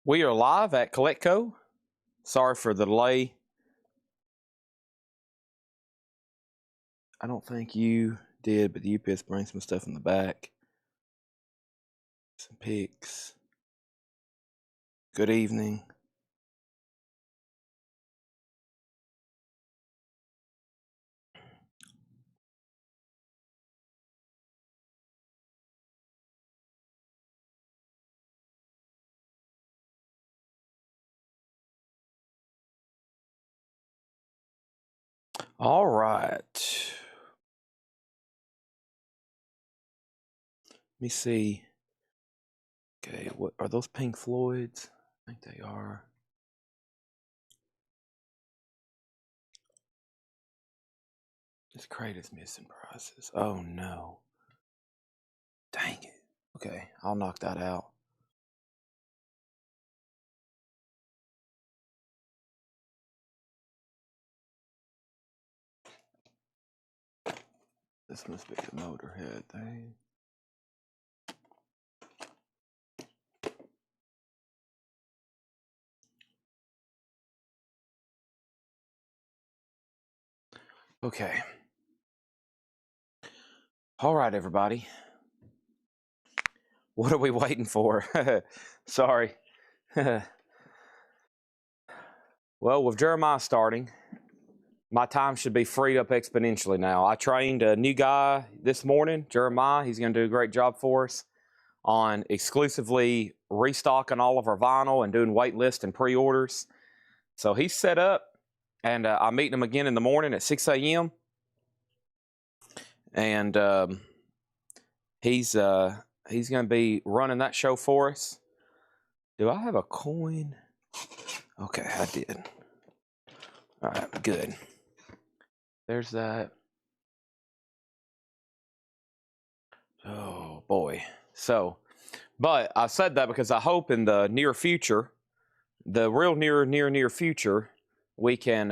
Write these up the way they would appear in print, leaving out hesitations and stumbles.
We are live at Collectibles. Sorry for the delay. I don't think you did, but the UPS brings some stuff in the back. Some pics. Good evening. All right. Let me see. Okay, what are those Pink Floyds? I think they are. This crate is missing prices. Oh no. Dang it. Okay, I'll knock that out. This must be the motorhead thing. Okay. All right, everybody. What are we waiting for? Sorry. Well, with Jeremiah starting, my time should be freed up exponentially now. I trained a new guy this morning, Jeremiah. He's going to do a great job for us on exclusively restocking all of our vinyl and doing wait list and pre-orders. So he's set up, and I'm meeting him again in the morning at 6 a.m. And he's going to be running that show for us. Do I have a coin? Okay, I did. All right, good. There's that. Oh, boy. So, but I said that because I hope in the near future, the real near future, we can,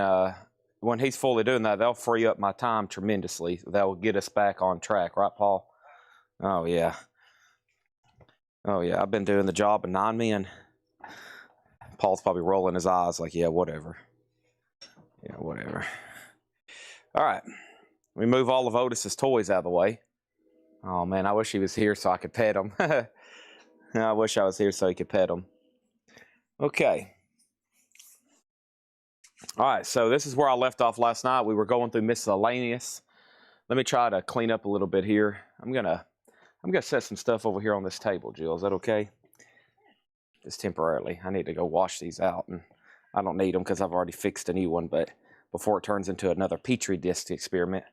when he's fully doing that, they'll free up my time tremendously. That will get us back on track. Right, Paul? Oh, yeah. Oh, yeah. I've been doing the job of 9 men. Paul's probably rolling his eyes like, yeah, whatever. Yeah, whatever. All right. We move all of Otis's toys out of the way. Oh, man, I wish he was here so I could pet him. I wish I was here so he could pet him. Okay. All right, so this is where I left off last night. We were going through miscellaneous. Let me try to clean up a little bit here. I'm gonna set some stuff over here on this table, Jill. Is that okay? Just temporarily. I need to go wash these out, and I don't need them because I've already fixed a new one, but before it turns into another Petri dish experiment.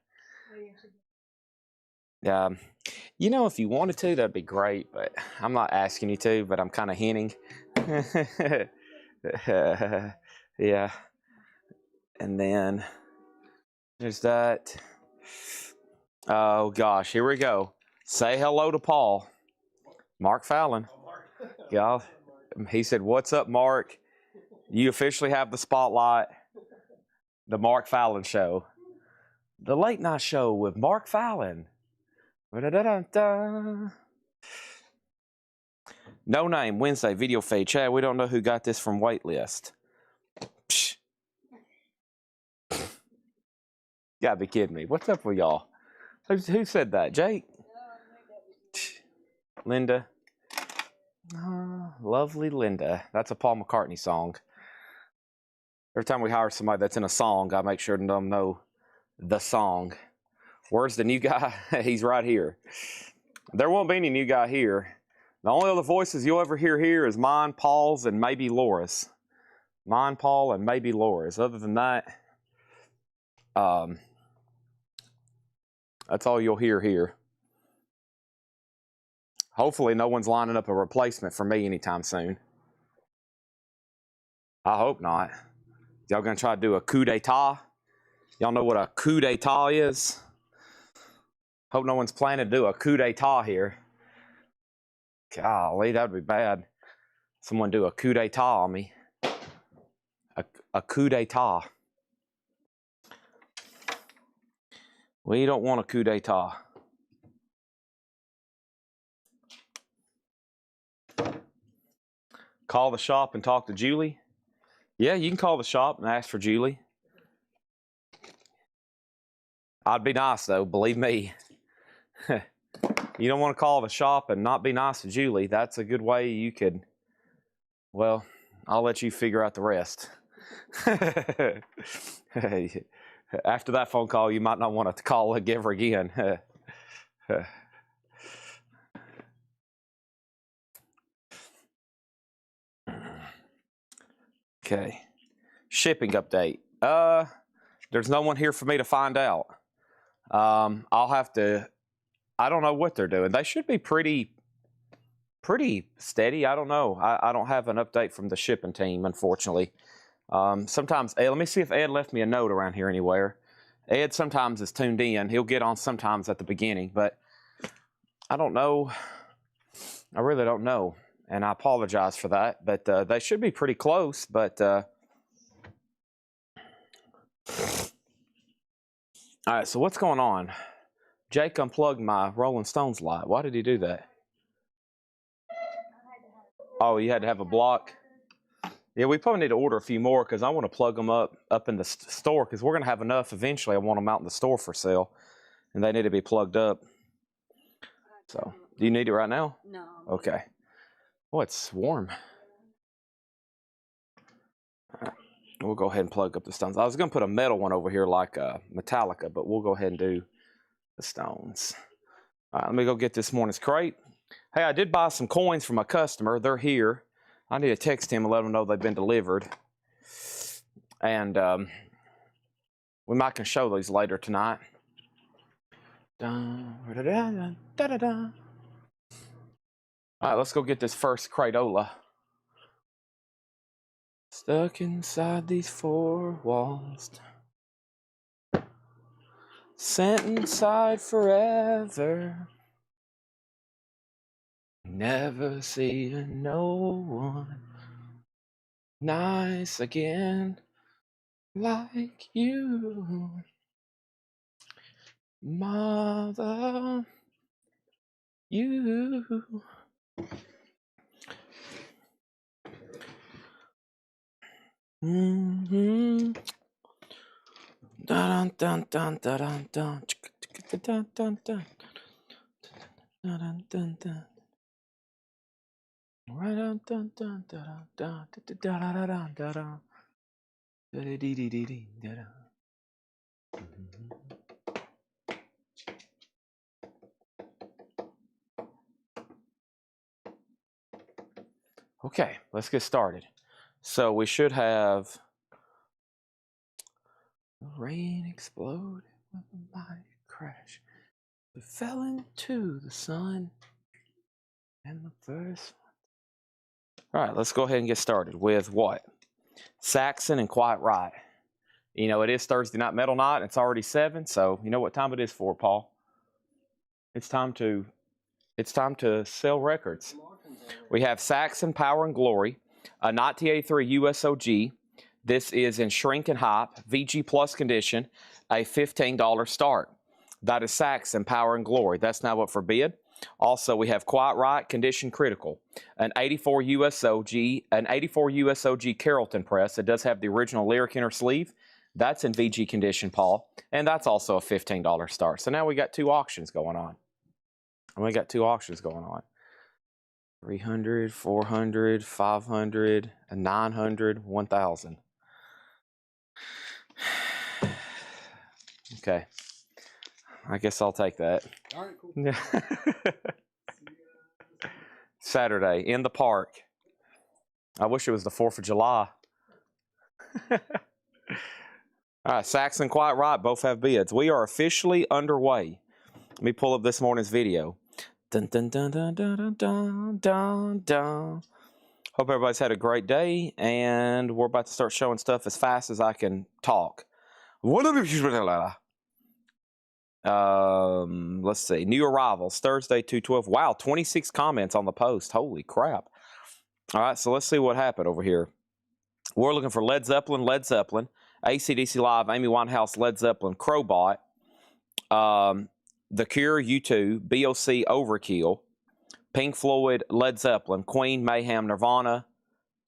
You know, if you wanted to, that'd be great, but I'm not asking you to, but I'm kind of hinting. Yeah. And then there's that. Oh, gosh, here we go. Say hello to Paul. Mark Fallon. Yeah. He said, "What's up, Mark? You officially have the spotlight. The Mark Fallon Show. The late night show with Mark Fallon." Da-da-da-da-da. No name, Wednesday, video feed. Chad, we don't know who got this from waitlist. Psh. Gotta be kidding me. What's up with y'all? Who said that? Jake? Linda? Lovely Linda. That's a Paul McCartney song. Every time we hire somebody that's in a song, I make sure to let them know the song. Where's the new guy? He's right here. There won't be any new guy here. The only other voices you'll ever hear here is mine, Paul's, and maybe Laura's. Mine, Paul, and maybe Laura's. Other than that, that's all you'll hear here. Hopefully no one's lining up a replacement for me anytime soon. I hope not. Y'all gonna try to do a coup d'etat? Y'all know what a coup d'etat is? Hope no one's planning to do a coup d'etat here. Golly, that would be bad. Someone do a coup d'etat on me. A coup d'etat. We don't want a coup d'etat. Call the shop and talk to Julie? Yeah, you can call the shop and ask for Julie. I'd be nice, though, believe me. You don't want to call the shop and not be nice to Julie. That's a good way you could, well, I'll let you figure out the rest. After that phone call, you might not want to call and give her again. Okay. Shipping update. There's no one here for me to find out. I'll have to, I don't know what they're doing. They should be pretty steady. I don't know. I don't have an update from the shipping team, unfortunately. Sometimes, let me see if Ed left me a note around here anywhere. Ed sometimes is tuned in. He'll get on sometimes at the beginning, but I don't know. I really don't know, and I apologize for that. But they should be pretty close. But all right, so what's going on? Jake unplugged my Rolling Stones light. Why did he do that? Oh, you had to have a block? Yeah, we probably need to order a few more because I want to plug them up in the store because we're going to have enough eventually. I want them out in the store for sale, and they need to be plugged up. So, do you need it right now? No. Okay. Oh, it's warm. All right. We'll go ahead and plug up the stones. I was going to put a metal one over here like Metallica, but we'll go ahead and do the stones. All right, let me go get this morning's crate. Hey, I did buy some coins from a customer. They're here. I need to text him and let him know they've been delivered. And we might can show these later tonight. All right, let's go get this first Crayola. Stuck inside these four walls. Sent inside forever. Never see no one nice again like you, mother. You. Mm-hmm. Dun dun dun dun dun dun dun dun dun dun dun. Right dun dun dun dun dun dun dun dun dun. Okay, let's get started. So we should have the rain exploded with a mighty crash. We fell into the sun and the first one. All right, let's go ahead and get started with what? Saxon and Quiet Riot. You know, it is Thursday Night Metal Night. It's already 7, so you know what time it is for, Paul? It's time to sell records. We have Saxon Power and Glory, a 1983 USOG. This is in shrink and hype, VG Plus condition, a $15 start. That is Saxon Power and Glory. That's now up for bid. Also, we have Quiet Riot Condition Critical, an 84 USOG Carrollton press. It does have the original lyric inner sleeve. That's in VG condition, Paul, and that's also a $15 start. So now we got 2 auctions going on. And we got 2 auctions going on. 300, 400, 500, and 900, 1,000. Okay. I guess I'll take that. All right, cool. Saturday in the park. I wish it was the 4th of July. All right, Saxon, Quiet Riot, both have bids. We are officially underway. Let me pull up this morning's video. Dun, dun, dun, dun, dun, dun, dun, dun. Hope everybody's had a great day, and we're about to start showing stuff as fast as I can talk. Let's see. New arrivals, Thursday, 2/12. Wow, 26 comments on the post. Holy crap. All right, so let's see what happened over here. We're looking for Led Zeppelin, AC/DC Live, Amy Winehouse, Led Zeppelin, Crowbot, The Cure, U2, BOC, Overkill, Pink Floyd, Led Zeppelin, Queen, Mayhem, Nirvana,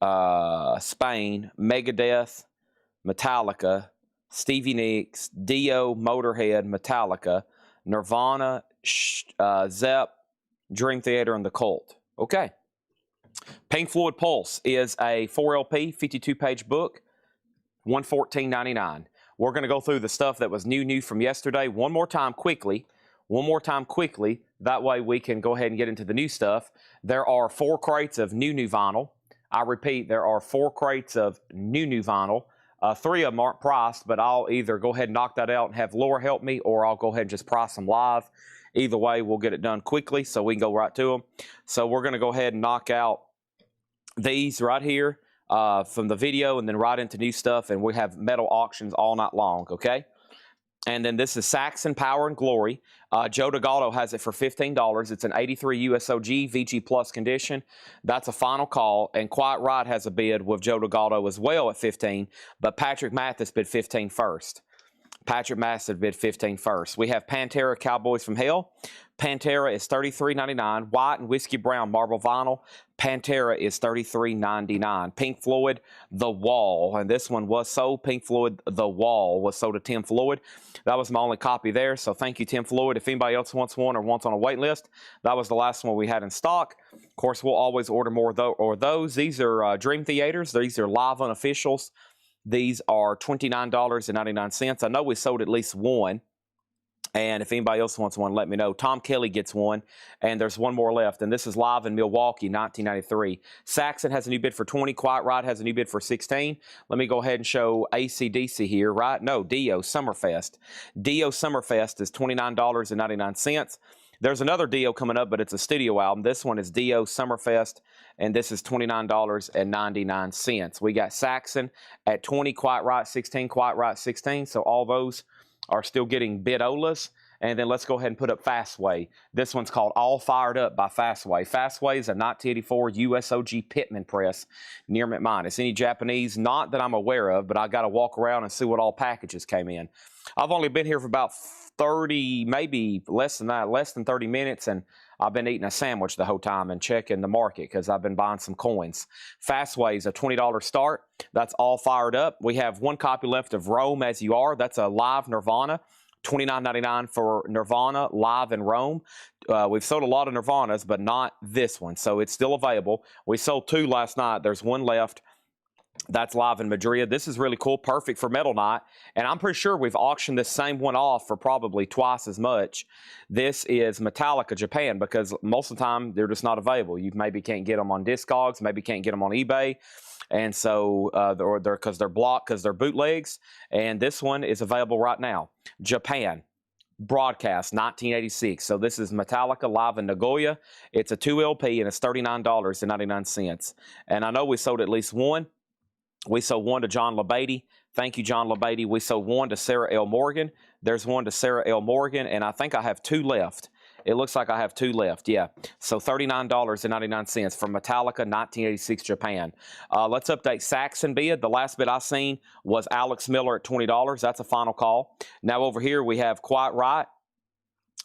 Spain, Megadeth, Metallica, Stevie Nicks, Dio, Motorhead, Metallica, Nirvana, Zepp, Dream Theater, and The Cult. Okay. Pink Floyd Pulse is a 4LP, 52-page book, $114.99. We're going to go through the stuff that was new from yesterday one more time quickly. That way we can go ahead and get into the new stuff. There are 4 crates of new vinyl. I repeat, there are 4 crates of new vinyl. 3 of them aren't priced, but I'll either go ahead and knock that out and have Laura help me, or I'll go ahead and just price them live. Either way, we'll get it done quickly so we can go right to them. So we're going to go ahead and knock out these right here from the video and then right into new stuff, and we have metal auctions all night long, okay? And then this is Saxon Power and Glory. Joe DeGaldo has it for $15. It's an 83 USOG VG Plus condition. That's a final call. And Quiet Riot has a bid with Joe DeGaldo as well at $15, but Patrick Mathis bid $15 first. Patrick Mathis bid $15 first. We have Pantera Cowboys from Hell. Pantera is $33.99. White and Whiskey Brown Marble Vinyl. Pantera is $33.99. Pink Floyd, The Wall. And this one was sold. Pink Floyd, The Wall was sold to Tim Floyd. That was my only copy there. So thank you, Tim Floyd. If anybody else wants one or wants on a wait list, that was the last one we had in stock. Of course, we'll always order more of those. These are Dream Theaters. These are live unofficials. These are $29.99. I know we sold at least one. And if anybody else wants one, let me know. Tom Kelly gets one, and there's one more left. And this is live in Milwaukee, 1993. Saxon has a new bid for $20. Quiet Riot has a new bid for $16. Let me go ahead and show AC/DC here, right? No, Dio Summerfest. Dio Summerfest is $29.99. There's another Dio coming up, but it's a studio album. This one is Dio Summerfest, and this is $29.99. We got Saxon at $20, Quiet Riot 16, Quiet Riot 16. So all those are still getting bid-olas. And then let's go ahead and put up Fastway. This one's called All Fired Up by Fastway. Fastway is a 1984 USOG Pittman press near McMinus. Any Japanese? Not that I'm aware of, but I got to walk around and see what all packages came in. I've only been here for about 30, maybe less than that, less than 30 minutes, and I've been eating a sandwich the whole time and checking the market because I've been buying some coins. Fastway is a $20 start. That's All Fired Up. We have one copy left of Rome As You Are. That's a live Nirvana. $29.99 for Nirvana live in Rome. We've sold a lot of Nirvanas, but not this one, so it's still available. We sold 2 last night. There's one left. That's live in Madrid. This is really cool, perfect for Metal Night, and I'm pretty sure we've auctioned this same one off for probably twice as much. This is Metallica Japan, because most of the time they're just not available. You maybe can't get them on Discogs, maybe can't get them on eBay, and so because they're blocked because they're bootlegs. And this one is available right now. Japan. Broadcast 1986. So this is Metallica live in Nagoya. It's a 2LP and it's $39.99. And I know we sold at least one. We sold one to John LaBeatty. Thank you, John LaBeatty. We sold one to Sarah L. Morgan. There's one to Sarah L. Morgan, and I think I have 2 left. It looks like I have 2 left, yeah. So $39.99 from Metallica, 1986 Japan. Let's update Saxon bid. The last bid I seen was Alex Miller at $20. That's a final call. Now over here we have Quiet Riot.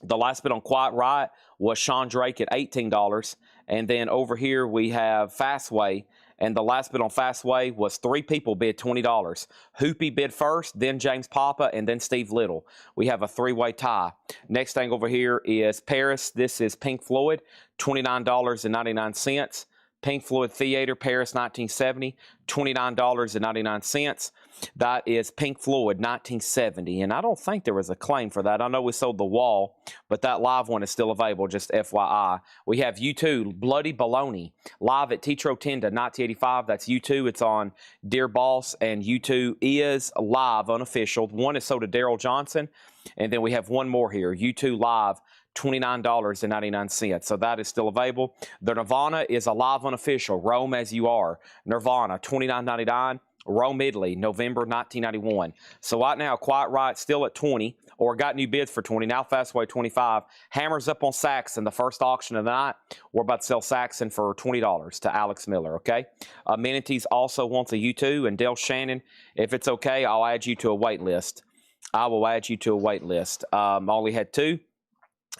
The last bid on Quiet Riot was Sean Drake at $18. And then over here we have Fastway. And the last bid on Fastway was 3 people bid $20. Hoopy bid first, then James Papa, and then Steve Little. We have a 3-way tie. Next thing over here is Paris. This is Pink Floyd, $29.99. Pink Floyd Theater, Paris 1970, $29.99. That is Pink Floyd 1970. And I don't think there was a claim for that. I know we sold The Wall, but that live one is still available, just FYI. We have U2, Bloody Baloney, live at Tetro Tenda 1985. That's U2. It's on Dear Boss, and U2 is live, unofficial. One is sold to Daryl Johnson. And then we have one more here, U2 live, $29.99. So that is still available. The Nirvana is a live unofficial, Rome As You Are. Nirvana, $29.99. Rome, Italy, November 1991. So right now, Quiet Riot still at 20, or got new bids for 20. Now Fastway 25. Hammers up on Saxon, the first auction of the night. We're about to sell Saxon for $20 to Alex Miller, okay? Amenities also wants a U2, and Dale Shannon, if it's okay, I'll add you to a wait list. I will add you to a wait list. I only had 2.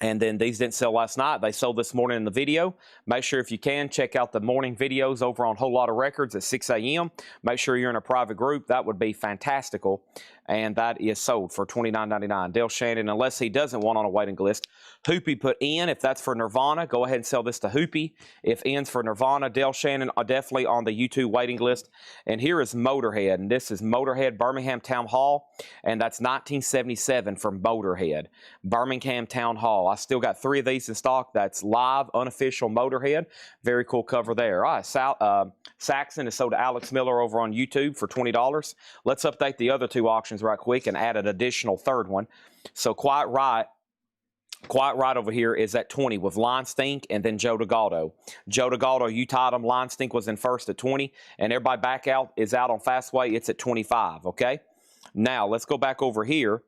And then these didn't sell last night. They sold this morning in the video. Make sure if you can, check out the morning videos over on Whole Lotta Records at 6 a.m. Make sure you're in a private group. That would be fantastical. And that is sold for $29.99. Dale Shannon, unless he doesn't want on a waiting list. Hoopy put in, if that's for Nirvana, go ahead and sell this to Hoopy. If N's for Nirvana, Dale Shannon are definitely on the YouTube waiting list. And here is Motorhead, and this is Motorhead Birmingham Town Hall, and that's 1977 from Motorhead. Birmingham Town Hall. I still got 3 of these in stock. That's live, unofficial Motorhead. Very cool cover there. All right, Saxon is sold to Alex Miller over on YouTube for $20. Let's update the other 2 auctions right quick and add an additional 3rd one. So Quiet Right over here is at 20 with Line Stink and then Joe DeGaldo. Joe DeGaldo, you tied him. Line Stink was in first at 20, and everybody back out is out on Fastway. It's at 25, okay? Now, let's go back over here.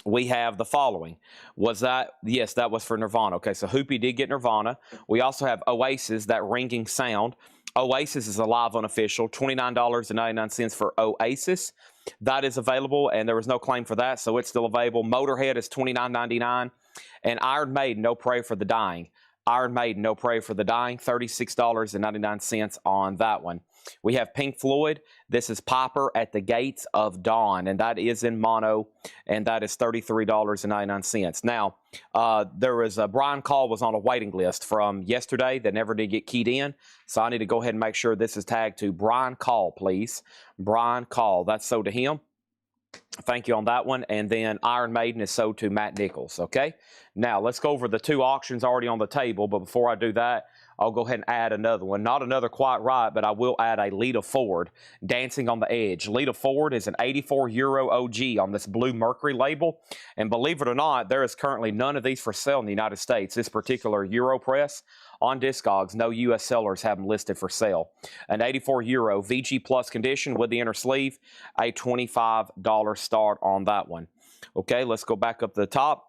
We have the following. Was that? Yes, that was for Nirvana. Okay, so Hoopy did get Nirvana. We also have Oasis, that ringing sound. Oasis is a live unofficial, $29.99 for Oasis. That is available, and there was no claim for that, so it's still available. Motorhead is $29.99. And Iron Maiden, No Pray for the Dying. Iron Maiden, No Pray for the Dying, $36.99 on that one. We have Pink Floyd. This is Piper at the Gates of Dawn, and that is in mono, and that is $33.99. Now, there was Brian Call was on a waiting list from yesterday that never did get keyed in, so I need to go ahead and make sure this is tagged to Brian Call, please. Brian Call, that's sold to him. Thank you on that one. And then Iron Maiden is sold to Matt Nichols, okay? Now, let's go over the 2 auctions already on the table, but before I do that, I'll go ahead and add another one. Not another Quite Right, but I will add a Lita Ford, Dancing on the Edge. Lita Ford is an 84 Euro OG on this Blue Mercury label. And believe it or not, there is currently none of these for sale in the United States. This particular Euro press on Discogs, no U.S. sellers have them listed for sale. An 84 Euro VG Plus condition with the inner sleeve, a $25 start on that one. Okay, let's go back up to the top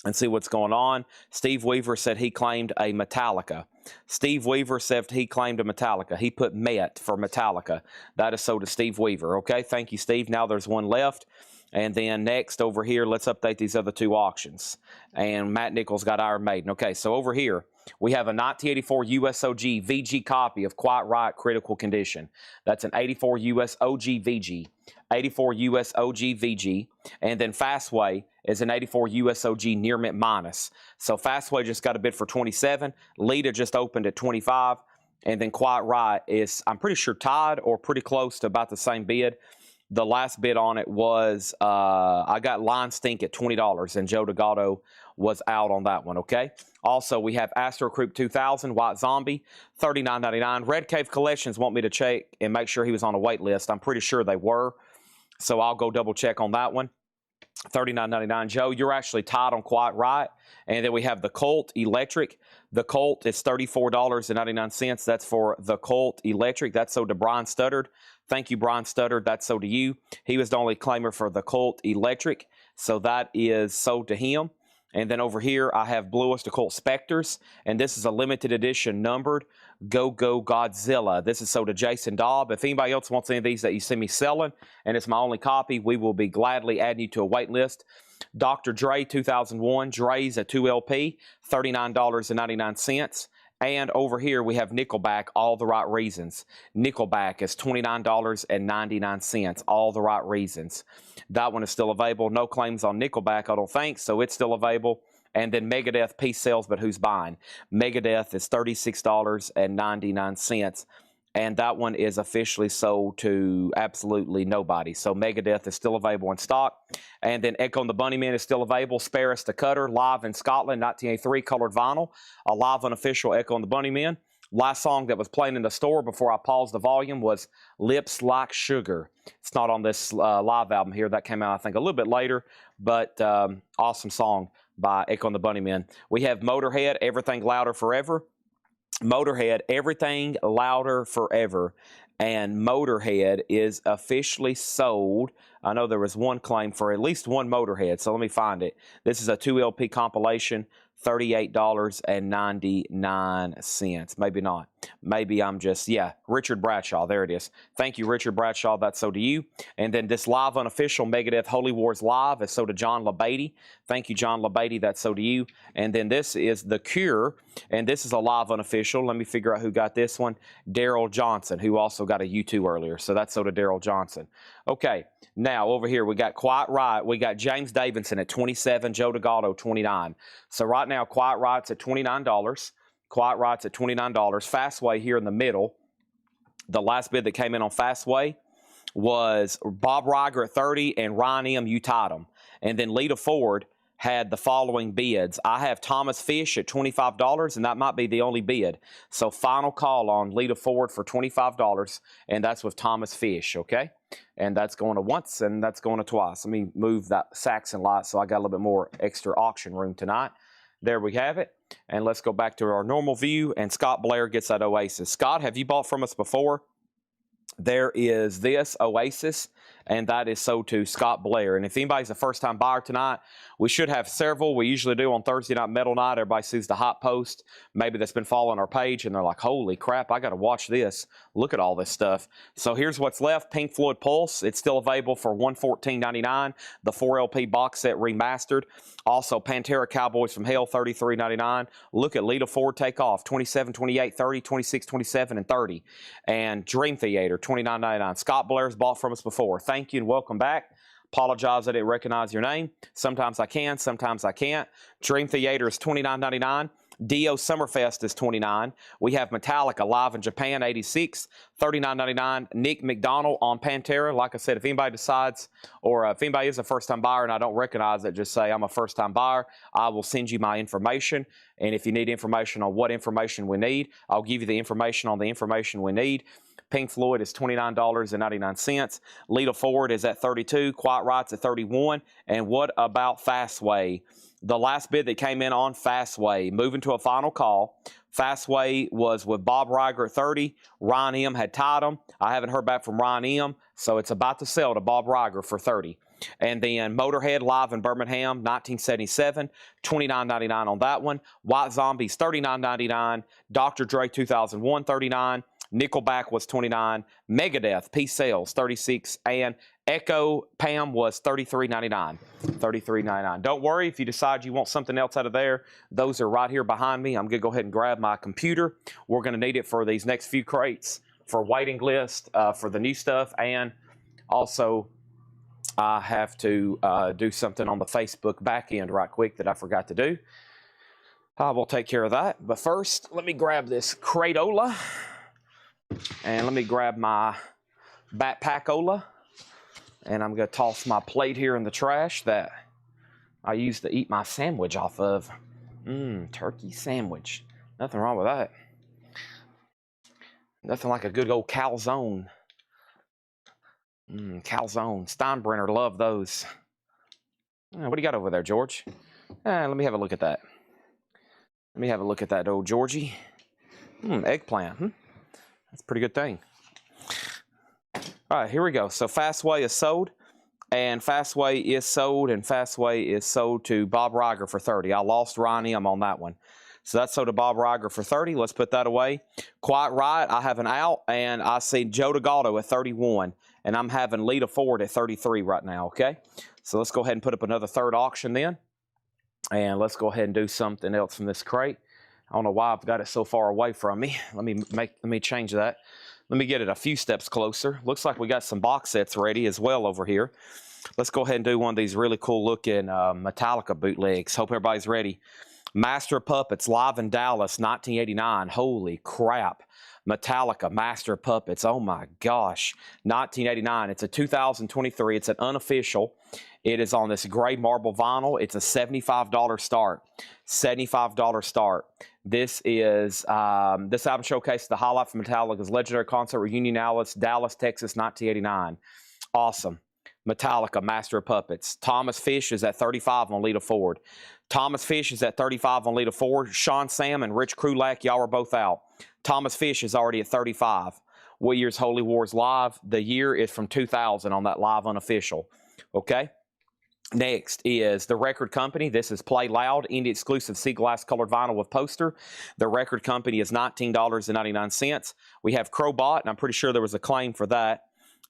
and see what's going on. Steve Weaver said he claimed a Metallica. Steve Weaver said he claimed a Metallica. He put Met for Metallica. That is sold to Steve Weaver. Okay, thank you, Steve. Now there's one left. And then next over here, let's update these other 2 auctions. And Matt Nichols got Iron Maiden. Okay, so over here, we have a 1984 USOG VG copy of Quite Right Critical Condition. That's an 84 USOG VG. 84 USOG VG. And then Fastway is an 84 USOG Near Mint Minus. So Fastway just got a bid for 27. Lita just opened at 25. And then Quite Right is, I'm pretty sure, tied or pretty close to about the same bid. The last bid on it was, I got Line Stink at $20, and Joe DeGaldo was out on that one, okay? Also, we have Astro Creep 2000, White Zombie, $39.99. Red Cave Collections want me to check and make sure he was on a wait list. I'm pretty sure they were, so I'll go double check on that one. $39.99. Joe, you're actually tied on Quite Right. And then we have the Colt Electric. The Colt is $34.99. That's for the Colt Electric. That's sold to Brian Studdard. Thank you, Brian Studdard. That's sold to you. He was the only claimer for the Colt Electric, so that is sold to him. And then over here, I have Blue Oyster Cult Spectres, and this is a limited edition numbered Go Go Godzilla. This is sold to Jason Daub. If anybody else wants any of these that you see me selling, and it's my only copy, we will be gladly adding you to a wait list. Dr. Dre 2001, Dre's a 2LP, $39.99. And over here, we have Nickelback, All the Right Reasons. Nickelback is $29.99, All the Right Reasons. That one is still available. No claims on Nickelback, I don't think, so it's still available. And then Megadeth, Peace Sells, But Who's Buying? Megadeth is $36.99. And that one is officially sold to absolutely nobody. So Megadeth is still available in stock. And then Echo and the Bunnymen is still available. Spare Us the Cutter, live in Scotland, 1983, colored vinyl. A live unofficial Echo and the Bunnymen. Last song that was playing in the store before I paused the volume was Lips Like Sugar. It's not on this live album here. That came out, I think, a little bit later. But awesome song by Echo and the Bunnymen. We have Motorhead, Everything Louder Forever. Motorhead, Everything Louder Forever, and Motorhead is officially sold I know there was one claim for at least one Motorhead, so let me find it. This is a 2 LP compilation, $38.99. Maybe not. Maybe I'm just, yeah, Richard Bradshaw. There it is. Thank you, Richard Bradshaw. That's so to you. And then this live unofficial Megadeth Holy Wars Live is so to John LaBeatty. Thank you, John LaBeatty. That's so to you. And then this is The Cure, and this is a live unofficial. Let me figure out who got this one. Daryl Johnson, who also got a U2 earlier. So that's so to Daryl Johnson. Okay, now over here we got Quiet Riot. We got James Davidson at 27, Joe DeGaldo 29. So right now Quiet Riot's at $29. Quiet Riot's at $29. Fastway here in the middle. The last bid that came in on Fastway was Bob Riger at 30 and Ryan M. You tied them. And then Lita Ford had the following bids. I have Thomas Fish at $25, and that might be the only bid. So final call on Lita Ford for $25, and that's with Thomas Fish, okay? And that's going to once, and that's going to twice. Let me move that Saxon light so I got a little bit more extra auction room tonight. There we have it. And let's go back to our normal view, and Scott Blair gets that Oasis. Scott, have you bought from us before? There is this Oasis, and that is so to Scott Blair. And if anybody's a first-time buyer tonight, we should have several. We usually do on Thursday Night Metal Night. Everybody sees the hot post, maybe that's been following our page, and they're like, holy crap, I got to watch this. Look at all this stuff. So here's what's left. Pink Floyd Pulse. It's still available for $114.99. The 4 LP box set remastered. Also, Pantera Cowboys from Hell, $33.99. Look at Lita Ford Take Off, 27, 28, 30, 26, 27, and 30. And Dream Theater, $29.99. Scott Blair's bought from us before. Thank you and welcome back. Apologize I didn't recognize your name. Sometimes I can, sometimes I can't. Dream Theater is $29.99. Dio Summerfest is $29. We have Metallica live in Japan, $86, $39.99. Nick McDonald on Pantera. Like I said, if anybody decides, or if anybody is a first-time buyer and I don't recognize it, just say I'm a first-time buyer. I will send you my information. And if you need information on what information we need, I'll give you the information on the information we need. Pink Floyd is $29.99. Lita Ford is at $32. Quiet Riot's at $31. And what about Fastway? The last bid that came in on Fastway, moving to a final call. Fastway was with Bob Riger at 30. Ryan M. had tied him. I haven't heard back from Ryan M., so it's about to sell to Bob Riger for 30. And then Motorhead live in Birmingham, 1977, $29.99 on that one. White Zombies, $39.99. Dr. Dre, 2001, $39. Nickelback was $29. Megadeth, Peace Sales, $36. And Echo Pam was $33.99. $33.99. Don't worry if you decide you want something else out of there. Those are right here behind me. I'm going to go ahead and grab my computer. We're going to need it for these next few crates, for waiting list, for the new stuff, and also I have to do something on the Facebook back end right quick that I forgot to do. I will take care of that. But first, let me grab this Crate-ola. And let me grab my backpack-ola. And I'm going to toss my plate here in the trash that I used to eat my sandwich off of. Turkey sandwich. Nothing wrong with that. Nothing like a good old calzone. Calzone. Steinbrenner loved those. What do you got over there, George? Let me have a look at that. Let me have a look at that, old Georgie. Eggplant. That's a pretty good thing. All right, here we go. So Fastway is sold, and Fastway is sold, and Fastway is sold to Bob Riger for 30. I lost Ryan M. on that one. So that's sold to Bob Riger for 30. Let's put that away. Quiet Riot, I have an out, and I see Joe DeGaldo at 31, and I'm having Lita Ford at 33 right now, okay? So let's go ahead and put up another third auction then, and let's go ahead and do something else from this crate. I don't know why I've got it so far away from me. Let me change that. Let me get it a few steps closer. Looks like we got some box sets ready as well over here. Let's go ahead and do one of these really cool looking Metallica bootlegs. Hope everybody's ready. Master of Puppets live in Dallas, 1989. Holy crap. Metallica, Master of Puppets. Oh my gosh. 1989. It's a 2023. It's an unofficial. It is on this gray marble vinyl. It's a $75 start. $75 start. This is this album showcases the highlight from Metallica's legendary concert reunion Dallas, Texas, 1989. Awesome. Metallica, Master of Puppets. Thomas Fish is at 35 on Lita Ford. Thomas Fish is at 35 on Lita Ford. Sean Sam and Rich Krulak, y'all are both out. Thomas Fish is already at 35. What year's Holy Wars live? The year is from 2000 on that live unofficial. Okay. Next is the Record Company. This is Play Loud, indie exclusive sea glass colored vinyl with poster. The Record Company is $19.99. We have Crowbot, and I'm pretty sure there was a claim for that.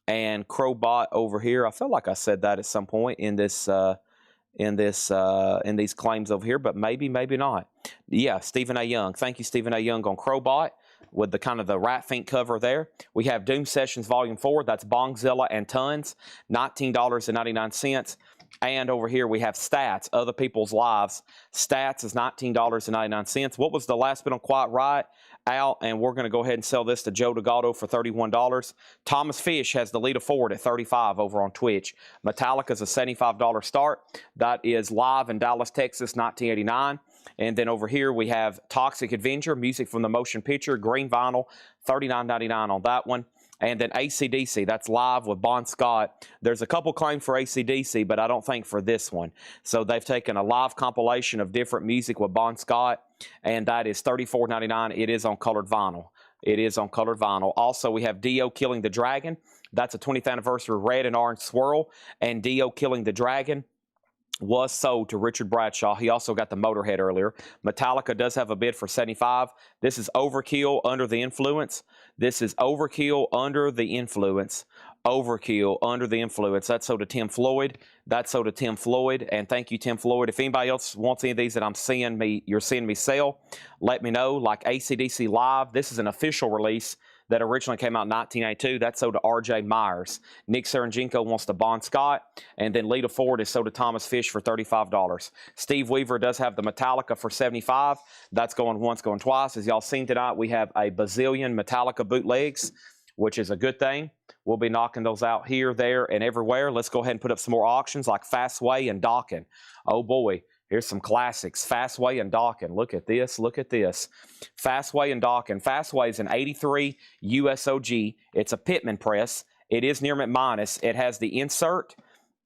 And Crowbot over here, I felt like I said that at some point in this in these claims over here, but maybe not. Yeah, Stephen A. Young. Thank you, Stephen A. Young on Crowbot with the kind of the rat fink cover there. We have Doom Sessions Volume 4. That's Bongzilla and Tons, $19.99. And over here we have Stats, Other People's Lives. Stats is $19.99. What was the last bit on Quiet Riot? Out, and we're going to go ahead and sell this to Joe DeGato for $31. Thomas Fish has the lead of forward at $35 over on Twitch. Metallica's a $75 start. That is live in Dallas, Texas, 1989. And then over here we have Toxic Avenger, music from the motion picture, green vinyl, $39.99 on that one. And then AC/DC, that's live with Bon Scott. There's a couple claims for AC/DC, but I don't think for this one. So they've taken a live compilation of different music with Bon Scott, and that is $34.99. It is on colored vinyl. It is on colored vinyl. Also, we have Dio Killing the Dragon. That's a 20th anniversary red and orange swirl. And Dio Killing the Dragon was sold to Richard Bradshaw. He also got the Motorhead earlier. Metallica does have a bid for $75. This is Overkill, Under the Influence. This is Overkill, Under the Influence. Overkill, Under the Influence. That's sold to Tim Floyd. That's sold to Tim Floyd. And thank you, Tim Floyd. If anybody else wants any of these that you're seeing me sell, let me know. Like AC/DC Live, this is an official release that originally came out in 1982. That's sold to R.J. Myers. Nick Saranjenko wants to Bon Scott. And then Lita Ford is sold to Thomas Fish for $35. Steve Weaver does have the Metallica for $75. That's going once, going twice. As y'all seen tonight, we have a bazillion Metallica bootlegs, which is a good thing. We'll be knocking those out here, there, and everywhere. Let's go ahead and put up some more auctions like Fastway and Dawkin. Oh, boy. Here's some classics. Fastway and Dawkin. Look at this. Look at this. Fastway and Dawkin. Fastway is an 83 USOG. It's a Pitman press. It is near mint minus. It has the insert.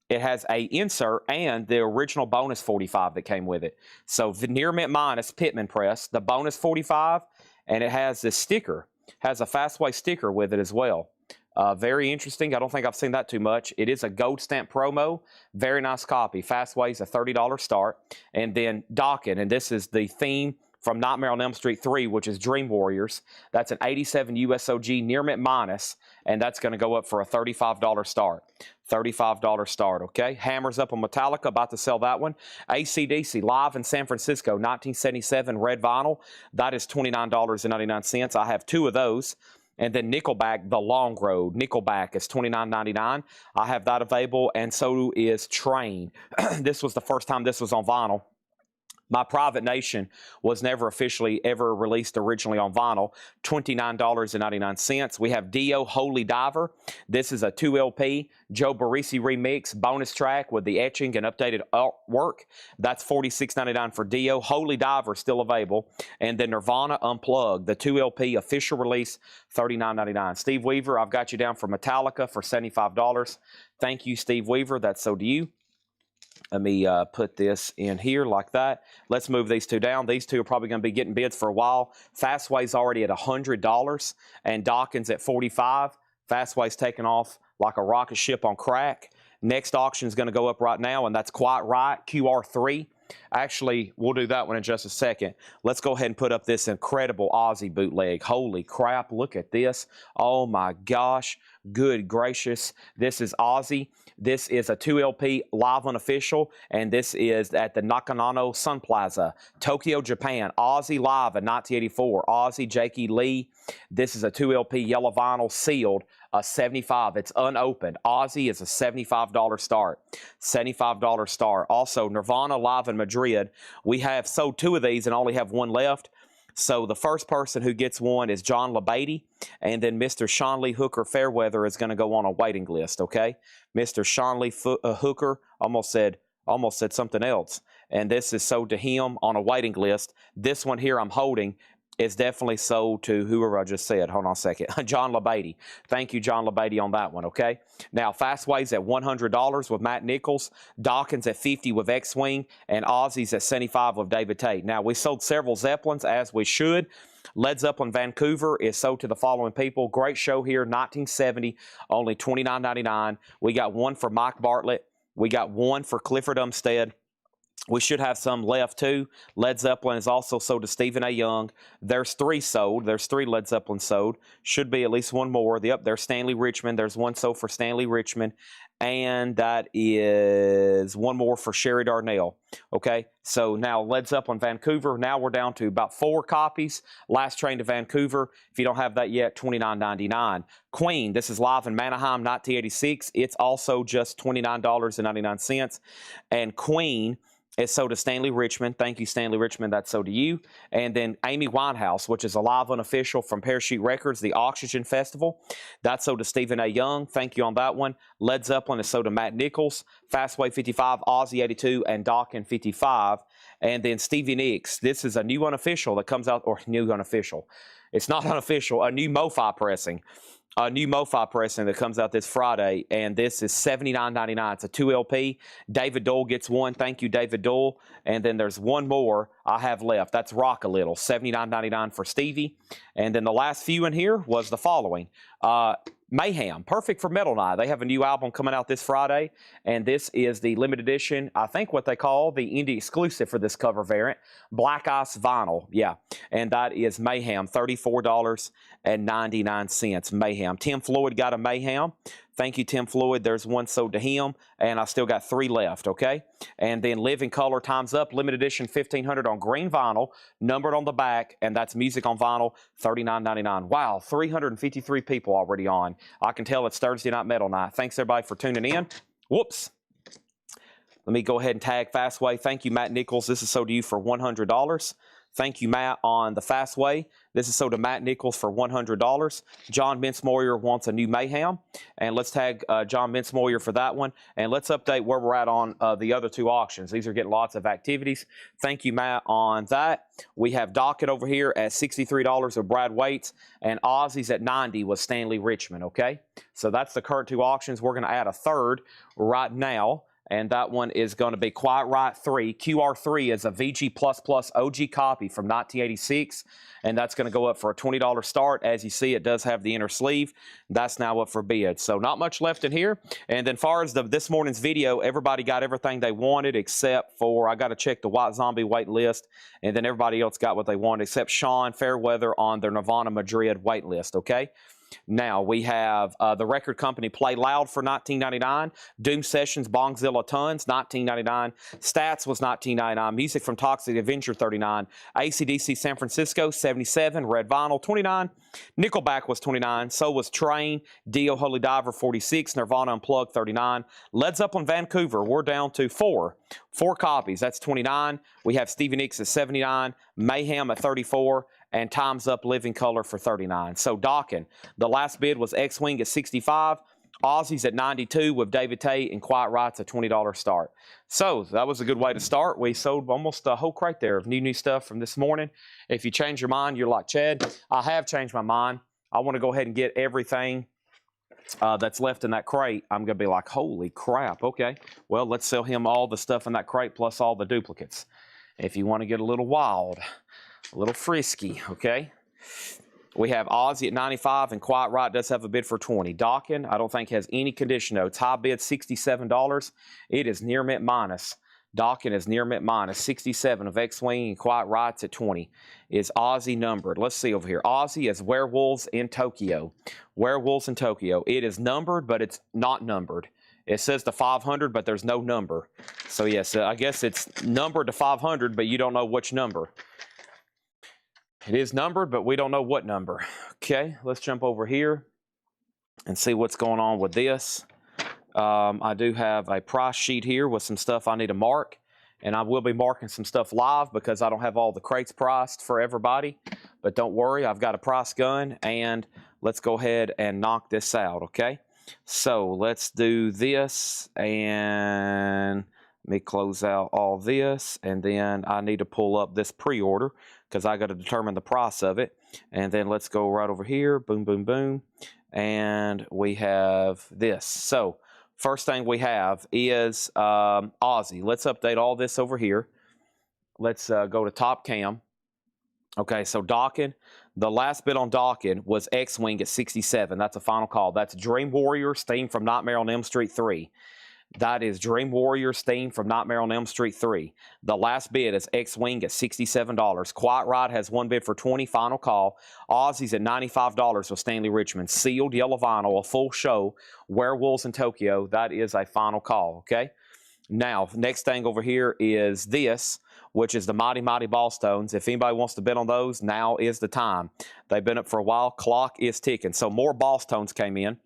It has a insert and the original bonus 45 that came with it. So the near mint minus Pitman press, the bonus 45, and it has this sticker. Has a Fastway sticker with it as well. Very interesting. I don't think I've seen that too much. It is a gold stamp promo. Very nice copy. Fastway's a $30 start. And then Dawkin, and this is the theme from Nightmare on Elm Street 3, which is Dream Warriors. That's an 87 USOG near mint minus, and that's going to go up for a $35 start. $35 start, okay? Hammers up on Metallica, about to sell that one. AC/DC, live in San Francisco, 1977 red vinyl. That is $29.99. I have two of those. And then Nickelback, The Long Road. Nickelback is $29.99. I have that available, and so is Train. This was the first time this was on vinyl. My Private Nation was never officially ever released originally on vinyl. $29.99. We have Dio Holy Diver. This is a 2 LP Joe Barresi remix bonus track with the etching and updated artwork. That's $46.99 for Dio. Holy Diver still available. And then Nirvana Unplugged, the 2 LP official release, $39.99. Steve Weaver, I've got you down for Metallica for $75. Thank you, Steve Weaver. That's so to you. Let me put this in here like that. Let's move these two down. These two are probably going to be getting bids for a while. Fastway's already at $100 and Dawkins at $45. Fastway's taking off like a rocket ship on crack. Next auction is going to go up right now, and that's Quiet Riot QR3. Actually, we'll do that one in just a second. Let's go ahead and put up this incredible Aussie bootleg. Holy crap, look at this. Oh my gosh, good gracious. This is Aussie. This is a 2 LP live unofficial, and this is at the Nakanono Sun Plaza, Tokyo, Japan. Aussie live in 1984. Aussie, Jake E. Lee. This is a 2 LP yellow vinyl sealed, a $75. It's unopened. Aussie is a $75 start. $75 start. Also, Nirvana live in Madrid. We have sold two of these and only have one left. So the first person who gets one is John LaBeatty, and then Mr. Sean Lee Hooker Fairweather is going to go on a waiting list, okay? Mr. Sean Lee Hooker almost said something else, and this is sold to him on a waiting list. This one here I'm holding is definitely sold to whoever I just said. Hold on a second. John LaBeatty. Thank you, John LaBeatty, on that one, okay? Now, Fastway's at $100 with Matt Nichols, Dawkins at $50 with X-Wing, and Aussie's at $75 with David Tate. Now, we sold several Zeppelins, as we should. Led Zeppelin Vancouver is sold to the following people. Great show here, 1970, only $29.99. We got one for Mike Bartlett. We got one for Clifford Umstead. We should have some left, too. Led Zeppelin is also sold to Stephen A. Young. There's 3 sold. There's 3 Led Zeppelin sold. Should be at least one more. Yep, there's Stanley Richmond. There's one sold for Stanley Richmond. And that is one more for Sherry Darnell. Okay, so now Led Zeppelin Vancouver. Now we're down to about 4 copies. Last train to Vancouver. If you don't have that yet, $29.99. Queen, this is live in Manheim, 1986. It's also just $29.99. And Queen is sold to Stanley Richmond. Thank you, Stanley Richmond. That's sold to you. And then Amy Winehouse, which is a live unofficial from Parachute Records, the Oxygen Festival. That's sold to Stephen A. Young. Thank you on that one. Led Zeppelin is sold to Matt Nichols, Fastway 55, Ozzy 82, and Dawkins 55. And then Stevie Nicks. This is a new unofficial that comes out, or new unofficial. It's not unofficial, a new MoFi pressing. A new MoFi pressing that comes out this Friday, and this is $79.99. It's a 2 LP. David Dole gets one. Thank you, David Dole. And then there's one more I have left. That's Rock a Little, $79.99 for Stevie. And then the last few in here was the following. Mayhem, perfect for Metal Night. They have a new album coming out this Friday, and this is the limited edition, I think what they call the indie exclusive for this cover variant, Black Ice Vinyl, yeah. And that is Mayhem, $34.99, Mayhem. Tim Floyd got a Mayhem. Thank you, Tim Floyd. There's one sold to him, and I still got 3 left, okay? And then Living Color Time's Up, limited edition, $1,500 on green vinyl, numbered on the back, and that's music on vinyl, $39.99. Wow, 353 people already on. I can tell it's Thursday Night Metal Night. Thanks, everybody, for tuning in. Whoops. Let me go ahead and tag Fastway. Thank you, Matt Nichols. This is sold to you for $100. Thank you, Matt, on the Fastway. This is sold to Matt Nichols for $100. John Mincemoyer wants a new Mayhem. And let's tag John Mincemoyer for that one. And let's update where we're at on the other 2 auctions. These are getting lots of activities. Thank you, Matt, on that. We have Docket over here at $63 with Brad Waits. And Ozzy's at $90 with Stanley Richmond, okay? So that's the current 2 auctions. We're going to add a third right now. And that one is going to be Quiet Riot 3. QR3 is a VG++ OG copy from 1986, and that's going to go up for a $20 start. As you see, it does have the inner sleeve. That's now up for bid. So not much left in here. And then far as this morning's video, everybody got everything they wanted except for, I got to check the White Zombie wait list, and then everybody else got what they wanted except Sean Fairweather on their Nirvana Madrid wait list, okay? Now, we have the record company Play Loud for $19.99. Doom Sessions, Bongzilla Tons, $19.99. Stats was $19.99. Music from Toxic Avenger, $39. AC/DC San Francisco, $77. Red Vinyl, $29. Nickelback was $29. So was Train. Dio Holy Diver, $46. Nirvana Unplugged, $39. Led Zeppelin Vancouver, we're down to 4. 4 copies, that's $29. We have Stevie Nicks at $79. Mayhem at $34. And Time's Up Living Color for $39. So Dawkins, the last bid was X-Wing at $65. Ozzy's at $92 with David Tate, and Quiet Riot's a $20 start. So that was a good way to start. We sold almost a whole crate there of new stuff from this morning. If you change your mind, you're like, Chad, I have changed my mind. I want to go ahead and get everything that's left in that crate. I'm going to be like, holy crap, okay. Well, let's sell him all the stuff in that crate plus all the duplicates. If you want to get a little wild, a little frisky, okay? We have Ozzy at $95, and Quiet Riot does have a bid for $20. Dawkins, I don't think has any condition notes. High bid, $67. It is near mint minus. Dawkins is near mint minus. 67 of X-Wing, and Quiet Riot's at $20. Is Ozzy numbered? Let's see over here. Ozzy is Werewolves in Tokyo. Werewolves in Tokyo. It is numbered, but it's not numbered. It says the 500, but there's no number. So, yes, I guess it's numbered to 500, but you don't know which number. It is numbered, but we don't know what number. Okay, let's jump over here and see what's going on with this. I do have a price sheet here with some stuff I need to mark, and I will be marking some stuff live because I don't have all the crates priced for everybody. But don't worry, I've got a price gun, and let's go ahead and knock this out, okay? So let's do this, and let me close out all this, and then I need to pull up this pre-order because I got to determine the price of it. And then let's go right over here, boom, boom, boom, and we have this. So first thing we have is Ozzy. Let's update all this over here. Let's go to Top Cam. Okay, so docking. The last bid on docking was X-Wing at 67. That's a final call. That's Dream Warriors theme from Nightmare on Elm Street 3. That is Dream Warriors theme from Nightmare on Elm Street 3. The last bid is X-Wing at $67. Quiet Ride has one bid for 20, final call. Aussies at $95 with Stanley Richmond. Sealed yellow vinyl, a full show. Werewolves in Tokyo. That is a final call, okay? Now, next thing over here is this, which is the Mighty Mighty Ball Stones. If anybody wants to bid on those, now is the time. They've been up for a while. Clock is ticking. So more Ball Stones came in.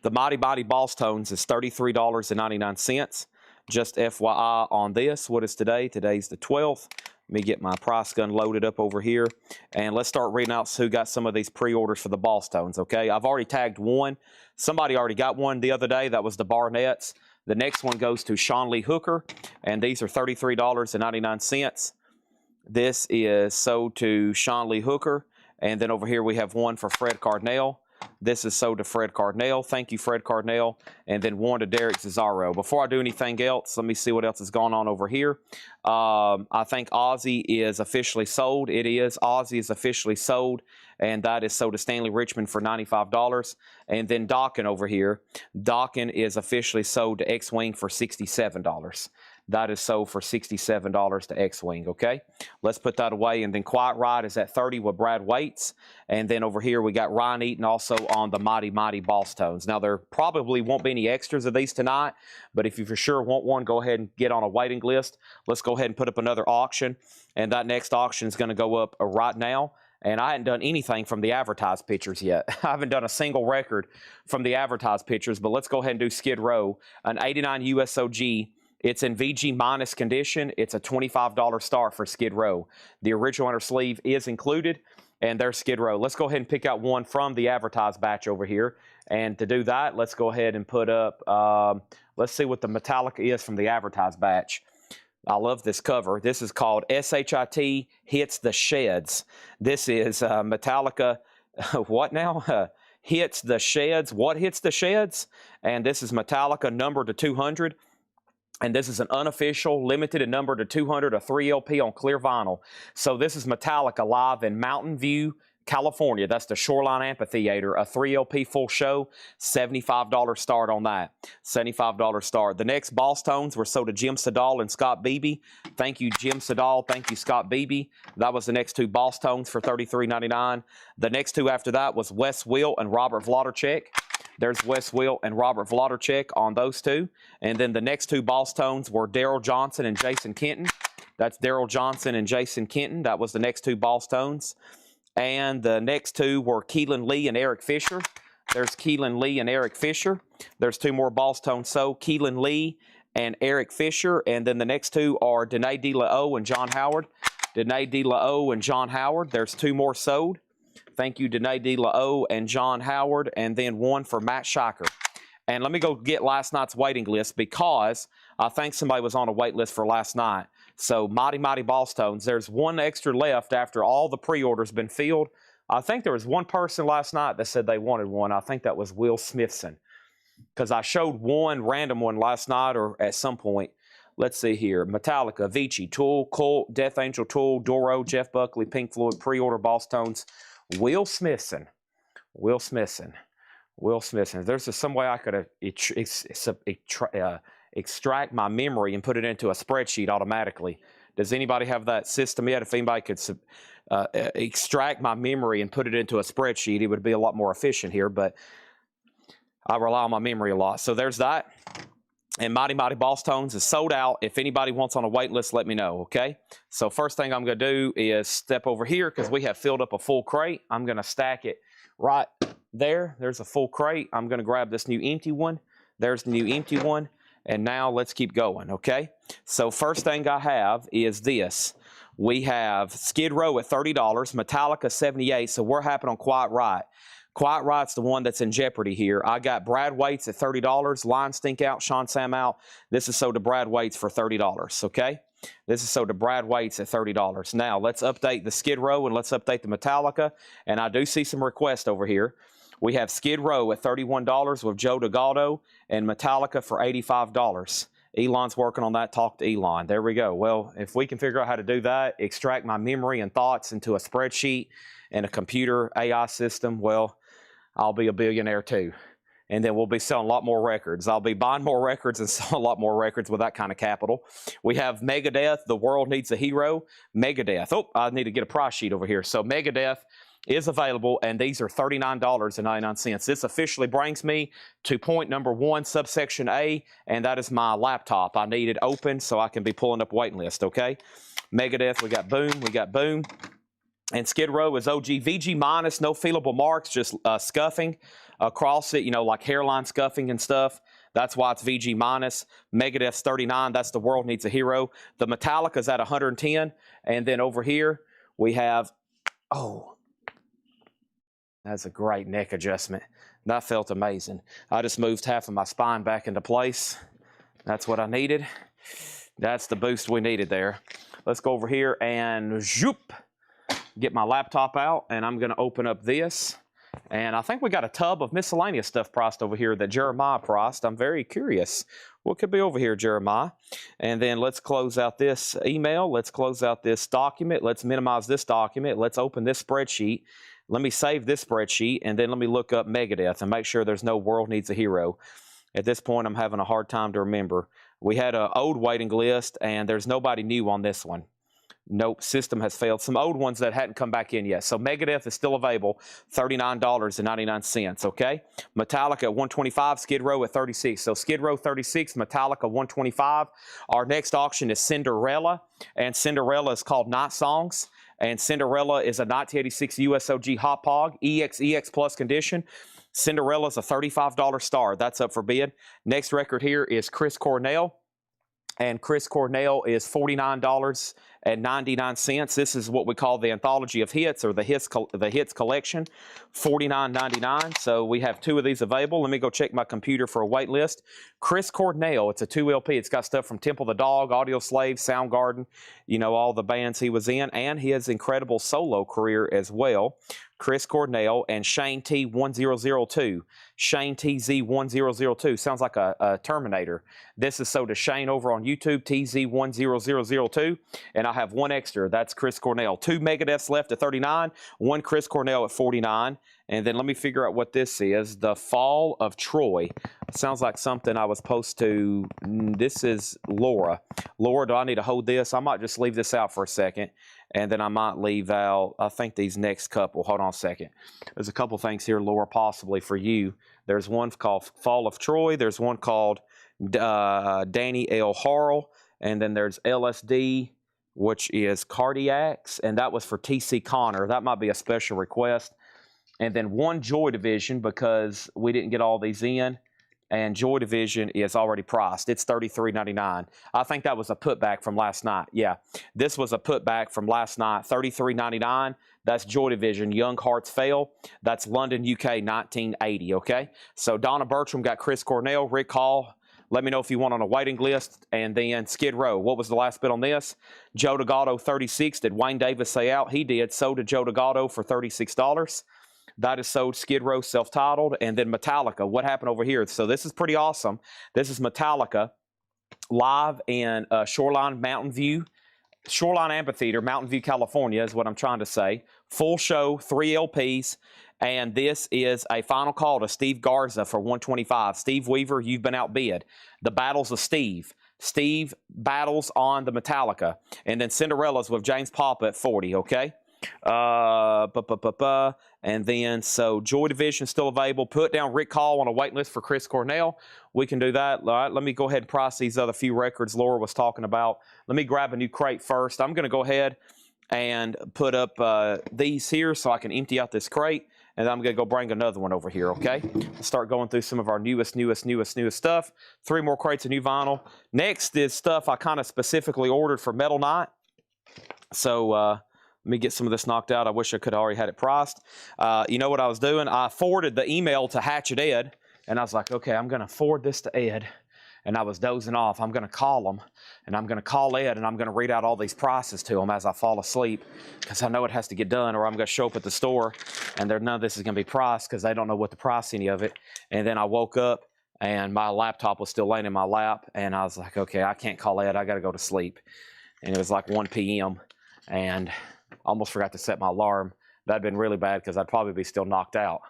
The Mighty Mighty Ball Stones is $33.99. Just FYI on this, what is today? Today's the 12th. Let me get my price gun loaded up over here. And let's start reading out who got some of these pre-orders for the Ball Stones, okay? I've already tagged one. Somebody already got one the other day. That was the Barnetts. The next one goes to Sean Lee Hooker, and these are $33.99. This is sold to Sean Lee Hooker. And then over here we have one for Fred Cardinale. This is sold to Fred Cardinale. Thank you, Fred Cardinale. And then one to Derek Cesaro. Before I do anything else, let me see what else is going on over here. I think Aussie is officially sold. It is. Aussie is officially sold. And that is sold to Stanley Richmond for $95. And then Dawkin over here. Dawkin is officially sold to X-Wing for $67. That is sold for $67 to X-Wing, okay? Let's put that away. And then Quiet Ride is at $30 with Brad Waits. And then over here we got Ryan Eaton also on the Mighty Mighty Ball Stones. Now, there probably won't be any extras of these tonight, but if you for sure want one, go ahead and get on a waiting list. Let's go ahead and put up another auction. And that next auction is going to go up right now. And I hadn't done anything from the advertised pictures yet. I haven't done a single record from the advertised pictures, but let's go ahead and do Skid Row, an 89 USOG. It's in VG minus condition. It's a $25 start for Skid Row. The original inner sleeve is included, and there's Skid Row. Let's go ahead and pick out one from the advertised batch over here. And to do that, let's go ahead and put up, let's see what the Metallica is from the advertised batch. I love this cover. This is called SHIT Hits the Sheds. This is Metallica, what now? Hits the Sheds. What hits the Sheds? And this is Metallica numbered to 200. And this is an unofficial, limited and numbered to 200, a 3 LP on clear vinyl. So this is Metallica live in Mountain View, California. That's the Shoreline Amphitheater, a 3 LP full show, $75 start on that. $75 start. The next Ball Stones were sold to Jim Sedal and Scott Beebe. Thank you, Jim Sedal. Thank you, Scott Beebe. That was the next two Ball Stones for $33.99. The next two after that was Wes Will and Robert Vladicek. There's Wes Will and Robert Vladicek on those two. And then the next two Ball Stones were Daryl Johnson and Jason Kenton. That's Daryl Johnson and Jason Kenton. That was the next two Ball Stones. And the next two were Keelan Lee and Eric Fisher. There's Keelan Lee and Eric Fisher. There's two more Ball Stones sold, Keelan Lee and Eric Fisher. And then the next two are Danae DeLao and John Howard. Danae DeLao and John Howard. There's two more sold. Thank you, Danae DeLao and John Howard. And then one for Matt Shiker. And let me go get last night's waiting list because I think somebody was on a wait list for last night. So Mighty Mighty Ball Stones, there's one extra left after all the pre-orders been filled. I think there was one person last night that said they wanted one. I think that was Will Smithson because I showed one random one last night or at some point. Let's see here. Metallica, Avicii, Tool, Cult, Death Angel, Tool, Doro, Jeff Buckley, Pink Floyd, pre-order Ball Stones. Will Smithson. Will Smithson. Will Smithson. There's some way I could extract my memory and put it into a spreadsheet automatically. Does anybody have that system yet? If anybody could extract my memory and put it into a spreadsheet, it would be a lot more efficient here, but I rely on my memory a lot. So there's that. And Mighty Mighty Ball Stones is sold out. If anybody wants on a wait list, let me know, okay? So first thing I'm going to do is step over here because we have filled up a full crate. I'm going to stack it right there. There's a full crate. I'm going to grab this new empty one. There's the new empty one. And now let's keep going, okay? So first thing I have is this. We have Skid Row at $30, Metallica $78, so we're happy on Quiet Riot. Quiet Riot's the one that's in jeopardy here. I got Brad Waits at $30, Lion Stink out, Sean Sam out. This is sold to Brad Waits for $30, okay? This is sold to Brad Waits at $30. Now, let's update the Skid Row and let's update the Metallica. And I do see some requests over here. We have Skid Row at $31 with Joe DeGaldo and Metallica for $85. Elon's working on that. Talk to Elon. There we go. Well, if we can figure out how to do that, extract my memory and thoughts into a spreadsheet and a computer AI system, well, I'll be a billionaire too. And then we'll be selling a lot more records. I'll be buying more records and selling a lot more records with that kind of capital. We have Megadeth, The World Needs a Hero. Megadeth. Oh, I need to get a price sheet over here. So Megadeth is available, and these are $39.99. This officially brings me to point number 1, subsection A, and that is my laptop. I need it open so I can be pulling up waiting list, okay? Megadeth, we got Boom. And Skid Row is OG. VG minus, no feelable marks, just scuffing across it, you know, like hairline scuffing and stuff. That's why it's VG minus. Megadeth's 39. That's The World Needs a Hero. The Metallica's at 110. And then over here, we have, oh, that's a great neck adjustment. That felt amazing. I just moved half of my spine back into place. That's what I needed. That's the boost we needed there. Let's go over here and zoop, get my laptop out, and I'm going to open up this. And I think we got a tub of miscellaneous stuff priced over here that Jeremiah priced. I'm very curious. What could be over here, Jeremiah? And then let's close out this email. Let's close out this document. Let's minimize this document. Let's open this spreadsheet. Let me save this spreadsheet, and then let me look up Megadeth and make sure there's no World Needs a Hero. At this point, I'm having a hard time to remember. We had an old waiting list, and there's nobody new on this one. Nope, system has failed. Some old ones that hadn't come back in yet. So Megadeth is still available, $39.99, okay? Metallica at $125, Skid Row at $36. So Skid Row $36, Metallica $125. Our next auction is Cinderella, and Cinderella is called Night Songs. And Cinderella is a 1986 USOG Hot Pog, EX Plus condition. Cinderella is a $35 star. That's up for bid. Next record here is Chris Cornell. And Chris Cornell is $49.99. This is what we call the anthology of hits, or the hits collection, $49.99. So we have 2 of these available. Let me go check my computer for a wait list. Chris Cornell, it's a 2 LP. It's got stuff from Temple the Dog, Audio Slave, Soundgarden, you know, all the bands he was in, and his incredible solo career as well. Chris Cornell and Shane T1002. Shane TZ1002. Sounds like a Terminator. This is so to Shane over on YouTube, TZ1002. And I have 1 extra. That's Chris Cornell. 2 Megadeths left at 39. 1 Chris Cornell at 49. And then let me figure out what this is. The Fall of Troy. Sounds like something I was supposed to. This is Laura. Laura, do I need to hold this? I might just leave this out for a second. And then I might leave out, I think, these next couple. Hold on a second. There's a couple things here, Laura, possibly for you. There's one called Fall of Troy. There's one called Danny L. Harrell. And then there's LSD, which is Cardiacs. And that was for T.C. Connor. That might be a special request. And then 1 Joy Division, because we didn't get all these in. And Joy Division is already priced. It's $33.99. I think that was a putback from last night. Yeah, this was a putback from last night. $33.99. That's Joy Division. Young Hearts Fail. That's London, UK, 1980. Okay. So Donna Bertram got Chris Cornell. Rick Hall. Let me know if you want on a waiting list. And then Skid Row. What was the last bid on this? Joe DeGatto, 36. Did Wayne Davis say out? He did. So did Joe DeGatto for $36. That is sold Skid Row self-titled. And then Metallica. What happened over here? So this is pretty awesome. This is Metallica live in Shoreline Amphitheater, Mountain View, California is what I'm trying to say. Full show, 3 LPs. And this is a final call to Steve Garza for $125. Steve Weaver, you've been outbid. The Battles of Steve. Steve battles on the Metallica. And then Cinderella's with James Papa at 40, okay? And then, so Joy Division still available. Put down Rick Hall on a wait list for Chris Cornell. We can do that. All right, let me go ahead and price these other few records Laura was talking about. Let me grab a new crate first. I'm going to go ahead and put up these here so I can empty out this crate. And then I'm going to go bring another one over here, okay? Start going through some of our newest stuff. 3 more crates of new vinyl. Next is stuff I kind of specifically ordered for Metal Night. So, let me get some of this knocked out. I wish I could have already had it priced. You know what I was doing? I forwarded the email to Hatchet Ed, and I was like, okay, I'm going to forward this to Ed. And I was dozing off. I'm going to call him, and I'm going to call Ed, and I'm going to read out all these prices to him as I fall asleep, because I know it has to get done, or I'm going to show up at the store, and none of this is going to be priced because they don't know what to price any of it. And then I woke up, and my laptop was still laying in my lap, and I was like, okay, I can't call Ed. I got to go to sleep. And it was like 1 p.m. and almost forgot to set my alarm. That'd been really bad because I'd probably be still knocked out.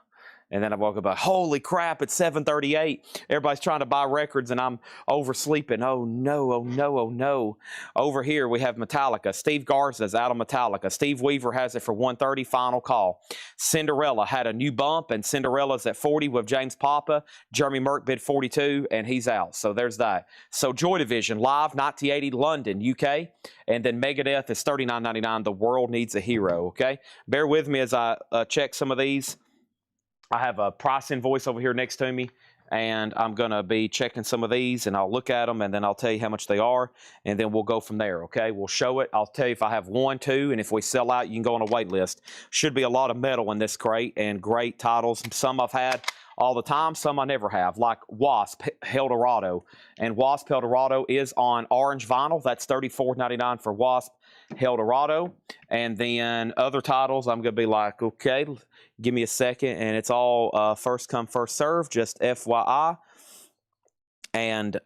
And then I woke up, holy crap, it's 7:38. Everybody's trying to buy records, and I'm oversleeping. Oh, no, oh, no, oh, no. Over here, we have Metallica. Steve Garza's out of Metallica. Steve Weaver has it for 130, final call. Cinderella had a new bump, and Cinderella's at 40 with James Papa. Jeremy Merck bid 42, and he's out. So there's that. So Joy Division, live, 1980, London, UK. And then Megadeth is $39.99. The World Needs a Hero, okay? Bear with me as I check some of these. I have a price invoice over here next to me, and I'm going to be checking some of these, and I'll look at them, and then I'll tell you how much they are, and then we'll go from there, okay? We'll show it. I'll tell you if I have 1, 2, and if we sell out, you can go on a wait list. Should be a lot of metal in this crate and great titles. Some I've had all the time, some I never have, like Wasp Eldorado. And Wasp Eldorado is on orange vinyl. That's $34.99 for Wasp Eldorado. And then other titles, I'm going to be like, okay, give me a second, and it's all first come, first serve, just FYI. And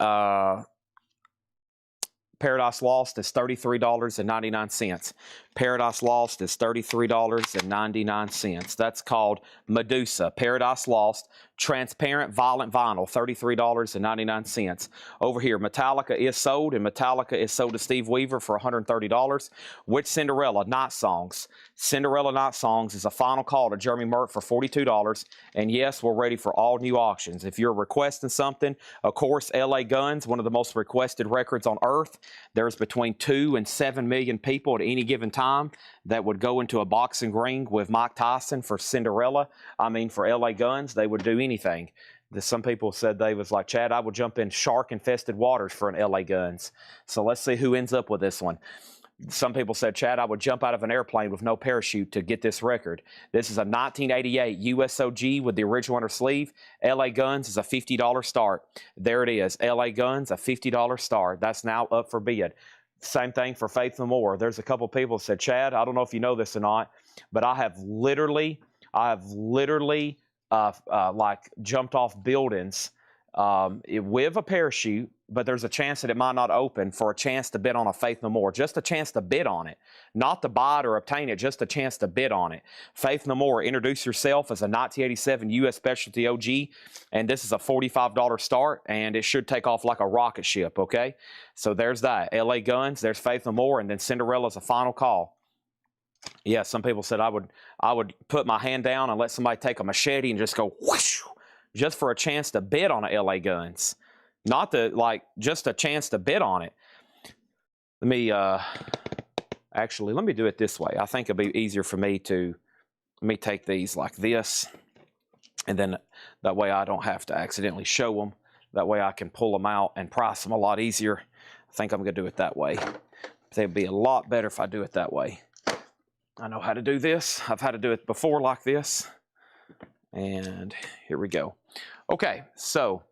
Paradise Lost is $33.99. Paradise Lost is $33.99. That's called Medusa. Paradise Lost, transparent violent vinyl, $33.99. Over here, Metallica is sold, and Metallica is sold to Steve Weaver for $130. Which Cinderella? Night Songs. Cinderella Night Songs is a final call to Jeremy Merck for $42. And yes, we're ready for all new auctions. If you're requesting something, of course, LA Guns, one of the most requested records on earth. There's between 2 and 7 million people at any given time that would go into a boxing ring with Mike Tyson for Cinderella. I mean, for LA Guns, they would do anything. Some people said they was like, Chad, I would jump in shark-infested waters for an LA Guns. So let's see who ends up with this one. Some people said, Chad, I would jump out of an airplane with no parachute to get this record. This is a 1988 USOG with the original under sleeve. LA Guns is a $50 start. There it is. LA Guns, a $50 start. That's now up for bid. Same thing for Faith No More. There's a couple people that said, Chad, I don't know if you know this or not, but I have literally like jumped off buildings with a parachute, but there's a chance that it might not open for a chance to bid on a Faith No More. Just a chance to bid on it. Not to buy it or obtain it, just a chance to bid on it. Faith No More, introduce yourself as a 1987 U.S. Specialty OG, and this is a $45 start, and it should take off like a rocket ship, okay? So there's that. LA Guns, there's Faith No More, and then Cinderella's a final call. Yeah, some people said I would put my hand down and let somebody take a machete and just go whoosh, just for a chance to bid on a LA Guns. Not to, like, just a chance to bid on it. Let me, actually, let me do it this way. I think it'll be easier for me to, let me take these like this, and then that way I don't have to accidentally show them. That way I can pull them out and price them a lot easier. I think I'm going to do it that way. It'd be a lot better if I do it that way. I know how to do this. I've had to do it before like this. And here we go. Okay, so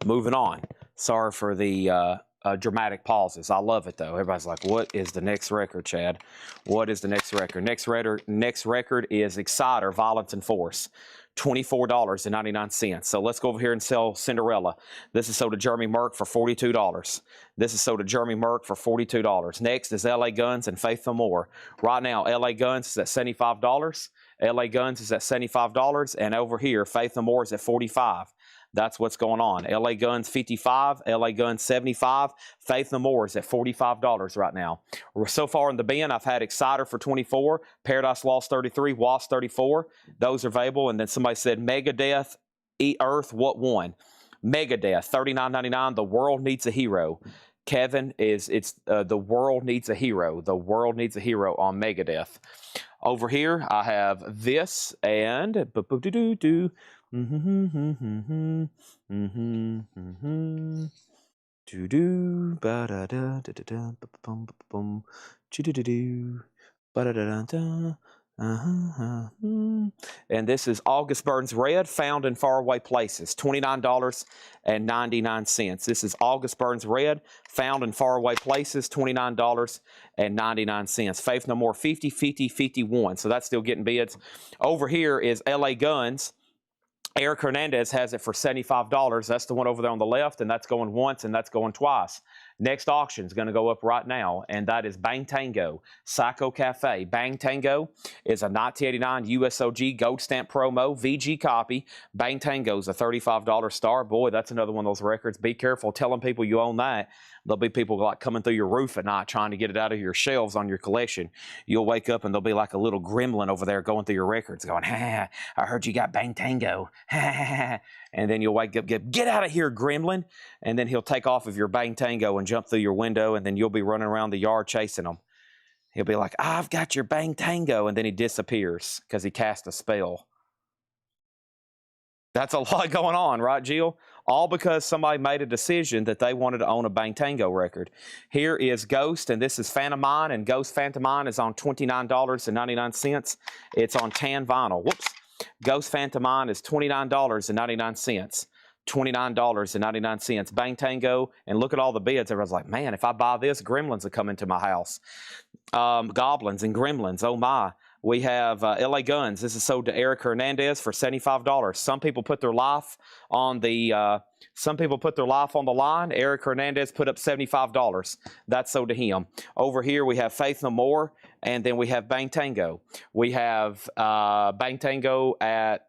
moving on. Sorry for the dramatic pauses. I love it, though. Everybody's like, what is the next record, Chad? What is the next record? Next record is Exciter, Violence and Force. $24.99. So let's go over here and sell Cinderella. This is sold to Jeremy Merck for $42. This is sold to Jeremy Merck for $42. Next is LA Guns and Faith No More. Right now, LA Guns is at $75. LA Guns is at $75. And over here, Faith No More is at $45. That's what's going on. LA Guns 55, LA Guns 75, Faith No More is at $45 right now. So far in the bin, I've had Exciter for 24, Paradise Lost 33, Wasp 34. Those are available. And then somebody said Megadeth, Earth, what one? Megadeth, $39.99. The World Needs a Hero. Kevin, it's The World Needs a Hero. The World Needs a Hero on Megadeth. Over here, I have this and and this is August Burns Red, found in faraway places, $29.99. This is August Burns Red, found in faraway places, $29.99. Faith No More 50, 50, 51. So that's still getting bids. Over here is LA Guns. Eric Hernandez has it for $75. That's the one over there on the left, and that's going once and that's going twice. Next auction is going to go up right now, and that is Bang Tango, Psycho Cafe. Bang Tango is a 1989 USOG Gold Stamp Promo VG copy. Bang Tango is a $35 star. Boy, that's another one of those records. Be careful telling people you own that. There'll be people like coming through your roof at night trying to get it out of your shelves on your collection. You'll wake up and there'll be like a little gremlin over there going through your records going, ha, I heard you got Bang Tango. Ha. And then you'll wake up, get out of here, gremlin. And then he'll take off of your Bang Tango and jump through your window, and then you'll be running around the yard chasing him. He'll be like, I've got your Bang Tango, and then he disappears because he cast a spell. That's a lot going on, right, Jill? All because somebody made a decision that they wanted to own a Bang Tango record. Here is Ghost, and this is Phantom Mine, and Ghost Phantom Mine is on $29.99. It's on tan vinyl. Whoops. Ghost Phantom Mine is $29.99. $29.99. Bang Tango, and look at all the bids. Everyone's like, man, if I buy this, gremlins will come into my house. Goblins and gremlins, oh my. We have LA Guns. This is sold to Eric Hernandez for $75. Some people put their life on the line. Eric Hernandez put up $75. That's sold to him. Over here we have Faith No More, and then we have Bang Tango. We have Bang Tango at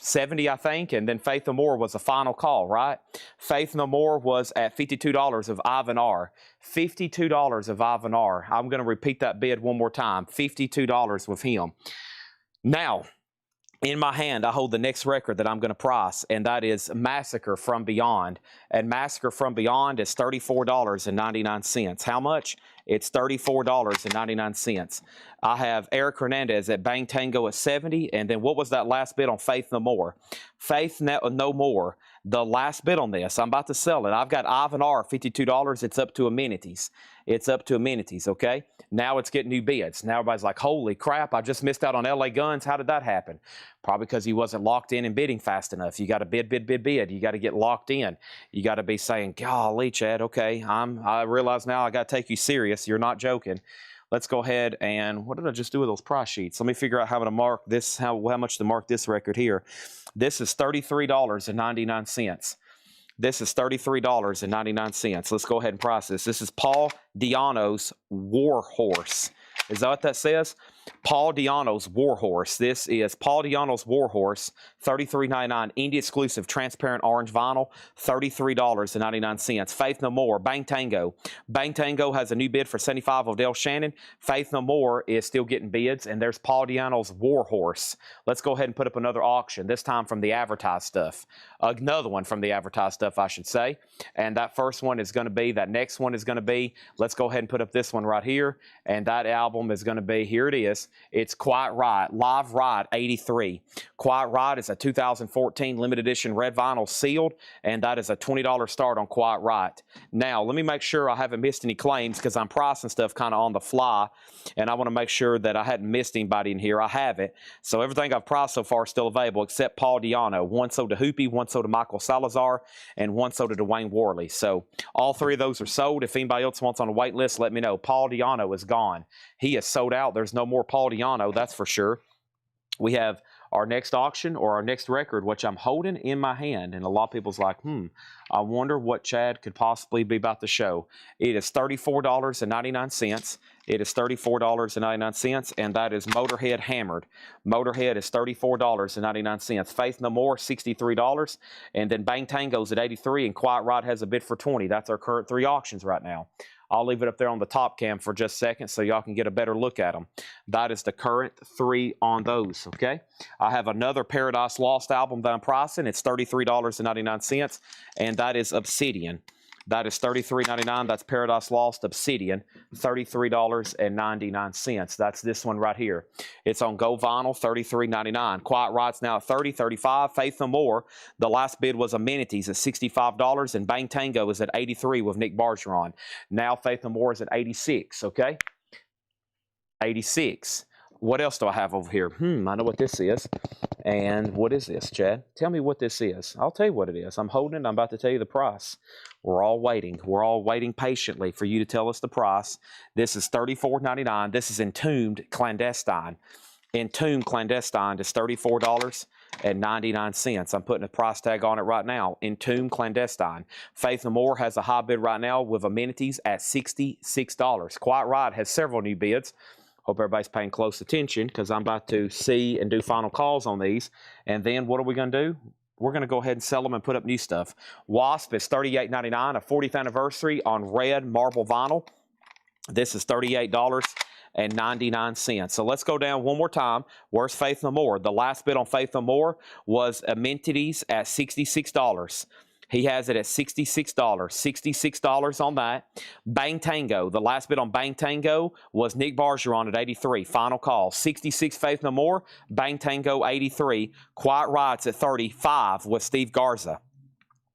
70, I think, and then Faith No More was the final call, right? Faith No More was at $52 of Ivan R. $52 of Ivan R. I'm going to repeat that bid one more time. $52 with him. Now, in my hand, I hold the next record that I'm going to price, and that is Massacre from Beyond. And Massacre from Beyond is $34.99. How much? It's $34.99. I have Eric Hernandez at Bang Tango at 70, and then what was that last bid on Faith No More? Faith No More, the last bid on this. I'm about to sell it. I've got Ivan R, $52. It's up to amenities. It's up to amenities, okay? Now it's getting new bids. Now everybody's like, holy crap, I just missed out on LA Guns. How did that happen? Probably because he wasn't locked in and bidding fast enough. You got to bid. You got to get locked in. You got to be saying, golly, Chad, okay, I realize now I got to take you serious. You're not joking. Let's go ahead and, what did I just do with those price sheets? Let me figure out how to mark this, how much to mark this record here. This is $33.99. This is $33.99. Let's go ahead and price this. This is Paul Diano's War Horse. Is that what that says? Paul Diano's War Horse. This is Paul Diano's War Horse, $33.99. Indie exclusive transparent orange vinyl, $33.99. Faith No More, Bang Tango. Bang Tango has a new bid for $75. Odell Shannon. Faith No More is still getting bids, and there's Paul Diano's War Horse. Let's go ahead and put up another auction, this time from the advertised stuff. Another one from the advertised stuff, I should say. And that first one is going to be, that next one is going to be, let's go ahead and put up this one right here. And that album is going to be, here it is. It's Quiet Riot, Live Riot 83. Quiet Riot is a 2014 limited edition red vinyl sealed, and that is a $20 start on Quiet Riot. Now, let me make sure I haven't missed any claims because I'm pricing stuff kind of on the fly, and I want to make sure that I hadn't missed anybody in here. I haven't. So everything I've priced so far is still available except Paul Diano. One sold to Hoopy, one sold to Michael Salazar, and one sold to Dwayne Worley. So all three of those are sold. If anybody else wants on a wait list, let me know. Paul Diano is gone. He is sold out. There's no more Paul Diano, that's for sure. We have our next auction or our next record, which I'm holding in my hand, and a lot of people's like, I wonder what Chad could possibly be about to show. It is $34.99. It is $34.99, and that is Motorhead Hammered. Motorhead is $34.99. Faith No More, $63, and then Bang Tango's at $83, and Quiet Riot has a bid for $20. That's our current three auctions right now. I'll leave it up there on the top cam for just a second so y'all can get a better look at them. That is the current three on those, okay? I have another Paradise Lost album that I'm pricing. It's $33.99, and that is Obsidian. That is $33.99. That's Paradise Lost Obsidian, $33.99. That's this one right here. It's on Gold Vinyl, $33.99. Quiet Riot's now at $30, $35. Faith No More, the last bid was Amenities at $65, and Bang Tango is at $83 with Nick Bargeron. Now Faith No More is at $86, okay? $86. What else do I have over here? I know what this is. And what is this, Chad? Tell me what this is. I'll tell you what it is. I'm holding it. I'm about to tell you the price. We're all waiting. We're all waiting patiently for you to tell us the price. This is $34.99. This is Entombed Clandestine. Entombed Clandestine is $34. and 99 cents. I'm putting a price tag on it right now. Entomb Clandestine. Faith No More has a high bid right now with amenities at $66. Quiet Ride has several new bids. Hope everybody's paying close attention because I'm about to see and do final calls on these. And then what are we going to do? We're going to go ahead and sell them and put up new stuff. Wasp is $38.99, a 40th anniversary on red marble vinyl. This is $38.99. So let's go down one more time. Where's Faith No More? The last bid on Faith No More was amenities at $66. He has it at $66. $66 on that. Bang Tango. The last bid on Bang Tango was Nick Bargeron at $83. Final call. $66 Faith No More. Bang Tango $83. Quiet Rides at $35 with Steve Garza.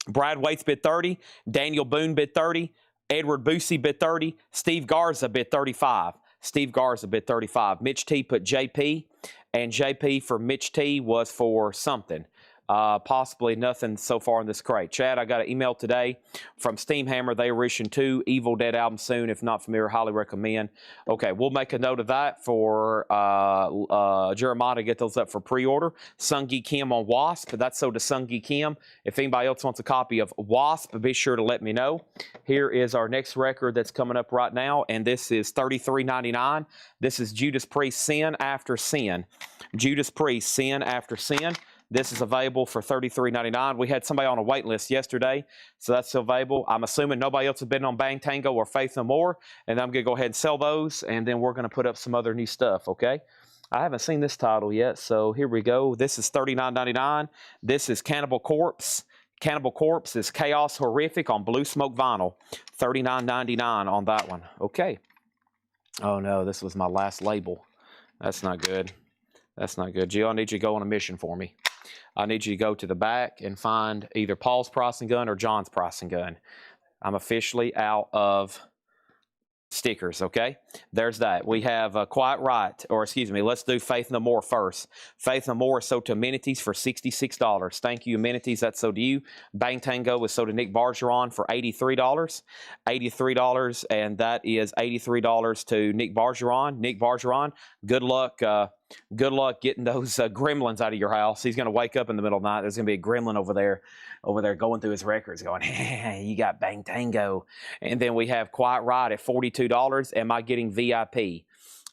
Brad Waits bid $30. Daniel Boone bid $30. Edward Boosie bid $30. Steve Garza bid $35. Steve Garza bid $35. Mitch T put JP, and JP for Mitch T was for something. Possibly nothing so far in this crate. Chad, I got an email today from Steamhammer. They are issuing 2 Evil Dead albums soon. If not familiar, highly recommend. Okay, we'll make a note of that for Jeremiah to get those up for pre-order. Sungi Kim on Wasp. That's so to Sungi Kim. If anybody else wants a copy of Wasp, be sure to let me know. Here is our next record that's coming up right now, and this is $33.99. This is Judas Priest, Sin After Sin. Judas Priest, Sin After Sin. This is available for $33.99. We had somebody on a wait list yesterday, so that's still available. I'm assuming nobody else has been on Bang Tango or Faith No More, and I'm going to go ahead and sell those, and then we're going to put up some other new stuff, okay? I haven't seen this title yet, so here we go. This is $39.99. This is Cannibal Corpse. Cannibal Corpse is Chaos Horrific on Blue Smoke Vinyl. $39.99 on that one. Okay. Oh, no, this was my last label. That's not good. That's not good. Jill, I need you to go on a mission for me. I need you to go to the back and find either Paul's pricing gun or John's pricing gun. I'm officially out of stickers, okay? There's that. We have Quiet Right, or excuse me, let's do Faith No More first. Faith No More is sold to Amenities for $66. Thank you, Amenities. That's sold to you. Bang Tango is sold to Nick Bargeron for $83. $83, and that is $83 to Nick Bargeron. Nick Bargeron, good luck. Good luck getting those gremlins out of your house. He's going to wake up in the middle of the night. There's going to be a gremlin over there going through his records going, hey, you got Bang Tango. And then we have Quiet Ride at $42. Am I getting VIP?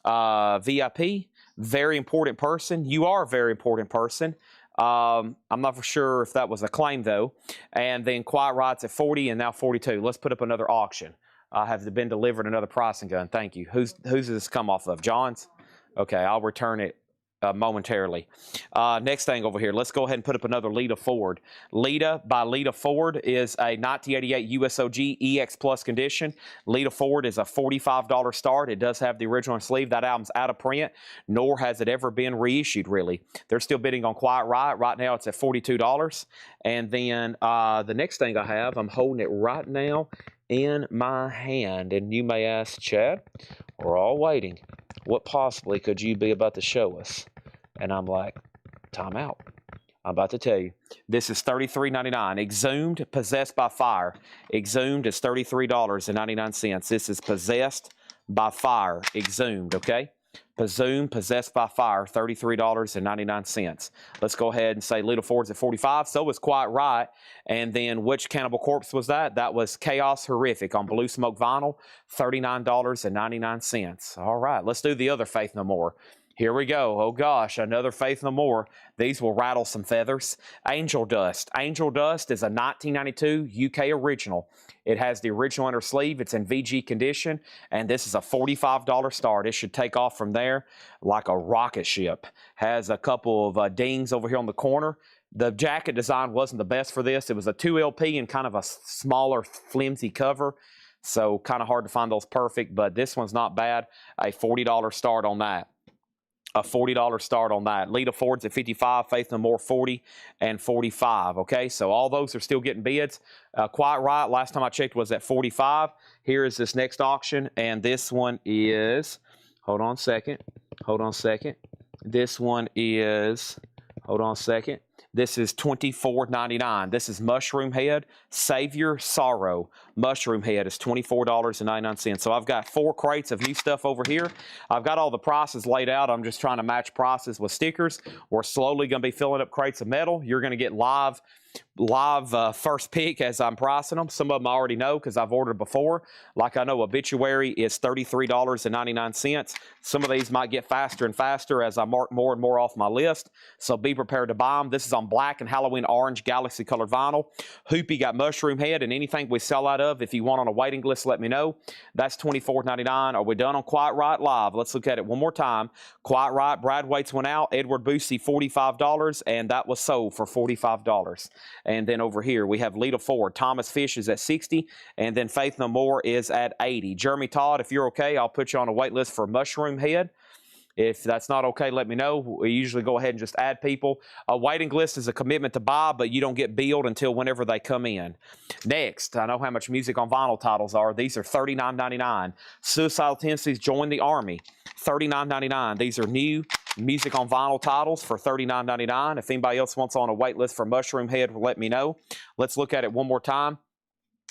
VIP, very important person. You are a very important person. I'm not for sure if that was a claim, though. And then Quiet Ride's at $40 and now $42. Let's put up another auction. Have been delivered another pricing gun. Thank you. Who's does this come off of? John's? Okay, I'll return it momentarily. Next thing over here, let's go ahead and put up another Lita Ford. Lita by Lita Ford is a 1988 USOG EX Plus condition. Lita Ford is a $45 start. It does have the original sleeve. That album's out of print, nor has it ever been reissued, really. They're still bidding on Quiet Riot. Right now, it's at $42. And then the next thing I have, I'm holding it right now in my hand. And you may ask, Chad, we're all waiting. What possibly could you be about to show us? And I'm like, time out. I'm about to tell you. This is $33.99. Exhumed, Possessed by Fire. Exhumed is $33.99. This is Possessed by Fire. Exhumed, okay? Presumed, Possessed by Fire, $33.99. Let's go ahead and say Little Ford's at $45. So was Quiet Riot. And then which Cannibal Corpse was that? That was Chaos Horrific on Blue Smoke Vinyl, $39.99. All right, let's do the other Faith No More. Here we go. Oh gosh, another Faith No More. These will rattle some feathers. Angel Dust. Angel Dust is a 1992 UK original. It has the original inner sleeve. It's in VG condition, and this is a $45 start. It should take off from there like a rocket ship. Has a couple of dings over here on the corner. The jacket design wasn't the best for this. It was a 2 LP and kind of a smaller, flimsy cover, so kind of hard to find those perfect, but this one's not bad. A $40 start on that. A $40 start on that. Lita Ford's at $55, Faith No More $40 and $45. Okay, so all those are still getting bids. Quiet Riot, last time I checked, was at $45. Here is this next auction, and this one is, hold on a second. This one is, hold on a second. This is $24.99. This is Mushroom Head, Savior Sorrow. Mushroom Head is $24.99. So I've got 4 crates of new stuff over here. I've got all the prices laid out. I'm just trying to match prices with stickers. We're slowly going to be filling up crates of metal. You're going to get live first pick as I'm pricing them. Some of them I already know because I've ordered before. Like I know Obituary is $33.99. Some of these might get faster and faster as I mark more and more off my list. So be prepared to buy them. This is on black and Halloween orange galaxy colored vinyl. Hoopy got Mushroom Head, and anything we sell out of, if you want on a waiting list, let me know. That's $24.99. Are we done on Quiet Riot Live? Let's look at it one more time. Quiet Riot, Brad Waits went out. Edward Boosie, $45, and that was sold for $45. And then over here, we have Lita Ford. Thomas Fish is at $60, and then Faith No More is at $80. Jeremy Todd, if you're okay, I'll put you on a wait list for Mushroom Head. If that's not okay, let me know. We usually go ahead and just add people. A waiting list is a commitment to buy, but you don't get billed until whenever they come in. Next, I know how much music on vinyl titles are. These are $39.99. Suicidal Tendencies, Join the Army, $39.99. These are new music on vinyl titles for $39.99. If anybody else wants on a wait list for Mushroom Head, let me know. Let's look at it one more time.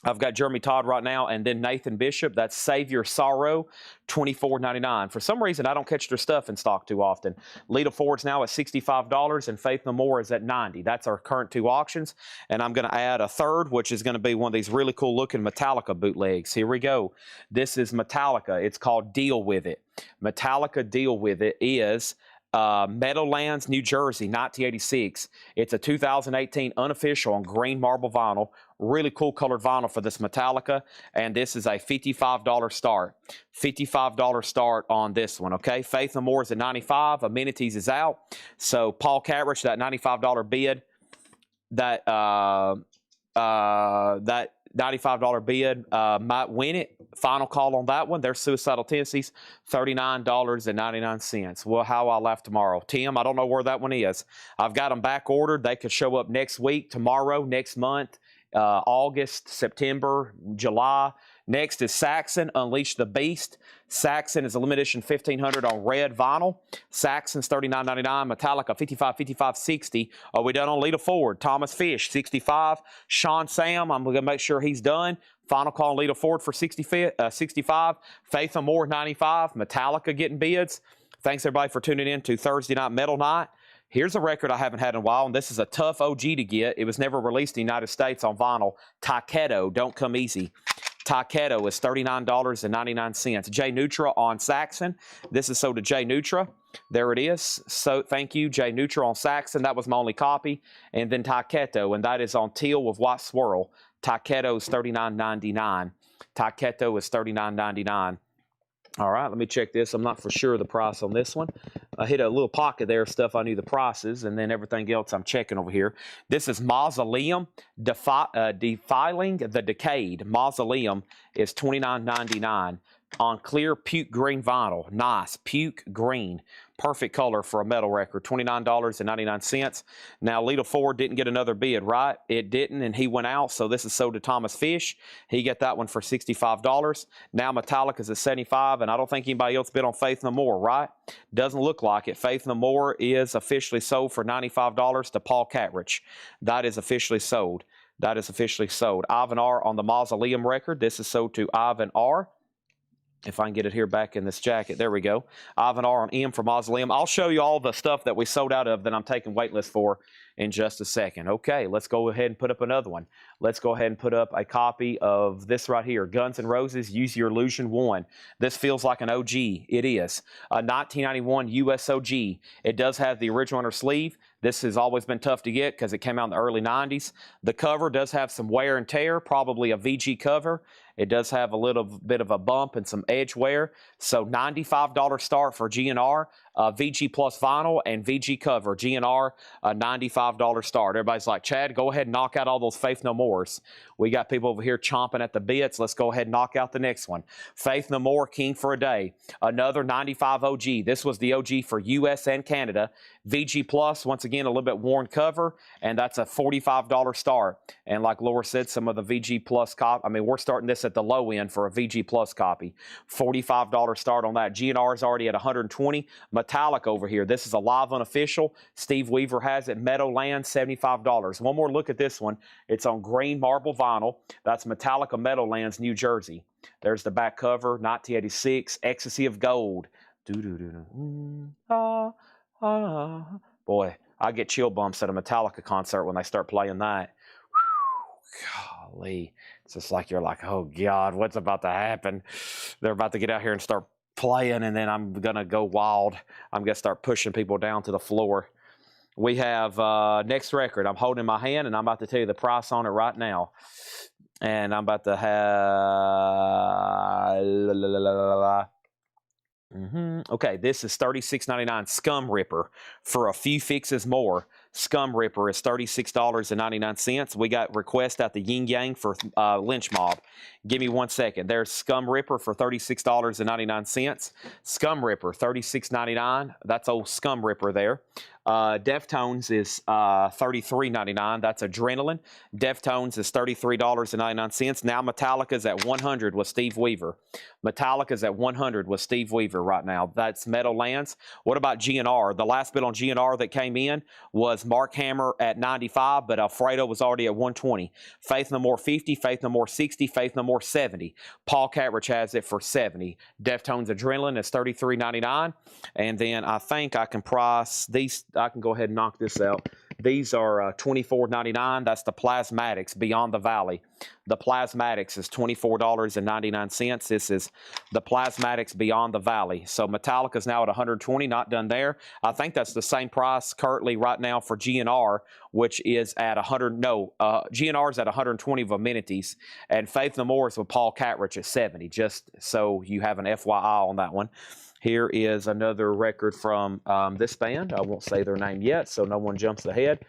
I've got Jeremy Todd right now, and then Nathan Bishop. That's Savior Sorrow, $24.99. For some reason, I don't catch their stuff in stock too often. Lita Ford's now at $65, and Faith No More is at $90. That's our current 2 auctions, and I'm going to add a third, which is going to be one of these really cool-looking Metallica bootlegs. Here we go. This is Metallica. It's called Deal With It. Metallica Deal With It is Meadowlands, New Jersey, 1986. It's a 2018 unofficial on green marble vinyl. Really cool colored vinyl for this Metallica, and this is a $55 start. $55 start on this one, okay? Faith No More is at $95. Amenities is out. So Paul Catrich, that $95 bid, that $95 bid might win it. Final call on that one. There's Suicidal Tendencies, $39.99. Well, how I'll laugh tomorrow. Tim, I don't know where that one is. I've got them back ordered. They could show up next week, tomorrow, next month, August, September, July. Next is Saxon, Unleash the Beast. Saxon is a limited edition 1500 on red vinyl. Saxon's $39.99. Metallica, $55, $55, $60. Are we done on Lita Ford? Thomas Fish, $65. Sean Sam, I'm going to make sure he's done. Final call on Lita Ford for $65. Faith No More, $95. Metallica getting bids. Thanks, everybody, for tuning in to Thursday Night Metal Night. Here's a record I haven't had in a while, and this is a tough OG to get. It was never released in the United States on vinyl. Takedo, Don't Come Easy. Takedo is $39.99. J Nutra on Saxon. This is sold to J Nutra. There it is. So thank you, J Nutra on Saxon. That was my only copy. And then Taketo, and that is on teal with white swirl. Taketo is $39.99. Taketo is $39.99. All right, let me check this. I'm not for sure the price on this one. I hit a little pocket there of stuff I knew the prices, and then everything else I'm checking over here. This is Mausoleum, Defiling the Decayed. Mausoleum is $29.99 on clear puke green vinyl. Nice, puke green. Perfect color for a metal record, $29.99. Now, Lita Ford didn't get another bid, right? It didn't, and he went out, so this is sold to Thomas Fish. He got that one for $65. Now, Metallica's at $75, and I don't think anybody else bid on Faith No More, right? Doesn't look like it. Faith No More is officially sold for $95 to Paul Catrich. That is officially sold. That is officially sold. Ivan R. on the Mausoleum record. This is sold to Ivan R. If I can get it here back in this jacket. There we go. Ivan R on M for Mausoleum. I'll show you all the stuff that we sold out of that I'm taking waitlist for in just a second. Okay, let's go ahead and put up another one. Let's go ahead and put up a copy of this right here. Guns N' Roses, Use Your Illusion 1. This feels like an OG. It is. A 1991 US OG. It does have the original inner sleeve. This has always been tough to get because it came out in the early 90s. The cover does have some wear and tear, probably a VG cover. It does have a little bit of a bump and some edge wear. So $95 start for GNR, VG plus vinyl and VG cover. GNR, $95 start. Everybody's like, Chad, go ahead and knock out all those Faith No Mores. We got people over here chomping at the bits. Let's go ahead and knock out the next one. Faith No More, King for a Day. Another 95 OG. This was the OG for US and Canada. VG plus, once again, a little bit worn cover, and that's a $45 start. And like Laura said, some of the VG plus we're starting this at the low end for a VG plus copy. $45 start on that. GNR is already at $120. Metallica over here. This is a live unofficial. Steve Weaver has it. Meadowlands, $75. One more look at this one. It's on green marble vinyl. That's Metallica Meadowlands, New Jersey. There's the back cover, 1986, Ecstasy of Gold. Boy, I get chill bumps at a Metallica concert when they start playing that. Golly. It's just like you're like, oh, God, what's about to happen? They're about to get out here and start playing, and then I'm going to go wild. I'm going to start pushing people down to the floor. We have next record. I'm holding in my hand, and I'm about to tell you the price on it right now. And I'm about to have... Okay, this is $36.99 Scum Ripper for a few fixes more. Scum Ripper is $36.99. We got request at the Yin Yang for Lynch Mob. Give me 1 second. There's Scum Ripper for $36.99. Scum Ripper, $36.99. That's old Scum Ripper there. Deftones is $33.99. That's Adrenaline. Deftones is $33.99. Now Metallica's at $100 with Steve Weaver. Metallica's at $100 with Steve Weaver right now. That's Meadowlands. What about GNR? The last bit on GNR that came in was Mark Hammer at $95, but Alfredo was already at $120. Faith No More $50, Faith No More $60, Faith No More $70. Paul Catrich has it for $70. Deftones Adrenaline is $33.99. And then I think I can price these. I can go ahead and knock this out. These are $24.99. That's the Plasmatics Beyond the Valley. The Plasmatics is $24.99. This is the Plasmatics Beyond the Valley. So Metallica's now at $120, not done there. I think that's the same price currently right now for GNR, which is at GNR's at $120 of Amenities, and Faith No More is with Paul Catrich at $70, just so you have an FYI on that one. Here is another record from this band. I won't say their name yet, so no one jumps ahead.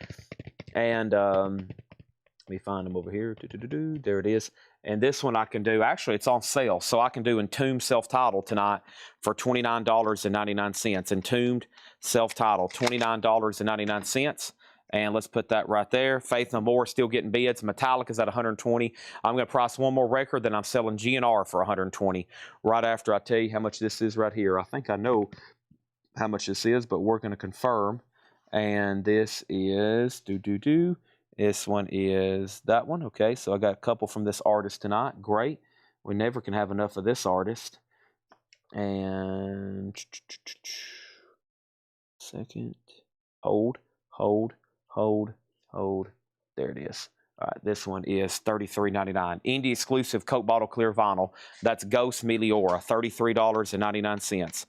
And let me find them over here. There it is. And this one I can do, actually it's on sale, so I can do Entombed self-titled tonight for $29.99. Entombed self-titled, $29.99. And let's put that right there. Faith No More still getting bids. Metallica's at $120. I'm going to price one more record, then I'm selling GNR for $120 right after I tell you how much this is right here. I think I know how much this is, but we're going to confirm. And this is, this one is that one. Okay, so I got a couple from this artist tonight. Great. We never can have enough of this artist. And second, hold. There it is. All right, this one is $33.99. Indie exclusive Coke bottle clear vinyl. That's Ghost Meliora, $33.99.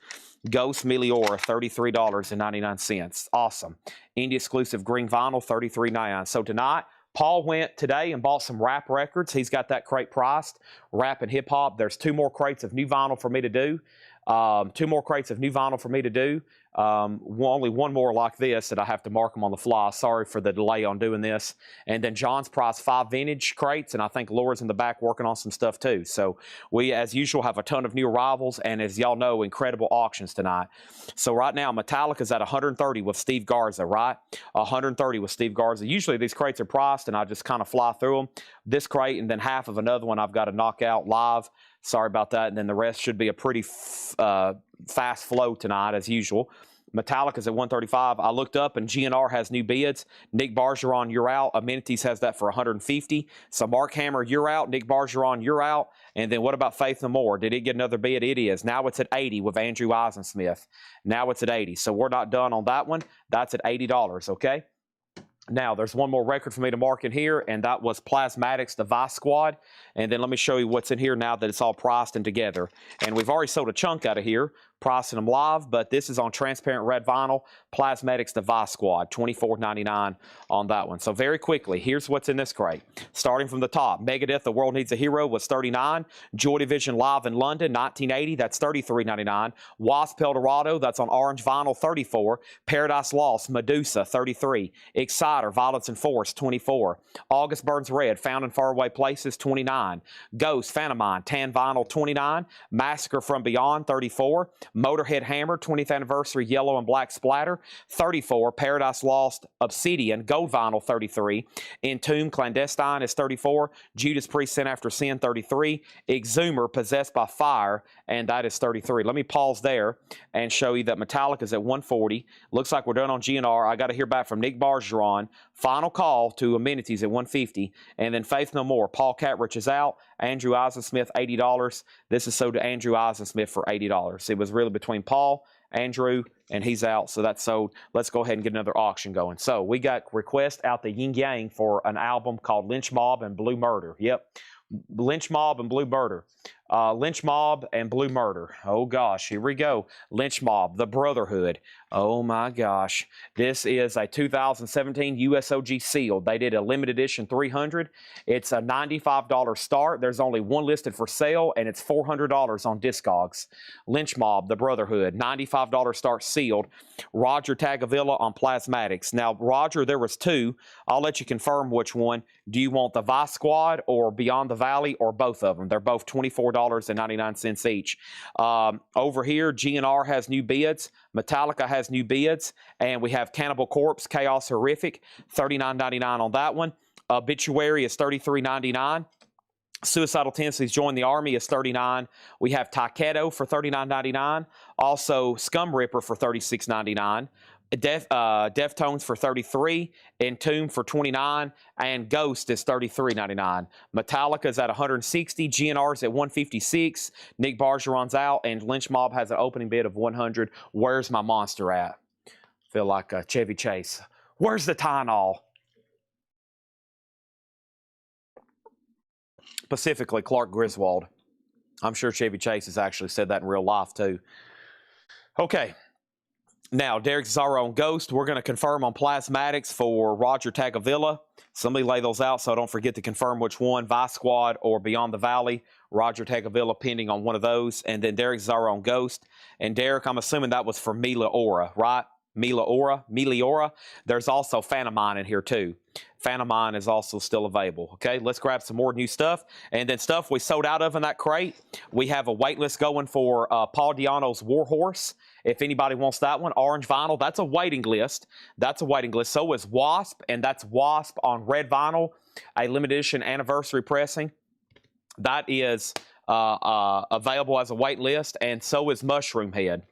Ghost Meliora, $33.99. Awesome. Indie exclusive green vinyl, $33.99. So tonight, Paul went today and bought some rap records. He's got that crate priced. Rap and hip hop. There's 2 more crates of new vinyl for me to do. 2 more crates of new vinyl for me to do. Only one more like this that I have to mark them on the fly. Sorry for the delay on doing this. And then John's priced 5 vintage crates, and I think Laura's in the back working on some stuff too. So we, as usual, have a ton of new arrivals, and as y'all know, incredible auctions tonight. So right now, Metallica's at $130 with Steve Garza, right? $130 with Steve Garza. Usually these crates are priced, and I just kind of fly through them. This crate and then half of another one I've got to knock out live. Sorry about that. And then the rest should be a pretty fast flow tonight, as usual. Metallica's at $135. I looked up, and GNR has new bids. Nick Bargeron, you're out. Amenities has that for $150. So Mark Hammer, you're out. Nick Bargeron, you're out. And then what about Faith No More? Did it get another bid? It is. Now it's at $80 with Andrew Eisensmith. Now it's at $80. So we're not done on that one. That's at $80, okay? Now, there's one more record for me to mark in here, and that was Plasmatics, the Vice Squad. And then let me show you what's in here now that it's all priced and together. And we've already sold a chunk out of here, pricing them live, but this is on transparent red vinyl, Plasmatics, the Vice Squad, $24.99 on that one. So very quickly, here's what's in this crate. Starting from the top, Megadeth, The World Needs a Hero was $39. Joy Division Live in London, 1980, that's $33.99. Wasp Eldorado, that's on orange vinyl, $34. Paradise Lost, Medusa, $33. Excite, Spider, Violence and Force, 24. August Burns Red, Found in Faraway Places, 29. Ghost, Phantomine, Tan Vinyl, 29. Massacre from Beyond, 34. Motorhead Hammer, 20th Anniversary, Yellow and Black Splatter, 34. Paradise Lost, Obsidian, Gold Vinyl, 33. Entomb, Clandestine is 34. Judas Priest, Sin After Sin, 33. Exhumer, Possessed by Fire, and that is 33. Let me pause there and show you that Metallica is at 140. Looks like we're done on GNR. I got to hear back from Nick Bargeron. Final call to Amenities at 150. And then Faith No More. Paul Catrich is out. Andrew Eisensmith, $80. This is sold to Andrew Eisensmith for $80. It was really between Paul, Andrew, and he's out, so that's sold. Let's go ahead and get another auction going. So we got requests out the Yin Yang for an album called Lynch Mob and Blue Murder. Yep. Lynch Mob and Blue Murder. Lynch Mob and Blue Murder. Oh gosh, here we go. Lynch Mob, The Brotherhood. Oh my gosh. This is a 2017 USOG sealed. They did a limited edition 300. It's a $95 start. There's only one listed for sale, and it's $400 on Discogs. Lynch Mob, The Brotherhood, $95 start sealed. Roger Tagavilla on Plasmatics. Now, Roger, there was two. I'll let you confirm which one. Do you want the Vice Squad or Beyond the Valley or both of them? They're both $24.99 each. Over here, GNR has new bids. Metallica has new bids. And we have Cannibal Corpse, Chaos Horrific, $39.99 on that one. Obituary is $33.99. Suicidal Tendencies Join the Army is $39. We have Takedo for $39.99. Also, Scum Ripper for $36.99. Deftones for $33, Entomb for $29, and Ghost is $33.99. Metallica is at $160, GNR's at $156, Nick Bargeron's out, and Lynch Mob has an opening bid of $100. Where's my monster at? Feel like Chevy Chase. Where's the Tylenol? Specifically, Clark Griswold. I'm sure Chevy Chase has actually said that in real life, too. Okay. Now, Derek Zaro on Ghost. We're going to confirm on Plasmatics for Roger Tagavilla. Somebody lay those out so don't forget to confirm which one, Vice Squad or Beyond the Valley. Roger Tagavilla pending on one of those. And then Derek Zaro on Ghost. And Derek, I'm assuming that was for Mila Ora, right? Meliora. There's also Phantomine in here too. Phantomine is also still available. Okay, let's grab some more new stuff. And then stuff we sold out of in that crate. We have a wait list going for Paul Diano's Warhorse. If anybody wants that one, orange vinyl, that's a waiting list. That's a waiting list. So is Wasp, and that's Wasp on red vinyl, a limited edition anniversary pressing. That is available as a wait list, and so is Mushroom Head.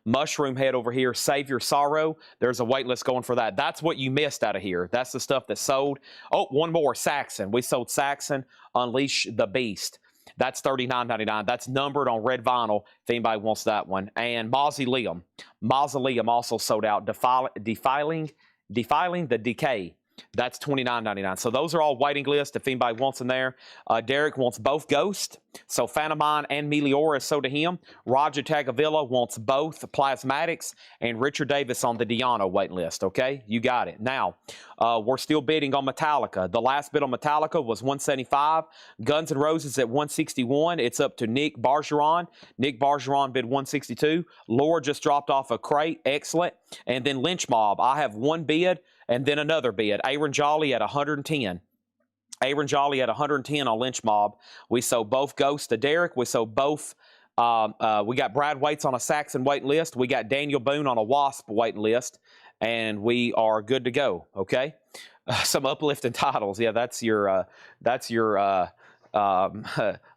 Mushroom Head over here, Save Your Sorrow. There's a wait list going for that. That's what you missed out of here. That's the stuff that sold. Oh, one more, Saxon. We sold Saxon, Unleash the Beast. That's $39.99. That's numbered on red vinyl if anybody wants that one. And Mausoleum. Mausoleum also sold out. Defiling the Decay. That's $29.99. So those are all waiting lists if anybody wants them there. Derek wants both Ghost. So Phantomine and Meliora is sold to him. Roger Tagavilla wants both Plasmatics. And Richard Davis on the Diano waiting list. Okay? You got it. Now, we're still bidding on Metallica. The last bid on Metallica was $175. Guns N' Roses at $161. It's up to Nick Bargeron. Nick Bargeron bid $162. Laura just dropped off a crate. Excellent. And then Lynch Mob. I have one bid. And then another bid, Aaron Jolly at $110. Aaron Jolly at $110 on Lynch Mob. We sold both Ghosts to Derek. We sold both. We got Brad Waits on a Saxon waiting list. We got Daniel Boone on a Wasp waiting list. And we are good to go, okay? Some uplifting titles. Yeah, that's your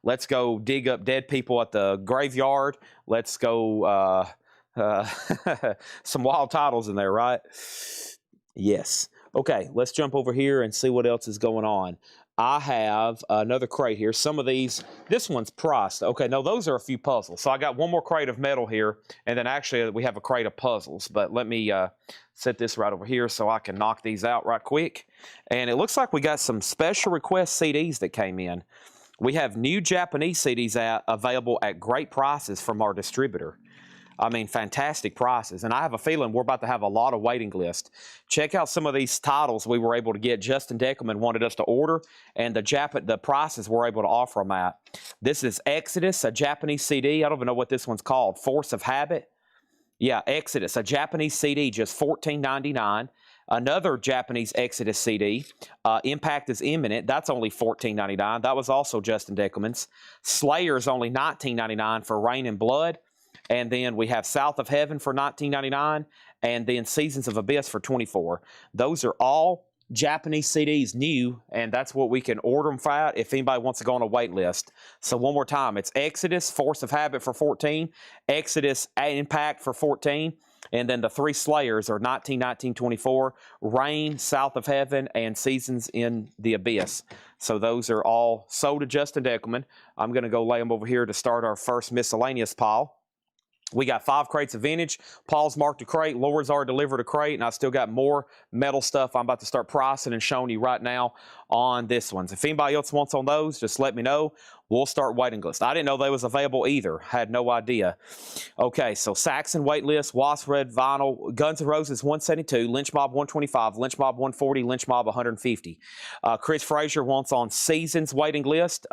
let's go dig up dead people at the graveyard. Let's go some wild titles in there, right? Yes. Okay, let's jump over here and see what else is going on. I have another crate here. Some of these, this one's priced. Okay, no, those are a few puzzles. So I got one more crate of metal here, and then actually we have a crate of puzzles. But let me set this right over here so I can knock these out right quick. And it looks like we got some special request CDs that came in. We have new Japanese CDs available at great prices from our distributor. I mean, fantastic prices. And I have a feeling we're about to have a lot of waiting lists. Check out some of these titles we were able to get. Justin Deckelman wanted us to order, and the prices we're able to offer them at. This is Exodus, a Japanese CD. I don't even know what this one's called. Force of Habit. Yeah, Exodus, a Japanese CD, just $14.99. Another Japanese Exodus CD, Impact is Imminent. That's only $14.99. That was also Justin Deckelman's. Slayer is only $19.99 for Rain and Blood. And then we have South of Heaven for $19.99. And then Seasons of Abyss for $24. Those are all Japanese CDs new, and that's what we can order them for if anybody wants to go on a wait list. So one more time, it's Exodus, Force of Habit for $14, Exodus Impact for $14, and then the 3 Slayers are $19, $19, $24, Rain, South of Heaven, and Seasons in the Abyss. So those are all sold to Justin Deckelman. I'm going to go lay them over here to start our first miscellaneous pile. We got 5 crates of vintage. Paul's marked a crate. Laura's already delivered a crate, and I still got more metal stuff I'm about to start pricing and showing you right now on this ones. If anybody else wants on those, just let me know. We'll start waiting list. I didn't know they was available either. Had no idea. Okay, so Saxon wait list, Wasp Red Vinyl, Guns N' Roses 172, Lynch Mob 125, Lynch Mob 140, Lynch Mob 150. Chris Frazier wants on Seasons waiting list.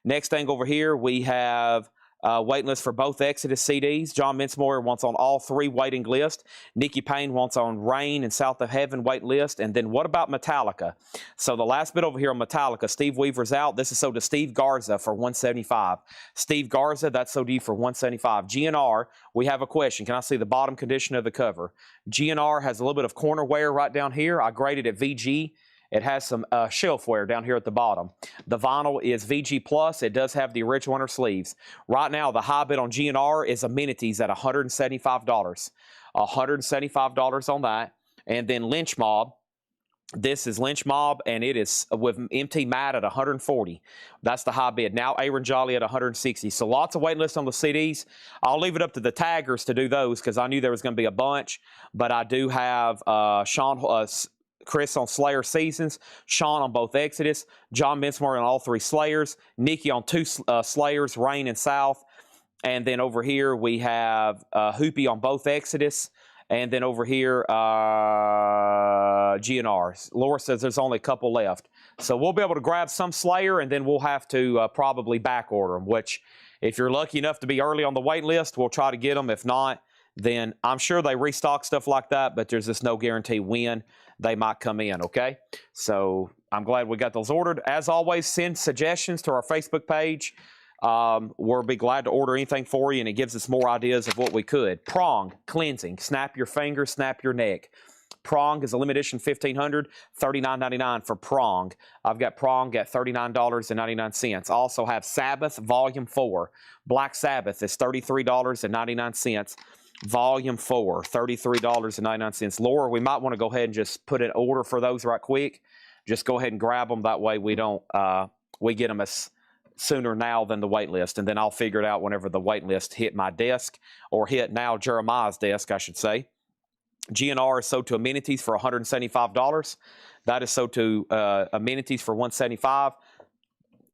Next thing over here, we have waiting list for both Exodus CDs. John Mincemoyer wants on all 3 waiting list. Nikki Payne wants on Rain and South of Heaven wait list. And then what about Metallica? So the last bit over here on Metallica, Steve Weaver's out. This is sold to Steve Garza for $175. Steve Garza, that's sold to you for $175. GNR, we have a question. Can I see the bottom condition of the cover? GNR has a little bit of corner wear right down here. I graded it VG. It has some shelf wear down here at the bottom. The vinyl is VG Plus. It does have the original inner sleeves. Right now, the high bid on GNR is amenities at $175. $175 on that. And then Lynch Mob. This is Lynch Mob, and it is with MT Matte at $140. That's the high bid. Now Aaron Jolly at $160. So lots of wait lists on the CDs. I'll leave it up to the taggers to do those because I knew there was going to be a bunch. But I do have Chris on Slayer Seasons, Sean on both Exodus, John Mincemoyer on all 3 Slayers, Nikki on 2 Slayers, Rain and South, and then over here we have Hoopy on both Exodus, and then over here GNRs. Laura says there's only a couple left. So we'll be able to grab some Slayer, and then we'll have to probably back order them, which if you're lucky enough to be early on the wait list, we'll try to get them. If not, then I'm sure they restock stuff like that, but there's just no guarantee when they might come in, okay? So I'm glad we got those ordered. As always, send suggestions to our Facebook page. We'll be glad to order anything for you, and it gives us more ideas of what we could. Prong, cleansing, snap your finger, snap your neck. Prong is a limited edition 1500, $39.99 for Prong. I've got Prong at $39.99. Also have Sabbath Volume 4. Black Sabbath is $33.99. Volume 4, $33.99. Laura, we might want to go ahead and just put an order for those right quick. Just go ahead and grab them. That way we don't, we get them as sooner now than the wait list. And then I'll figure it out whenever the wait list hit my desk, or hit now Jeremiah's desk, I should say. GNR is sold to amenities for $175. That is sold to amenities for $175.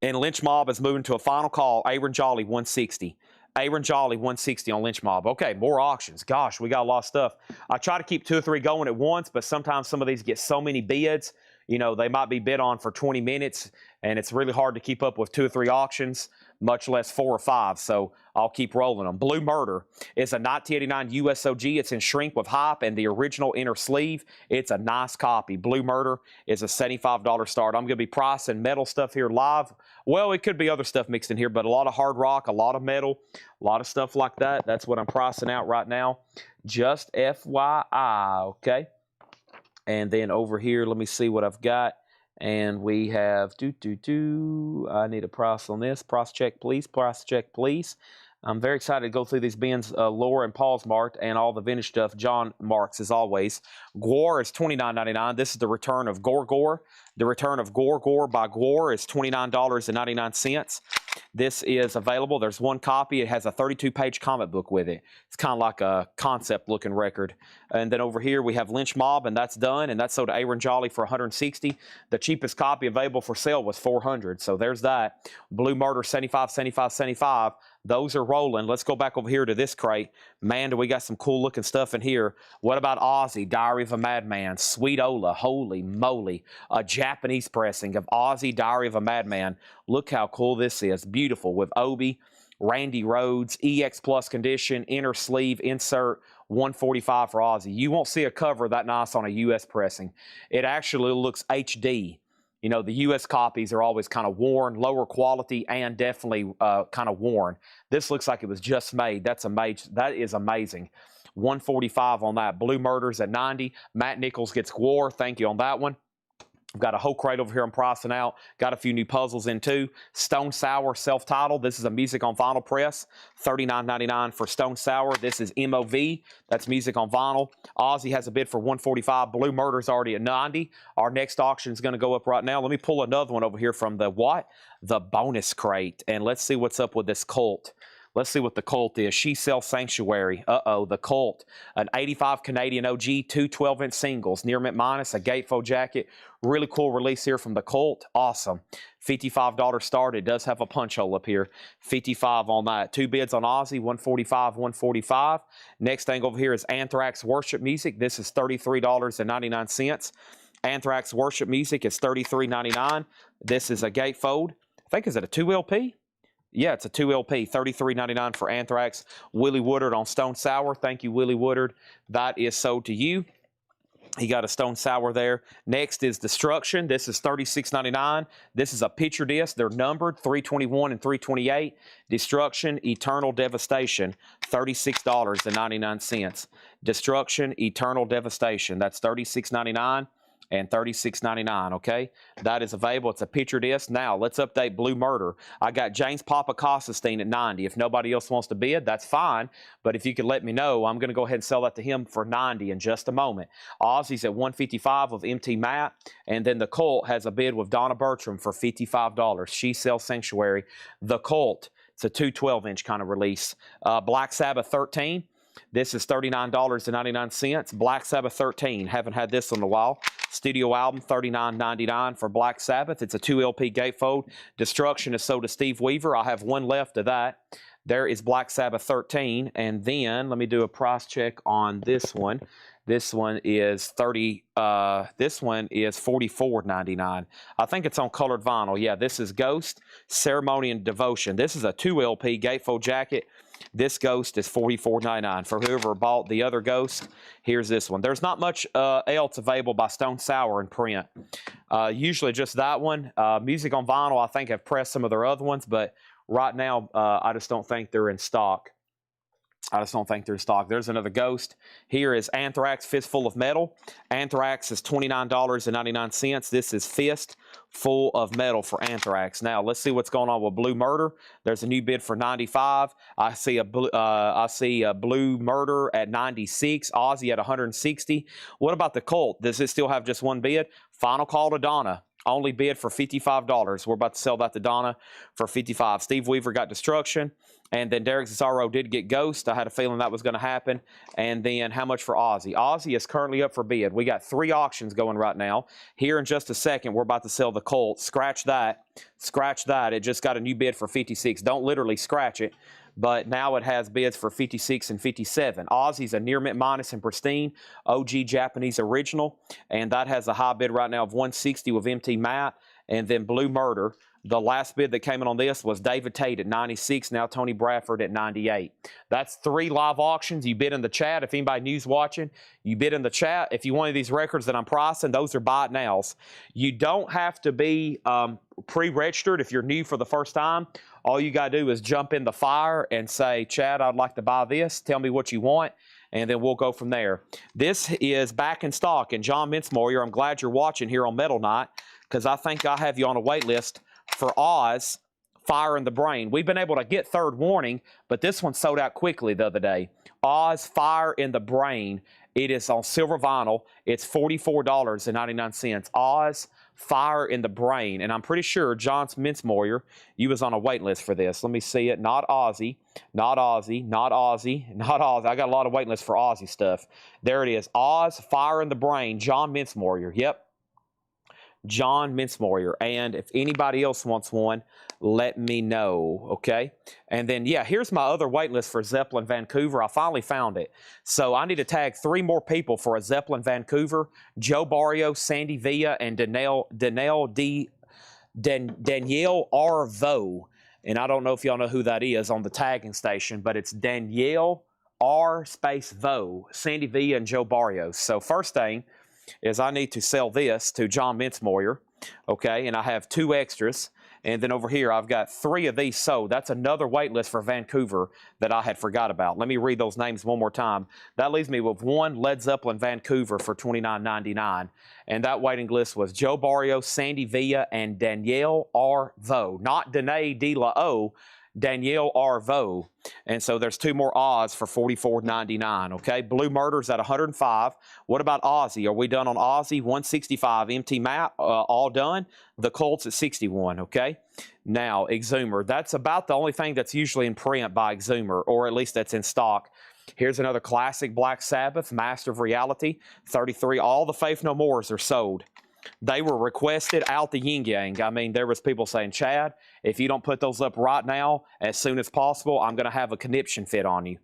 And Lynch Mob is moving to a final call. Aaron Jolly, $160. Aaron Jolly, $160 on Lynch Mob. Okay, more auctions. Gosh, we got a lot of stuff. I try to keep 2 or 3 going at once, but sometimes some of these get so many bids. You know, they might be bid on for 20 minutes, and it's really hard to keep up with 2 or 3 auctions, much less 4 or 5. So I'll keep rolling them. Blue Murder is a 1989 USOG. It's in shrink with hype and the original inner sleeve. It's a nice copy. Blue Murder is a $75 start. I'm going to be pricing metal stuff here live. Well, it could be other stuff mixed in here, but a lot of hard rock, a lot of metal, a lot of stuff like that. That's what I'm pricing out right now. Just FYI, okay? And then over here, let me see what I've got. And we have, I need a price on this. Price check, please. Price check, please. I'm very excited to go through these bins. Laura and Paul's marked, and all the vintage stuff John marks as always. Gwar is $29.99. This is the return of Gore. The return of Gore by Gwar is $29.99. This is available. There's one copy. It has a 32-page comic book with it. It's kind of like a concept-looking record. And then over here we have Lynch Mob, and that's done, and that's sold to Aaron Jolly for $160. The cheapest copy available for sale was $400. So there's that. Blue Murder, $75, $75, $75. Those are rolling. Let's go back over here to this crate. Man, do we got some cool looking stuff in here. What about Ozzy, Diary of a Madman? Sweet Ola, holy moly. A Japanese pressing of Ozzy, Diary of a Madman. Look how cool this is. Beautiful with Obi, Randy Rhoads, EX Plus condition, inner sleeve insert, 145 for Ozzy. You won't see a cover that nice on a U.S. pressing. It actually looks HD. You know, the U.S. copies are always kind of worn, lower quality, and definitely kind of worn. This looks like it was just made. That's amazing. That is amazing. 145 on that. Blue Murders at 90. Matt Nichols gets War. Thank you on that one. I've got a whole crate over here I'm pricing out. Got a few new puzzles in too. Stone Sour self-titled. This is a music on vinyl press. $39.99 for Stone Sour. This is MOV. That's music on vinyl. Ozzy has a bid for $145. Blue Murder's already at $90. Our next auction is going to go up right now. Let me pull another one over here from the what? The bonus crate. And let's see what's up with this Cult. Let's see what the Cult is. She Sells Sanctuary. Uh-oh, the Cult. An 85 Canadian OG, two 12-inch singles. Near mint minus, a gatefold jacket. Really cool release here from the Cult. Awesome. $55 start. It does have a punch hole up here. 55 on that. Two bids on Ozzy, 145, 145. Next thing over here is Anthrax Worship Music. This is $33.99. Anthrax Worship Music is $33.99. This is a gatefold. I think, is it a 2 LP? Yeah, it's a 2 LP, $33.99 for Anthrax. Willie Woodard on Stone Sour. Thank you, Willie Woodard. That is sold to you. He got a Stone Sour there. Next is Destruction. This is $36.99. This is a picture disc. They're numbered 321 and 328. Destruction, Eternal Devastation, $36.99. Destruction, Eternal Devastation. That's $36.99. And $36.99, okay? That is available. It's a picture disc. Now, let's update Blue Murder. I got James Papa Costestein at 90. If nobody else wants to bid, that's fine. But if you could let me know, I'm going to go ahead and sell that to him for 90 in just a moment. Ozzy's at 155 with MT Matt. And then the Cult has a bid with Donna Bertram for $55. She Sells Sanctuary. The Cult. It's a 212-inch kind of release. Black Sabbath 13. This is $39.99. Black Sabbath 13. Haven't had this in a while. Studio album, $39.99 for Black Sabbath. It's a 2 LP gatefold. Destruction is sold to Steve Weaver. I have one left of that. There is Black Sabbath 13. And then let me do a price check on this one. This one is $44.99. I think it's on colored vinyl. Yeah, this is Ghost, Ceremony and Devotion. This is a 2 LP gatefold jacket. This Ghost is $44.99. For whoever bought the other Ghost, here's this one. There's not much else available by Stone Sour in print. Usually just that one. Music on vinyl, I think, have pressed some of their other ones, but right now, I just don't think they're in stock. There's another Ghost. Here is Anthrax Fistful of Metal. Anthrax is $29.99. This is Fist Full of Metal for Anthrax. Now, let's see what's going on with Blue Murder. There's a new bid for $95. I see a Blue Murder at $96. Ozzy at $160. What about the Cult? Does it still have just one bid? Final call to Donna. Only bid for $55. We're about to sell that to Donna for $55. Steve Weaver got Destruction. And then Derek Cesaro did get Ghost. I had a feeling that was going to happen. And then how much for Ozzy? Ozzy is currently up for bid. We got 3 auctions going right now. Here in just a second, we're about to sell the Colt. Scratch that. Scratch that. It just got a new bid for $56. Don't literally scratch it. But now it has bids for $56 and $57. Ozzy's a near mint minus and pristine OG Japanese original. And that has a high bid right now of $160 with MT Matt. And then Blue Murder. The last bid that came in on this was David Tate at $96, now Tony Bradford at $98. That's 3 live auctions. You bid in the chat. If anybody new's watching, you bid in the chat. If you want these records that I'm pricing, those are buy it nows. You don't have to be pre-registered if you're new for the first time. All you got to do is jump in the fire and say, Chad, I'd like to buy this. Tell me what you want, and then we'll go from there. This is back in stock. And John Mincemoyer, I'm glad you're watching here on Metal Night, because I think I have you on a wait list for Oz, Fire in the Brain. We've been able to get Third Warning, but this one sold out quickly the other day. Oz, Fire in the Brain. It is on silver vinyl. It's $44.99. Oz, Fire in the Brain. And I'm pretty sure, John Mincemoyer, you was on a wait list for this. Let me see it. Not Ozzy. Not Ozzy. Not Ozzy. Not Ozzy. I got a lot of wait lists for Ozzy stuff. There it is. Oz, Fire in the Brain. John Mincemoyer. Yep. John Mincemoyer. And if anybody else wants one, let me know, okay? And then, yeah, here's my other wait list for Zeppelin Vancouver. I finally found it. So I need to tag 3 more people for a Zeppelin Vancouver: Joe Barrio, Sandy Villa, and Danielle Arvo. And I don't know if y'all know who that is on the tagging station, but it's Danielle R space Vo, Sandy Villa and Joe Barrios. So first thing is I need to sell this to John Mintzmoyer, okay, and I have 2 extras. And then over here, I've got 3 of these sold. That's another wait list for Vancouver that I had forgot about. Let me read those names one more time. That leaves me with 1 Led Zeppelin Vancouver for $29.99. And that waiting list was Joe Barrios, Sandy Villa, and Danielle R. Vo. Not Danae De La O, Danielle R. Vo. And so there's 2 more Oz for $44.99, okay? Blue Murder's at $105. What about Ozzy? Are we done on Ozzy? $165, empty map, all done. The Colts at $61, okay? Now, Exhumer. That's about the only thing that's usually in print by Exhumer, or at least that's in stock. Here's another classic Black Sabbath, Master of Reality, $33. All the Faith No Mores are sold. They were requested out the yin yang. I mean, there was people saying, Chad, if you don't put those up right now, as soon as possible, I'm going to have a conniption fit on you.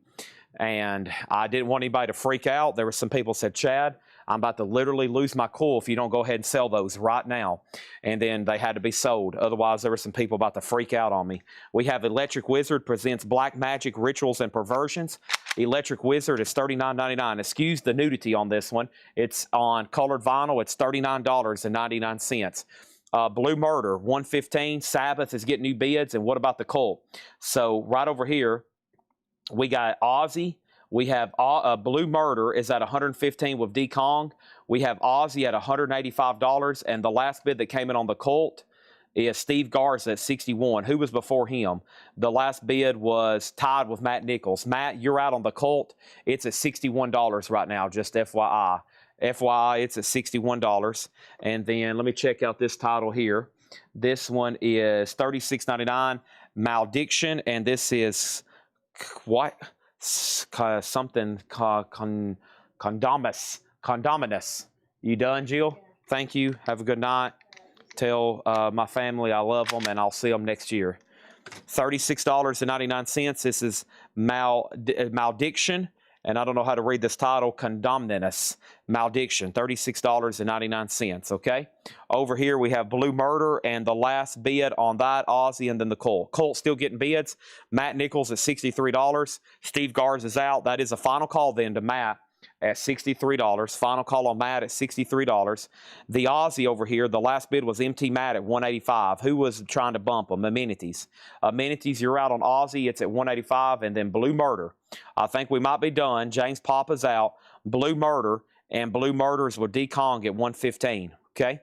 And I didn't want anybody to freak out. There were some people said, Chad, I'm about to literally lose my cool if you don't go ahead and sell those right now. And then they had to be sold. Otherwise, there were some people about to freak out on me. We have Electric Wizard presents Black Magic Rituals and Perversions. Electric Wizard is $39.99. Excuse the nudity on this one. It's on colored vinyl. It's $39.99. Blue Murder, $115. Sabbath is getting new bids. And what about the Cult? So right over here, we got Ozzy. We have Blue Murder is at $115 with D. Kong. We have Ozzy at $185. And the last bid that came in on the Cult is Steve Garza at $61. Who was before him? The last bid was tied with Matt Nichols. Matt, you're out on the Cult. It's at $61 right now, just FYI. FYI, it's at $61. And then let me check out this title here. This one is $36.99, Malediction, and this is what? Something Condominus. You done, Jill? Yeah. Thank you. Have a good night. Tell my family I love them, and I'll see them next year. $36.99. This is Malediction, and I don't know how to read this title. Condominus. Malediction. $36.99. Okay. Over here we have Blue Murder, and the last bid on that, Ozzy, and then the Cult. Cult still getting bids. Matt Nichols at $63. Steve Garza is out. That is a final call then to Matt at $63. Final call on Matt at $63. The Ozzy over here, the last bid was MT Matt at $185. Who was trying to bump them? Amenities. Amenities, you're out on Ozzy. It's at $185. And then Blue Murder. I think we might be done. James Papa's out. Blue Murder. And Blue Murders with D. Kong at $115. Okay.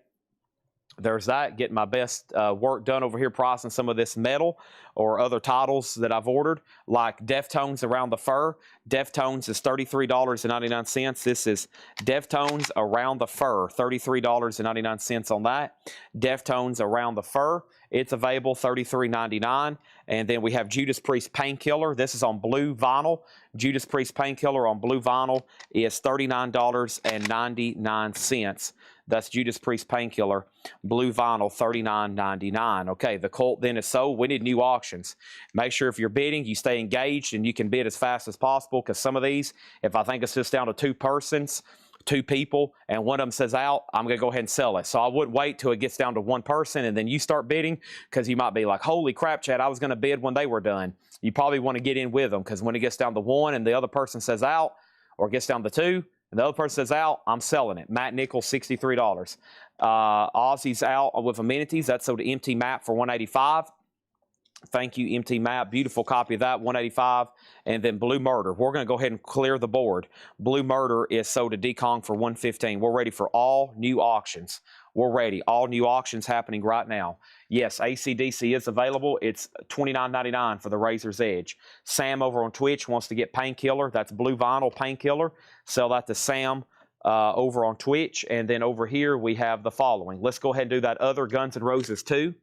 There's that. Getting my best work done over here pricing some of this metal or other titles that I've ordered, like Deftones Around the Fur. Deftones is $33.99. This is Deftones Around the Fur, $33.99 on that. Deftones Around the Fur, it's available $33.99. And then we have Judas Priest Painkiller. This is on blue vinyl. Judas Priest Painkiller on blue vinyl is $39.99. That's Judas Priest Painkiller, blue vinyl, $39.99. Okay, the Cult then is sold. We need new auctions. Make sure if you're bidding, you stay engaged and you can bid as fast as possible, because some of these, if I think it's just down to 2 persons, 2 people, and one of them says out, I'm going to go ahead and sell it. So I wouldn't wait till it gets down to 1 person and then you start bidding, because you might be like, holy crap, Chad, I was going to bid when they were done. You probably want to get in with them, because when it gets down to 1 and the other person says out, or gets down to 2, and the other person says out, I'm selling it. Matt Nichols, $63. Ozzy's out with amenities. That's sold to MT Map for $185. Thank you, MT Map. Beautiful copy of that, $185. And then Blue Murder. We're going to go ahead and clear the board. Blue Murder is sold to D. Kong for $115. We're ready for all new auctions. We're ready. All new auctions happening right now. Yes, ACDC is available. It's $29.99 for the Razor's Edge. Sam over on Twitch wants to get Painkiller. That's blue vinyl Painkiller. Sell that to Sam over on Twitch. And then over here we have the following. Let's go ahead and do that other Guns N' Roses too.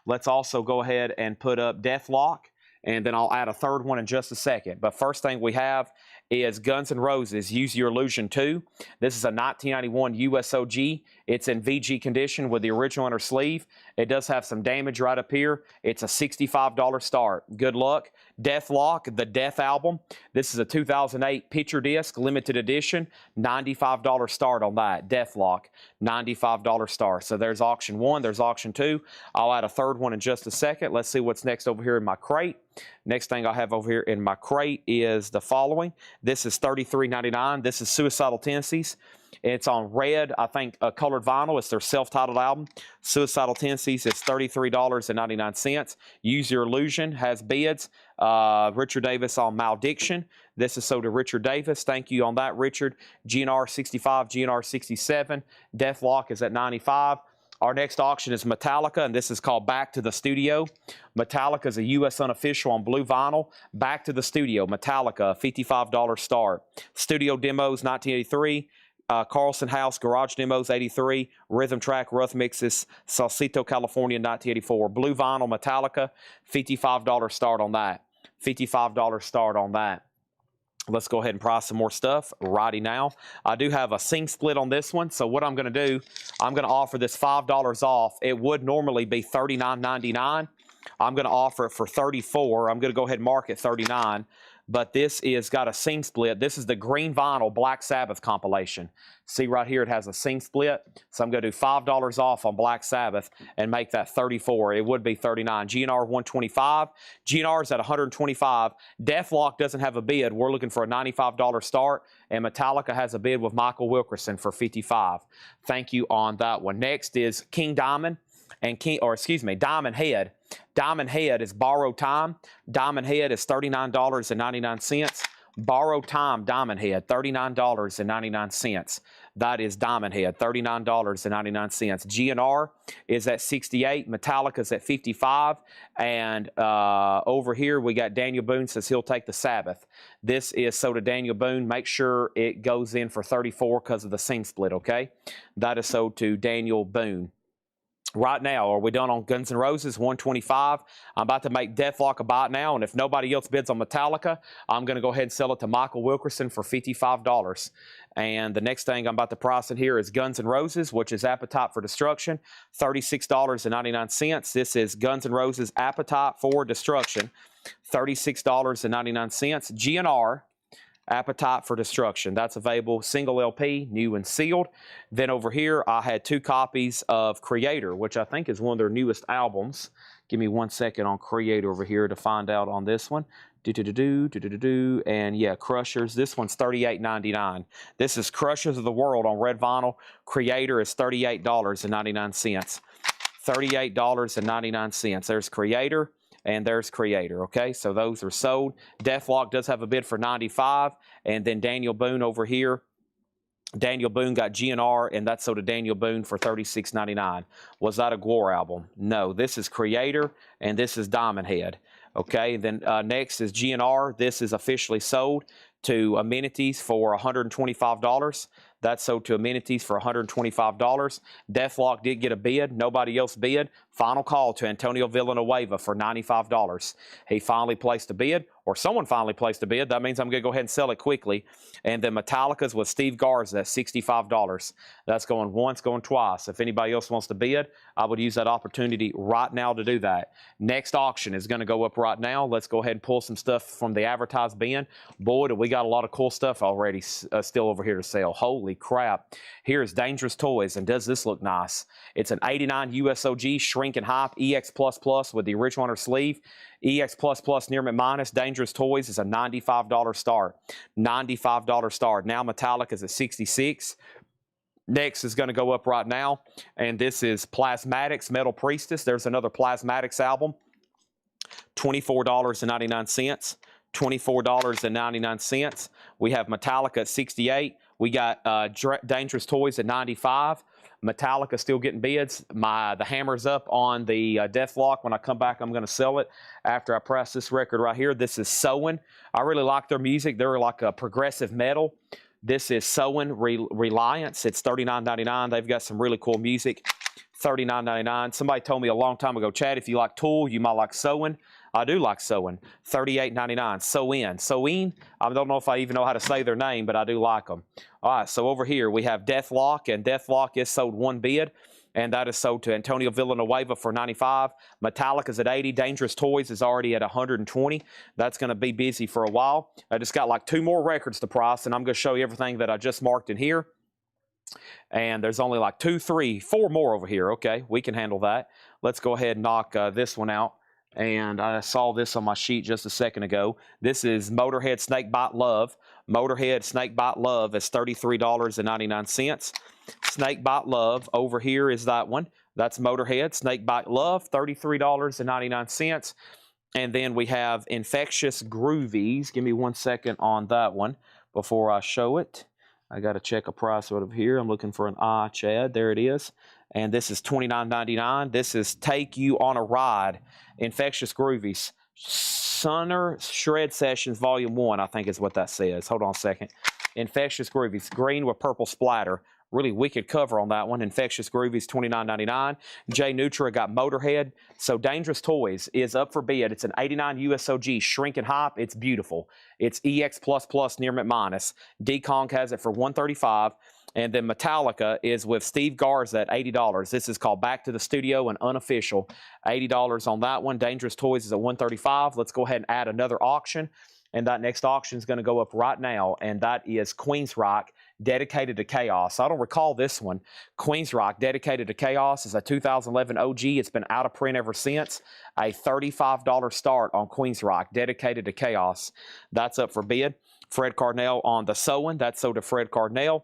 Let's also go ahead and put up Deathlock, and then I'll add a third one in just a second. But first thing we have is Guns N' Roses, Use Your Illusion 2. This is a 1991 USOG. It's in VG condition with the original inner sleeve. It does have some damage right up here. It's a $65 start. Good luck. Deathlock, the Death album. This is a 2008 picture disc, limited edition. $95 start on that. Deathlock, $95 start. So there's auction 1. There's auction 2. I'll add a third one in just a second. Let's see what's next over here in my crate. Next thing I have over here in my crate is the following. This is $33.99. This is Suicidal Tendencies. It's on red, I think, colored vinyl. It's their self-titled album. Suicidal Tendencies. It's $33.99. Use Your Illusion has bids. Richard Davis on Malediction. This is sold to Richard Davis. Thank you on that, Richard. GNR 65, GNR 67. Deathlock is at 95. Our next auction is Metallica, and this is called Back to the Studio. Metallica is a U.S. unofficial on blue vinyl. Back to the Studio, Metallica, $55 start. Studio Demos, 1983. Carlson House Garage Demos, 83. Rhythm Track Rough Mixes, Sausalito, California, 1984. Blue vinyl, Metallica, $55 start on that. $55 start on that. Let's go ahead and price some more stuff righty now. I do have a sing split on this one. So what I'm going to do, I'm going to offer this $5 off. It would normally be $39.99. I'm going to offer it for $34. I'm going to go ahead and mark it $39. But this is got a sing split. This is the green vinyl Black Sabbath compilation. See right here, it has a sing split. So I'm going to do $5 off on Black Sabbath and make that $34. It would be $39. GNR 125. GNR is at $125. Deathlock doesn't have a bid. We're looking for a $95 start. And Metallica has a bid with Michael Wilkerson for $55. Thank you on that one. Next is King Diamond and Diamond Head. Diamond Head is Borrowed Time. Diamond Head is $39.99. Borrowed Time Diamond Head, $39.99. That is Diamond Head, $39.99. GNR is at 68. Metallica's at 55. And over here we got Daniel Boone says he'll take the Sabbath. This is sold to Daniel Boone. Make sure it goes in for 34 because of the sing split, okay? That is sold to Daniel Boone. Right now, are we done on Guns N' Roses, 125? I'm about to make Deathlock a bite now, and if nobody else bids on Metallica, I'm going to go ahead and sell it to Michael Wilkerson for $55. And the next thing I'm about to price in here is Guns N' Roses, which is Appetite for Destruction, $36.99. This is Guns N' Roses Appetite for Destruction, $36.99. GNR, Appetite for Destruction. That's available single LP, new and sealed. Then over here, I had 2 copies of Creator, which I think is one of their newest albums. Give me 1 second on Creator over here to find out on this one. And yeah, Crushers. This one's $38.99. This is Crushers of the World on red vinyl. Creator is $38.99. $38.99. There's Creator. And there's Creator, okay? So those are sold. Deathlock does have a bid for $95. And then Daniel Boone over here. Daniel Boone got GNR, and that's sold to Daniel Boone for $36.99. Was that a Gore album? No. This is Creator, and this is Diamond Head. Okay, and then next is GNR. This is officially sold to Amenities for $125. That's sold to Amenities for $125. Deathlock did get a bid. Nobody else bid. Final call to Antonio Villanueva for $95. He finally placed a bid, or someone finally placed a bid. That means I'm going to go ahead and sell it quickly. And then Metallica's with Steve Garza at $65. That's going once, going twice. If anybody else wants to bid, I would use that opportunity right now to do that. Next auction is going to go up right now. Let's go ahead and pull some stuff from the advertised bin. Boy, do we got a lot of cool stuff already still over here to sell. Holy crap. Here's Dangerous Toys, and does this look nice? It's an 89 USOG Shrink and Hype EX++ with the original on her sleeve. EX++ near minus. Dangerous Toys is a $95 start. $95 start. Now Metallica is at 66. Next is going to go up right now, and this is Plasmatics Metal Priestess. There's another Plasmatics album. $24.99. $24.99. We have Metallica at 68. We got Dangerous Toys at 95. Metallica still getting bids. The hammer's up on the Deathlock. When I come back, I'm going to sell it after I press this record right here. This is Soen. I really like their music. They're like a progressive metal. This is Soen Reliance. It's $39.99. They've got some really cool music. $39.99. Somebody told me a long time ago, Chad, if you like Tool, you might like Soen. I do like Soen. $38.99. Soen. I don't know if I even know how to say their name, but I do like them. All right, so over here we have Deathlock, and Deathlock is sold one bid, and that is sold to Antonio Villanueva for $95. Metallica's at $80. Dangerous Toys is already at $120. That's going to be busy for a while. I just got like 2 more records to price, and I'm going to show you everything that I just marked in here. And there's only like 2, 3, 4 more over here. Okay, we can handle that. Let's go ahead and knock this one out. And I saw this on my sheet just a second ago. This is Motorhead Snakebite Love. Motorhead Snakebite Love is $33.99. Snakebite Love over here is that one. That's Motorhead Snakebite Love, $33.99. And then we have Infectious Groovies. Give me 1 second on that one before I show it. I got to check a price over here. I'm looking for an eye, Chad. There it is. And this is $29.99. This is Take You on a Ride. Infectious Groovies. Summer Shred Sessions Volume 1, I think is what that says. Hold on a second. Infectious Groovies. Green with purple splatter. Really wicked cover on that one. Infectious Groovies, $29.99. J Nutra got Motorhead. So Dangerous Toys is up for bid. It's an 89 USOG Shrink and Hop. It's beautiful. It's EX++ near mint minus. D-Kong has it for $135. And then Metallica is with Steve Garza at $80. This is called Back to the Studio and unofficial. $80 on that one. Dangerous Toys is at $135. Let's go ahead and add another auction. And that next auction is going to go up right now. And that is Queensryche, Dedicated to Chaos. I don't recall this one. Queensryche, Dedicated to Chaos is a 2011 OG. It's been out of print ever since. A $35 start on Queensryche, Dedicated to Chaos. That's up for bid. Fred Carnell on the Sewing. That's sold to Fred Carnell.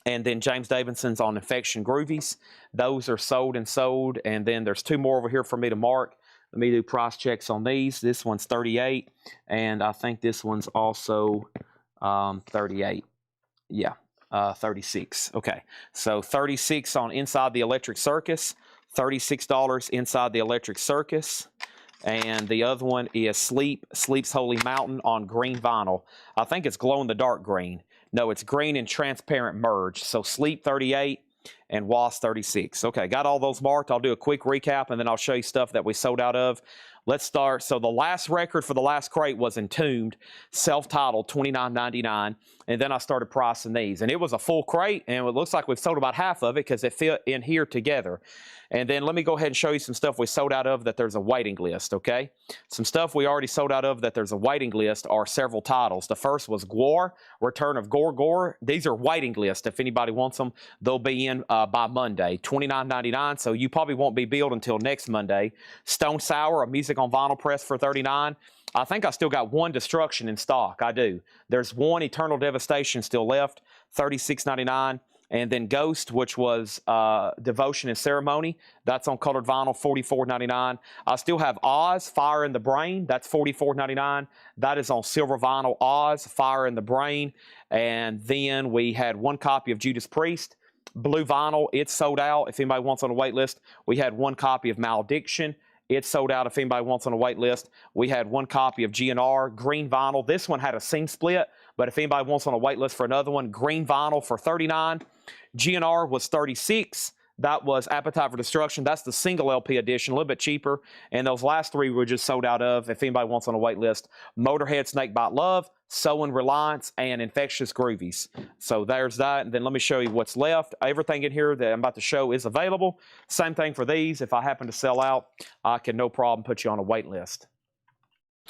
And then James Davidson's on Infection Groovies. Those are sold and sold. And then there's two more over here for me to mark. Let me do price checks on these. This one's 38, and I think this one's also 38. Yeah, 36. Okay, so 36 on Inside the Electric Circus, $36 Inside the Electric Circus. And the other one is Sleep's Holy Mountain on green vinyl. I think it's glow-in-the-dark green. No, it's green and transparent merge. So Sleep 38 and WAS 36. Okay, got all those marked. I'll do a quick recap, and then I'll show you stuff that we sold out of. Let's start. So the last record for the last crate was Entombed, self-titled, $29.99. And then I started pricing these. And it was a full crate, and it looks like we've sold about half of it because it fit in here together. And then let me go ahead and show you some stuff we sold out of that there's a waiting list, okay? Some stuff we already sold out of that there's a waiting list are several titles. The first was Gwar, Return of Gore. These are waiting lists. If anybody wants them, they'll be in by Monday, $29.99. So you probably won't be billed until next Monday. Stone Sour, a music on vinyl press for $39. I think I still got one Destruction in stock. I do. There's one Eternal Devastation still left, $36.99. And then Ghost, which was Devotion and Ceremony. That's on colored vinyl, $44.99. I still have Oz, Fire in the Brain. That's $44.99. That is on silver vinyl, Oz, Fire in the Brain. And then we had one copy of Judas Priest. Blue vinyl, it's sold out. If anybody wants on a wait list, we had one copy of Malediction. It's sold out if anybody wants on a wait list. We had one copy of GNR, green vinyl. This one had a seam split, but if anybody wants on a wait list for another one, green vinyl for $39. GNR was $36. That was Appetite for Destruction. That's the single LP edition, a little bit cheaper. And those last three were just sold out of, if anybody wants on a wait list. Motorhead Snakebite Love, Sewing Reliance, and Infectious Groovies. So there's that. And then let me show you what's left. Everything in here that I'm about to show is available. Same thing for these. If I happen to sell out, I can no problem put you on a wait list.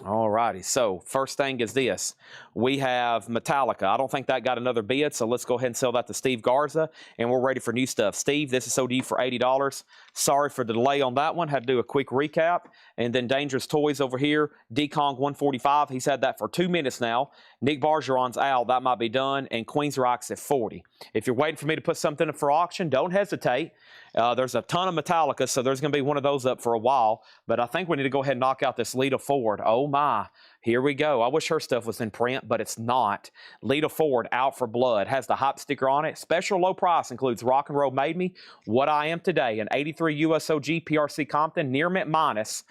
All righty, so first thing is this. We have Metallica. I don't think that got another bid, so let's go ahead and sell that to Steve Garza, and we're ready for new stuff. Steve, this is sold to you for $80. Sorry for the delay on that one. Had to do a quick recap. And then Dangerous Toys over here, D-Kong 145. He's had that for 2 minutes now. Nick Bargeron's out. That might be done. And Queensryche's at 40. If you're waiting for me to put something up for auction, don't hesitate. There's a ton of Metallica, so there's going to be one of those up for a while. But I think we need to go ahead and knock out this Lita Ford. Oh, my. Here we go. I wish her stuff was in print, but it's not. Lita Ford, Out for Blood. Has the hype sticker on it. Special low price includes Rock and Roll Made Me, What I Am Today, an 83 USOG PRC Compton, near mint minus,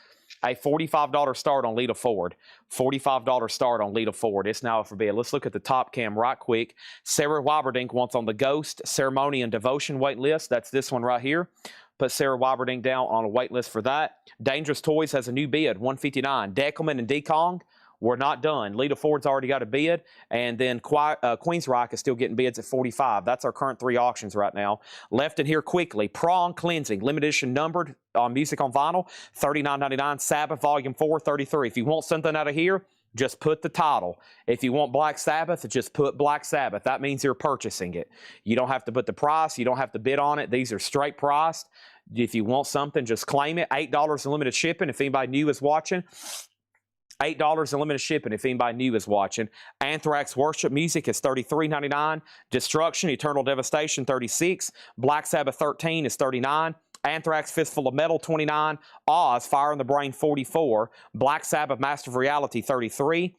a $45 start on Lita Ford. $45 start on Lita Ford. It's now up for bid. Let's look at the top cam right quick. Sarah Wyberdink wants on the Ghost, Ceremony, and Devotion wait list. That's this one right here. Put Sarah Wyberdink down on a wait list for that. Dangerous Toys has a new bid, $159. Deckelman and D-Kong, we're not done. Lita Ford's already got a bid, and then Queensryche is still getting bids at $45. That's our current three auctions right now. Left in here quickly, Prong Cleansing, limited edition numbered music on vinyl, $39.99. Sabbath Volume 4, $33. If you want something out of here, just put the title. If you want Black Sabbath, just put Black Sabbath. That means you're purchasing it. You don't have to put the price. You don't have to bid on it. These are straight priced. If you want something, just claim it. $8 in limited shipping if anybody new is watching. $8 in limited shipping if anybody new is watching. Anthrax Worship Music is $33.99. Destruction, Eternal Devastation, $36. Black Sabbath 13 is $39. Anthrax Fistful of Metal, $29. Oz Fire in the Brain, $44. Black Sabbath Master of Reality, $33.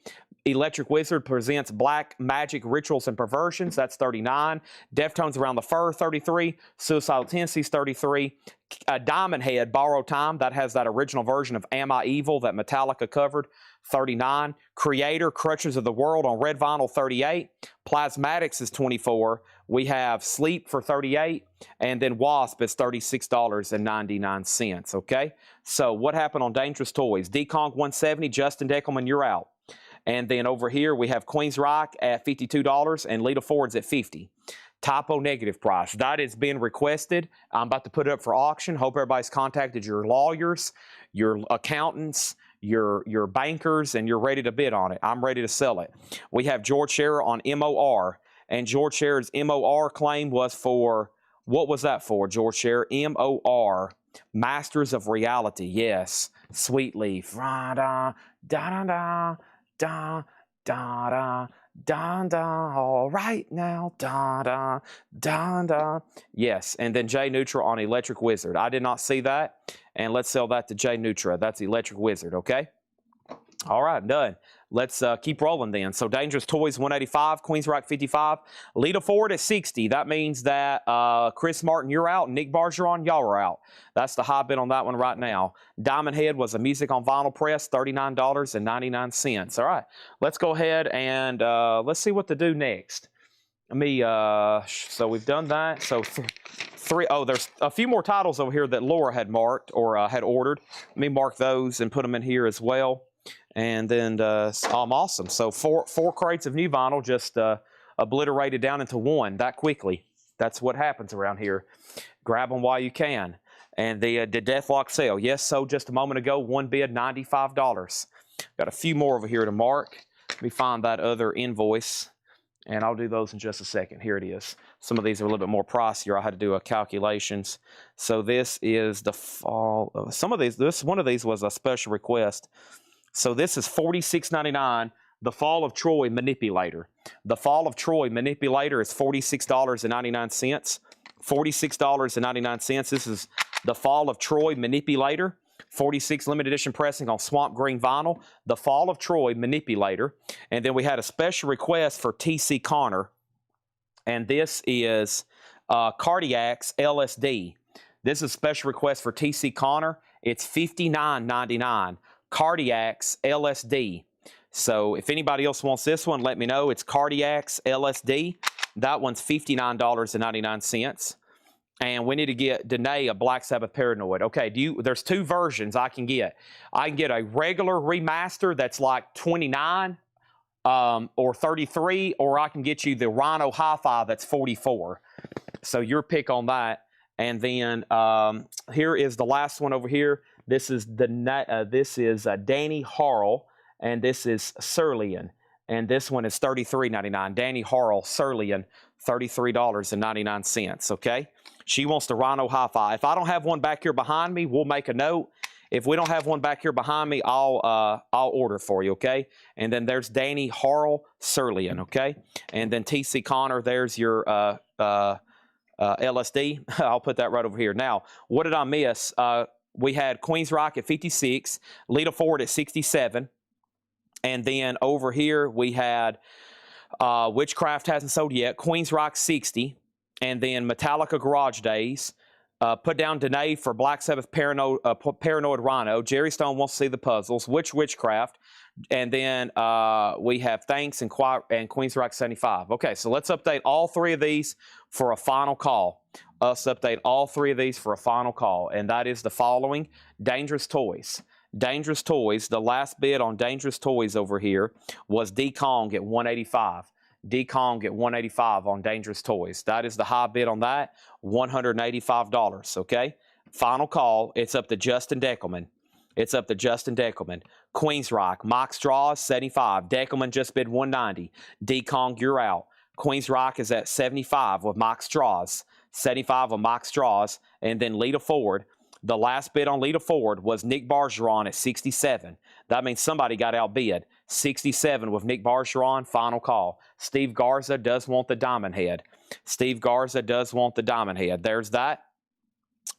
Electric Wizard presents Black Magic Rituals and Perversions, that's $39. Deftones Around the Fur, $33. Suicidal Tendencies, $33. Diamond Head Borrowed Time, that has that original version of Am I Evil that Metallica covered, $39. Creator Crutches of the World on red vinyl, $38. Plasmatics is $24. We have Sleep for $38, and then Wasp is $36.99. Okay, so what happened on Dangerous Toys? Dekong 170, Justin Deckelman, you're out. And then over here we have Queen's Rock at $52 and Lita Ford's at $50. Typo negative price. That is being requested. I'm about to put it up for auction. Hope everybody's contacted your lawyers, your accountants, your bankers, and you're ready to bid on it. I'm ready to sell it. We have George Scherer on MOR, and George Scherer's MOR claim was for, what was that for, George Scherer? MOR, Masters of Reality. Yes, Sweet Leaf. Da da da da da da da da. All right now. Da da da da. Yes, and then Jay Nutra on Electric Wizard. I did not see that, and let's sell that to Jay Nutra. That's Electric Wizard. Okay. All right, done. Let's keep rolling then. So Dangerous Toys 185, Queens Rock 55, Lita Ford at 60. That means that Chris Martin, you're out. Nick Bargeron, y'all are out. That's the high bid on that one right now. Diamond Head was a music on vinyl press, $39.99. All right, let's go ahead and let's see what to do next. Let me, so we've done that. So there's a few more titles over here that Laura had marked or had ordered. Let me mark those and put them in here as well. And then awesome. So four crates of new vinyl just obliterated down into one that quickly. That's what happens around here. Grab them while you can. And the Deathlock sale. Yes, so just a moment ago, one bid, $95. Got a few more over here to mark. Let me find that other invoice, and I'll do those in just a second. Here it is. Some of these are a little bit more pricier. I had to do calculations. So this is the fall. Some of these, one of these was a special request. So this is $46.99, the Fall of Troy Manipulator. The Fall of Troy Manipulator is $46.99. $46.99. This is the Fall of Troy Manipulator. 46 limited edition pressing on Swamp Green vinyl. The Fall of Troy Manipulator. And then we had a special request for T.C. Connor. And this is Cardiac's LSD. This is a special request for T.C. Connor. It's $59.99. Cardiac's LSD. So if anybody else wants this one, let me know. It's Cardiac's LSD. That one's $59.99. And we need to get Danae a Black Sabbath Paranoid. Okay, there's two versions I can get. I can get a regular remaster that's like $29 or $33, or I can get you the Rhino Hi-Fi that's $44. So your pick on that. And then here is the last one over here. This is Danny Harrell, and this is Surlian, and this one is $33.99. Danny Harrell, Surlian, $33.99. Okay, she wants the Rhino Hi-Fi. If I don't have one back here behind me, we'll make a note. If we don't have one back here behind me, I'll order for you. Okay, and then there's Danny Harrell, Surlian. Okay, and then T.C. Connor. There's your LSD. I'll put that right over here. Now, what did I miss? We had Queen's Rock at 56, Lita Ford at 67, and then over here we had Witchcraft hasn't sold yet, Queen's Rock 60, and then Metallica Garage Days. Put down Danae for Black Sabbath Paranoid Rhino. Jerry Stone wants to see the puzzles. Witchcraft, and then we have Thanks and Queen's Rock 75. Okay, so let's update all three of these for a final call. Update all three of these for a final call, and that is the following. Dangerous Toys. Dangerous Toys, the last bid on Dangerous Toys over here was D-Kong at 185. D-Kong at 185 on Dangerous Toys. That is the high bid on that, $185, okay? Final call. It's up to Justin Deckelman. It's up to Justin Deckelman. Queensryche, mock straws, 75. Deckelman just bid 190. D-Kong, you're out. Queensryche is at 75 with mock straws. 75 with mock straws. And then Lita Ford. The last bid on Lita Ford was Nick Bergeron at 67. That means somebody got outbid. 67 with Nick Bergeron, final call. Steve Garza does want the diamond head. Steve Garza does want the diamond head. There's that.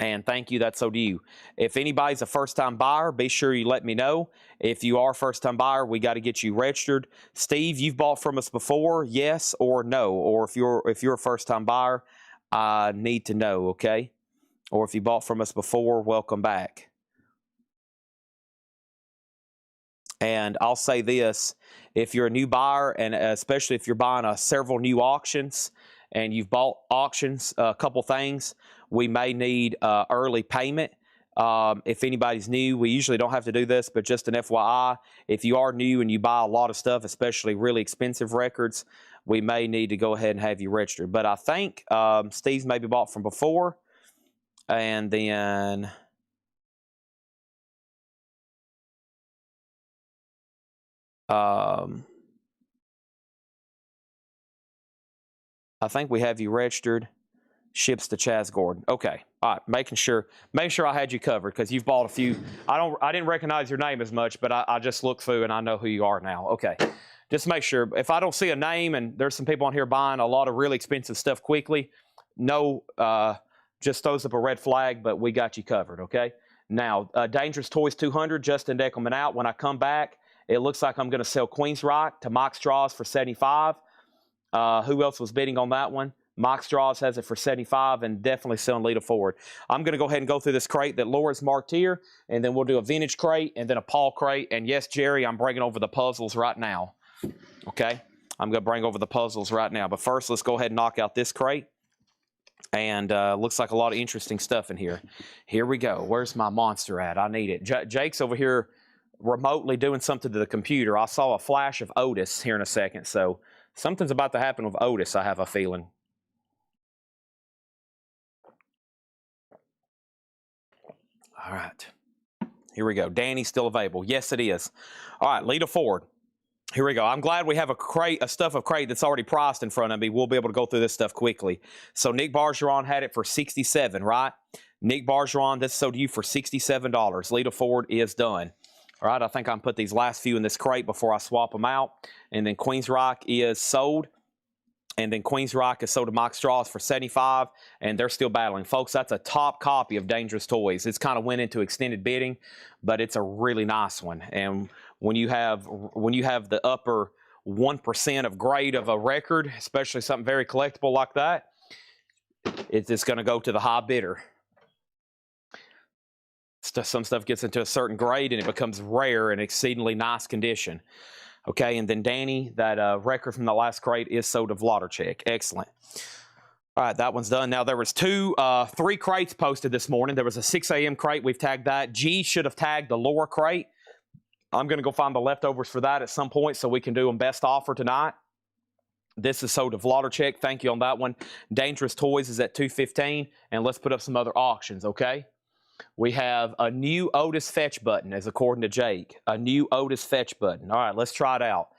And thank you, that's so to you. If anybody's a first-time buyer, be sure you let me know. If you are a first-time buyer, we got to get you registered. Steve, you've bought from us before, yes or no? Or if you're a first-time buyer, I need to know, okay? Or if you bought from us before, welcome back. And I'll say this, if you're a new buyer, and especially if you're buying several new auctions, and you've bought auctions, a couple things, we may need early payment. If anybody's new, we usually don't have to do this, but just an FYI, if you are new and you buy a lot of stuff, especially really expensive records, we may need to go ahead and have you registered. But I think Steve's maybe bought from before, and then I think we have you registered. Ships to Chaz Gordon. Okay, all right. Making sure I had you covered because you've bought a few. I didn't recognize your name as much, but I just looked through and I know who you are now. Okay, just make sure. If I don't see a name and there's some people on here buying a lot of really expensive stuff quickly, no, just throws up a red flag. But we got you covered. Okay. Now, Dangerous Toys 200. Justin Deckelman out. When I come back, it looks like I'm going to sell Queensryche to Mock Straws for 75. Who else was bidding on that one? Mock Straws has it for 75 and definitely selling Lita Ford. I'm going to go ahead and go through this crate that Laura's marked here, and then we'll do a vintage crate and then a Paul crate. And yes, Jerry, I'm bringing over the puzzles right now. Okay? I'm going to bring over the puzzles right now. But first, let's go ahead and knock out this crate. And looks like a lot of interesting stuff in here. Here we go. Where's my monster at? I need it. Jake's over here remotely doing something to the computer. I saw a flash of Otis here in a second, so something's about to happen with Otis, I have a feeling. All right. Here we go. Danny's still available. Yes, it is. All right, Lita Ford. Here we go. I'm glad we have a stuff of crate that's already priced in front of me. We'll be able to go through this stuff quickly. So Nick Bergeron had it for $67, right? Nick Bergeron, this sold you for $67. Lita Ford is done. All right, I think I can put these last few in this crate before I swap them out. And then Queensryche is sold. And then Queensryche is sold to Mock Straws for 75, and they're still battling. Folks, that's a top copy of Dangerous Toys. It's kind of went into extended bidding, but it's a really nice one. And when you have the upper 1% of grade of a record, especially something very collectible like that, it's going to go to the high bidder. Some stuff gets into a certain grade, and it becomes rare and exceedingly nice condition. Okay, and then Danny, that record from the last crate is sold to Vladarchik. Excellent. All right, that one's done. Now, there was three crates posted this morning. There was a 6 a.m. crate. We've tagged that. G should have tagged the Laura crate. I'm going to go find the leftovers for that at some point so we can do them best offer tonight. This is sold to Vladarchik. Thank you on that one. Dangerous Toys is at $215, and let's put up some other auctions, okay? We have a new Otis fetch button, as according to Jake. A new Otis fetch button. All right, let's try it out.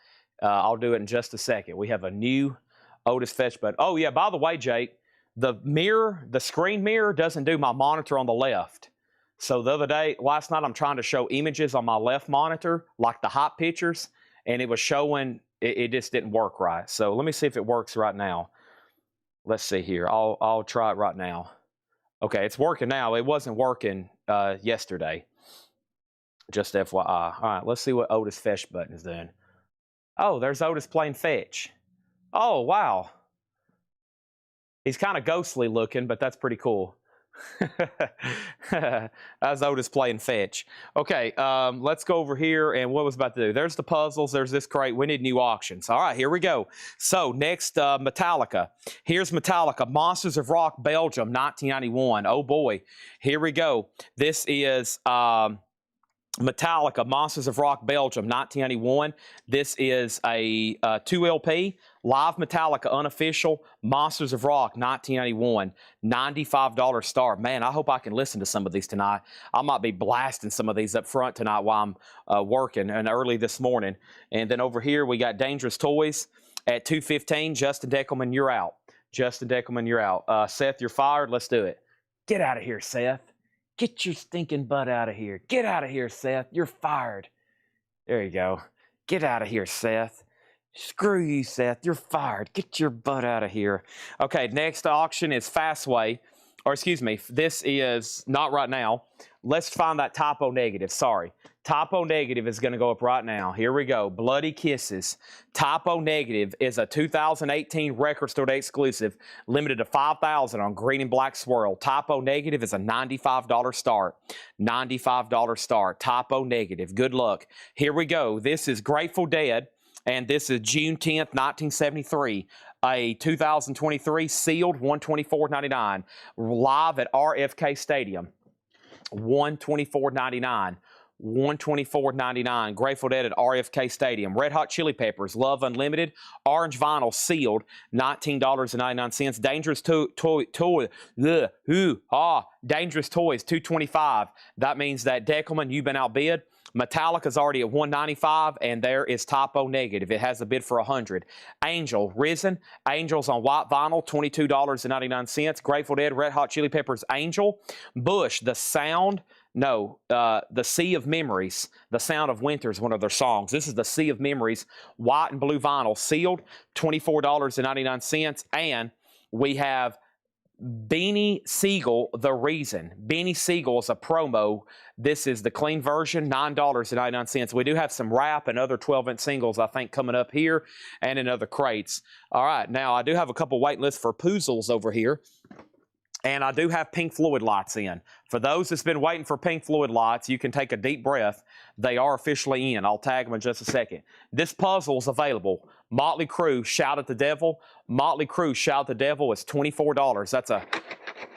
I'll do it in just a second. We have a new Otis fetch button. Oh, yeah, by the way, Jake, the screen mirror doesn't do my monitor on the left. So last night, I'm trying to show images on my left monitor, like the hot pictures, and it was showing, it just didn't work right. So let me see if it works right now. Let's see here. I'll try it right now. Okay, it's working now. It wasn't working yesterday. Just FYI. All right, let's see what Otis fetch button is doing. Oh, there's Otis playing fetch. Oh, wow. He's kind of ghostly looking, but that's pretty cool. That's Otis playing fetch. Okay, let's go over here, and what was about to do? There's the puzzles. There's this crate. We need new auctions. All right, here we go. So next, Metallica. Here's Metallica, Monsters of Rock, Belgium, 1991. Oh boy, here we go. This is Metallica, Monsters of Rock, Belgium, 1991. This is a 2 LP. Live Metallica, unofficial. Monsters of Rock, 1991. $95 star. Man, I hope I can listen to some of these tonight. I might be blasting some of these up front tonight while I'm working and early this morning. And then over here, we got Dangerous Toys at $215. Justin Deckelman, you're out. Justin Deckelman, you're out. Seth, you're fired. Let's do it. Get out of here, Seth. Get your stinking butt out of here. Get out of here, Seth. You're fired. There you go. Get out of here, Seth. Screw you, Seth. You're fired. Get your butt out of here. Okay, next auction is Fastway. Or excuse me, this is not right now. Let's find that typo negative. Sorry. Typo negative is going to go up right now. Here we go. Bloody Kisses. Typo negative is a 2018 Record Store Day exclusive, limited to 5,000 on green and black swirl. Typo negative is a $95 start. $95 start. Typo negative. Good luck. Here we go. This is Grateful Dead, and this is June 10th, 1973. A 2023 sealed $124.99 live at RFK Stadium. $124.99. $124.99. Grateful Dead at RFK Stadium. Red Hot Chili Peppers, Love Unlimited, orange vinyl sealed, $19.99. Dangerous Dangerous Toys, $225. That means that Deckelman, you've been outbid. Metallica's already at $195, and there is typo negative. It has a bid for $100. Angel, Risen. Angels on white vinyl, $22.99. Grateful Dead, Red Hot Chili Peppers, Angel. Bush, The Sound. No, The Sea of Memories. The Sound of Winter is one of their songs. This is The Sea of Memories, white and blue vinyl, sealed, $24.99. And we have Beanie Siegel, The Reason. Beanie Siegel is a promo. This is the clean version, $9.99. We do have some rap and other 12-inch singles, I think, coming up here and in other crates. All right, now I do have a couple wait lists for Poozles over here. And I do have Pink Floyd lights in. For those that's been waiting for Pink Floyd lights, you can take a deep breath. They are officially in. I'll tag them in just a second. This puzzle is available. Motley Crue, Shout at the Devil. Motley Crue, Shout at the Devil is $24. That's a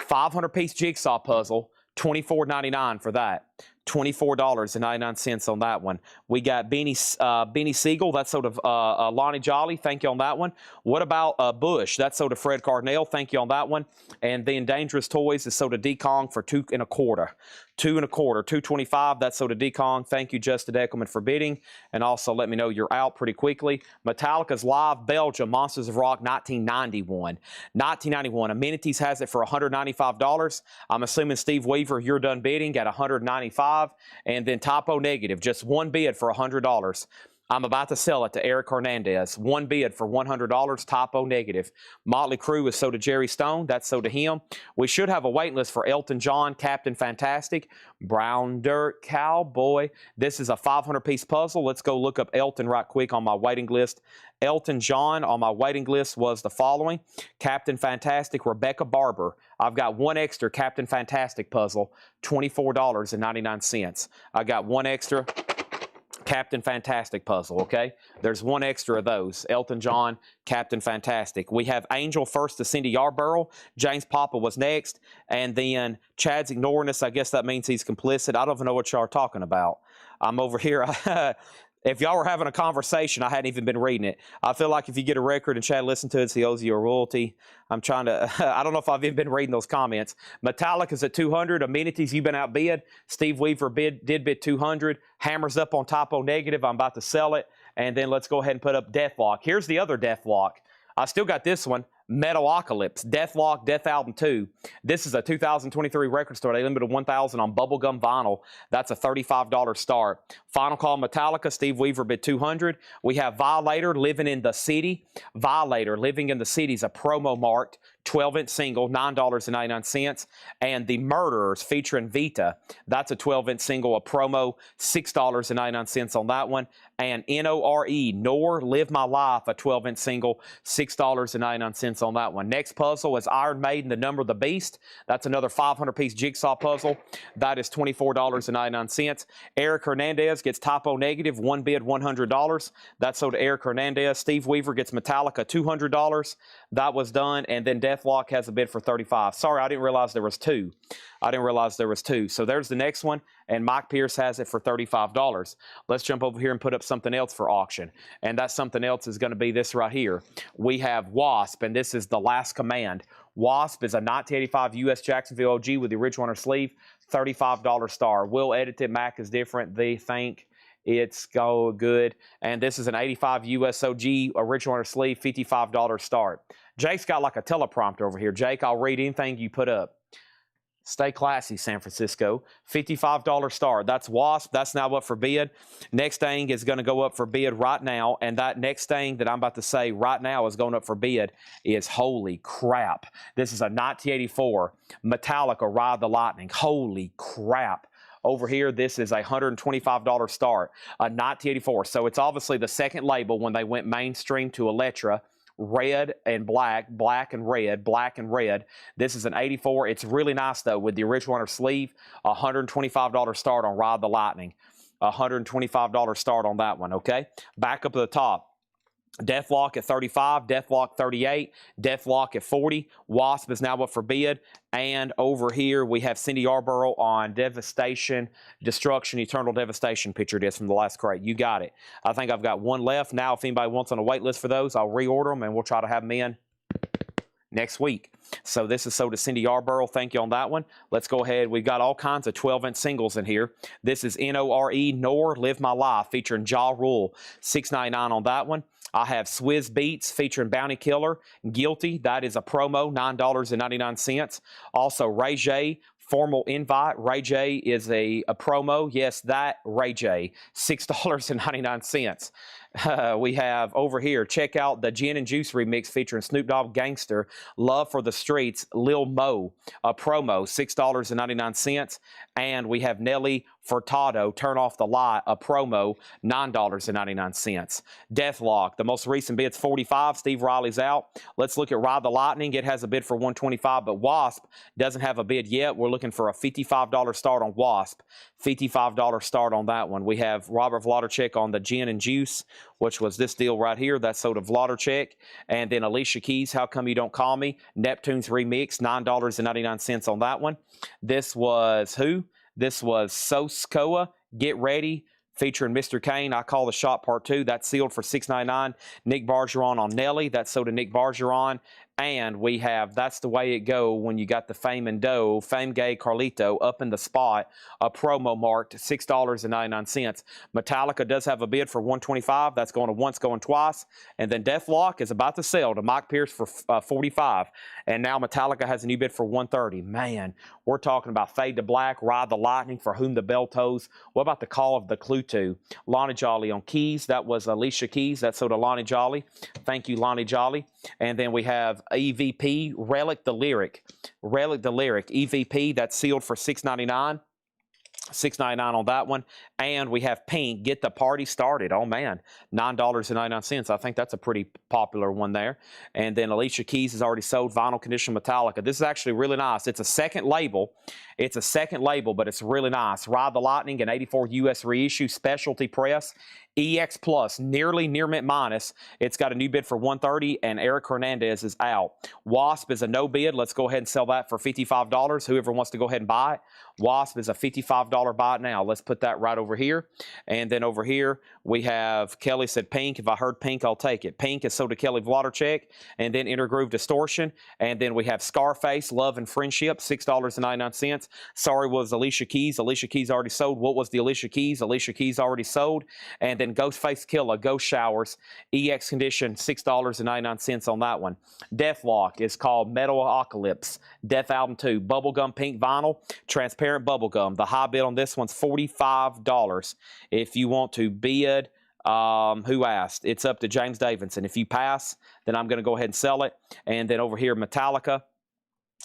500-piece jigsaw puzzle. $24.99 for that. $24.99 on that one. We got Beanie Siegel. That's sort of Lonnie Jolly. Thank you on that one. What about Bush? That's sort of Fred Cardinale. Thank you on that one. And then Dangerous Toys is sort of D-Kong for $2 1/4. $2 1/4. $2.25. That's sort of D-Kong. Thank you, Justin Deckelman, for bidding. And also let me know you're out pretty quickly. Metallica's Live Belgium, Monsters of Rock, 1991. 1991. Amenities has it for $195. I'm assuming Steve Weaver, you're done bidding at $195. And then typo negative, just one bid for $100. I'm about to sell it to Eric Hernandez. One bid for $100, typo negative. Motley Crue is so to Jerry Stone. That's so to him. We should have a wait list for Elton John, Captain Fantastic, Brown Dirt Cowboy. This is a 500-piece puzzle. Let's go look up Elton right quick on my waiting list. Elton John on my waiting list was the following: Captain Fantastic, Rebecca Barber. I've got one extra Captain Fantastic puzzle, $24.99. I got one extra Captain Fantastic puzzle, okay? There's one extra of those. Elton John, Captain Fantastic. We have Angel first to Cindy Yarborough. James Papa was next. And then Chad's ignoring us. I guess that means he's complicit. I don't even know what y'all are talking about. I'm over here. If y'all were having a conversation, I hadn't even been reading it. I feel like if you get a record and Chad listens to it, he owes you a royalty. I'm trying to, I don't know if I've even been reading those comments. Metallica's at $200. Amenities, you've been outbid. Steve Weaver did bid $200. Hammers up on typo negative. I'm about to sell it. And then let's go ahead and put up Deathlock. Here's the other Deathlock. I still got this one. Metalocalypse, Deathlock, Death Album 2. This is a 2023 record store. They limited 1,000 on bubblegum vinyl. That's a $35 start. Final Call Metallica, Steve Weaver bid $200. We have Violator, Living in the City. Violator, Living in the City is a promo marked 12-inch single, $9.99. And The Murderers featuring Vita. That's a 12-inch single, a promo, $6.99 on that one. And N-O-R-E, Nor, Live My Life, a 12-inch single, $6.99 on that one. Next puzzle is Iron Maiden, The Number of the Beast. That's another 500-piece jigsaw puzzle. That is $24.99. Eric Hernandez gets typo negative, one bid, $100. That's sold to Eric Hernandez. Steve Weaver gets Metallica, $200. That was done. And then Deathlock has a bid for 35. Sorry, I didn't realize there was two. So there's the next one. And Mike Pierce has it for $35. Let's jump over here and put up something else for auction. And that something else is going to be this right here. We have Wasp, and this is the Last Command. Wasp is a 1985 U.S. Jacksonville OG with the original on her sleeve, $35 star. Will edited, Mac is different. They think it's go good. And this is an 85 US OG, original on her sleeve, $55 start. Jake's got like a teleprompter over here. Jake, I'll read anything you put up. Stay classy, San Francisco. $55 star. That's Wasp. That's now up for bid. Next thing is going to go up for bid right now. And that next thing that I'm about to say right now is going up for bid is, holy crap. This is a 1984 Metallica Ride the Lightning. Holy crap. Over here, this is a $125 start, a 1984. So it's obviously the second label when they went mainstream to Electra. Red and black, black and red, black and red. This is an 84. It's really nice, though, with the original on her sleeve. $125 start on Ride the Lightning. $125 start on that one, okay? Back up to the top. Deathlock at 35, Deathlock 38, Deathlock at 40. Wasp is now up for bid. And over here, we have Cindy Yarborough on Devastation, Destruction, Eternal Devastation picture disc from the last crate. You got it. I think I've got one left. Now, if anybody wants on a wait list for those, I'll reorder them, and we'll try to have them in next week. So this is sold to Cindy Yarborough. Thank you on that one. Let's go ahead. We've got all kinds of 12-inch singles in here. This is N-O-R-E, Nor, Live My Life, featuring Ja Rule. $6.99 on that one. I have Swizz Beats featuring Bounty Killer, Guilty. That is a promo, $9.99. Also, Ray J, Formal Invite. Ray J is a promo. Yes, that Ray J, $6.99. We have over here, check out the Gin and Juice remix featuring Snoop Dogg, Gangster, Love for the Streets, Lil Mo, a promo, $6.99. And we have Nelly Furtado, Turn Off the Light, a promo, $9.99. Deathlock, the most recent bid's 45. Steve Riley's out. Let's look at Ride the Lightning. It has a bid for 125, but Wasp doesn't have a bid yet. We're looking for a $55 start on Wasp. $55 start on that one. We have Robert Vladicek on the Gin and Juice, which was this deal right here. That's sold to Vladicek. And then Alicia Keys, How Come You Don't Call Me? Neptune's remix, $9.99 on that one. This was who? This was Soskoa, Get Ready, featuring Mr. Kane, I Call the Shot Part 2. That's sealed for $6.99. Nick Bargeron on Nelly. That's sold to Nick Bargeron. And we have That's the Way It Go when you got the Fame and Dough, Fame Gay Carlito up in the spot, a promo marked $6.99. Metallica does have a bid for $125. That's going to once, going twice. And then Deathlock is about to sell to Mike Pierce for $45. And now Metallica has a new bid for $130. Man, we're talking about Fade to Black, Ride the Lightning, For Whom the Bell Tolls. What about the Call of the Clue? Lonnie Jolly on keys. That was Alicia Keys. That's sold to Lonnie Jolly. Thank you, Lonnie Jolly. And then we have EVP, Relic the Lyric. Relic the Lyric, EVP, that's sealed for $6.99. $6.99 on that one. And we have Pink, Get the Party Started. Oh, man, $9.99. I think that's a pretty popular one there. And then Alicia Keys has already sold Vinyl Condition Metallica. This is actually really nice. It's a second label. But it's really nice. Ride the Lightning, an 84 U.S. reissue, specialty press. EX Plus, nearly near mint minus. It's got a new bid for $130, and Eric Hernandez is out. Wasp is a no bid. Let's go ahead and sell that for $55. Whoever wants to go ahead and buy it. Wasp is a $55 buy it now. Let's put that right over here. And then over here, we have Kelly said Pink. If I heard Pink, I'll take it. Pink is sold to Kelly Vladicek. And then Intergroove Distortion. And then we have Scarface, Love and Friendship, $6.99. Sorry was Alicia Keys. Alicia Keys already sold. What was the Alicia Keys? Alicia Keys already sold. And then Ghostface Killer, Ghost Showers, EX Condition, $6.99 on that one. Deathlock is called Metalocalypse, Death Album 2, Bubblegum Pink Vinyl, Transparent Bubblegum. The high bid on this one's $45. If you want to bid, who asked? It's up to James Davidson. If you pass, then I'm going to go ahead and sell it. And then over here, Metallica.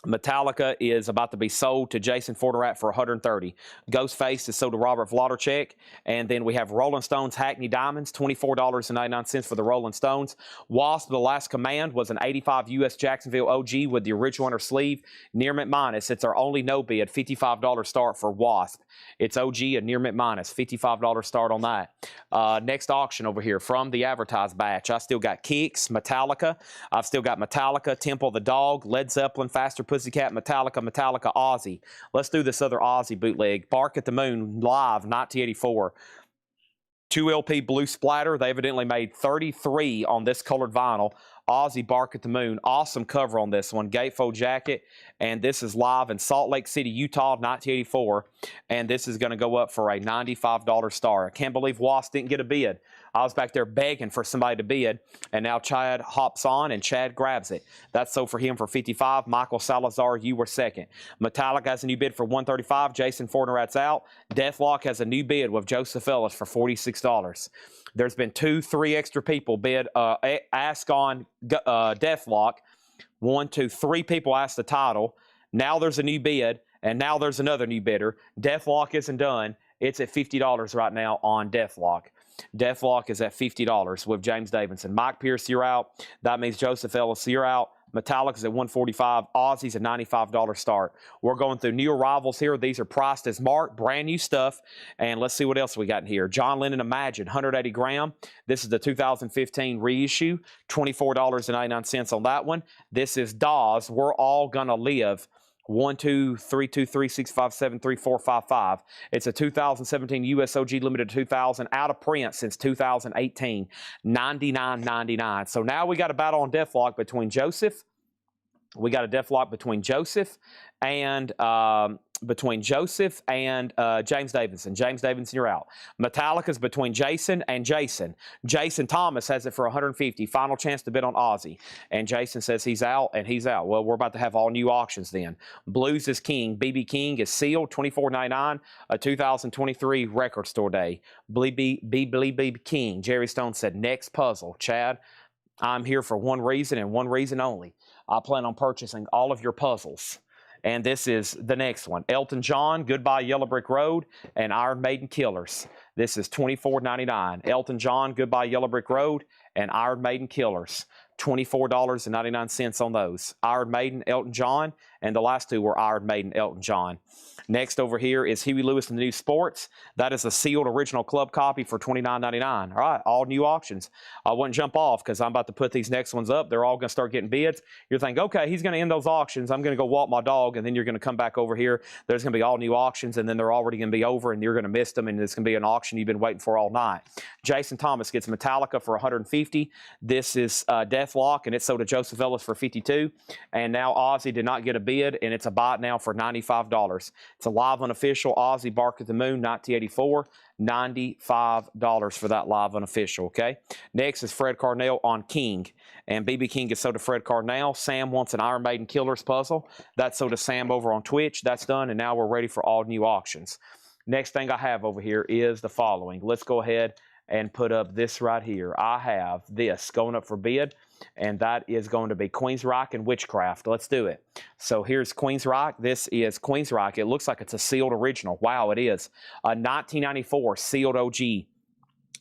Metallica is about to be sold to Jason Forterat for $130. Ghostface is sold to Robert Vladerchek. And then we have Rolling Stones Hackney Diamonds, $24.99 for the Rolling Stones. Wasp, The Last Command, was an 85 US Jacksonville OG with the original inner sleeve. Near mint minus, it's our only no bid, $55 start for Wasp. It's OG and near mint minus, $55 start on that. Next auction over here from the advertised batch. I still got Kicks, Metallica. I've still got Metallica, Temple the Dog, Led Zeppelin, Faster Pussycat, Metallica, Ozzy. Let's do this other Ozzy bootleg. Bark at the Moon, live, 1984. 2 LP blue splatter. They evidently made 33 on this colored vinyl. Ozzy, Bark at the Moon. Awesome cover on this one. Gatefold jacket. And this is live in Salt Lake City, Utah, 1984. And this is going to go up for a $95 star. I can't believe Wasp didn't get a bid. I was back there begging for somebody to bid, and now Chad hops on, and Chad grabs it. That's sold for him for $55. Michael Salazar, you were second. Metallica has a new bid for $135. Jason Forterat's out. Deathlock has a new bid with Joseph Ellis for $46. There's been 3 extra people bid, ask on Deathlock. 1, 2, 3 people asked the title. Now there's a new bid, and now there's another new bidder. Deathlock isn't done. It's at $50 right now on Deathlock. Deathlock is at $50 with James Davidson. Mike Pierce, you're out. That means Joseph Ellis, you're out. Metallica's at $145. Ozzy's a $95 start. We're going through new arrivals here. These are priced as marked, brand new stuff. And let's see what else we got in here. John Lennon Imagine, 180 gram. This is the 2015 reissue, $24.99 on that one. This is Dawes, We're All Gonna Live. 1, 2, 3, 2, 3, 6, 5, 7, 3, 4, 5, 5. It's a 2017 USOG limited 2000, out of print since 2018, $99.99. So now we got a battle on Deathlock between Joseph. We got a Deathlock between Joseph and James Davidson. James Davidson, you're out. Metallica's between Jason and Jason. Jason Thomas has it for $150. Final chance to bid on Ozzy. And Jason says he's out, and he's out. Well, we're about to have all new auctions then. Blues is King. BB King is sealed, $24.99, a 2023 record store day. BB King. Jerry Stone said, next puzzle. Chad, I'm here for one reason and one reason only. I plan on purchasing all of your puzzles. And this is the next one. Elton John, Goodbye Yellow Brick Road, and Iron Maiden Killers. This is $24.99. Elton John, Goodbye Yellow Brick Road, and Iron Maiden Killers. $24.99 on those. Iron Maiden, Elton John, and the last 2 were Iron Maiden, Elton John. Next over here is Huey Lewis and the New Sports. That is a sealed original club copy for $29.99. All right, all new auctions. I wouldn't jump off because I'm about to put these next ones up. They're all going to start getting bids. You're thinking, okay, he's going to end those auctions. I'm going to go walk my dog, and then you're going to come back over here. There's going to be all new auctions, and then they're already going to be over, and you're going to miss them, and it's going to be an auction you've been waiting for all night. Jason Thomas gets Metallica for $150. This is Deathlock, and it's sold to Joseph Ellis for $52. And now Ozzy did not get a bid, and it's a bot now for $95. It's a live unofficial Ozzy Bark at the Moon 1984. $95 for that live unofficial, okay? Next is Fred Carnell on King. And BB King is sold to Fred Carnell. Sam wants an Iron Maiden Killers puzzle. That's sold to Sam over on Twitch. That's done, and now we're ready for all new auctions. Next thing I have over here is the following. Let's go ahead and put up this right here. I have this going up for bid, and that is going to be Queensryche and Witchcraft. Let's do it. So here's Queensryche. This is Queensryche. It looks like it's a sealed original. Wow, it is. A 1994 sealed OG.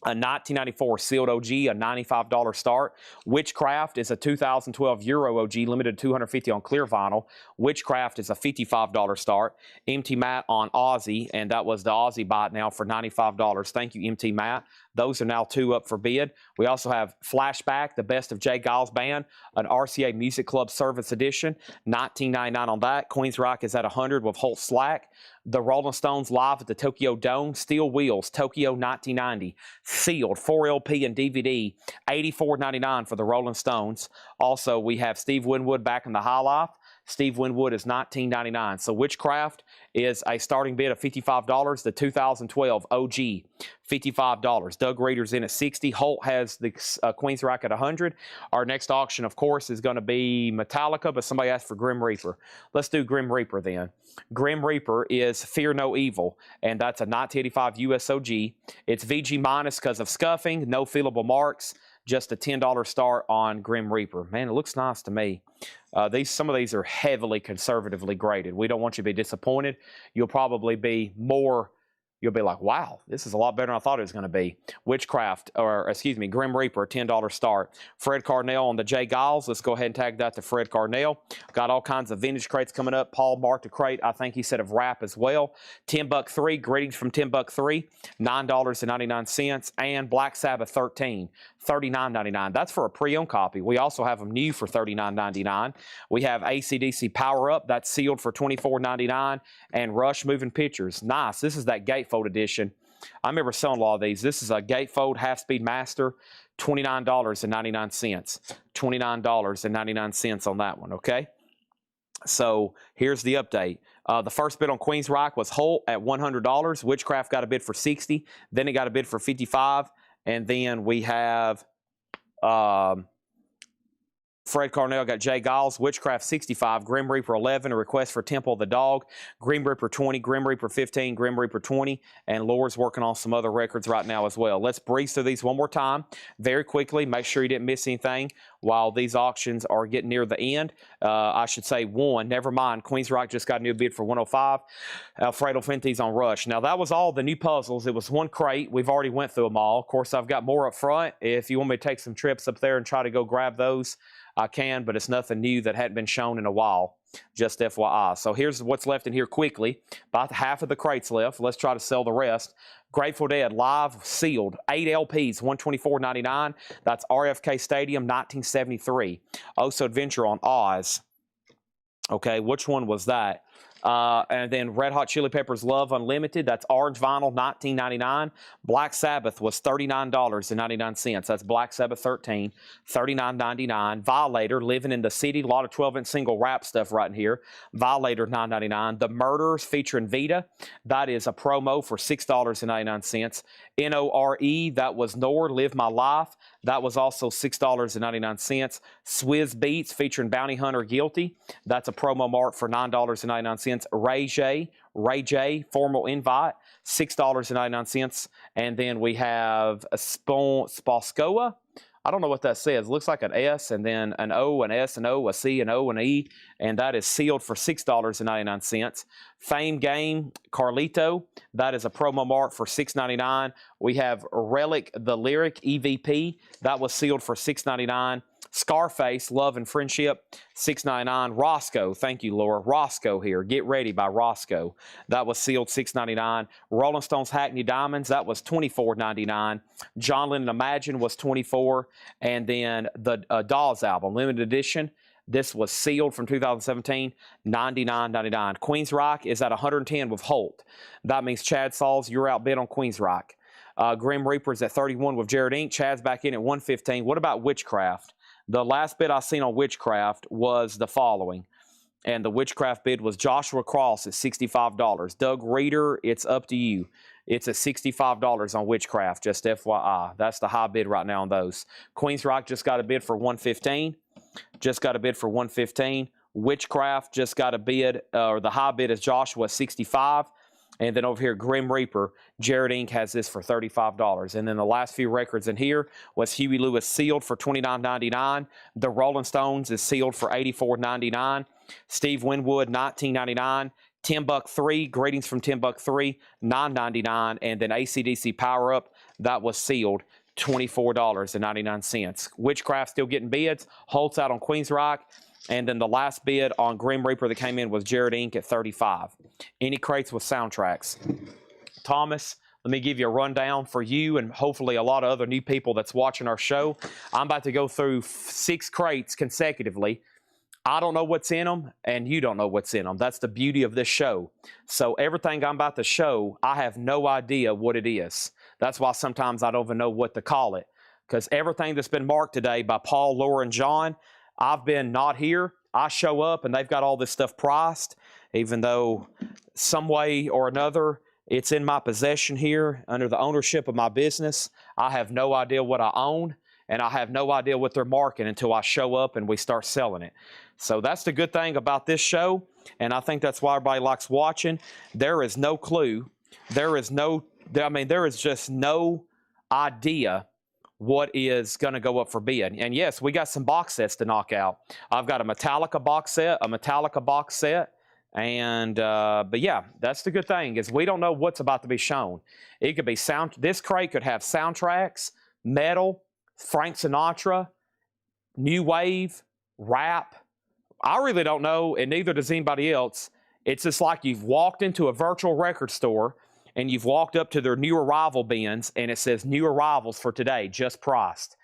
A 1994 sealed OG, a $95 start. Witchcraft is a 2012 Euro OG, limited 250 on clear vinyl. Witchcraft is a $55 start. MT Matt on Ozzy, and that was the Ozzy bot now for $95. Thank you, MT Matt. Those are now 2 up for bid. We also have Flashback, the Best of Jay Giles Band, an RCA Music Club Service Edition, $19.99 on that. Queensryche is at $100 with Holt Slack. The Rolling Stones live at the Tokyo Dome, Steel Wheels, Tokyo 1990, sealed, 4 LP and DVD, $84.99 for the Rolling Stones. Also, we have Steve Winwood back in the High Life. Steve Winwood is $19.99. So Witchcraft is a starting bid of $55. The 2012 OG, $55. Doug Reader's in at $60. Holt has the Queensryche at $100. Our next auction, of course, is going to be Metallica, but somebody asked for Grim Reaper. Let's do Grim Reaper then. Grim Reaper is Fear No Evil, and that's a 1985 USOG. It's VG minus because of scuffing, no feelable marks. just a $10 start on Grim Reaper. Man, it looks nice to me. Some of these are heavily conservatively graded. We don't want you to be disappointed. You'll probably be more... You'll be like, wow, this is a lot better than I thought it was going to be. Witchcraft, or excuse me, Grim Reaper, $10 start. Fred Carnell on the J. Giles. Let's go ahead and tag that to Fred Carnell. Got all kinds of vintage crates coming up. Paul marked a crate, I think he said of wrap as well. 10 buck 3, greetings from 10 buck 3, $9.99. And Black Sabbath 13, $39.99. That's for a pre-owned copy. We also have them new for $39.99. We have AC/DC Power Up, that's sealed for $24.99. And Rush Moving Pictures. Nice. This is that gatefold edition. I remember selling a lot of these. This is a gatefold half-speed master, $29.99. $29.99 on that one, okay? So here's the update. The first bid on Queen's Rock was Holt at $100. Witchcraft got a bid for $60. Then it got a bid for $55. And then we have... Fred Carnell got J. Giles, Witchcraft 65, Grim Reaper 11, a request for Temple of the Dog, Grim Reaper 20, Grim Reaper 15, Grim Reaper 20, and Laura's working on some other records right now as well. Let's breeze through these one more time very quickly. Make sure you didn't miss anything while these auctions are getting near the end. I should say one, never mind. Queen's Rock just got a new bid for 105. Alfredo Fente's on Rush. Now, that was all the new puzzles. It was one crate. We've already went through them all. Of course, I've got more up front. If you want me to take some trips up there and try to go grab those, I can, but it's nothing new that hadn't been shown in a while. Just FYI. So here's what's left in here quickly. About half of the crates left. Let's try to sell the rest. Grateful Dead live sealed 8 LPs, $124.99. That's RFK Stadium, 1973. Oso Adventure on Oz. Okay, which one was that? And then Red Hot Chili Peppers Love Unlimited, that's orange vinyl, $19.99. Black Sabbath was $39.99. That's Black Sabbath 13, $39.99. Violator, Living in the City, a lot of 12-inch single wrap stuff right in here. Violator, $9.99. The Murderers featuring Vita, that is a promo for $6.99. NORE, that was Nor, Live My Life. That was also $6.99. Swizz Beats featuring Bounty Hunter Guilty. That's a promo mark for $9.99. Ray J, Formal Invite, $6.99. And then we have a Spascoa. I don't know what that says. It looks like an S and then an O, an S and O, a C, an O, and an E. And that is sealed for $6.99. Fame Game Carlito. That is a promo mark for $6.99. We have Relic the Lyric EVP. That was sealed for $6.99. Scarface, Love and Friendship, $6.99. Roscoe, thank you, Laura. Roscoe here. Get Ready by Roscoe. That was sealed $6.99. Rolling Stones Hackney Diamonds, that was $24.99. John Lennon Imagine was $24. And then the Dawes album, limited edition. This was sealed from 2017, $99.99. Queen's Rock is at $110 with Holt. That means Chad Sauls, you're outbid on Queen's Rock. Grim Reaper's at $31 with Jared Inc. Chad's back in at $115. What about Witchcraft? The last bid I seen on Witchcraft was the following. And the Witchcraft bid was Joshua Cross at $65. Doug Reeder, it's up to you. It's at $65 on Witchcraft, just FYI. That's the high bid right now on those. Queen's Rock just got a bid for $115. Just got a bid for $115. Witchcraft just got a bid, or the high bid is Joshua, $65. And then over here, Grim Reaper, Jared Inc. has this for $35. And then the last few records in here was Huey Lewis sealed for $29.99. The Rolling Stones is sealed for $84.99. Steve Winwood, $19.99. 10 buck 3, greetings from 10 buck 3, $9.99. And then AC/DC Power Up, that was sealed, $24.99. Witchcraft still getting bids. Holt's out on Queen's Rock. And then the last bid on Grim Reaper that came in was Jared Inc. at $35. Any crates with soundtracks? Thomas, let me give you a rundown for you and hopefully a lot of other new people that's watching our show. I'm about to go through 6 crates consecutively. I don't know what's in them, and you don't know what's in them. That's the beauty of this show. So everything I'm about to show, I have no idea what it is. That's why sometimes I don't even know what to call it, because everything that's been marked today by Paul, Laura, and John, I've been not here. I show up, and they've got all this stuff priced, even though some way or another it's in my possession here under the ownership of my business. I have no idea what I own, and I have no idea what they're marking until I show up and we start selling it. So that's the good thing about this show, and I think that's why everybody likes watching. There is no clue. There is just no idea what is going to go up for bid. And yes, we got some box sets to knock out. I've got a Metallica box set, and but yeah, that's the good thing is we don't know what's about to be shown. It could be this crate could have soundtracks, metal, Frank Sinatra, new wave, rap. I really don't know, and neither does anybody else. It's just like you've walked into a virtual record store and you've walked up to their new arrival bins and it says new arrivals for today, just priced.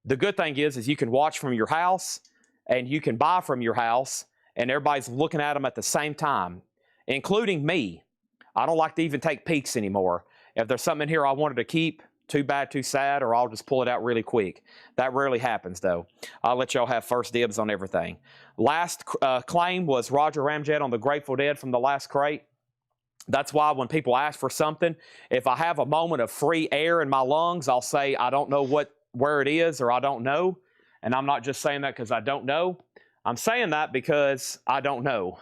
The good thing is you can watch from your house and you can buy from your house, and everybody's looking at them at the same time, including me. I don't like to even take peeks anymore. If there's something in here I wanted to keep, too bad, too sad, or I'll just pull it out really quick. That rarely happens, though. I'll let y'all have first dibs on everything. Last claim was Roger Ramjet on the Grateful Dead from the last crate. That's why when people ask for something, if I have a moment of free air in my lungs, I'll say I don't know where it is, or I don't know. And I'm not just saying that because I don't know. I'm saying that because I don't know.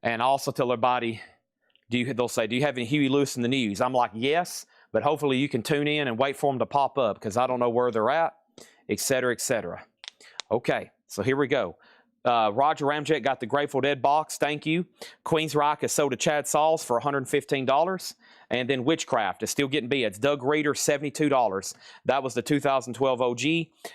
And I also tell everybody, they'll say, do you have any Huey Lewis in the news? I'm like, yes, but hopefully you can tune in and wait for them to pop up because I don't know where they're at, etc., etc. Okay, so here we go. Roger Ramjet got the Grateful Dead box. Thank you. Queensryche is sold to Chad Sauls for $115. And then Witchcraft is still getting bids. Doug Reader, $72. That was the 2012 OG.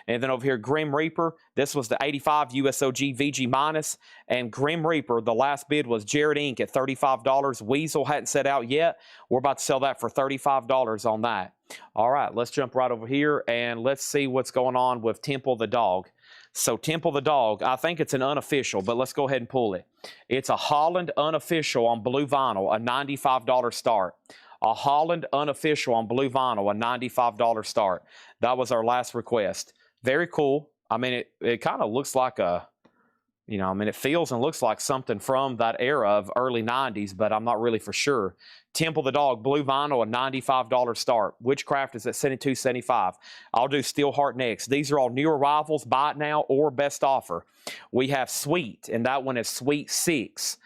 And then over here, Grim Reaper. This was the 85 USOG VG minus. And Grim Reaper, the last bid was Jared Inc. at $35. Weasel hadn't set out yet. We're about to sell that for $35 on that. All right, let's jump right over here and let's see what's going on with Temple the Dog. So Temple the Dog, I think it's an unofficial, but let's go ahead and pull it. It's a Holland unofficial on blue vinyl, a $95 start. A Holland unofficial on blue vinyl, a $95 start. That was our last request. Very cool. I mean, it kind of looks like a, it feels and looks like something from that era of early 90s, but I'm not really for sure. Temple the Dog, blue vinyl, a $95 start. Witchcraft is at $72.75. I'll do Steelheart next. These are all new arrivals, buy it now or best offer. We have Sweet, and that one is Sweet 6.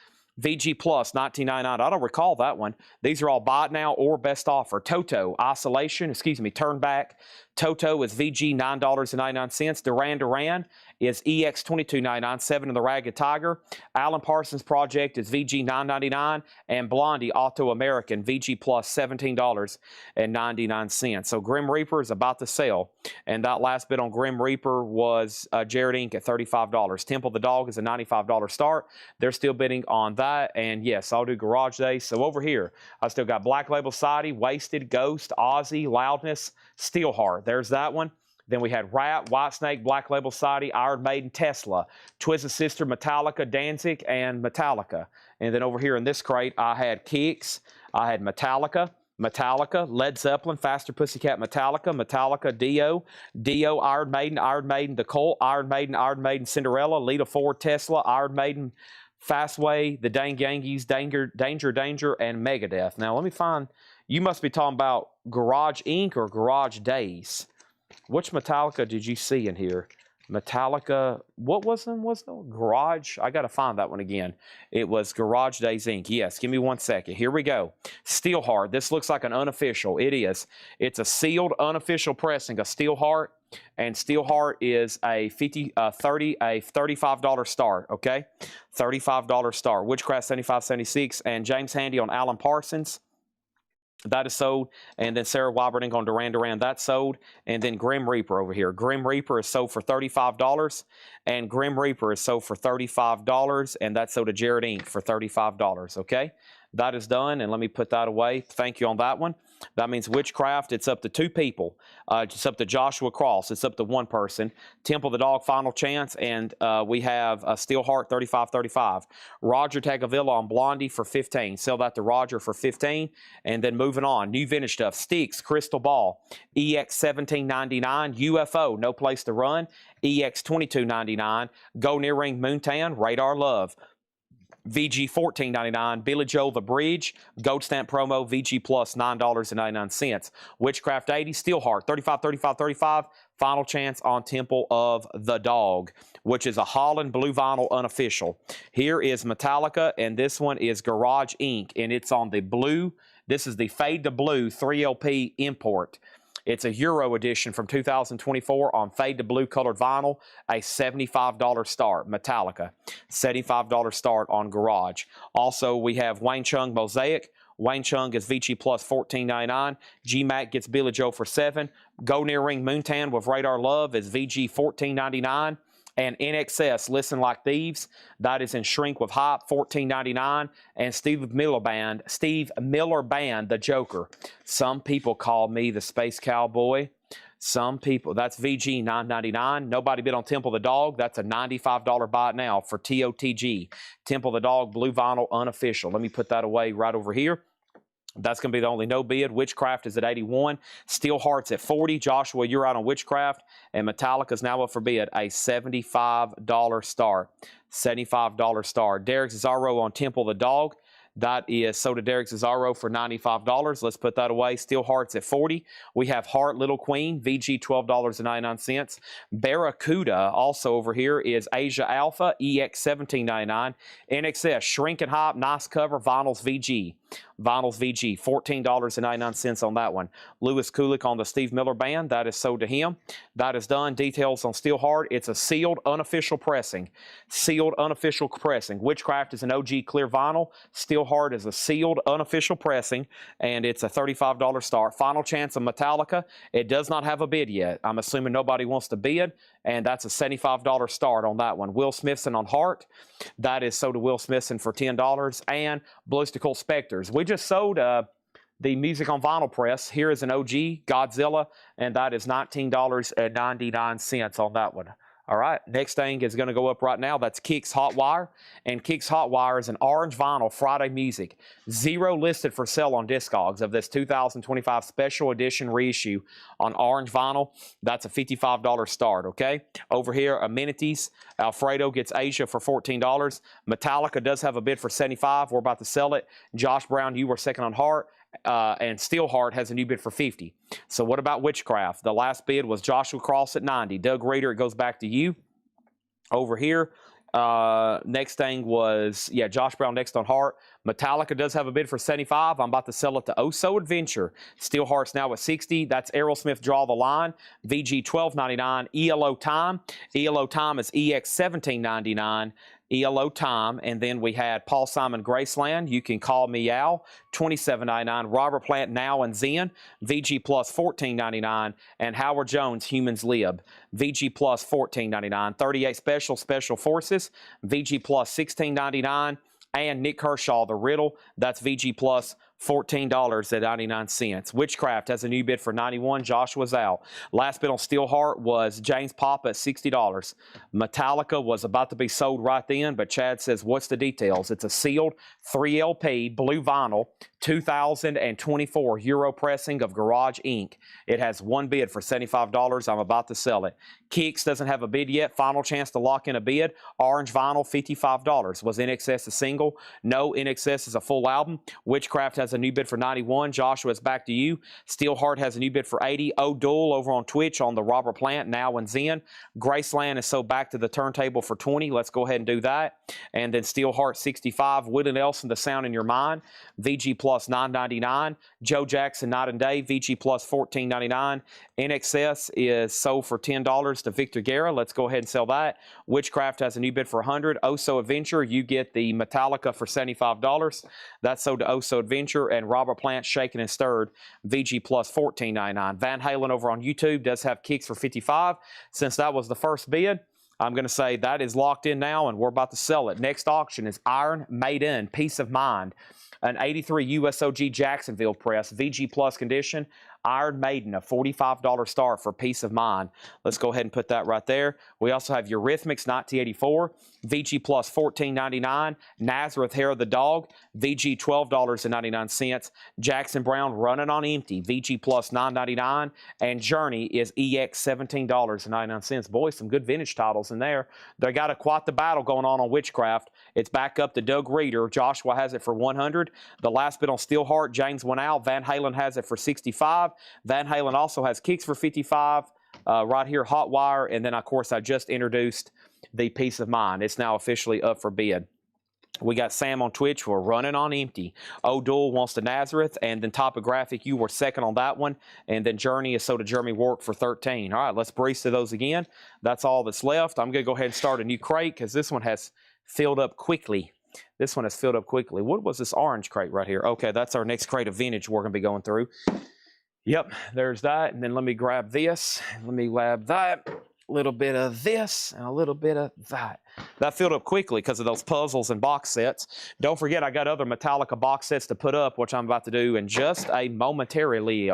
VG Plus, $19.99. I don't recall that one. These are all buy it now or best offer. Toto, Turn Back. Toto is VG, $9.99. Duran is EX, $22.99. 7 in the Ragged Tiger. Alan Parsons Project is VG, $9.99. And Blondie Auto American, VG Plus, $17.99. So Grim Reaper is about to sell. And that last bid on Grim Reaper was Jared Inc. at $35. Temple the Dog is a $95 start. They're still bidding on that. And yes, I'll do Garage Days. So over here, I still got Black Label Society, Wasted, Ghost, Ozzy, Loudness, Steelheart. There's that one. Then we had Rat, Whitesnake, Black Label Society, Iron Maiden, Tesla, Twisted Sister, Metallica, Danzig, and Metallica. And then over here in this crate, I had Kicks, I had Metallica, Led Zeppelin, Faster Pussycat, Metallica, Dio, Iron Maiden, The Cult, Iron Maiden, Cinderella, Lita Ford, Tesla, Iron Maiden, Fastway, The Dang Yankees, Danger, and Megadeth. Now let me find. You must be talking about Garage Inc. or Garage Days. Which Metallica did you see in here? Metallica, what was them? Was the Garage? I got to find that one again. It was Garage Days Inc. Yes, give me 1 second. Here we go. Steelheart. This looks like an unofficial. It is. It's a sealed unofficial pressing of Steelheart, and Steelheart is a $35 start. Okay, $35 start. Witchcraft $75.76, and James Handy on Alan Parsons. That is sold. And then Sarah Wyberning on Duran, that's sold. And then Grim Reaper over here. Grim Reaper is sold for $35. And Grim Reaper is sold for $35. And that's sold to Jared Inc. for $35. Okay? That is done. And let me put that away. Thank you on that one. That means Witchcraft, it's up to 2 people. It's up to Joshua Cross. It's up to 1 person. Temple the Dog, Final Chance. And we have Steelheart, $35.35. Roger Tagavilla on Blondie for $15. Sell that to Roger for $15. And then moving on, new vintage stuff. Sticks, Crystal Ball, EX $17.99. UFO, No Place to Run, EX $22.99. Go Near Ring Moontan, Radar Love, VG $14.99. Billy Joel The Bridge, Gold Stamp Promo, VG Plus $9.99. Witchcraft 80, Steelheart $35. Final Chance on Temple of the Dog, which is a Holland blue vinyl unofficial. Here is Metallica, and this one is Garage Inc., and it's on the blue. This is the Fade to Blue 3LP import. It's a Euro edition from 2024 on fade to blue colored vinyl, a $75 start. Metallica, $75 start on Garage. Also, we have Wayne Chung Mosaic. Wayne Chung gets VG Plus $14.99. G-Mac gets Billy Joe for $7. Go Near Ring Moontan with Radar Love is VG $14.99. And NXS, Listen Like Thieves, that is in Shrink with Hype, $14.99. And Steve Miller Band, The Joker. Some people call me the Space Cowboy. Some people, that's VG $9.99. Nobody bid on Temple the Dog. That's a $95 buy it now for TOTG. Temple the Dog, blue vinyl, unofficial. Let me put that away right over here. That's going to be the only no bid. Witchcraft is at 81. Steel Hearts at 40. Joshua, you're out on Witchcraft. And Metallica is now up for bid. A $75 start. $75 start. Derek Cesaro on Temple the Dog. That is sold to Derek Cesaro for $95. Let's put that away. Steel Hearts at 40. We have Heart Little Queen, VG $12.99. Barracuda also over here is Asia Alpha, EX $17.99. NXS, Shrink and Hype, nice cover, Vinyls VG. Vinyls VG, $14.99 on that one. Lewis Kulik on the Steve Miller Band. That is sold to him. That is done. Details on Steel Heart. It's a sealed, unofficial pressing. Sealed, unofficial pressing. Witchcraft is an OG clear vinyl. Steel Heart is a sealed, unofficial pressing, and it's a $35 start. Final chance of Metallica. It does not have a bid yet. I'm assuming nobody wants to bid, and that's a $75 start on that one. Will Smithson on Heart. That is sold to Will Smithson for $10. And Ballistical Spectres. We just sold the Music on Vinyl press. Here is an OG, Godzilla, and that is $19.99 on that one. All right, next thing is going to go up right now. That's Kicks Hot Wire. And Kicks Hot Wire is an orange vinyl Friday Music. 0 listed for sale on Discogs of this 2025 special edition reissue on orange vinyl. That's a $55 start, okay? Over here, Amenities. Alfredo gets Asia for $14. Metallica does have a bid for $75. We're about to sell it. Josh Brown, you were second on Heart. And Steelheart has a new bid for $50. So what about Witchcraft? The last bid was Joshua Cross at $90. Doug Reader, it goes back to you. Over here, next thing was, Josh Brown next on Heart. Metallica does have a bid for $75. I'm about to sell it to Oso Adventure. Steelheart's now at $60. That's Aerosmith Draw the Line. VG $12.99. ELO Time. ELO Time is EX $17.99. ELO Time, and then we had Paul Simon Graceland, You Can Call Me Al, $27.99. Robert Plant Now and Zen, VG Plus $14.99. And Howard Jones, Humans Lib, VG Plus $14.99. 38 Special Forces, VG Plus $16.99. And Nick Kershaw, The Riddle, that's VG Plus $14.99. Witchcraft has a new bid for $91. Joshua's out. Last bid on Steelheart was James Papa at $60. Metallica was about to be sold right then, but Chad says, what's the details? It's a sealed 3LP blue vinyl 2024 Euro pressing of Garage Inc. It has one bid for $75. I'm about to sell it. Kicks doesn't have a bid yet. Final chance to lock in a bid. Orange vinyl, $55. Was NXS a single? No, NXS is a full album. Witchcraft has a new bid for $91. Joshua, it's back to you. Steelheart has a new bid for $80. O'Doul over on Twitch on the Robert Plant, Now and Zen. Graceland is so back to the turntable for $20. Let's go ahead and do that. And then Steelheart $65. Wood and Elson, The Sound in Your Mind. VG Plus $9.99. Joe Jackson, Night and Day. VG Plus $14.99. NXS is sold for $10 to Victor Guerra. Let's go ahead and sell that. Witchcraft has a new bid for $100. Oso Adventure, you get the Metallica for $75. That's sold to Oso Adventure. And Robert Plant, Shaken and Stirred, VG Plus $14.99. Van Halen over on YouTube does have Kicks for $55. Since that was the first bid, I'm going to say that is locked in now, and we're about to sell it. Next auction is Iron Maiden, Peace of Mind. An 83 USOG Jacksonville press, VG Plus condition. Iron Maiden, a $45 start for Peace of Mind. Let's go ahead and put that right there. We also have Eurythmics 1984, VG Plus $14.99. Nazareth Hair of the Dog, VG $12.99. Jackson Brown Running on Empty, VG Plus $9.99. And Journey is EX $17.99. Boy, some good vintage titles in there. They got quite the battle going on Witchcraft. It's back up to Doug Reader. Joshua has it for $100. The last bit on Steelheart, James went out. Van Halen has it for $65. Van Halen also has Kicks for $55. Right here, Hot Wire. And then, of course, I just introduced the Peace of Mind. It's now officially up for bid. We got Sam on Twitch. We're running on empty. O'Doul wants the Nazareth. And then Topographic, you were second on that one. And then Journey is sold to Jeremy Wark for 13. All right, let's breeze to those again. That's all that's left. I'm going to go ahead and start a new crate because this one has filled up quickly. This one has filled up quickly. What was this orange crate right here? Okay, that's our next crate of vintage we're going to be going through. Yep, there's that. And then let me grab this. Let me grab that. A little bit of this and a little bit of that. That filled up quickly because of those puzzles and box sets. Don't forget, I got other Metallica box sets to put up, which I'm about to do in just a momentarily.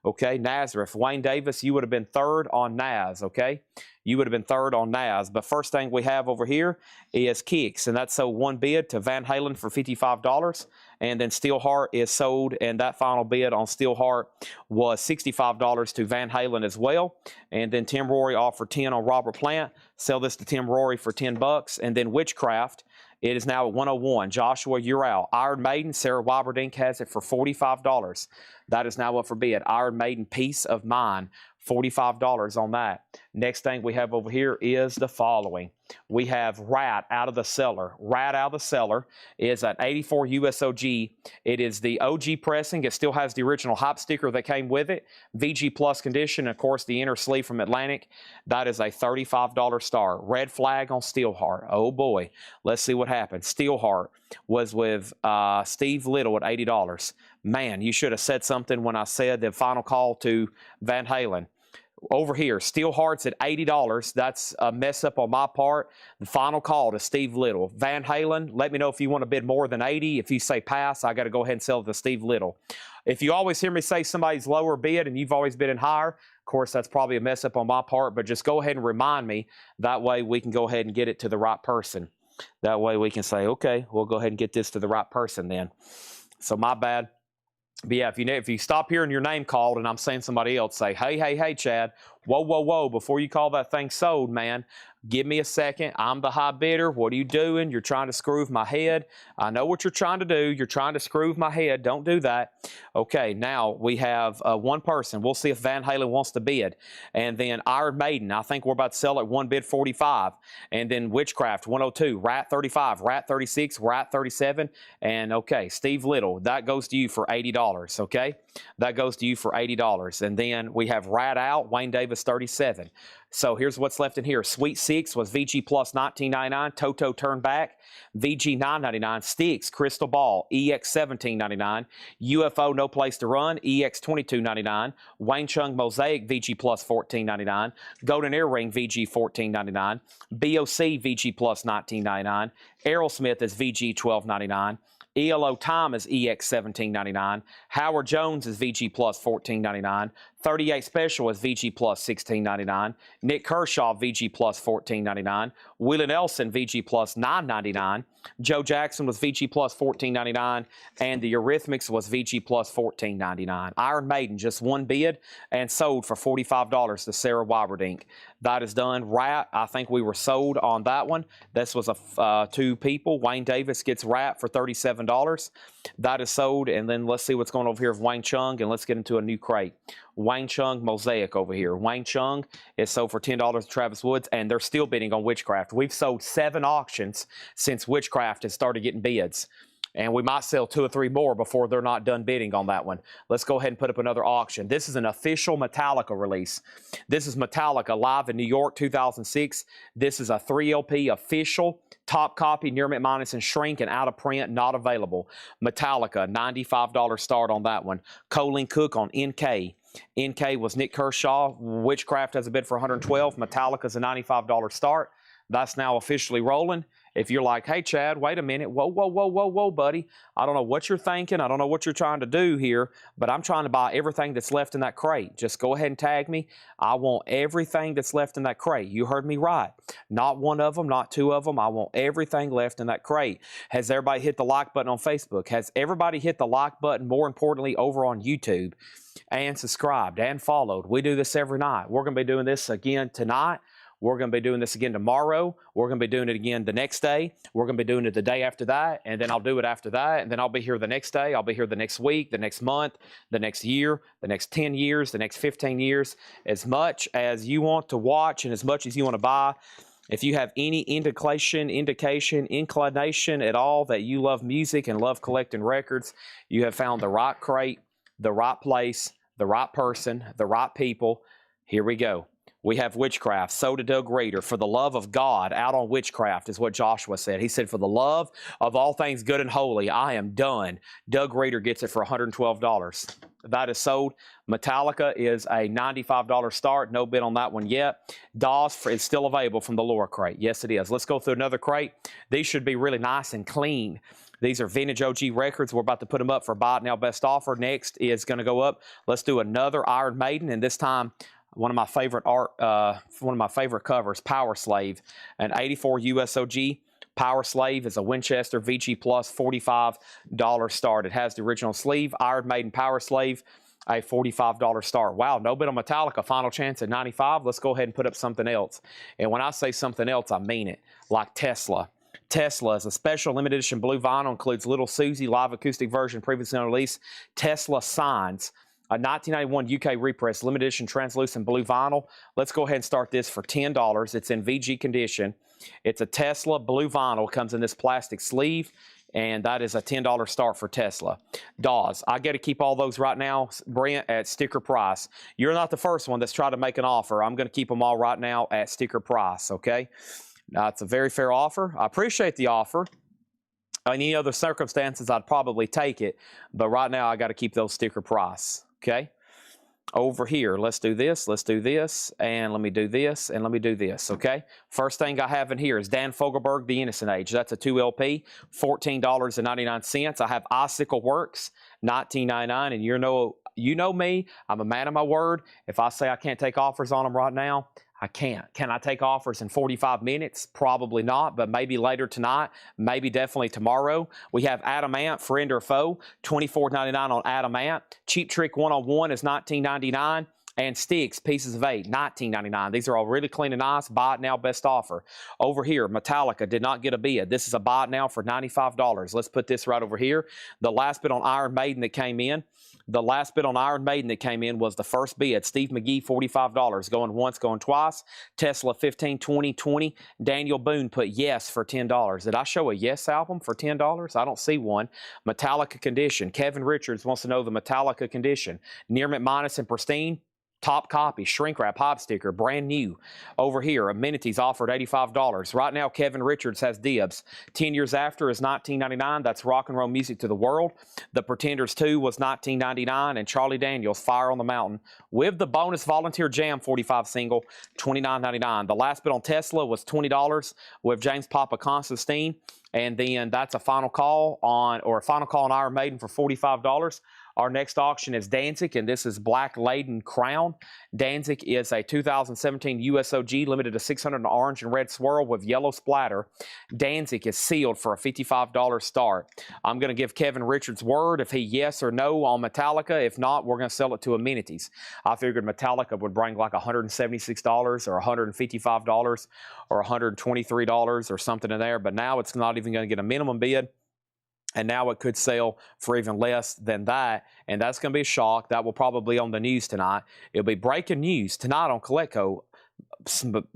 Okay, Nazareth. Wayne Davis, you would have been third on Naz, okay? You would have been third on Naz. But first thing we have over here is Kicks, and that's sold one bid to Van Halen for $55. And then Steelheart is sold, and that final bid on Steelheart was $65 to Van Halen as well. And then Tim Rory offered 10 on Robert Plant. Sell this to Tim Rory for 10 bucks. And then Witchcraft, it is now at 101. Joshua, you're out. Iron Maiden, Sarah Wyberdink has it for $45. That is now up for bid. Iron Maiden, Peace of Mind, $45 on that. Next thing we have over here is the following. We have Rat Out of the Cellar. Rat Out of the Cellar is an 84 USOG. It is the OG pressing. It still has the original hype sticker that came with it. VG Plus condition. Of course, the inner sleeve from Atlantic. That is a $35 star. Red flag on Steelheart. Oh boy. Let's see what happens. Steelheart was with Steve Little at $80. Man, you should have said something when I said the final call to Van Halen. Over here, Steelheart's at $80. That's a mess up on my part. The final call to Steve Little. Van Halen, let me know if you want to bid more than 80. If you say pass, I got to go ahead and sell it to Steve Little. If you always hear me say somebody's lower bid and you've always bid in higher, of course, that's probably a mess up on my part, but just go ahead and remind me. That way we can go ahead and get it to the right person. That way we can say, okay, we'll go ahead and get this to the right person then. So my bad. But yeah, if you stop hearing your name called and I'm saying somebody else, say, hey, Chad, whoa, before you call that thing sold, man, give me a second. I'm the high bidder. What are you doing? You're trying to screw with my head. I know what you're trying to do. You're trying to screw with my head. Don't do that. Okay, now we have one person. We'll see if Van Halen wants to bid. And then Iron Maiden, I think we're about to sell at one bid 45. And then Witchcraft 102, Rat 35, Rat 36, Rat 37. And okay, Steve Little, that goes to you for $80, okay? That goes to you for $80. And then we have Rat Out, Wayne Davis 37. So here's what's left in here. Sweet 6 was VG Plus $19.99. Toto Turn Back, VG $9.99. Sticks, Crystal Ball, EX $17.99. UFO No Place to Run, EX $22.99. Wayne Chung Mosaic, VG Plus $14.99. Golden Earring, VG $14.99. BOC, VG Plus $19.99. Aerosmith is VG $12.99. ELO Time is EX $17.99. Howard Jones is VG Plus $14.99. 38 Special is VG Plus $16.99. Nick Kershaw, VG Plus $14.99. Willie Nelson, VG Plus $9.99. Joe Jackson was VG Plus $14.99. And the Eurythmics was VG Plus $14.99. Iron Maiden, just one bid and sold for $45 to Sarah Wyberdink. That is done. Rat, I think we were sold on that one. This was two people. Wayne Davis gets Rat for $37. That is sold. And then let's see what's going on over here with Wayne Chung, and let's get into a new crate. Wayne Chung Mosaic over here. Wayne Chung is sold for $10 to Travis Woods, and they're still bidding on Witchcraft. We've sold 7 auctions since Witchcraft has started getting bids. And we might sell 2 or 3 more before they're not done bidding on that one. Let's go ahead and put up another auction. This is an official Metallica release. This is Metallica live in New York 2006. This is a 3LP official top copy, near mint minus and shrink and out of print, not available. Metallica, $95 start on that one. Colleen Cook on NK. NK was Nick Kershaw. Witchcraft has a bid for $112. Metallica's a $95 start. That's now officially rolling. If you're like, hey, Chad, wait a minute. Whoa, buddy. I don't know what you're thinking. I don't know what you're trying to do here, but I'm trying to buy everything that's left in that crate. Just go ahead and tag me. I want everything that's left in that crate. You heard me right. Not one of them, not 2 of them. I want everything left in that crate. Has everybody hit the like button on Facebook? Has everybody hit the like button, more importantly, over on YouTube? And subscribed and followed? We do this every night. We're going to be doing this again tonight. We're going to be doing this again tomorrow. We're going to be doing it again the next day. We're going to be doing it the day after that, and then I'll do it after that, and then I'll be here the next day. I'll be here the next week, the next month, the next year, the next 10 years, the next 15 years. As much as you want to watch and as much as you want to buy If you have any indication inclination at all that you love music and love collecting records, you have found the right crate, the right place, the right person, the right people. Here we go. We have witchcraft. So to Doug Reeder. For the love of God, out on witchcraft is what Joshua said. He said, for the love of all things good and holy, I am done. Doug Reeder gets it for $112. That is sold. Metallica is a $95 start. No bid on that one yet. DAWS is still available from the lower crate. Yes, it is. Let's go through another crate. These should be really nice and clean. These are vintage OG records. We're about to put them up for buy it now best offer. Next is going to go up. Let's do another Iron Maiden, and this time one of my favorite covers, Power Slave, an 84 USOG. Power Slave is a Winchester VG Plus $45 start. It has the original sleeve. Iron Maiden Power Slave, a $45 start. Wow, no bid on Metallica. Final chance at 95. Let's go ahead and put up something else. And when I say something else, I mean it. Like Tesla. Tesla is a special limited edition blue vinyl. Includes Little Susie live acoustic version previously unreleased. Tesla Signs. A 1991 UK repress, limited edition translucent blue vinyl. Let's go ahead and start this for $10. It's in VG condition. It's a Tesla blue vinyl. Comes in this plastic sleeve, and that is a $10 start for Tesla. DAWS. I got to keep all those right now, Brent, at sticker price. You're not the first one that's tried to make an offer. I'm going to keep them all right now at sticker price, okay? Now, it's a very fair offer. I appreciate the offer. In any other circumstances, I'd probably take it, but right now I got to keep those sticker price. Okay, over here, let's do this, and let me do this, and let me do this, okay? First thing I have in here is Dan Fogelberg, The Innocent Age. That's a 2 LP, $14.99. I have Icicle Works, $19.99, and you know me, I'm a man of my word. If I say I can't take offers on them right now, I can't. Can I take offers in 45 minutes? Probably not, but maybe later tonight, maybe definitely tomorrow. We have Adamant, friend or foe, $24.99 on Adamant. Cheap Trick one-on-one is $19.99. And Sticks, pieces of 8, $19.99. These are all really clean and nice. Buy it now, best offer. Over here, Metallica did not get a bid. This is a buy it now for $95. Let's put this right over here. The last bid on Iron Maiden that came in. The last bid on Iron Maiden that came in was the first bid. Steve McGee, $45. Going once, going twice. Tesla, 15, 20, 20. Daniel Boone put yes for $10. Did I show a yes album for $10? I don't see one. Metallica condition. Kevin Richards wants to know the Metallica condition. Near minus and pristine. Top copy, shrink wrap, hop sticker, brand new. Over here, amenities offered $85. Right now, Kevin Richards has dibs. 10 years after is $19.99. That's rock and roll music to the world. The Pretenders 2 was $19.99. And Charlie Daniels, Fire on the Mountain, with the bonus volunteer jam 45 single, $29.99. The last bid on Tesla was $20 with James Papa Constantine. And then that's a final call on Iron Maiden for $45. Our next auction is Danzig, and this is Black Laden Crown. Danzig is a 2017 USOG limited to 600 in orange and red swirl with yellow splatter. Danzig is sealed for a $55 start. I'm going to give Kevin Richards word if he yes or no on Metallica. If not, we're going to sell it to amenities. I figured Metallica would bring like $176 or $155 or $123 or something in there, but now it's not even going to get a minimum bid. And now it could sell for even less than that. And that's going to be a shock. That will probably be on the news tonight. It'll be breaking news tonight on Collectibles.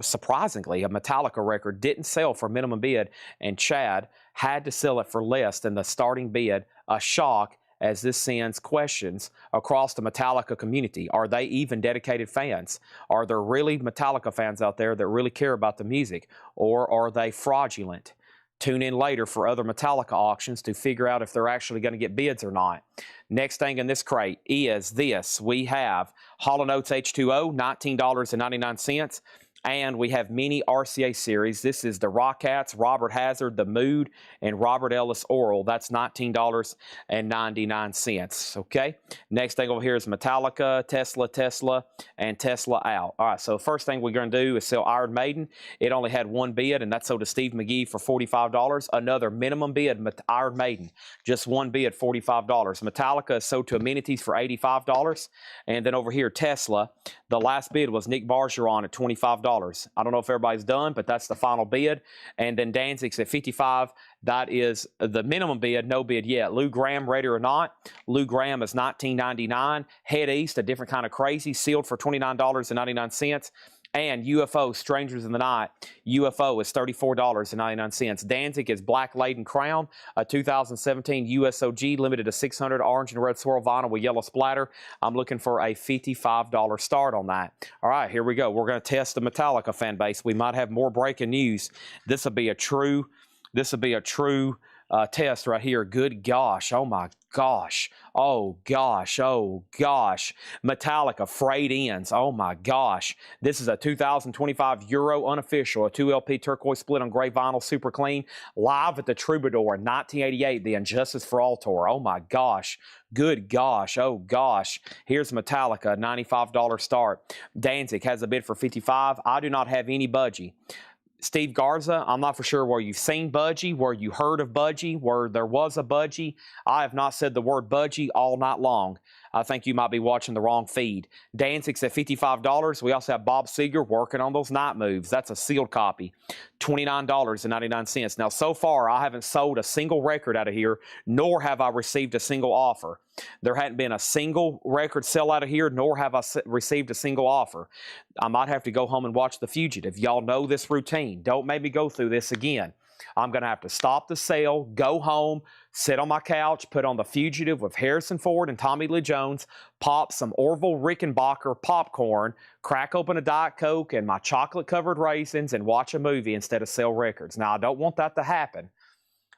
Surprisingly, a Metallica record didn't sell for minimum bid. And Chad had to sell it for less than the starting bid. A shock, as this sends questions across the Metallica community. Are they even dedicated fans? Are there really Metallica fans out there that really care about the music? Or are they fraudulent? Tune in later for other Metallica auctions to figure out if they're actually going to get bids or not. Next thing in this crate is this. We have Hall & Oates H2O, $19.99. And we have mini RCA series. This is the Rockettes, Robert Hazard, The Mood, and Robert Ellis Oral. That's $19.99. Okay. Next thing over here is Metallica, Tesla, and Tesla out. All right. So first thing we're going to do is sell Iron Maiden. It only had one bid, and that's sold to Steve McGee for $45. Another minimum bid, Iron Maiden, just one bid, $45. Metallica is sold to amenities for $85. And then over here, Tesla, the last bid was Nick Bargeron at $25. I don't know if everybody's done, but that's the final bid. And then Danzig's at $55. That is the minimum bid, no bid yet. Lou Graham, ready or not. Lou Graham is $19.99. Head East, a different kind of crazy, sealed for $29.99. And UFO, Strangers in the Night, UFO is $34.99. Danzig is Black Laden Crown, a 2017 USOG limited to 600 orange and red swirl vinyl with yellow splatter. I'm looking for a $55 start on that. All right, here we go. We're going to test the Metallica fan base. We might have more breaking news. This will be a true test right here. Good gosh. Oh my gosh. Oh gosh. Oh gosh. Metallica frayed ends. Oh my gosh. This is a 2025 Euro unofficial, a 2LP turquoise split on gray vinyl, super clean, live at the Troubadour in 1988, the Injustice for All tour. Oh my gosh. Good gosh. Oh gosh. Here's Metallica, $95 start. Danzig has a bid for $55. I do not have any budgie. Steve Garza, I'm not for sure where you've seen budgie, where you heard of budgie, where there was a budgie. I have not said the word budgie all night long. I think you might be watching the wrong feed. Danzig's at $55. We also have Bob Seger working on those night moves. That's a sealed copy. $29.99. Now, so far, I haven't sold a single record out of here, nor have I received a single offer. There hadn't been a single record sell out of here, nor have I received a single offer. I might have to go home and watch The Fugitive. Y'all know this routine. Don't make me go through this again. I'm going to have to stop the sale, go home, sit on my couch, put on The Fugitive with Harrison Ford and Tommy Lee Jones, pop some Orville Rickenbacker popcorn, crack open a Diet Coke and my chocolate-covered raisins, and watch a movie instead of sell records. Now, I don't want that to happen.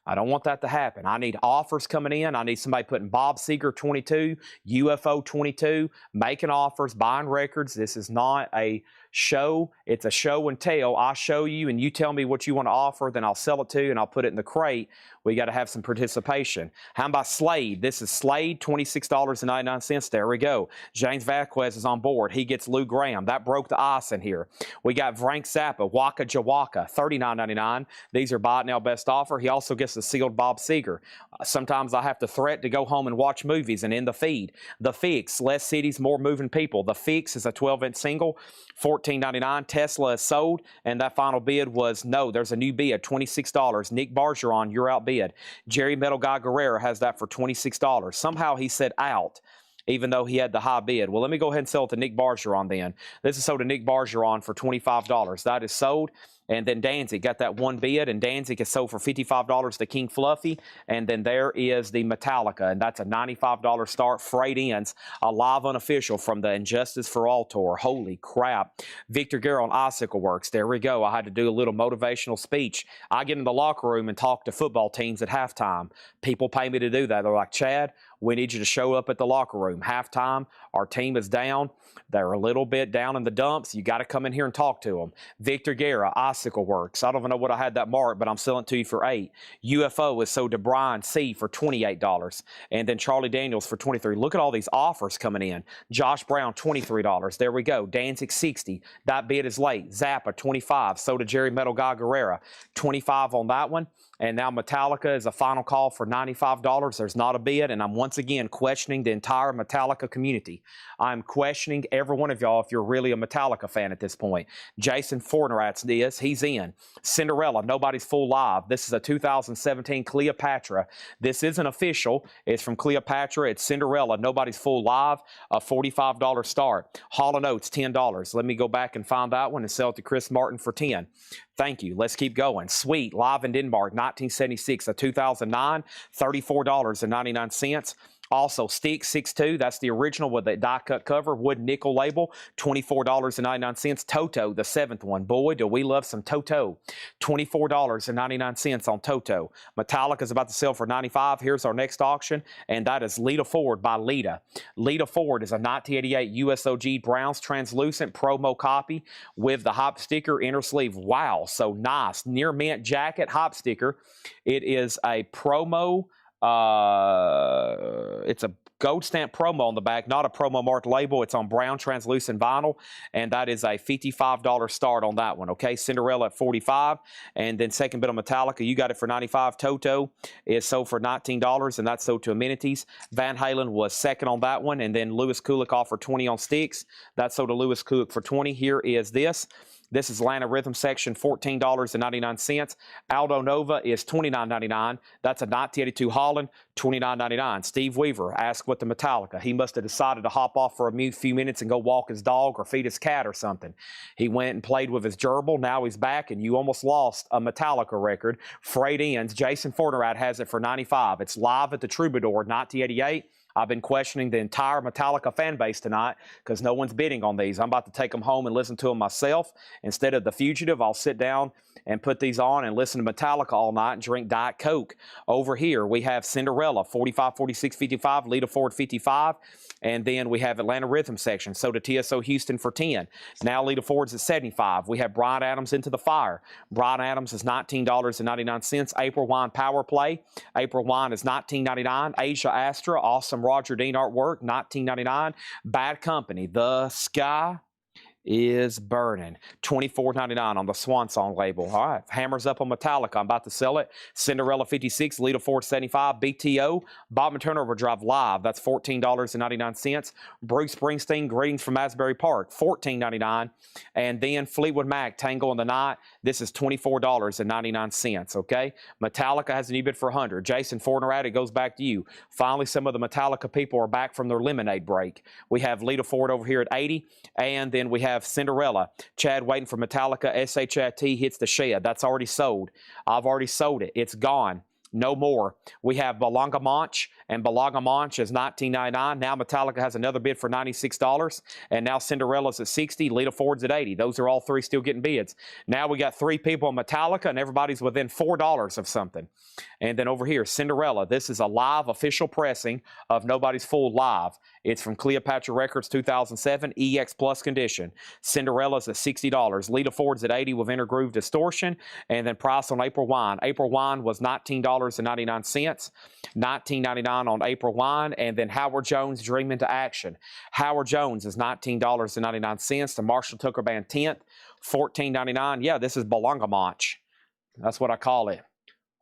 I don't want that to happen. I need offers coming in. I need somebody putting Bob Seger 22, UFO 22, making offers, buying records. This is not a show. It's a show and tell. I show you and you tell me what you want to offer, then I'll sell it to you and I'll put it in the crate. We got to have some participation. How about Slade? This is Slade, $26.99. There we go. James Vasquez is on board. He gets Lou Graham. That broke the ice in here. We got Frank Zappa, Waka Jawaka, $39.99. These are buy it now best offer. He also gets the sealed Bob Seger. Sometimes I have to threat to go home and watch movies and in the feed. The Fix, Less Cities, More Moving People. The Fix is a 12-inch single, $14.99. Tesla is sold, and that final bid was no. There's a new bid, $26. Nick Bargeron, you're outbid. Jerry Metal Guy Guerrero has that for $26. Somehow he said out, even though he had the high bid. Well, let me go ahead and sell it to Nick Bargeron then. This is sold to Nick Bargeron for $25. That is sold. And then Danzig got that one bid, and Danzig is sold for $55 to King Fluffy. And then there is the Metallica, and that's a $95 start. Freight ends, a live unofficial from the Injustice for All tour. Holy crap. Victor Guerra on Icicle Works. There we go. I had to do a little motivational speech. I get in the locker room and talk to football teams at halftime. People pay me to do that. They're like, Chad, we need you to show up at the locker room. Halftime, our team is down. They're a little bit down in the dumps. You got to come in here and talk to them. Victor Guerra, Icicle Works. I don't even know what I had that marked, but I'm selling it to you for $8. UFO is sold to Brian C. for $28. And then Charlie Daniels for $23. Look at all these offers coming in. Josh Brown, $23. There we go. Danzig, $60. That bid is late. Zappa, $25. So did Jerry Metal Guy Guerrero, $25 on that one. And now Metallica is a final call for $95. There's not a bid, and I'm once again questioning the entire Metallica community. I'm questioning every one of y'all if you're really a Metallica fan at this point. Jason Fornerat's is. He's in. Cinderella, Nobody's Full Live. This is a 2017 Cleopatra. This isn't official. It's from Cleopatra. It's Cinderella, Nobody's Full Live, a $45 start. Hall & Oates, $10. Let me go back and find that one and sell it to Chris Martin for $10. Thank you. Let's keep going. Sweet, live in Denmark, 1976, a 2009, $34.99. Also, Stick 6.2, that's the original with the die-cut cover, wood nickel label, $24.99. Toto, the 7th one. Boy, do we love some Toto. $24.99 on Toto. Metallica is about to sell for $95. Here's our next auction, and that is Lita Ford by Lita. Lita Ford is a 1988 USOG Browns translucent promo copy with the hop sticker inner sleeve. Wow, so nice. Near mint jacket hop sticker. It is a promo. It's a gold stamp promo on the back, not a promo marked label. It's on brown translucent vinyl, and that is a $55 start on that one. Okay, Cinderella at $45, and then second bid on Metallica, you got it for $95. Toto is sold for $19, and that's sold to Amenities. Van Halen was second on that one, and then Louis Kulik offered $20 on Sticks. That's sold to Louis Kulik for $20. Here is this. This is Atlanta Rhythm Section, $14.99. Aldo Nova is $29.99. That's a 1982 Holland, $29.99. Steve Weaver asked what the Metallica. He must have decided to hop off for a few minutes and go walk his dog or feed his cat or something. He went and played with his gerbil. Now he's back, and you almost lost a Metallica record. Frayed ends. Jason Fornerat has it for $95. It's live at the Troubadour, 1988. I've been questioning the entire Metallica fan base tonight because no one's bidding on these. I'm about to take them home and listen to them myself. Instead of The Fugitive, I'll sit down and put these on and listen to Metallica all night and drink Diet Coke. Over here, we have Cinderella, 45, 46, 55, Lita Ford, 55. And then we have Atlanta Rhythm Section, so to TSO Houston for 10. Now Lita Ford's at 75. We have Bryan Adams, Into the Fire. Bryan Adams is $19.99. April Wine Power Play. April Wine is $19.99. Asia Astra, awesome Roger Dean artwork, $19.99. Bad Company, The Sky is Burning, $24.99 on the Swan Song label. All right, Hammers Up on Metallica. I'm about to sell it. Cinderella 56, Lita Ford 75, BTO, Bob Turner Overdrive Live. That's $14.99. Bruce Springsteen, Greetings from Asbury Park, $14.99. And then Fleetwood Mac, Tango in the Night. This is $24.99. Okay, Metallica has an e-bid for $100. Jason Fornerat, it goes back to you. Finally, some of the Metallica people are back from their lemonade break. We have Lita Ford over here at 80, and then we have Cinderella. Chad waiting for Metallica. SHIT hits the shed. That's already sold. I've already sold it. It's gone. No more. We have Belonga Manch, and Belonga Manch is $19.99. Now Metallica has another bid for $96, and now Cinderella's at $60. Lita Ford's at $80. Those are all three still getting bids. Now we got three people on Metallica, and everybody's within $4 of something. And then over here, Cinderella. This is a live official pressing of Nobody's Fool Live. It's from Cleopatra Records 2007, EX Plus condition. Cinderella's at $60. Lita Ford's at $80 with Intergroove Distortion. And then price on April Wine. April Wine was $19.99. $19.99 on April Wine. And then Howard Jones, Dream Into Action. Howard Jones is $19.99. The Marshall Tucker Band 10th, $14.99. Yeah, this is Belangamanch. That's what I call it.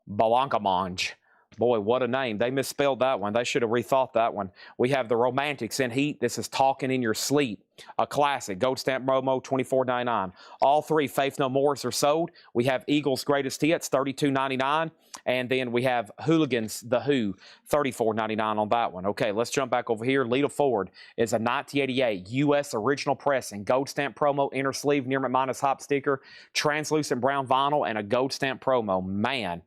Belangamanch. Boy, what a name. They misspelled that one. They should have rethought that one. We have the Romantics in Heat. This is Talking in Your Sleep, a classic. Gold stamp promo, $24.99. All three Faith No Mores are sold. We have Eagles Greatest Hits, $32.99. And then we have Hooligans, The Who, $34.99 on that one. Okay, let's jump back over here. Lita Ford is a 1988 U.S. original pressing. Gold stamp promo, inner sleeve, near minus hop sticker, translucent brown vinyl, and a gold stamp promo. Man.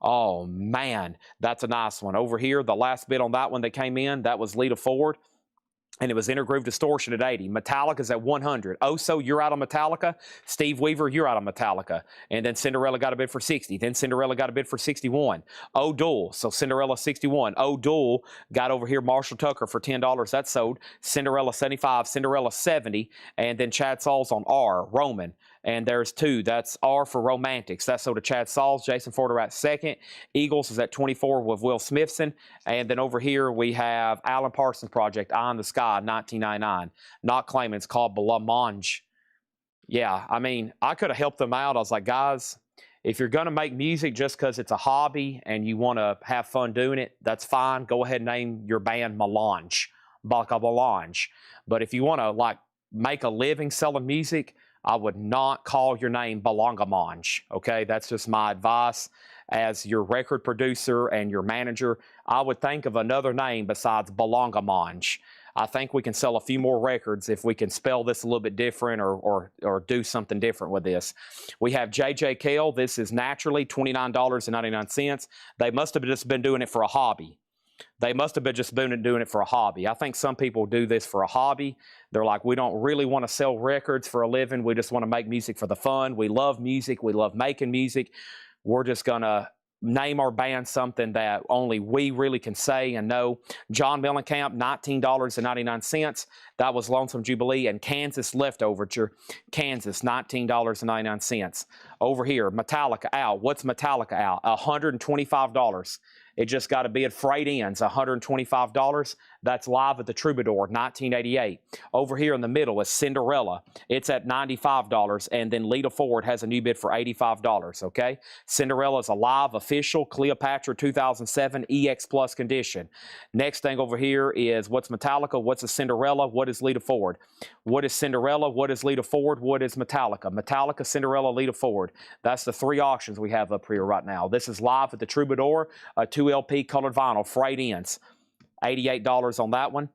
Oh, man, that's a nice one. Over here, the last bid on that one that came in, that was Lita Ford, and it was Intergroove Distortion at 80. Metallica's at 100. Oh, so you're out on Metallica? Steve Weaver, you're out on Metallica. And then Cinderella got a bid for 60. Then Cinderella got a bid for 61. O'Doul, so Cinderella 61. O'Doul got over here Marshall Tucker for $10. That's sold. Cinderella 75, Cinderella 70, and then Chad Sauls on R, Roman. And there's two. That's R for Romantics. That's so to Chad Sauls. Jason Fornerat second. Eagles is at 24 with Will Smithson. And then over here we have Alan Parsons Project, Eye in the Sky, 1999. Not claiming it's called Blancmange. Yeah, I mean, I could have helped them out. I was like, guys, if you're going to make music just because it's a hobby and you want to have fun doing it, that's fine. Go ahead and name your band Melange. Melange. But if you want to, like, make a living selling music, I would not call your name Belangamange, okay? That's just my advice as your record producer and your manager. I would think of another name besides Belangamange. I think we can sell a few more records if we can spell this a little bit different or do something different with this. We have J.J. Cale. This is naturally $29.99. They must have just been doing it for a hobby. They must have been just doing it for a hobby. I think some people do this for a hobby. They're like, we don't really want to sell records for a living. We just want to make music for the fun. We love music. We love making music. We're just going to name our band something that only we really can say and know. John Mellencamp, $19.99. That was Lonesome Jubilee. And Kansas Leftoverture, Kansas, $19.99. Over here, Metallica out. What's Metallica out? $125. It just got a bid. Freight ends, $125. That's live at the Troubadour, 1988. Over here in the middle is Cinderella. It's at $95. And then Lita Ford has a new bid for $85, okay? Cinderella is a live official Cleopatra 2007 EX Plus condition. Next thing over here is what's Metallica, what's a Cinderella, what is Lita Ford? What is Cinderella, what is Lita Ford, what is Metallica? Metallica, Cinderella, Lita Ford. That's the three auctions we have up here right now. This is live at the Troubadour, a 2LP colored vinyl, freight ends. $88 on that one.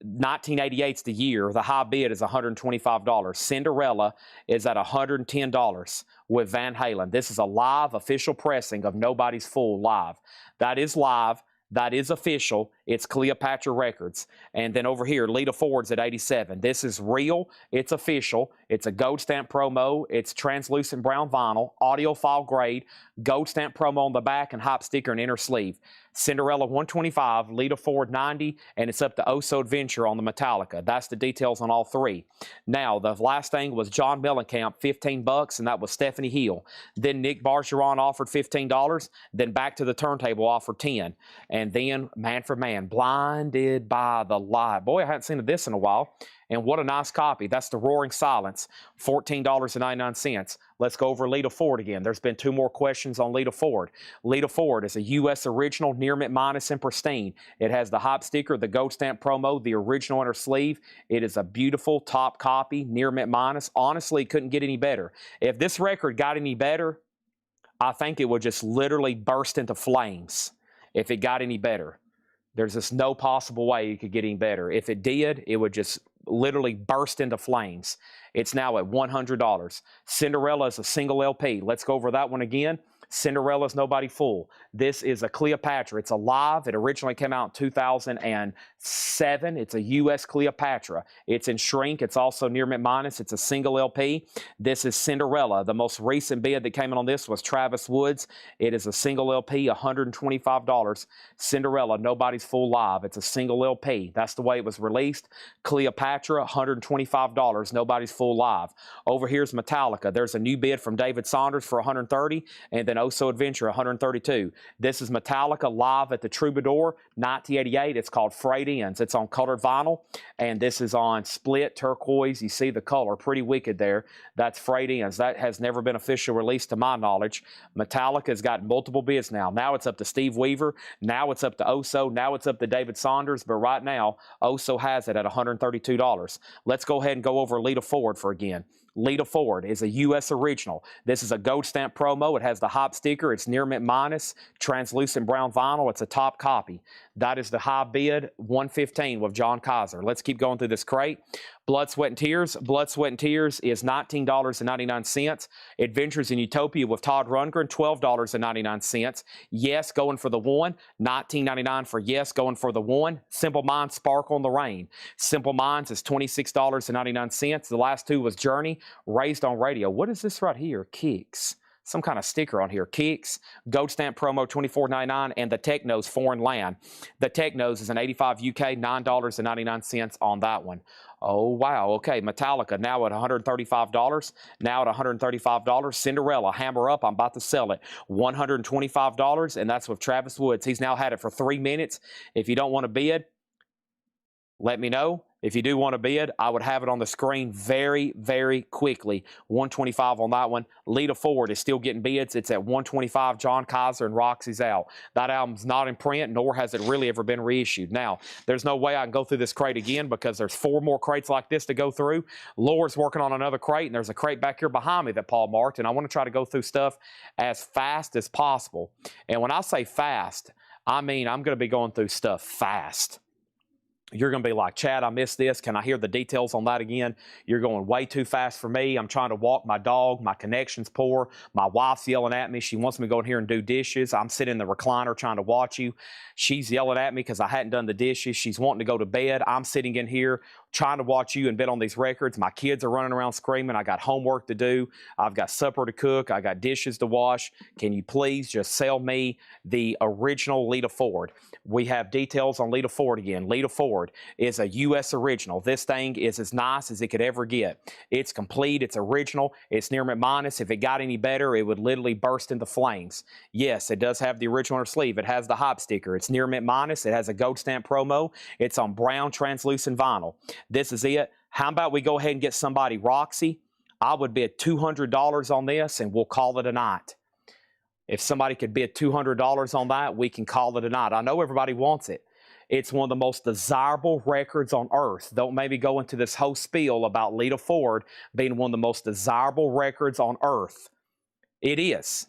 1988's the year. The high bid is $125. Cinderella is at $110 with Van Halen. This is a live official pressing of Nobody's Fool live. That is live. That is official. It's Cleopatra Records. And then over here, Lita Ford's at $87. This is real. It's official. It's a gold stamp promo. It's translucent brown vinyl, audiophile grade, gold stamp promo on the back, and hop sticker and inner sleeve. Cinderella $125, Lita Ford $90, and it's up to Oso Adventure on the Metallica. That's the details on all three. Now, the last thing was John Mellencamp, $15, and that was Stephanie Hill. Then Nick Bargeron offered $15. Then Back to the Turntable offered $10. And then Man for Man, Blinded by the Light. Boy, I haven't seen this in a while. And what a nice copy. That's the Roaring Silence, $14.99. Let's go over Lita Ford again. There's been two more questions on Lita Ford. Lita Ford is a U.S. original, near mint minus and pristine. It has the hop sticker, the gold stamp promo, the original inner sleeve. It is a beautiful top copy, near mint minus. Honestly, couldn't get any better. If this record got any better, I think it would just literally burst into flames if it got any better. There's just no possible way it could get any better. If it did, it would just literally burst into flames. It's now at $100. Cinderella is a single LP. Let's go over that one again. Cinderella's Nobody Fool. This is a Cleopatra. It's a live. It originally came out in 2007. It's a U.S. Cleopatra. It's in shrink. It's also near mint minus. It's a single LP. This is Cinderella. The most recent bid that came in on this was Travis Woods. It is a single LP, $125. Cinderella, Nobody's Fool live. It's a single LP. That's the way it was released. Cleopatra, $125. Nobody's Fool live. Over here's Metallica. There's a new bid from David Saunders for $130, and then Oso Adventure, $132. This is Metallica live at the Troubadour, 1988. It's called Freight Ends. It's on colored vinyl, and this is on split turquoise. You see the color, pretty wicked there. That's Freight Ends. That has never been officially released to my knowledge. Metallica's got multiple bids now. Now it's up to Steve Weaver. Now it's up to Oso. Now it's up to David Saunders. But right now, Oso has it at $132. Let's go ahead and go over Lita Ford for again. Lita Ford is a U.S. original. This is a gold stamp promo. It has the hop sticker. It's near mint minus, translucent brown vinyl. It's a top copy. That is the high bid, $115 with John Kaiser. Let's keep going through this crate. Blood, Sweat, and Tears. Blood, Sweat, and Tears is $19.99. Adventures in Utopia with Todd Rundgren, $12.99. Yes, going for the one. $19.99 for Yes, going for the one. Simple Minds, Sparkle in the Rain. Simple Minds is $26.99. The last two was Journey, Raised on Radio. What is this right here? Kicks. Some kind of sticker on here. Kicks, gold stamp promo, $24.99, and the Technos Foreign Land. The Technos is an 85 UK, $9.99 on that one. Oh, wow. Okay, Metallica now at $135. Now at $135. Cinderella, Hammer Up, I'm about to sell it. $125, and that's with Travis Woods. He's now had it for 3 minutes. If you don't want to bid, let me know. If you do want to bid, I would have it on the screen very, very quickly. $125 on that one. Lita Ford is still getting bids. It's at $125. John Kaiser and Roxy's out. That album's not in print, nor has it really ever been reissued. Now, there's no way I can go through this crate again because there's 4 more crates like this to go through. Laura's working on another crate, and there's a crate back here behind me that Paul marked, and I want to try to go through stuff as fast as possible. And when I say fast, I mean I'm going to be going through stuff fast. You're going to be like, Chad, I missed this. Can I hear the details on that again? You're going way too fast for me. I'm trying to walk my dog. My connection's poor. My wife's yelling at me. She wants me to go in here and do dishes. I'm sitting in the recliner trying to watch you. She's yelling at me because I hadn't done the dishes. She's wanting to go to bed. I'm sitting in here trying to watch you and bet on these records. My kids are running around screaming. I got homework to do. I've got supper to cook. I got dishes to wash. Can you please just sell me the original Lita Ford? We have details on Lita Ford again. Lita Ford is a U.S. original. This thing is as nice as it could ever get. It's complete. It's original. It's near mint minus. If it got any better, it would literally burst into flames. Yes, it does have the original on her sleeve. It has the hop sticker. It's near mint minus. It has a gold stamp promo. It's on brown translucent vinyl. This is it. How about we go ahead and get somebody Roxy? I would bid $200 on this, and we'll call it a night. If somebody could bid $200 on that, we can call it a night. I know everybody wants it. It's one of the most desirable records on earth. Don't maybe go into this whole spiel about Lita Ford being one of the most desirable records on earth. It is.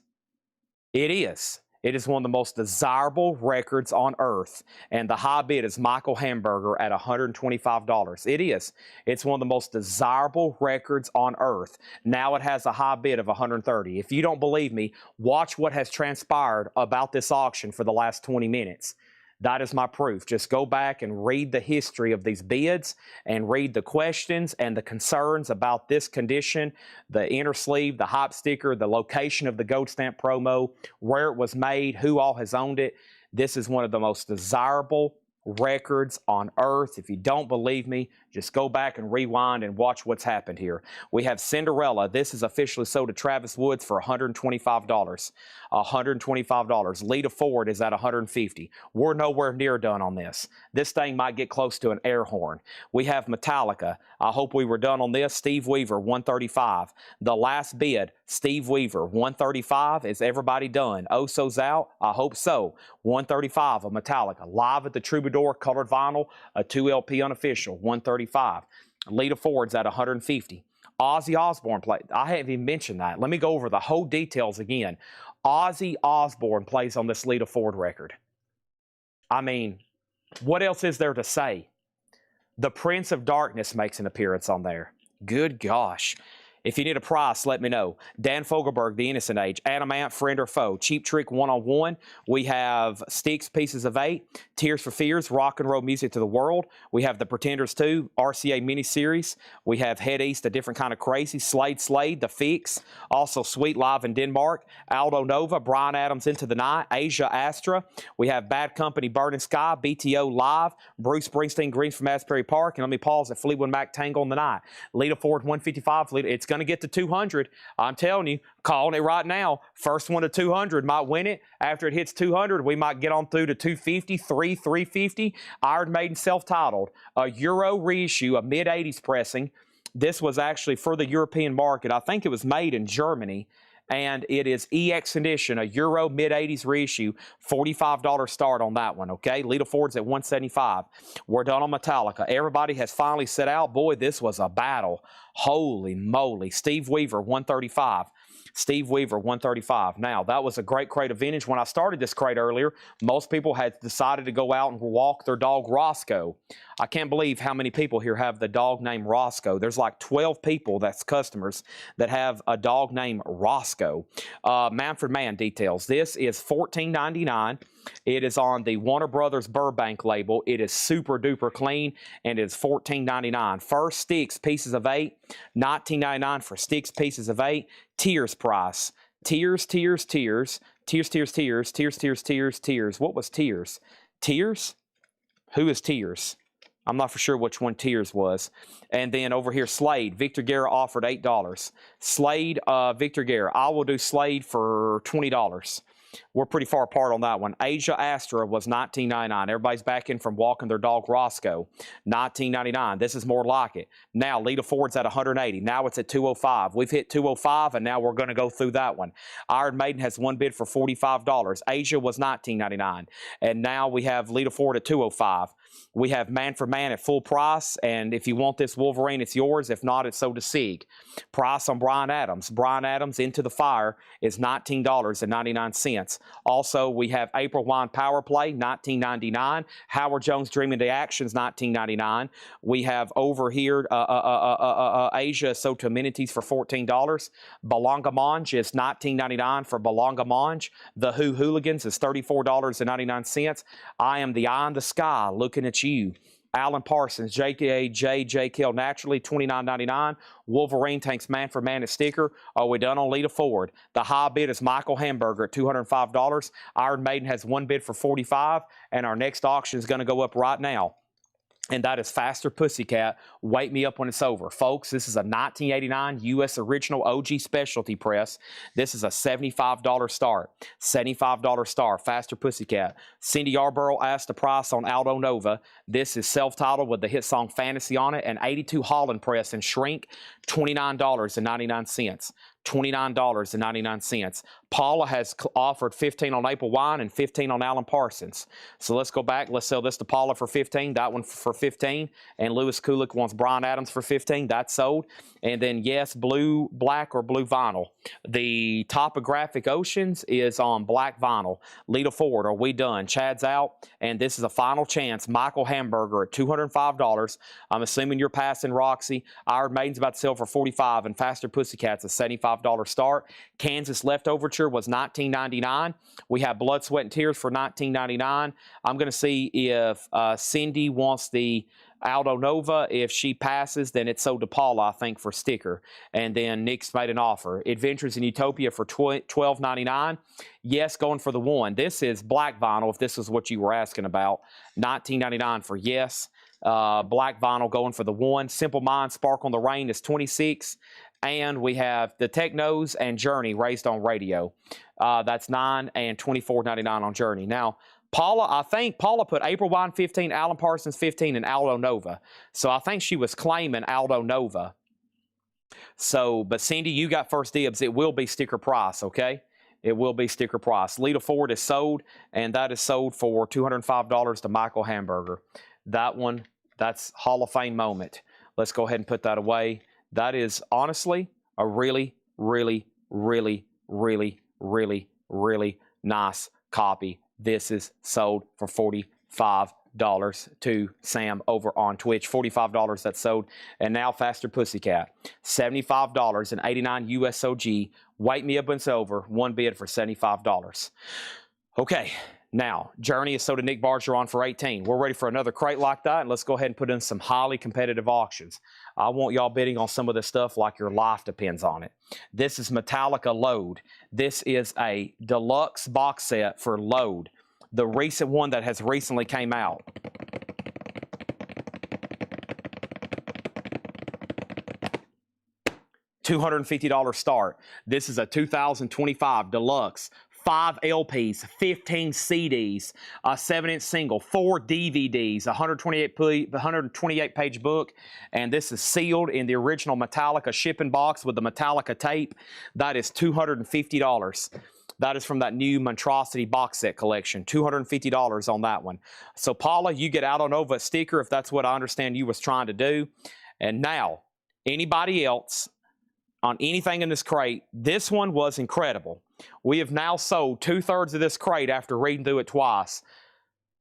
It is. It is one of the most desirable records on earth. And the high bid is Michael Hamburger at $125. It is. It's one of the most desirable records on earth. Now it has a high bid of $130. If you don't believe me, watch what has transpired about this auction for the last 20 minutes. That is my proof. Just go back and read the history of these bids and read the questions and the concerns about this condition, the inner sleeve, the hop sticker, the location of the gold stamp promo, where it was made, who all has owned it. This is one of the most desirable records on earth. If you don't believe me, just go back and rewind and watch what's happened here. We have Cinderella. This is officially sold to Travis Woods for $125. $125. Lita Ford is at $150. We're nowhere near done on this. This thing might get close to an air horn. We have Metallica. I hope we were done on this. Steve Weaver, $135. The last bid, Steve Weaver, $135. Is everybody done? Oso's out? I hope so. $135 of Metallica. Live at the Troubadour, colored vinyl, a 2LP unofficial, $135. Lita Ford's at $150. Ozzy Osbourne plays. I haven't even mentioned that. Let me go over the whole details again. Ozzy Osbourne plays on this Lita Ford record. I mean, what else is there to say? The Prince of Darkness makes an appearance on there. Good gosh. If you need a price, let me know. Dan Fogelberg, The Innocent Age, Adamant, Friend or Foe, Cheap Trick 1-on-1. We have Sticks, Pieces of 8, Tears for Fears, Rock and Roll Music to the World. We have The Pretenders 2, RCA miniseries. We have Head East, A Different Kind of Crazy, Slade, The Fix. Also Sweet Live in Denmark, Aldo Nova, Bryan Adams Into the Night, Asia Astra. We have Bad Company, Burning Sky, BTO Live, Bruce Springsteen, Greens from Asbury Park. And let me pause at Fleetwood Mac, Tango in the Night. Lita Ford, 155. It's going to get to 200. I'm telling you, calling it right now. First one to 200 might win it. After it hits 200, we might get on through to 250, 350. Iron Maiden self-titled, a Euro reissue, a mid-80s pressing. This was actually for the European market. I think it was made in Germany. And it is EX Edition, a Euro mid-80s reissue, $45 start on that one, okay? Lita Ford's at $175. We're done on Metallica. Everybody has finally set out. Boy, this was a battle. Holy moly. Steve Weaver, $135. Steve Weaver, $135. Now, that was a great crate of vintage. When I started this crate earlier, most people had decided to go out and walk their dog Roscoe. I can't believe how many people here have the dog named Roscoe. There's like 12 people, that's customers, that have a dog named Roscoe. Manfred Mann details. This is $14.99. It is on the Warner Brothers Burbank label. It is super duper clean, and it's $14.99. First Sticks, Pieces of 8, $19.99 for Sticks, Pieces of 8. Tears price. Tears. What was Tears? Tears? Who is Tears? I'm not for sure which one Tears was. And then over here, Slade. Victor Guerra offered $8. Slade, Victor Guerra. I will do Slade for $20. We're pretty far apart on that one. Asia Astra was $19.99. Everybody's back in from walking their dog Roscoe. $19.99. This is more like it. Now, Lita Ford's at $180. Now it's at $205. We've hit $205, and now we're going to go through that one. Iron Maiden has one bid for $45. Asia was $19.99. And now we have Lita Ford at $205. We have Man for Man at full price, and if you want this Wolverine, it's yours. If not, it's so to Sieg. Price on Bryan Adams. Bryan Adams Into the Fire is $19.99. Also, we have April Wine Power Play, $19.99. Howard Jones Dream into Actions, $19.99. We have over here Asia Soto Amenities for $14. Belonga Mange is $19.99 for Belonga Mange. The Who Hooligans is $34.99. I Am the Eye in the Sky, Looking at You. Alan Parsons, J Kill Naturally, $29.99. Wolverine Tanks Man for Man a sticker. Are we done on Lita Ford? The high bid is Michael Hamburger at $205. Iron Maiden has one bid for $45, and our next auction is going to go up right now. And that is Faster Pussycat. Wake me up when it's over. Folks, this is a 1989 U.S. original OG specialty press. This is a $75 start. $75 start. Faster Pussycat. Cindy Yarborough asked the price on Aldo Nova. This is self-titled with the hit song Fantasy on it. And 82 Holland press and shrink, $29.99. $29.99. Paula has offered 15 on April Wine and 15 on Alan Parsons. So let's go back. Let's sell this to Paula for 15. That one for 15. And Lewis Kulik wants Brian Adams for 15. That's sold. And then, yes, blue, black, or blue vinyl. The Topographic Oceans is on black vinyl. Lita Ford, are we done? Chad's out. And this is a final chance. Michael Hamburger at $205. I'm assuming you're passing Roxy. Iron Maiden's about to sell for $45. And Faster Pussycat's a $75 start. Kansas Leftoverture was $19.99. We have Blood, Sweat, and Tears for $19.99. I'm going to see if Cindy wants the Aldo Nova. If she passes, then it's sold to Paula, I think, for sticker. And then Nick's made an offer. Adventures in Utopia for $12.99. Yes, going for the one. This is black vinyl, if this is what you were asking about. $19.99 for yes. Black vinyl going for the one. Simple Minds Spark on the Rain is $26. And we have the Technos and Journey raised on radio. That's $9 and $24.99 on Journey. Now, Paula, I think Paula put April Wine 15, Alan Parsons 15, and Aldo Nova. So I think she was claiming Aldo Nova. So, but Cindy, you got first dibs. It will be sticker price, okay? It will be sticker price. Lita Ford is sold, and that is sold for $205 to Michael Hamburger. That one, that's Hall of Fame moment. Let's go ahead and put that away. That is honestly a really, really, really, really, really, really nice copy. This is sold for $45 to Sam over on Twitch. $45 that's sold. And now Faster Pussycat. $75.89 USOG. Wake me up when it's over. One bid for $75. Okay. Now, Journey is sold to Nick Barger for 18. We're ready for another crate like that, and let's go ahead and put in some highly competitive auctions. I want y'all bidding on some of this stuff like your life depends on it. This is Metallica Load. This is a deluxe box set for Load, the recent one that has recently came out. $250 start. This is a 2025 deluxe. 5 LPs, 15 CDs, a 7-inch single, 4 DVDs, 128-page book, and this is sealed in the original Metallica shipping box with the Metallica tape. That is $250. That is from that new Monstrosity box set collection. $250 on that one. So, Paula, you get Aldo Nova sticker if that's what I understand you was trying to do. And now, anybody else on anything in this crate, this one was incredible. We have now sold 2/3 of this crate after reading through it twice.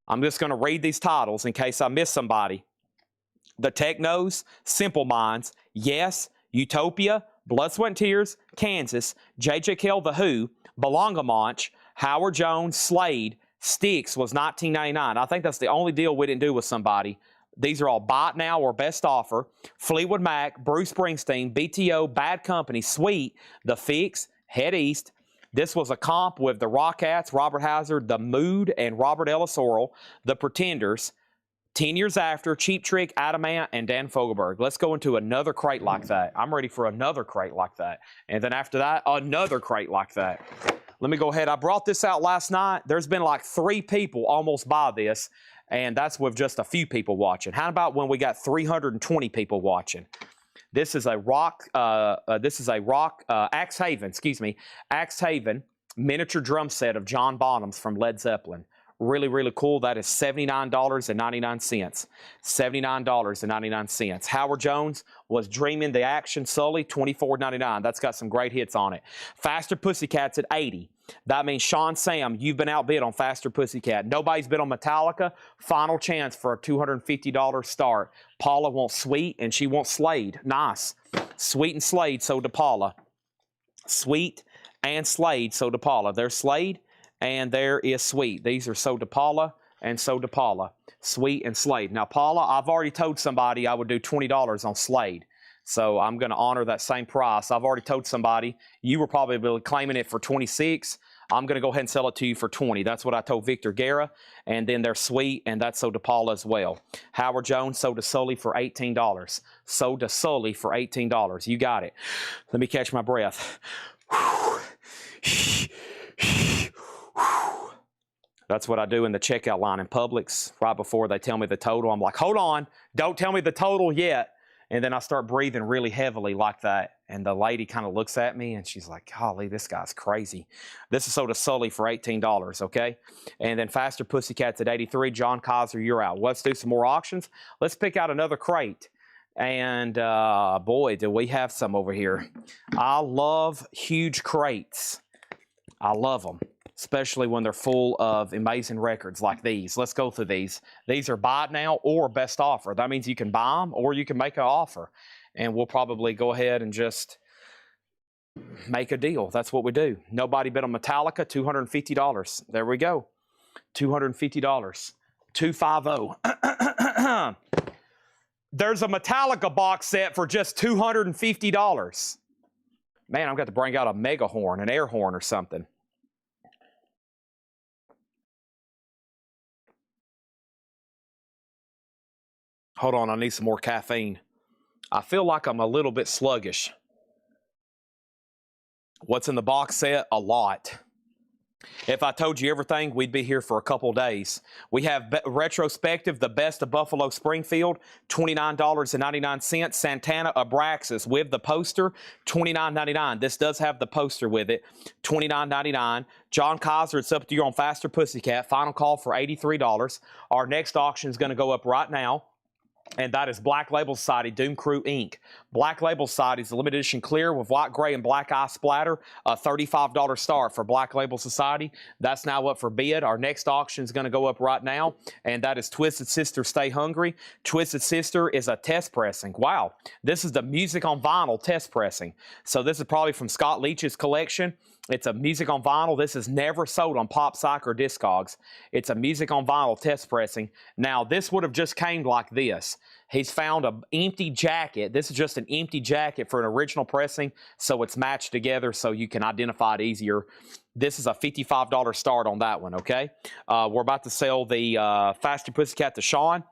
I'm just going to read these titles in case I miss somebody. The Technos, Simple Minds, Yes, Utopia, Blood, Sweat, and Tears, Kansas, J.J. Kell, The Who, Belongamonch, Howard Jones, Slade, Styx was $19.99. I think that's the only deal we didn't do with somebody. These are all bought now or best offer. Fleetwood Mac, Bruce Springsteen, BTO, Bad Company, Sweet, The Fix, Head East. This was a comp with the Rockettes, Robert Hazard, The Mood, and Robert Ellis Oral, The Pretenders, 10 Years After, Cheap Trick, Adamant, and Dan Fogelberg. Let's go into another crate like that. I'm ready for another crate like that. And then after that, another crate like that. Let me go ahead. I brought this out last night. There's been like 3 people almost buy this, and that's with just a few people watching. How about when we got 320 people watching? This is a Axe Haven miniature drum set of John Bonham's from Led Zeppelin. Really, really cool. That is $79.99. $79.99. Howard Jones was Dreaming the Action Sully, $24.99. That's got some great hits on it. Faster Pussycats at $80. That means Sean Sam, you've been outbid on Faster Pussycat. Nobody's bid on Metallica. Final chance for a $250 start. Paula wants Sweet, and she wants Slade. Nice. Sweet and Slade sold to Paula. Sweet and Slade sold to Paula. There's Slade, and there is Sweet. These are sold to Paula and sold to Paula. Sweet and Slade. Now, Paula, I've already told somebody I would do $20 on Slade. So I'm going to honor that same price. I've already told somebody you were probably claiming it for 26. I'm going to go ahead and sell it to you for 20. That's what I told Victor Guerra. And then they're Sweet, and that's sold to Paula as well. Howard Jones sold to Sully for $18. Sold to Sully for $18. You got it. Let me catch my breath. That's what I do in the checkout line in Publix right before they tell me the total. I'm like, hold on, don't tell me the total yet. And then I start breathing really heavily like that. And the lady kind of looks at me and she's like, golly, this guy's crazy. This is sold to Sully for $18, okay? And then Faster Pussycats at 83. John Kaiser, you're out. Let's do some more auctions. Let's pick out another crate. And boy, do we have some over here. I love huge crates. I love them, especially when they're full of amazing records like these. Let's go through these. These are buy it now or best offer. That means you can buy them or you can make an offer. And we'll probably go ahead and just make a deal. That's what we do. Nobody bid on Metallica, $250. There we go. $250. 250. There's a Metallica box set for just $250. Man, I've got to bring out a mega horn, an air horn or something. Hold on, I need some more caffeine. I feel like I'm a little bit sluggish. What's in the box set? A lot. If I told you everything, we'd be here for a couple days. We have retrospective, the best of Buffalo Springfield, $29.99. Santana Abraxas with the poster, $29.99. This does have the poster with it, $29.99. John Kaiser, it's up to you on Faster Pussycat. Final call for $83. Our next auction is going to go up right now. And that is Black Label Society Doom Crew Inc. Black Label Society is a limited edition clear with white, gray, and black eye splatter. A $35 start for Black Label Society. That's now up for bid. Our next auction is going to go up right now, and that is Twisted Sister Stay Hungry. Twisted Sister is a test pressing. Wow, this is the music on vinyl test pressing. So this is probably from Scott Leach's collection. It's a music on vinyl. This is never sold on Pop Psych or Discogs. It's a music on vinyl test pressing. Now, this would have just came like this. He's found an empty jacket. This is just an empty jacket for an original pressing, so it's matched together so you can identify it easier. This is a $55 start on that one, okay? We're about to sell the Faster Pussycat to Sean.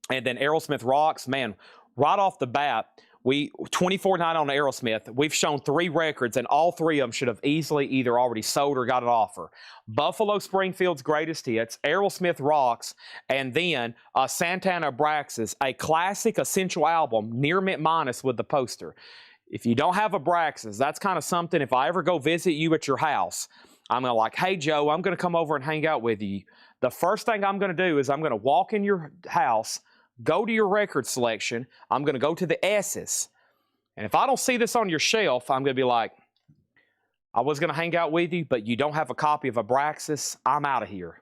And then Aerosmith Rocks. Man, right off the bat, $24.9 on Aerosmith. We've shown 3 records, and all 3 of them should have easily either already sold or got an offer. Buffalo Springfield's Greatest Hits, Aerosmith Rocks, and then Santana Abraxas, a classic essential album, near mint minus with the poster. If you don't have Abraxas, that's kind of something, if I ever go visit you at your house, I'm going to like, hey, Joe, I'm going to come over and hang out with you. The first thing I'm going to do is I'm going to walk in your house, go to your record selection. I'm going to go to the S's. And if I don't see this on your shelf, I'm going to be like, I was going to hang out with you, but you don't have a copy of Abraxas. I'm out of here.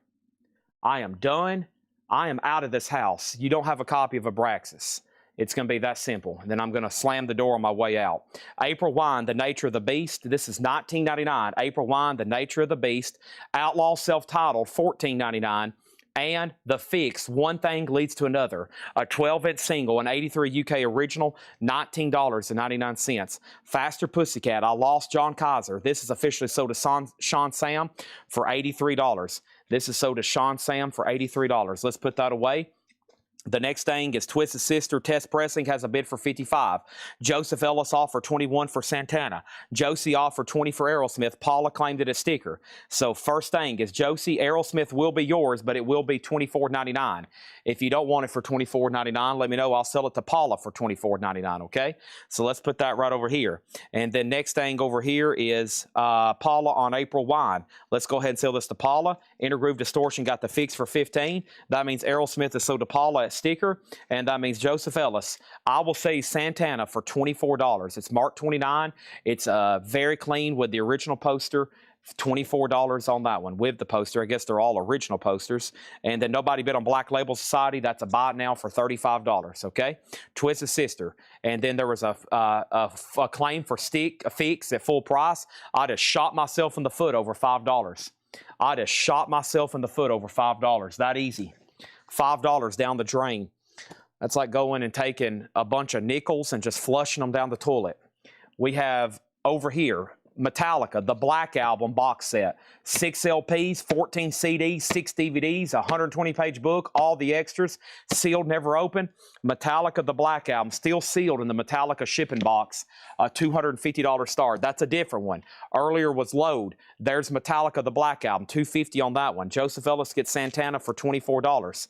I am done. I am out of this house. You don't have a copy of Abraxas. It's going to be that simple. And then I'm going to slam the door on my way out. April Wine, The Nature of the Beast. This is $19.99. April Wine, The Nature of the Beast. Outlaw Self-Titled, $14.99. And The Fix, One Thing Leads to Another, a 12-inch single, an 83 UK original, $19.99. Faster Pussycat, I Lost John Kaiser. This is officially sold to Sean Sam for $83. This is sold to Sean Sam for $83. Let's put that away. The next thing is Twisted Sister Test Pressing has a bid for $55. Joseph Ellis offered $21 for Santana. Josie offered $20 for Aerosmith. Paula claimed it a sticker. So first thing is Josie, Aerosmith will be yours, but it will be $24.99. If you don't want it for $24.99, let me know. I'll sell it to Paula for $24.99, okay? So let's put that right over here. And then next thing over here is Paula on April Wine. Let's go ahead and sell this to Paula. Intergroove Distortion got The Fix for $15. That means Aerosmith is sold to Paula sticker, and that means Joseph Ellis. I will say Santana for $24. It's Mark 29. It's very clean with the original poster. $24 on that one with the poster. I guess they're all original posters. And then nobody bid on Black Label Society. That's a buy now for $35. Okay. Twisted Sister. And then there was a claim for a Fix at full price. I just shot myself in the foot over $5. I just shot myself in the foot over $5. That easy. $5 down the drain. That's like going and taking a bunch of nickels and just flushing them down the toilet. We have over here, Metallica, the Black Album box set. 6 LPs, 14 CDs, 6 DVDs, a 120-page book, all the extras, sealed, never opened. Metallica, the Black Album, still sealed in the Metallica shipping box, a $250 star. That's a different one. Earlier was Load. There's Metallica, the Black Album, $250 on that one. Joseph Ellis gets Santana for $24.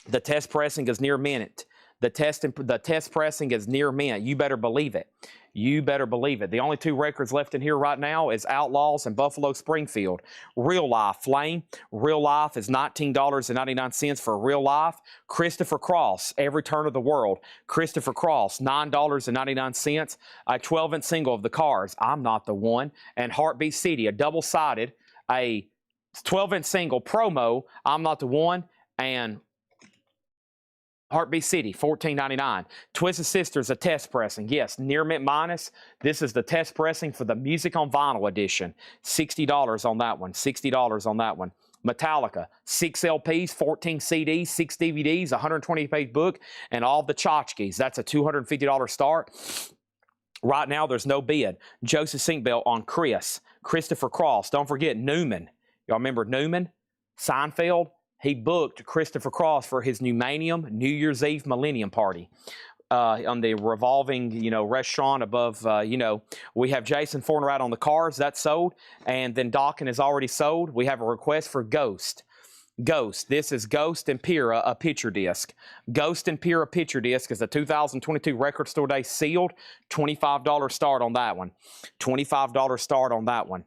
The test pressing is near mint. The test pressing is near mint. You better believe it. You better believe it. The only 2 records left in here right now is Outlaws and Buffalo Springfield. Real Life, Flame. Real Life is $19.99 for Real Life. Christopher Cross, Every Turn of the World. Christopher Cross, $9.99. A 12-inch single of The Cars, I'm Not the One. And Heartbeat City, a double-sided, a 12-inch single promo, I'm Not the One, and Heartbeat City, $14.99. Twisted Sisters, a test pressing. Yes, near mint minus. This is the test pressing for the Music on Vinyl edition. $60 on that one. $60 on that one. Metallica, 6 LPs, 14 CDs, 6 DVDs, a 120-page book, and all the tchotchkes. That's a $250 start. Right now, there's no bid. Joseph Sinkbell on Chris. Christopher Cross. Don't forget Newman. Y'all remember Newman? Seinfeld? He booked Christopher Cross for his Newmanium New Year's Eve Millennium Party on the revolving, restaurant above, We have Jason Forner out on the Cars. That's sold. And then Dawkins is already sold. We have a request for Ghost. Ghost. This is Ghost and Pira, a picture disc. Ghost and Pira picture disc is a 2022 Record Store Day sealed. $25 start on that one. $25 start on that one.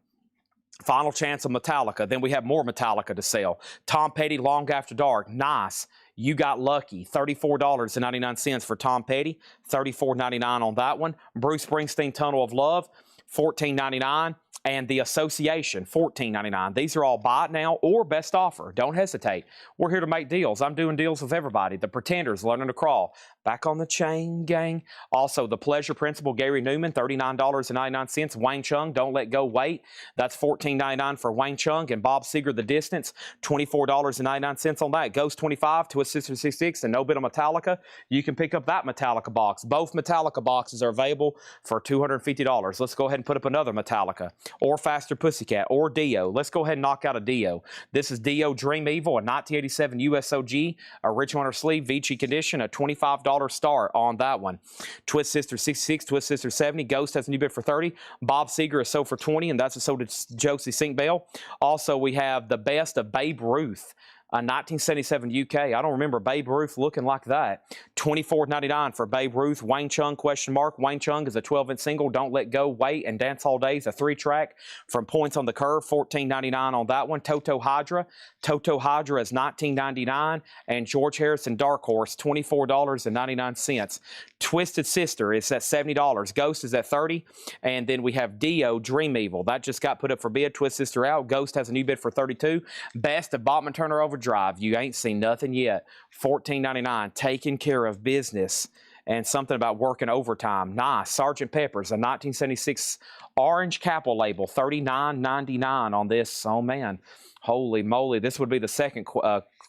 Final chance of Metallica. Then we have more Metallica to sell. Tom Petty, Long After Dark. Nice. You Got Lucky. $34.99 for Tom Petty. $34.99 on that one. Bruce Springsteen, Tunnel of Love. $14.99. And The Association, $14.99. These are all buy it now or best offer. Don't hesitate. We're here to make deals. I'm doing deals with everybody. The Pretenders, Learning to Crawl. Back on the Chain Gang. Also, The Pleasure Principle, Gary Newman, $39.99. Wayne Chung, Don't Let Go, Wait. That's $14.99 for Wayne Chung. And Bob Seger, The Distance, $24.99 on that. Ghost 25, Twist Sister 66, and no bit of Metallica. You can pick up that Metallica box. Both Metallica boxes are available for $250. Let's go ahead and put up another Metallica. Or Faster Pussycat, or Dio. Let's go ahead and knock out a Dio. This is Dio Dream Evil, a 1987 USOG, a rich winter sleeve, Vici condition, a $25 start on that one. Twist Sister 66, Twist Sister 70, Ghost has a new bid for $30. Bob Seger is sold for $20, and that's a sold to Josie Sinkbell. Also, we have the best of Babe Ruth. 1977 UK. I don't remember Babe Ruth looking like that. $24.99 for Babe Ruth. Wayne Chung, question mark. Wayne Chung is a 12-inch single. Don't Let Go, Wait, and Dance All Days, a 3-track from Points on the Curve. $14.99 on that one. Toto Hydra. Toto Hydra is $19.99. And George Harrison Dark Horse, $24.99. Twisted Sister is at $70. Ghost is at $30. And then we have Dio Dream Evil. That just got put up for bid. Twist Sister out. Ghost has a new bid for $32. Best of Bachman Turner Overdrive. You ain't seen nothing yet. $14.99. Taking care of business. And something about working overtime. Nice. Sgt. Pepper's, a 1976 orange Capitol label. $39.99 on this. Oh, man. Holy moly. This would be the second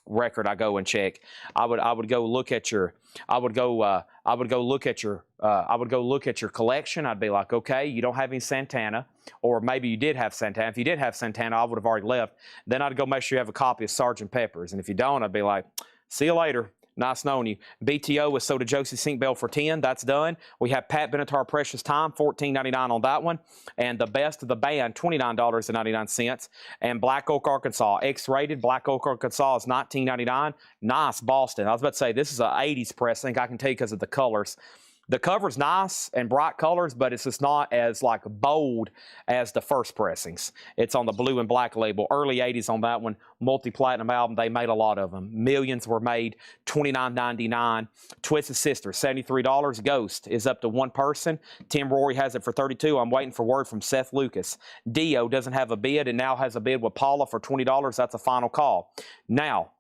record I go and check. I would go look at your collection. I'd be like, okay, you don't have any Santana, or maybe you did have Santana. If you did have Santana, I would have already left. Then I'd go make sure you have a copy of Sgt. Pepper's, and if you don't, I'd be like, see you later. Nice knowing you. BTO is sold to Josie Sinkbell for $10. That's done. We have Pat Benatar Precious Time, $14.99 on that one. And the best of the band, $29.99. And Black Oak, Arkansas, X-rated. Black Oak, Arkansas is $19.99. Nice, Boston. I was about to say, this is an 80s pressing. I can tell you because of the colors. The cover's nice and bright colors, but it's just not as like bold as the first pressings. It's on the blue and black label. Early 80s on that one. Multi-platinum album. They made a lot of them. Millions were made. $29.99. Twisted Sister, $73. Ghost is up to one person. Tim Rory has it for $32. I'm waiting for word from Seth Lucas. Dio doesn't have a bid and now has a bid with Paula for $20. That's a final call. Now,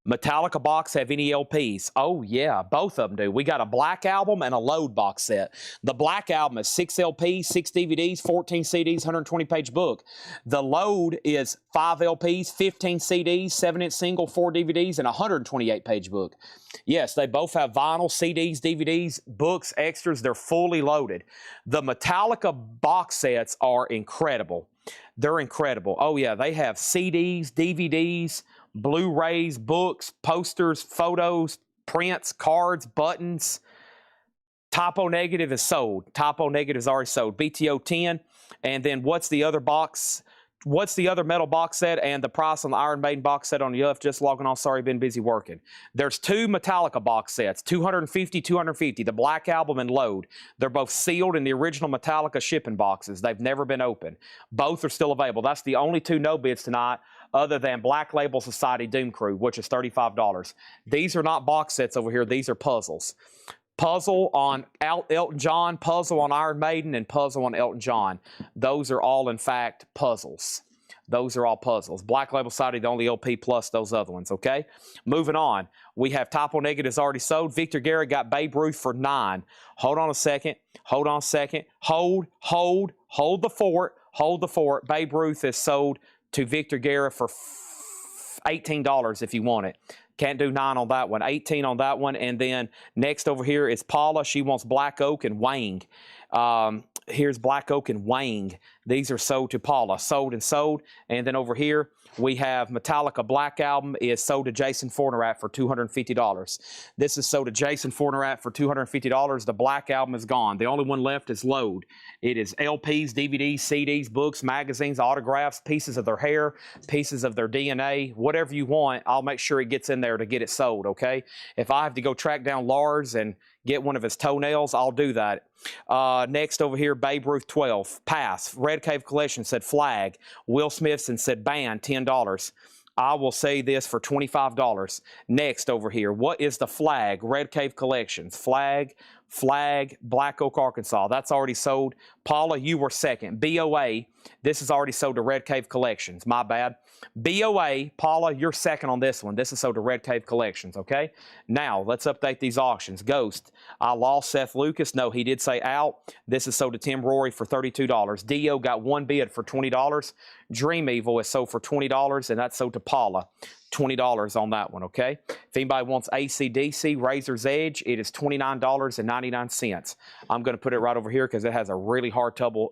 Metallica box have any LPs? Oh, yeah, both of them do. We got a Black Album and a Load box set. The Black Album is 6 LPs, 6 DVDs, 14 CDs, 120-page book. The Load is 5 LPs, 15 CDs, 7-inch single, 4 DVDs, and a 128-page book. Yes, they both have vinyl, CDs, DVDs, books, extras. They're fully loaded. The Metallica box sets are incredible. They're incredible. Oh, yeah, they have CDs, DVDs, Blu-rays, books, posters, photos, prints, cards, buttons. Typo Negative is sold. Typo Negative is already sold. BTO 10. And then what's the other box? What's the other metal box set and the price on the Iron Maiden box set on the UF? Just logging on. Sorry, been busy working. There's 2 Metallica box sets, 250, 250, the Black Album and Load. They're both sealed in the original Metallica shipping boxes. They've never been opened. Both are still available. That's the only 2 no bids tonight, other than Black Label Society Doom Crew, which is $35. These are not box sets over here. These are puzzles. Puzzle on Elton John, puzzle on Iron Maiden, and puzzle on Elton John. Those are all, in fact, puzzles. Those are all puzzles. Black Label Society, the only LP plus those other ones, okay? Moving on. We have Typo Negatives already sold. Victor Garrett got Babe Ruth for $9. Hold on a second. Hold on a second. Hold the fort. Hold the fort. Babe Ruth is sold to Victor Garrett for $18 if you want it. Can't do 9 on that one. 18 on that one. And then next over here is Paula. She wants Black Oak and Wang. Here's Black Oak and Wang. These are sold to Paula. Sold and sold. And then over here, we have Metallica Black Album is sold to Jason Fornerat for $250. This is sold to Jason Fornerat for $250. The Black Album is gone. The only one left is Load. It is LPs, DVDs, CDs, books, magazines, autographs, pieces of their hair, pieces of their DNA, whatever you want. I'll make sure it gets in there to get it sold, okay? If I have to go track down Lars and get one of his toenails, I'll do that. Next over here, Babe Ruth 12. Pass. Red Cave Collection said flag. Will Smithson said ban, $10. I will say this for $25. Next over here, what is the flag? Red Cave Collections. Flag, Black Oak, Arkansas. That's already sold. Paula, you were second. BOA, this is already sold to Red Cave Collections. My bad. BOA, Paula, you're second on this one. This is sold to Red Cave Collections, okay? Now, let's update these auctions. Ghost, I lost Seth Lucas. No, he did say out. This is sold to Tim Rory for $32. Dio got 1 bid for $20. Dream Evil is sold for $20, and that's sold to Paula. $20 on that one, okay? If anybody wants AC/DC Razor's Edge, it is $29.99. I'm going to put it right over here because it has a really hard trouble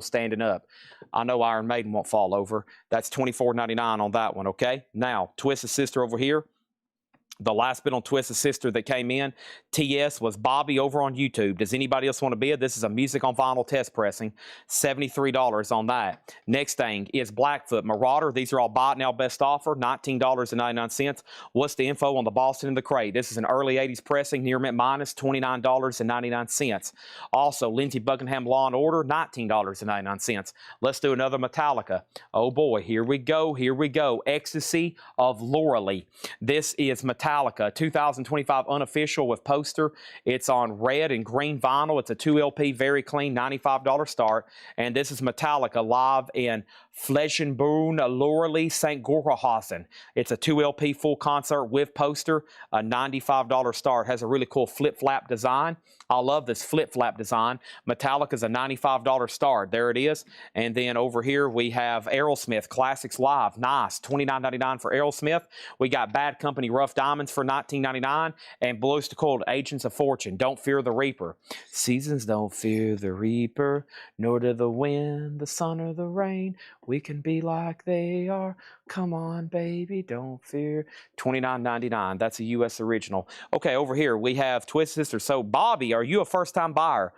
standing up. I know Iron Maiden won't fall over. That's $24.99 on that one, okay? Now, Twisted Sister over here. The last bid on Twisted Sister that came in, TS, was Bobby over on YouTube. Does anybody else want to bid? This is a music on vinyl test pressing. $73 on that. Next thing is Blackfoot Marauder. These are all buy it now best offer. $19.99. What's the info on the Boston in the Crate? This is an early 80s pressing, near mint minus, $29.99. Also, Lindsey Buckingham Law and Order, $19.99. Let's do another Metallica. Oh boy, here we go. Here we go. Ecstasy of Loreley. This is Metallica 2025 unofficial with poster. It's on red and green vinyl. It's a 2 LP, very clean, $95 start. And this is Metallica live in Fleschenbrunn, Loreley, St. Gorhausen. It's a 2 LP full concert with poster, a $95 start. Has a really cool flip-flap design. I love this flip-flap design. Metallica's a $95 start. There it is. And then over here we have Aerosmith Classics Live. Nice. $29.99 for Aerosmith. We got Bad Company Rough Diamonds for $19.99 and Blues to Cold Agents of Fortune. Don't Fear the Reaper. Seasons don't fear the reaper, nor do the wind, the sun, or the rain. We can be like they are. Come on, baby, don't fear. $29.99. That's a U.S. original. Okay, over here we have Twisted Sister. So, Bobby, are you a first-time buyer?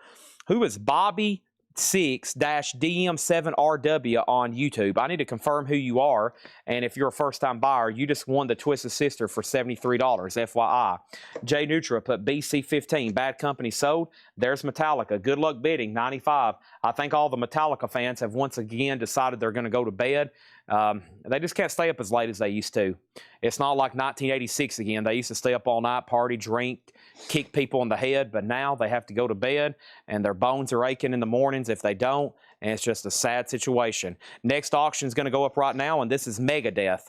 Who is Bobby 6-DM7RW on YouTube? I need to confirm who you are, and if you're a first-time buyer, you just won the Twisted Sister for $73, FYI. Jay Nutra put BC15, Bad Company sold. There's Metallica. Good luck bidding, $95. I think all the Metallica fans have once again decided they're going to go to bed. They just can't stay up as late as they used to. It's not like 1986 again. They used to stay up all night, party, drink, kick people in the head, but now they have to go to bed, and their bones are aching in the mornings if they don't, and it's just a sad situation. Next auction is going to go up right now, and this is Megadeth.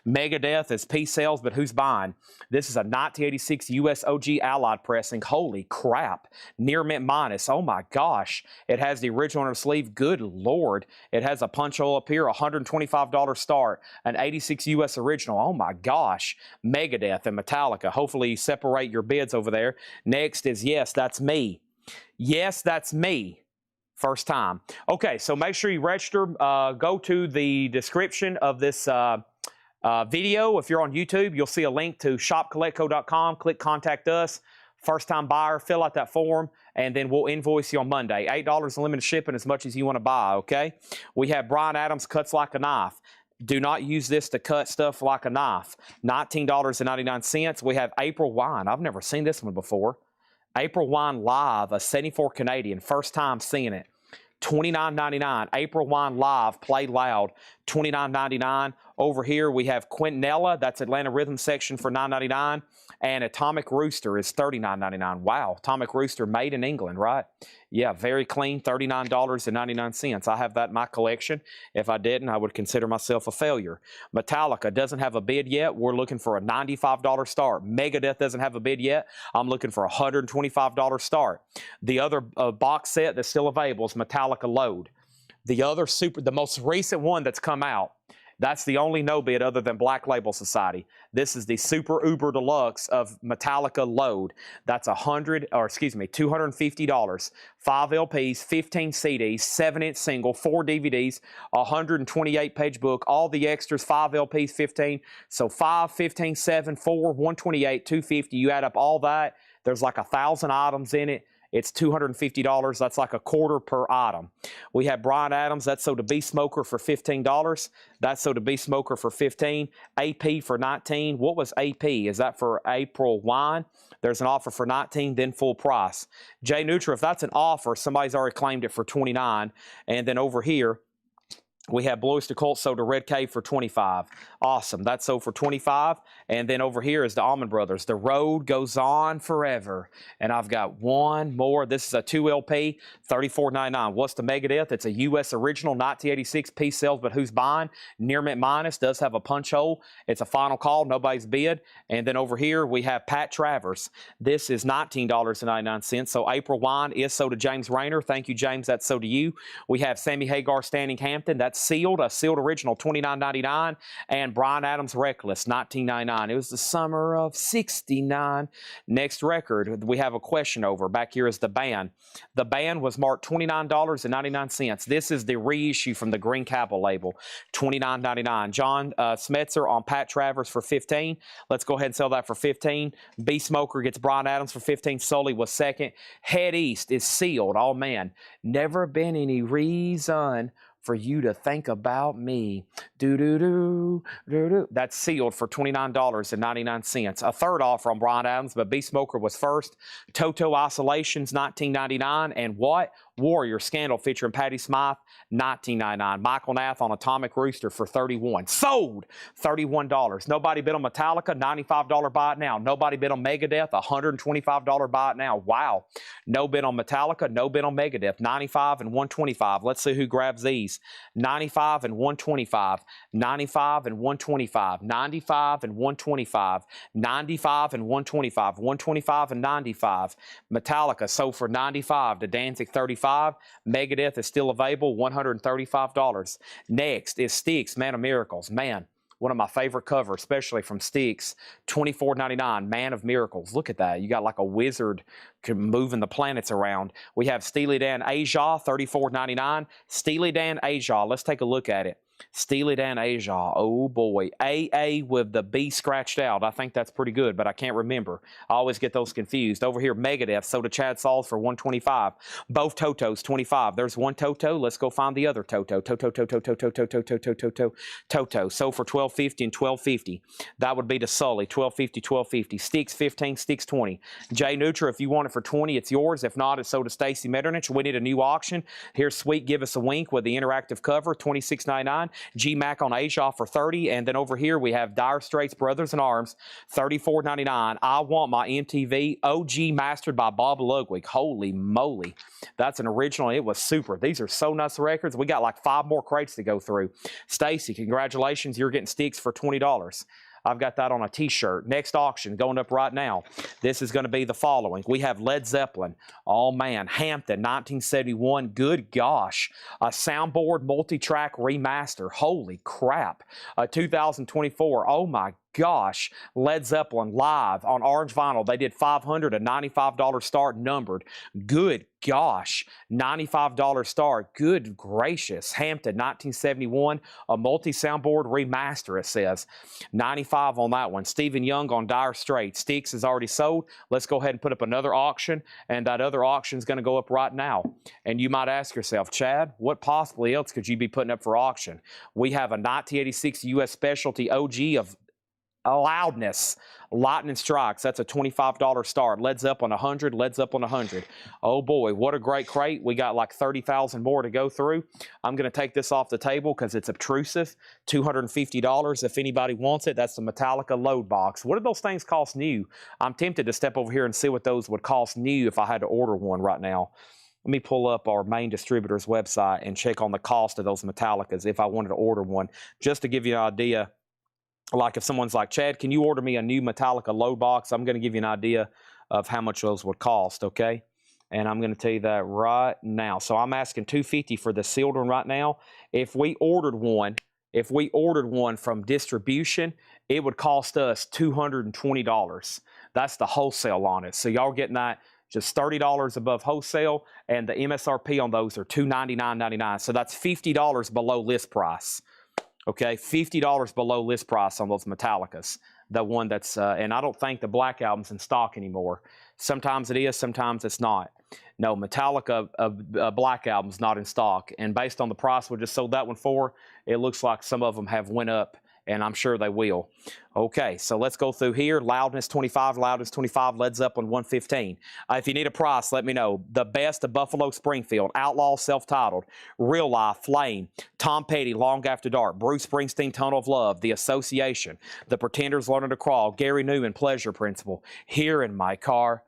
Megadeth is P sales, but who's buying? This is a 1986 US OG Allied pressing. Holy crap. Near mint minus. Oh my gosh. It has the original on the sleeve. Good Lord. It has a punch hole up here, $125 start, an 86 US original. Oh my gosh. Megadeth and Metallica. Hopefully you separate your bids over there. Next is, yes, that's me. Yes, that's me. First time. Okay, so make sure you register. Go to the description of this video. If you're on YouTube, you'll see a link to shopcollectco.com. Click Contact Us. First time buyer, fill out that form, and then we'll invoice you on Monday. $8 unlimited shipping, as much as you want to buy, okay? We have Bryan Adams Cuts Like a Knife. Do not use this to cut stuff like a knife. $19.99. We have April Wine. I've never seen this one before. April Wine Live, a 74 Canadian. First time seeing it. $29.99. April Wine Live, play loud. $29.99. Over here we have Quintanilla. That's Atlanta Rhythm section for $9.99. And Atomic Rooster is $39.99. Wow. Atomic Rooster made in England, right? Yeah, very clean. $39.99. I have that in my collection. If I didn't, I would consider myself a failure. Metallica doesn't have a bid yet. We're looking for a $95 start. Megadeth doesn't have a bid yet. I'm looking for a $125 start. The other box set that's still available is Metallica Load. The most recent one that's come out, that's the only no bid other than Black Label Society. This is the Super Uber Deluxe of Metallica Load. That's $250. 5 LPs, 15 CDs, 7-inch single, 4 DVDs, 128-page book, all the extras, 5 LPs, 15. So 5, 15, 7, 4, 128, 250. You add up all that, there's like 1,000 items in it. It's $250. That's like a quarter per item. We have Bryan Adams. That's So to Be Smoker for $15. That's So to Be Smoker for $15. AP for $19. What was AP? Is that for April Wine? There's an offer for $19, then full price. J Neutra, if that's an offer, somebody's already claimed it for $29. And then over here, we have Blue Oyster Cult sold to Red Cave for $25. Awesome. That's sold for $25. And then over here is the Almond Brothers. The Road Goes On Forever. And I've got one more. This is a 2 LP, $34.99. What's the Megadeth? It's a US original, 1986 piece sales, but who's buying? Near mint minus, does have a punch hole. It's a final call. Nobody's bid. And then over here we have Pat Travers. This is $19.99. So April Wine is sold to James Rayner. Thank you, James. That's sold to you. We have Sammy Hagar Standing Hampton. That's sealed, a sealed original, $29.99, and Bryan Adams Reckless, $19.99. It was the summer of '69. Next record, we have a question over. Back here is the band. The band was marked $29.99. This is the reissue from the Green Cabell label, $29.99. John Smetzer on Pat Travers for $15. Let's go ahead and sell that for $15. B Smoker gets Bryan Adams for $15. Sully was second. Head East is sealed. Oh man, never been any reason for you to think about me. Do-do-do, that's sealed for $29.99. A third offer on Bryan Adams, but B Smoker was first. Toto Isolations, $19.99. And what? Warrior Scandal featuring Patty Smythe, $19.99. Michael Nath on Atomic Rooster for $31. Sold $31. Nobody bid on Metallica, $95 buy it now. Nobody bid on Megadeth, $125 buy it now. Wow. No bid on Metallica, no bid on Megadeth, $95 and $125. Let's see who grabs these. $95 and $125. $95 and $125. $95 and $125. $95 and $125. $125 and $95. Metallica sold for $95 to Danzig, $35. Megadeth is still available, $135. Next is Styx, Man of Miracles. Man, one of my favorite covers, especially from Styx, $24.99, Man of Miracles. Look at that. You got like a wizard moving the planets around. We have Steely Dan Aja, $34.99. Steely Dan Aja, let's take a look at it. Steely Dan Aja, oh boy. AA with the B scratched out. I think that's pretty good, but I can't remember. I always get those confused. Over here, Megadeth, sold to Chad Sauls for $125. Both Totos, $25. There's one Toto. Let's go find the other Toto. Toto, sold for $12.50 and $12.50. That would be to Sully, $12.50, $12.50. Styx, $15, Styx, $20. J Neutra, if you want it for $20, it's yours. If not, it's sold to Stacy Metternich. We need a new auction. Here's Sweet Give Us a Wink with the interactive cover, $26.99. G-Mac on Asia for $30. And then over here we have Dire Straits Brothers in Arms, $34.99. I Want My MTV, OG mastered by Bob Ludwig. Holy moly. That's an original. It was super. These are so nice records. We got like 5 more crates to go through. Stacy, congratulations. You're getting sticks for $20. I've got that on a t-shirt. Next auction going up right now. This is going to be the following. We have Led Zeppelin. Oh man, Hampton, 1971. Good gosh. A soundboard multi-track remaster. Holy crap. 2024. Oh my gosh. Led Zeppelin live on orange vinyl. They did $595 start numbered. Good gosh. $95 start. Good gracious. Hampton, 1971. A multi-soundboard remaster, it says. 95 on that one. Stephen Young on Dire Straits. Sticks is already sold. Let's go ahead and put up another auction, and that other auction is going to go up right now. And you might ask yourself, Chad, what possibly else could you be putting up for auction? We have a 1986 U.S. Specialty OG of Loudness, Lightning Strikes. That's a $25 start. Led Zeppelin 100, Led Zeppelin 100. Oh boy, what a great crate. We got like 30,000 more to go through. I'm going to take this off the table because it's obtrusive. $250 if anybody wants it. That's the Metallica load box. What do those things cost new? I'm tempted to step over here and see what those would cost new if I had to order one right now. Let me pull up our main distributor's website and check on the cost of those Metallicas if I wanted to order one, just to give you an idea. Like if someone's like, Chad, can you order me a new Metallica load box? I'm going to give you an idea of how much those would cost, okay? And I'm going to tell you that right now. So I'm asking $250 for the sealed one right now. If we ordered one from distribution, it would cost us $220. That's the wholesale on it. So y'all getting that just $30 above wholesale, and the MSRP on those are $299.99. So that's $50 below list price. Okay, $50 below list price on those Metallicas. The one that's, and I don't think the Black Album's in stock anymore. Sometimes it is, sometimes it's not. No, Metallica Black Album's not in stock. And based on the price we just sold that one for, it looks like some of them have went up, and I'm sure they will. Okay, so let's go through here. Loudness 25, Loudness 25, Led Zeppelin 115. If you need a price, let me know. The Best of Buffalo Springfield, Outlaw Self-Titled, Real Life, Flame, Tom Petty, Long After Dark, Bruce Springsteen, Tunnel of Love, The Association, The Pretenders, Learning to Crawl, Gary Newman, Pleasure Principle, Here in My Car,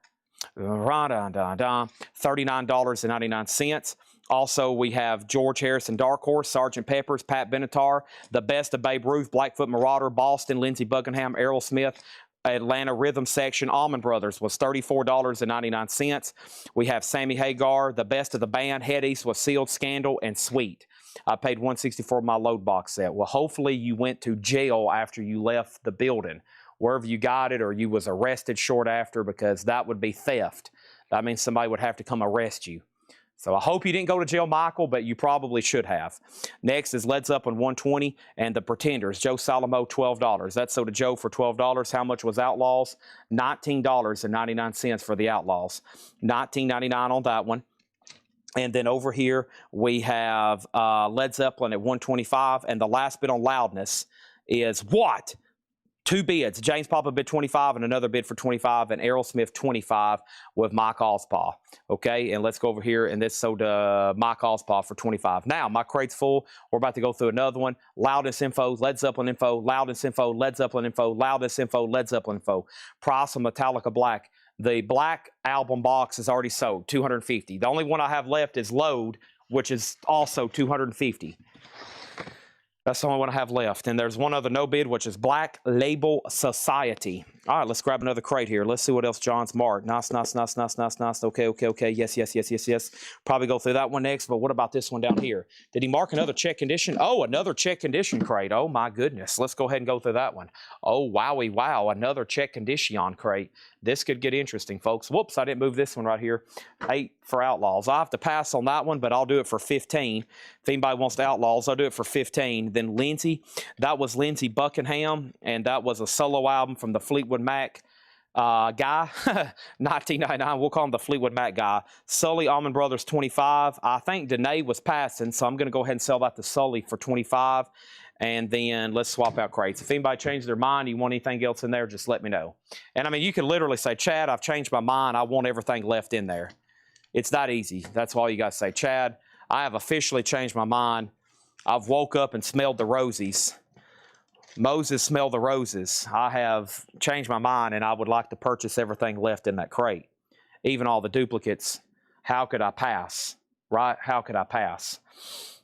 $39.99. Also, we have George Harrison, Dark Horse, Sgt. Pepper's, Pat Benatar, The Best of Babe Ruth, Blackfoot Marauder, Boston, Lindsey Buckingham, Aerosmith, Atlanta Rhythm Section, Allman Brothers was $34.99. We have Sammy Hagar, The Best of the Band, Head East was Sealed, Scandal, and Sweet. I paid $164 for my load box set. Well, hopefully you went to jail after you left the building, wherever you got it, or you was arrested short after, because that would be theft. That means somebody would have to come arrest you. So I hope you didn't go to jail, Michael, but you probably should have. Next is Led Zeppelin 120 and The Pretenders. Joe Salomo, $12. That's sold to Joe for $12. How much was Outlaws? $19.99 for the Outlaws. $19.99 on that one. And then over here we have Led Zeppelin at $125. And the last bid on Loudness is what? 2 bids. James Papa bid 25 and another bid for 25, and Aerosmith 25 with Mike Ospaw. Okay, and let's go over here, and this sold Mike Ospaw for 25. Now, my crate's full. We're about to go through another one. Loudness info, Led Zeppelin info, Loudness info, Led Zeppelin info, Loudness info, Led Zeppelin info. Price of Metallica Black. The Black Album box is already sold, $250. The only one I have left is Load, which is also $250. That's the only one I have left. And there's one other no bid, which is Black Label Society. All right, let's grab another crate here. Let's see what else John's marked. Nice. Okay. Yes. Probably go through that one next, but what about this one down here? Did he mark another check condition? Oh, another check condition crate. Oh, my goodness. Let's go ahead and go through that one. Oh, wowie, wow. Another check condition crate. This could get interesting, folks. Whoops, I didn't move this one right here. 8 for Outlaws. I'll have to pass on that one, but I'll do it for 15. If anybody wants the Outlaws, I'll do it for 15. Then Lindsey, that was Lindsey Buckingham, and that was a solo album from the Fleetwood Mac guy. 1999, we'll call him the Fleetwood Mac guy. Sully, Allman Brothers, 25. I think Danae was passing, so I'm going to go ahead and sell that to Sully for 25. And then let's swap out crates. If anybody changes their mind, you want anything else in there, just let me know. And I mean, you can literally say, Chad, I've changed my mind. I want everything left in there. It's that easy. That's all you got to say. Chad, I have officially changed my mind. I've woke up and smelled the roses. Moses smelled the roses. I have changed my mind, and I would like to purchase everything left in that crate, even all the duplicates. How could I pass? Right? How could I pass?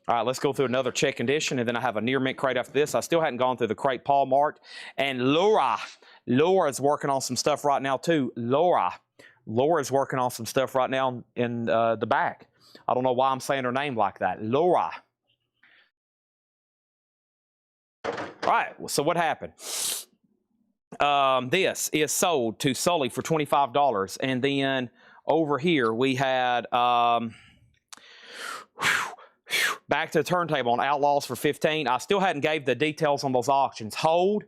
All right, let's go through another check condition, and then I have a near mint crate after this. I still hadn't gone through the crate Paul marked. And Laura's working on some stuff right now too. Laura's working on some stuff right now in the back. I don't know why I'm saying her name like that. Laura. All right, so what happened? This is sold to Sully for $25, and then over here we had back to the turntable on Outlaws for $15. I still hadn't gave the details on those auctions. Hold,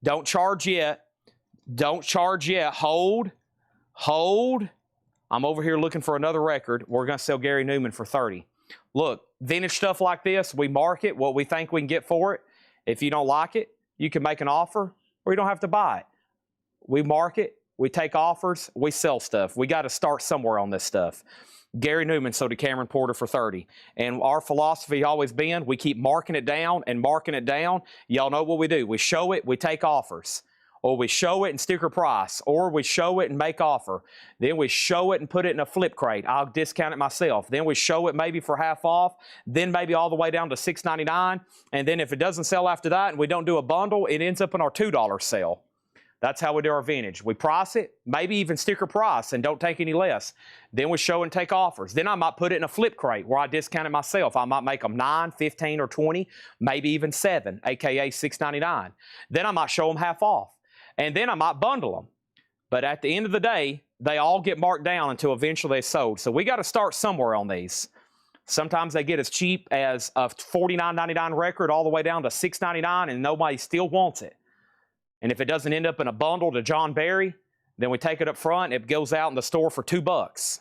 don't charge yet. Don't charge yet. Hold. I'm over here looking for another record. We're going to sell Gary Newman for $30. Look, vintage stuff like this, we mark it, what we think we can get for it. If you don't like it, you can make an offer, or you don't have to buy it. We mark it, we take offers, we sell stuff. We got to start somewhere on this stuff. Gary Newman sold to Cameron Porter for $30. And our philosophy always been, we keep marking it down and marking it down. Y'all know what we do. We show it, we take offers. Or we show it and sticker price, or we show it and make offer. Then we show it and put it in a flip crate. I'll discount it myself. Then we show it maybe for half off, then maybe all the way down to $6.99. And then if it doesn't sell after that and we don't do a bundle, it ends up in our $2 sale. That's how we do our vintage. We price it, maybe even sticker price, and don't take any less. Then we show and take offers. Then I might put it in a flip crate where I discount it myself. I might make them 9, 15, or 20, maybe even 7, aka $6.99. Then I might show them half off. And then I might bundle them. But at the end of the day, they all get marked down until eventually they're sold. So we got to start somewhere on these. Sometimes they get as cheap as a $49.99 record all the way down to $6.99, and nobody still wants it. And if it doesn't end up in a bundle to John Barry, then we take it up front. It goes out in the store for $2.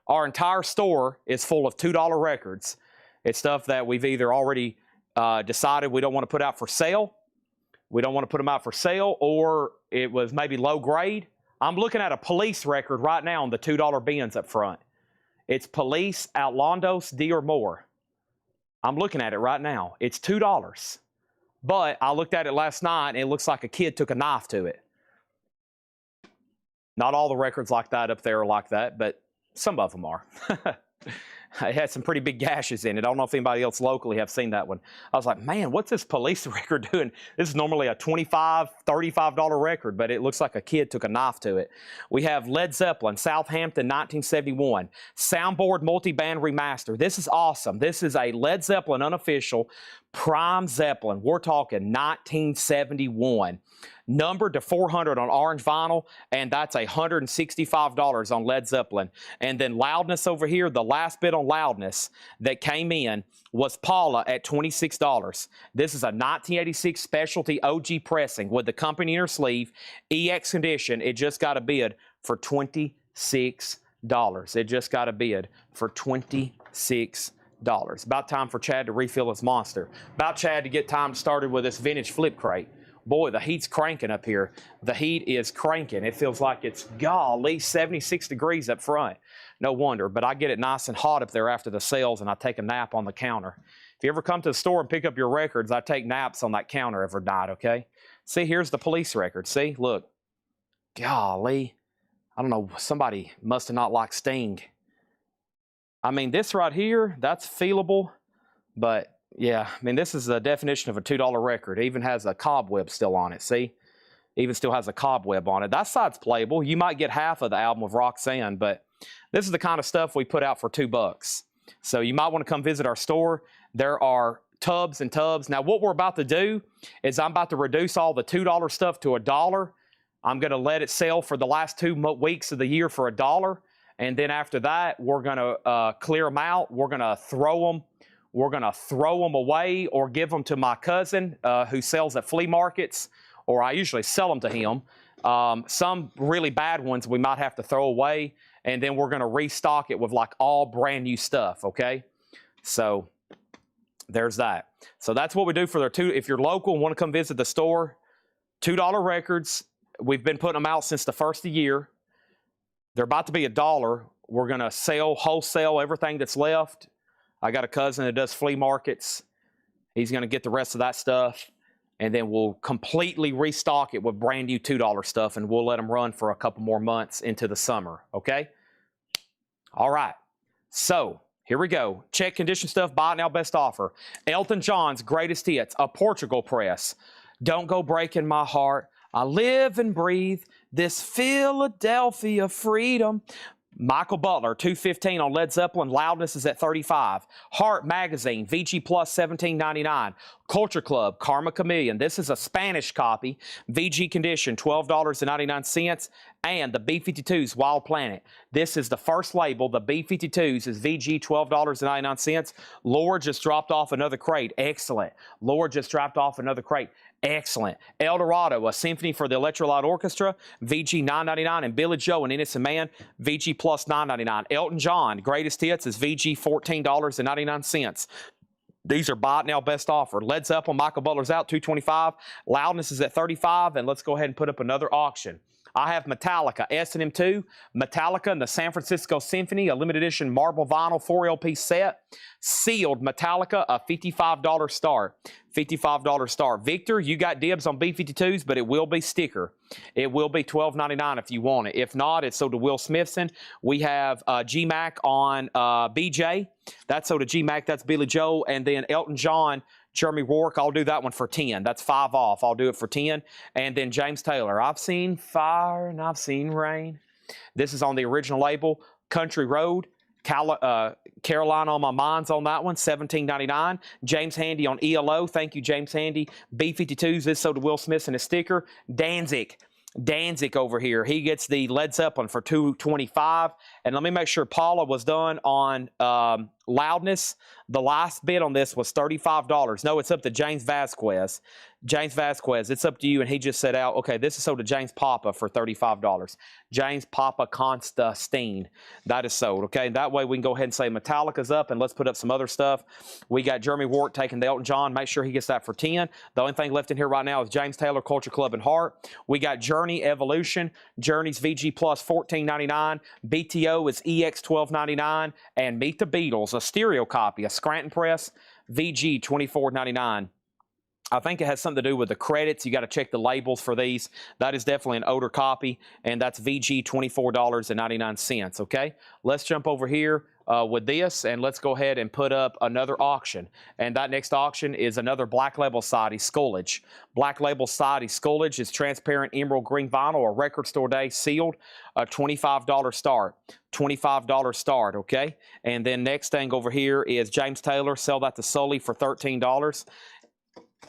Our entire store is full of $2 records. It's stuff that we've either already decided we don't want to put out for sale. We don't want to put them out for sale, or it was maybe low grade. I'm looking at a police record right now on the $2 bins up front. It's Police Outlandos D or more. I'm looking at it right now. It's $2. But I looked at it last night, and it looks like a kid took a knife to it. Not all the records like that up there are like that, but some of them are. It had some pretty big gashes in it. I don't know if anybody else locally have seen that one. I was like, man, what's this police record doing? This is normally a $25, $35 record, but it looks like a kid took a knife to it. We have Led Zeppelin, Southampton, 1971. Soundboard multi-band remaster. This is awesome. This is a Led Zeppelin unofficial Prime Zeppelin. We're talking 1971. Numbered to 400 on orange vinyl, and that's $165 on Led Zeppelin. And then Loudness over here, the last bit on Loudness that came in was Paula at $26. This is a 1986 specialty OG pressing with the company inner sleeve, EX condition. It just got a bid for $26. It just got a bid for $26. About time for Chad to refill his monster. About Chad to get time started with this vintage flip crate. Boy, the heat's cranking up here. The heat is cranking. It feels like it's, golly, 76 degrees up front. No wonder, but I get it nice and hot up there after the sales, and I take a nap on the counter. If you ever come to the store and pick up your records, I take naps on that counter every night, okay? See, here's the police record. See, look. Golly. I don't know, somebody must have not liked Sting. I mean, this right here, that's feelable, but yeah, I mean, this is the definition of a $2 record. It even has a cobweb still on it, see? Even still has a cobweb on it. That side's playable. You might get half of the album of Roxanne, but this is the kind of stuff we put out for $2. So you might want to come visit our store. There are tubs and tubs. Now, what we're about to do is I'm about to reduce all the $2 stuff to $1. I'm going to let it sell for the last 2 weeks of the year for $1. And then after that, we're going to clear them out. We're going to throw them. We're going to throw them away or give them to my cousin who sells at flea markets, or I usually sell them to him. Some really bad ones we might have to throw away, and then we're going to restock it with like all brand new stuff, okay? So there's that. So that's what we do for their two. If you're local and want to come visit the store, $2 records. We've been putting them out since the first of the year. They're about to be $1. We're going to sell wholesale everything that's left. I got a cousin that does flea markets. He's going to get the rest of that stuff, and then we'll completely restock it with brand new $2 stuff, and we'll let them run for a couple more months into the summer, okay? All right, so here we go. Check condition stuff, buy it now, best offer. Elton John's Greatest Hits, a Portugal press. Don't go breaking my heart. I live and breathe this Philadelphia freedom. Michael Butler, $2.15 on Led Zeppelin. Loudness is at $35. Heart Magazine, VG Plus, $17.99. Culture Club, Karma Chameleon. This is a Spanish copy. VG condition, $12.99. And the B-52's Wild Planet. This is the first label. The B-52's is VG, $12.99. Laura just dropped off another crate. Excellent. Laura just dropped off another crate. Excellent. El Dorado, a symphony for the Electrolight Orchestra, VG $9.99, and Billy Joe and Innocent Man, VG plus $9.99. Elton John, Greatest Hits is VG $14.99. These are buy it now, best offer. Led Zeppelin, Michael Butler's out, $225. Loudness is at $35, and let's go ahead and put up another auction. I have Metallica, S&M 2, Metallica and the San Francisco Symphony, a limited edition marble vinyl 4LP set, sealed Metallica, a $55 start. $55 start. Victor, you got dibs on B-52s, but it will be sticker. It will be $12.99 if you want it. If not, it's sold to Will Smithson. We have G-Mac on BJ. That's sold to G-Mac. That's Billy Joe. And then Elton John, Jeremy Rourke, I'll do that one for 10. That's 5 off. I'll do it for 10. And then James Taylor. I've seen fire and I've seen rain. This is on the original label. Country Road. Carolina on my mind's on that one, $17.99. James Handy on ELO. Thank you, James Handy. B-52s, this sold to Will Smith and a sticker. Danzig over here. He gets the Led Zeppelin for $225. And let me make sure Paula was done on Loudness. The last bid on this was $35. No, it's up to James Vasquez. James Vasquez, it's up to you. And he just said out, okay, this is sold to James Papa for $35. James Papa Constantine. That is sold, okay? That way we can go ahead and say Metallica's up, and let's put up some other stuff. We got Jeremy Ward taking the Elton John. Make sure he gets that for 10. The only thing left in here right now is James Taylor, Culture Club, and Heart. We got Journey Evolution. Journey's VG Plus $14.99. BTO is EX $12.99. And Meet the Beatles, a stereo copy, a Scranton Press, VG $24.99. I think it has something to do with the credits. You got to check the labels for these. That is definitely an older copy, and that's VG $24.99, okay? Let's jump over here with this, and let's go ahead and put up another auction. And that next auction is another Black Label Society Scollage. Black Label Society Scollage is transparent emerald green vinyl, a record store day sealed, a $25 start. $25 start, okay? And then next thing over here is James Taylor. Sell that to Sully for $13.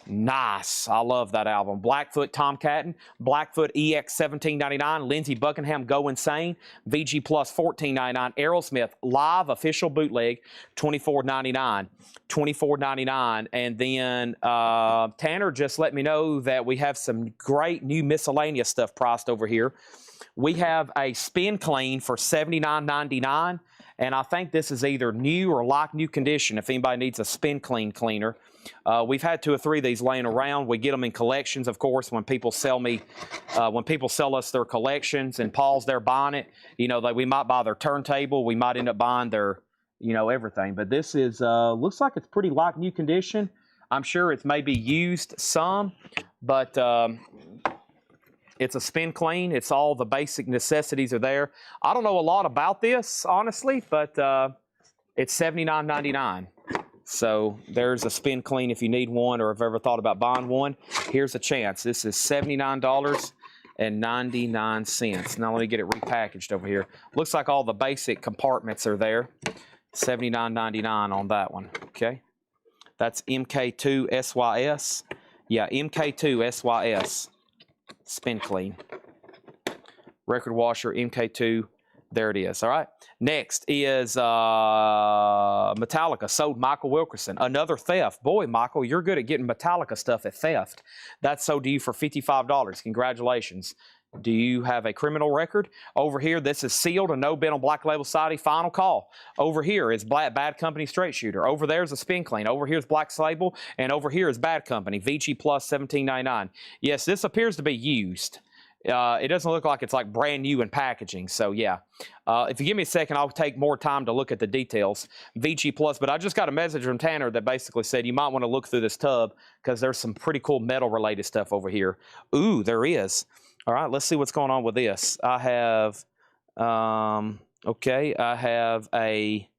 Nice. I love that album. Blackfoot Tomcatton. Blackfoot EX $17.99. Lindsey Buckingham Go Insane. VG Plus $14.99. Aerosmith Live Official Bootleg $24.99. $24.99. And then Tanner just let me know that we have some great new miscellaneous stuff priced over here. We have a spin clean for $79.99. And I think this is either new or like new condition if anybody needs a spin clean cleaner. We've had 2 or 3 of these laying around. We get them in collections, of course, when people sell us their collections, and Paul's there buying it. You know, we might buy their turntable. We might end up buying their, you know, everything. But this is, looks like it's pretty like new condition. I'm sure it's maybe used some, but it's a spin clean. It's all the basic necessities are there. I don't know a lot about this, honestly, but it's $79.99. So there's a spin clean if you need one or have ever thought about buying one. Here's a chance. This is $79.99. Now let me get it repackaged over here. Looks like all the basic compartments are there. $79.99 on that one, okay? That's MK2 SYS. Yeah, MK2 SYS. Spin clean. Record washer, MK2. There it is. All right. Next is Metallica. Sold Michael Wilkerson. Another theft. Boy, Michael, you're good at getting Metallica stuff at theft. That's sold to you for $55. Congratulations. Do you have a criminal record? Over here, this is sealed and no bid on Black Label Society. Final call. Over here is Bad Company Straight Shooter. Over there is a spin clean. Over here is Black Label. And over here is Bad Company. VG Plus $17.99. Yes, this appears to be used. It doesn't look like it's like brand new in packaging. So yeah, if you give me a second, I'll take more time to look at the details. VG Plus, but I just got a message from Tanner that basically said you might want to look through this tub because there's some pretty cool metal related stuff over here. Ooh, there is. All right, let's see what's going on with this. I have, okay, I have a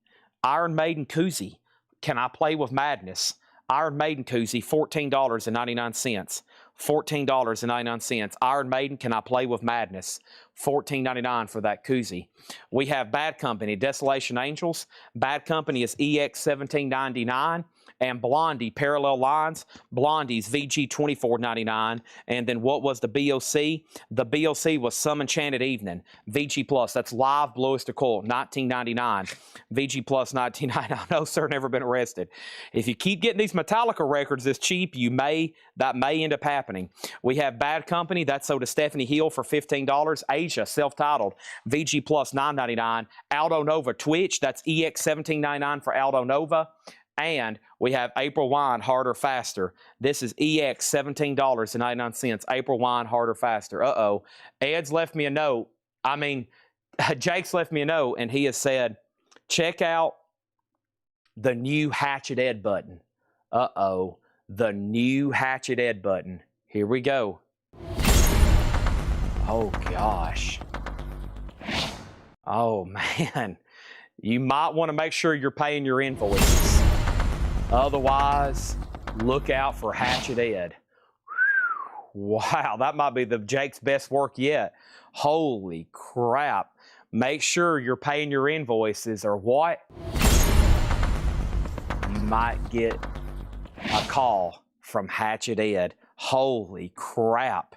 Iron Maiden koozie. Can I play with madness? Iron Maiden koozie, $14.99. $14.99. Iron Maiden, can I play with madness? $14.99 for that koozie. We have Bad Company, Desolation Angels. Bad Company is EX $17.99. And Blondie, Parallel Lines. Blondie's VG $24.99. And then what was the BOC? The BOC was Some Enchanted Evening. VG Plus, that's Live Bluest to Coil, $19.99. VG Plus, $19.99. No, sir, never been arrested. If you keep getting these Metallica records this cheap, that may end up happening. We have Bad Company, that's sold to Stephanie Hill for $15. Asia, self-titled, VG Plus, $9.99. Aldo Nova Twitch, that's EX $17.99 for Aldo Nova. And we have April Wine, Harder, Faster. This is EX $17.99. April Wine, Harder, Faster. Uh-oh. Ed's left me a note. I mean, Jake's left me a note, and he has said, check out the new Hatchet Ed button. Uh-oh. The new Hatchet Ed button. Here we go. Oh, gosh. Oh, man. You might want to make sure you're paying your invoices. Otherwise, look out for Hatchet Ed. Wow, that might be Jake's best work yet. Holy crap. Make sure you're paying your invoices or what? You might get a call from Hatchet Ed. Holy crap.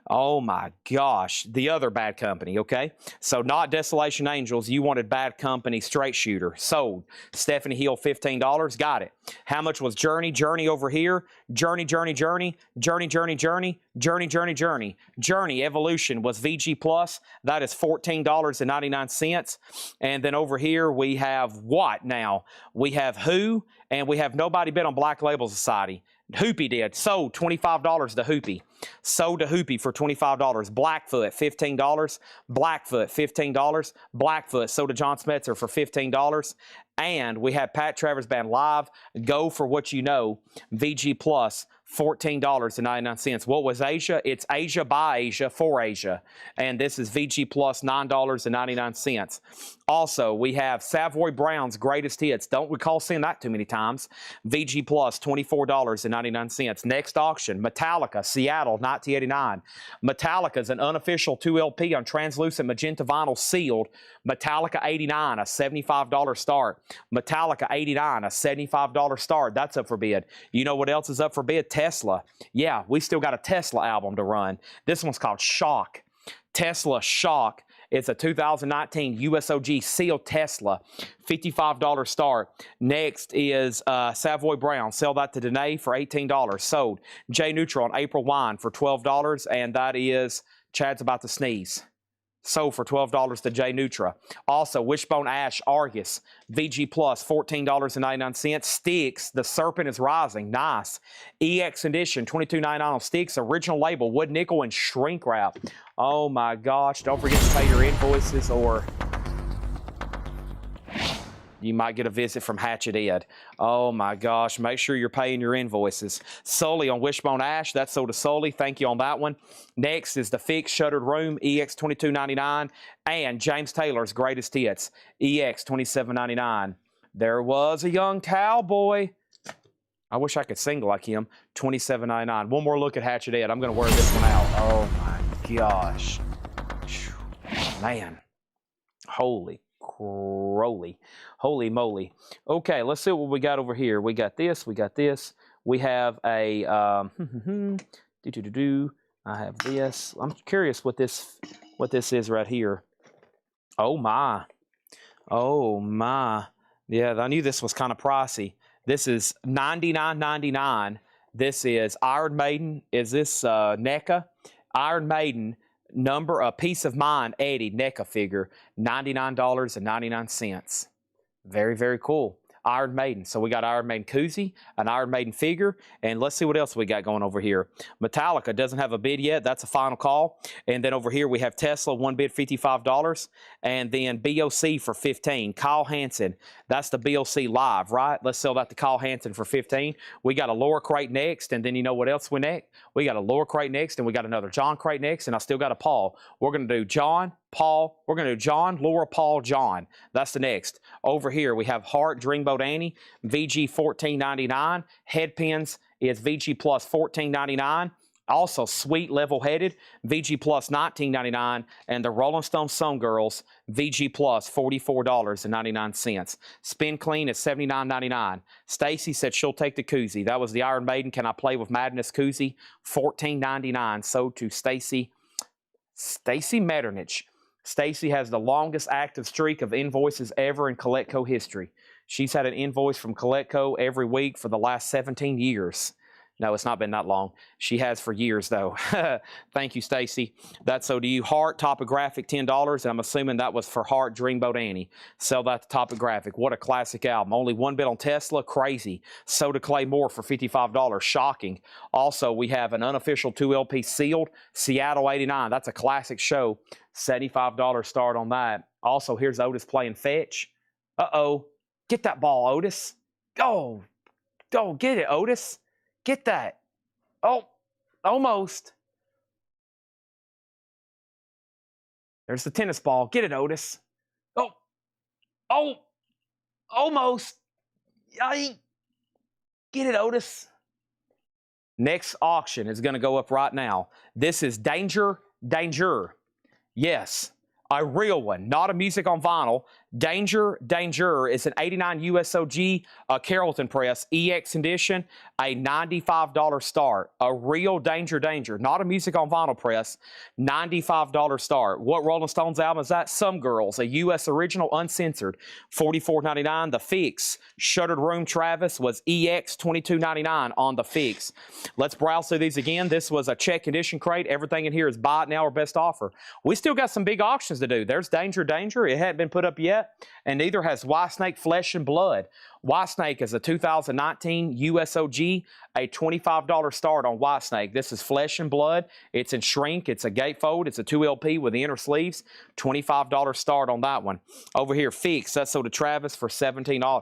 Oh my gosh. The other Bad Company, okay? So not Desolation Angels. You wanted Bad Company Straight Shooter. Sold. Stephanie Hill, $15. Got it. How much was Journey? Journey over here. Journey, Journey, Journey. Journey, Journey, Journey. Journey, Journey, Journey. Journey Evolution was VG Plus. That is $14.99. And then over here we have what now? We have Who, and we have Nobody Bet on Black Label Society. Hoopy did. Sold $25 to Hoopy. Sold to Hoopy for $25. Blackfoot, $15. Blackfoot, $15. Blackfoot sold to John Smetzer for $15. And we have Pat Travers Band Live, Go For What You Know, VG Plus, $14.99. What was Asia? It's Asia by Asia for Asia. And this is VG Plus, $9.99. Also, we have Savoy Brown's Greatest Hits. Don't recall seeing that too many times. VG Plus, $24.99. Next auction, Metallica, Seattle, 1989. Metallica's an unofficial 2LP on translucent magenta vinyl sealed. Metallica 89, a $75 start. Metallica 89, a $75 start. That's up for bid. You know what else is up for bid? Tesla. Yeah, we still got a Tesla album to run. This one's called Shock. Tesla Shock. It's a 2019 USOG sealed Tesla, $55 start. Next is Savoy Brown. Sell that to Danae for $18. Sold. J Neutral on April Wine for $12, and that is Chad's about to sneeze. Sold for $12 to J Nutra. Also, Wishbone Ash Argus, VG Plus, $14.99. Sticks, The Serpent is Rising, nice. EX Edition, $22.99 on Sticks. Original label, wood nickel and shrink wrap. Oh my gosh, don't forget to pay your invoices or you might get a visit from Hatchet Ed. Oh my gosh, make sure you're paying your invoices. Sully on Wishbone Ash, that's sold to Sully. Thank you on that one. Next is the Fix Shuttered Room, EX $22.99. And James Taylor's Greatest Hits, EX $27.99. There was a young cowboy. I wish I could sing like him. $27.99. One more look at Hatchet Ed. I'm going to wear this one out. Oh my gosh. Man. Holy crowley. Holy moly. Okay, let's see what we got over here. We got this. We got this. We have a I have this. I'm curious what this is right here. Oh my. Oh my. Yeah, I knew this was kind of pricey. This is $99.99. This is Iron Maiden. Is this NECA? Iron Maiden number a Peace of Mind Eddie NECA figure, $99.99. Very, very cool. Iron Maiden. So we got Iron Maiden koozie, an Iron Maiden figure, and let's see what else we got going over here. Metallica doesn't have a bid yet. That's a final call. And then over here we have Tesla, one bid $55, and then BOC for $15. Kyle Hansen, that's the BOC live, right? Let's sell that to Kyle Hansen for $15. We got a lower crate next, and then you know what else we next? We got a lower crate next, and we got another John crate next, and I still got a Paul. We're going to do John, Paul. We're going to do John, Laura, Paul, John. That's the next. Over here, we have Hart, Dreamboat Annie, VG $14.99. Headpins is VG plus $14.99. Also, Sweet Level Headed, VG plus $19.99. And the Rolling Stone Some Girls, VG plus $44.99. Spin Clean is $79.99. Stacy said she'll take the koozie. That was the Iron Maiden Can I Play with Madness koozie, $14.99. Sold to Stacy Metternich. Stacy has the longest active streak of invoices ever in Collectco history. She's had an invoice from Collectco every week for the last 17 years. No, it's not been that long. She has for years, though. Thank you, Stacy. That's so to you. Hart, Topographic, $10. And I'm assuming that was for Hart, Dreamboat Annie. Sell that to Topographic. What a classic album. Only one bid on Tesla. Crazy. So to Claymore for $55. Shocking. Also, we have an unofficial 2LP sealed. Seattle 89. That's a classic show. $75 start on that. Also, here's Otis playing fetch. Uh-oh. Get that ball, Otis. Go. Go. Get it, Otis. Get that. Oh, almost. There's the tennis ball. Get it, Otis. Oh, almost. Yikes. Get it, Otis. Next auction is going to go up right now. This is Danger. Yes, a real one, not a music on vinyl. Danger is an 89 USOG Carrollton Press EX edition, a $95 start. A real Danger, not a music on vinyl press, $95 start. What Rolling Stones album is that? Some Girls, a US original uncensored, $44.99. The Fix, Shuttered Room Travis was EX $22.99 on the Fix. Let's browse through these again. This was a check condition crate. Everything in here is buy it now or best offer. We still got some big auctions to do. There's Danger. It hadn't been put up yet. And neither has Whitesnake Flesh and Blood. Whitesnake is a 2019 USOG, a $25 start on Whitesnake. This is Flesh and Blood. It's in shrink. It's a gatefold. It's a 2LP with the inner sleeves. $25 start on that one. Over here, Fix. That's sold to Travis for $17.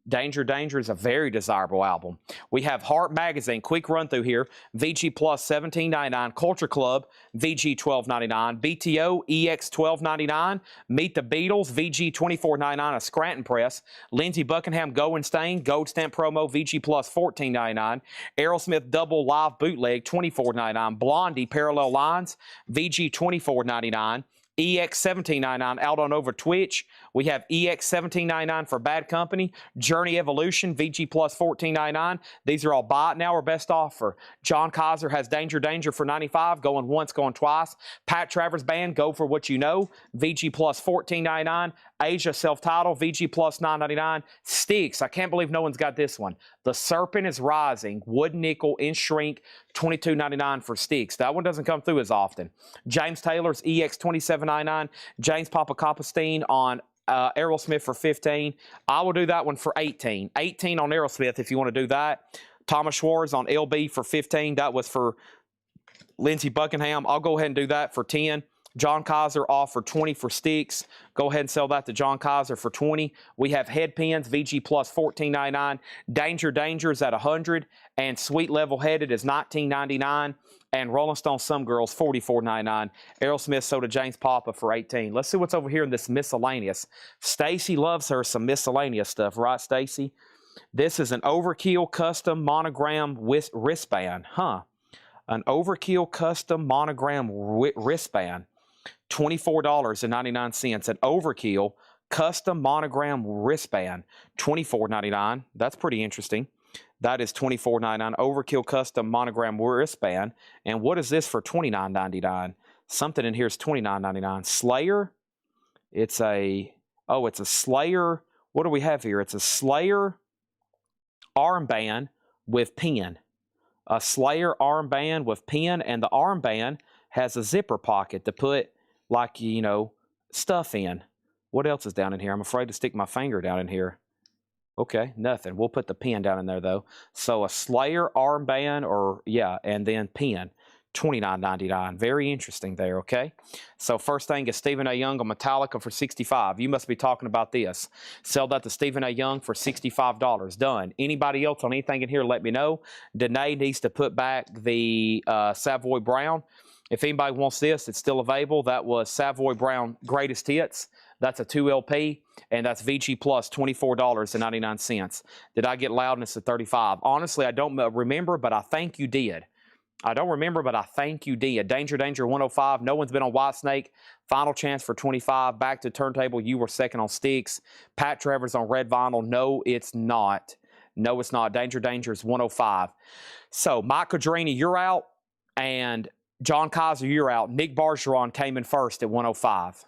Danger is a very desirable album. We have Heart Magazine. Quick run through here. VG Plus $17.99. Culture Club VG $12.99. BTO EX $12.99. Meet the Beatles VG $24.99. A Scranton Press. Lindsey Buckingham Go and Stain Gold Stamp Promo VG Plus $14.99. Aerosmith Double Live Bootleg $24.99. Blondie Parallel Lines VG $24.99. EX $17.99 out on over Twitch. We have EX $17.99 for Bad Company. Journey Evolution VG Plus $14.99. These are all buy it now or best offer. John Kaiser has Danger for $95. Going once, going twice. Pat Travers Band, Go For What You Know. VG Plus $14.99. Asia Self-Titled VG Plus $9.99. Sticks, I can't believe no one's got this one. The Serpent is Rising, wood nickel in shrink, $22.99 for Sticks. That one doesn't come through as often. James Taylor's EX $27.99. James Papakopoulos on Aerosmith for $15. I will do that one for $18. $18 on Aerosmith if you want to do that. Thomas Schwartz on LB for $15. That was for Lindsey Buckingham. I'll go ahead and do that for $10. John Kaiser offered $20 for Sticks. Go ahead and sell that to John Kaiser for $20. We have head pins, VG Plus $14.99. Danger is at $100. And Sweet Level Headed is $19.99. And Rolling Stone Some Girls $44.99. Aerosmith sold to James Papa for $18. Let's see what's over here in this miscellaneous. Stacy loves her some miscellaneous stuff, right, Stacy? This is an Overkill custom monogram wristband. An Overkill custom monogram wristband. $24.99. An Overkill custom monogram wristband. $24.99. That's pretty interesting. That is $24.99. Overkill custom monogram wristband. And what is this for $29.99? Something in here is $29.99. Slayer. It's a Slayer. What do we have here? It's a Slayer armband with pin. A Slayer armband with pin, and the armband has a zipper pocket to put, like, you know, stuff in. What else is down in here? I'm afraid to stick my finger down in here. Okay, nothing. We'll put the pin down in there, though. So a Slayer armband or, yeah, and then pin. $29.99. Very interesting there, okay? So first thing is Stephen A. Young on Metallica for $65. You must be talking about this. Sell that to Stephen A. Young for $65. Done. Anybody else on anything in here, let me know. Danae needs to put back the Savoy Brown. If anybody wants this, it's still available. That was Savoy Brown Greatest Hits. That's a 2 LP, and that's VG Plus, $24.99. Did I get loudness at 35? Honestly, I don't remember, but I think you did. I don't remember, but I think you did. Danger, Danger, 105. No one's been on Whitesnake. Final chance for 25. Back to turntable. You were second on sticks. Pat Travers on red vinyl. No, it's not. No, it's not. Danger, Danger is 105. So, Mike Codrini, you're out. And John Kaiser, you're out. Nick Bargeron came in first at 105.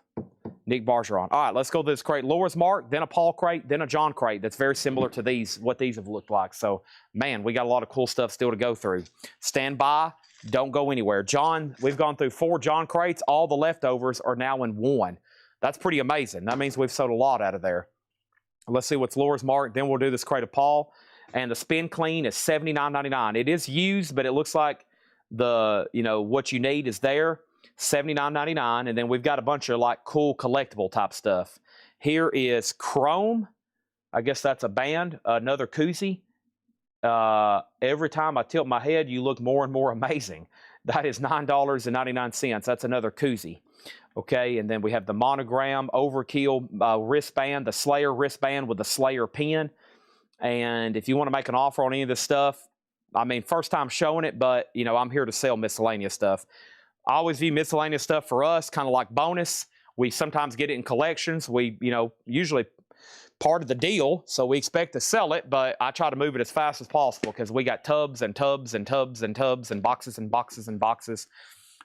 Nick Bargeron. All right, let's go to this crate. Laura's Mark, then a Paul crate, then a John crate. That's very similar to these, what these have looked like. So, man, we got a lot of cool stuff still to go through. Stand by. Don't go anywhere. John, we've gone through 4 John crates. All the leftovers are now in 1. That's pretty amazing. That means we've sold a lot out of there. Let's see what's Laura's Mark. Then we'll do this crate of Paul. And the Spin Clean is $79.99. It is used, but it looks like the, what you need is there. $79.99, and then we've got a bunch of like cool collectible type stuff. Here is Chrome. I guess that's a band. Another koozie. Every time I tilt my head, you look more and more amazing. That is $9.99. That's another koozie. Okay, and then we have the Monogram Overkill wristband, the Slayer wristband with the Slayer pin. And if you want to make an offer on any of this stuff, I mean, first time showing it, but I'm here to sell miscellaneous stuff. I always view miscellaneous stuff for us kind of like bonus. We sometimes get it in collections. We, usually part of the deal, so we expect to sell it, but I try to move it as fast as possible because we got tubs and tubs and tubs and tubs and boxes and boxes and boxes.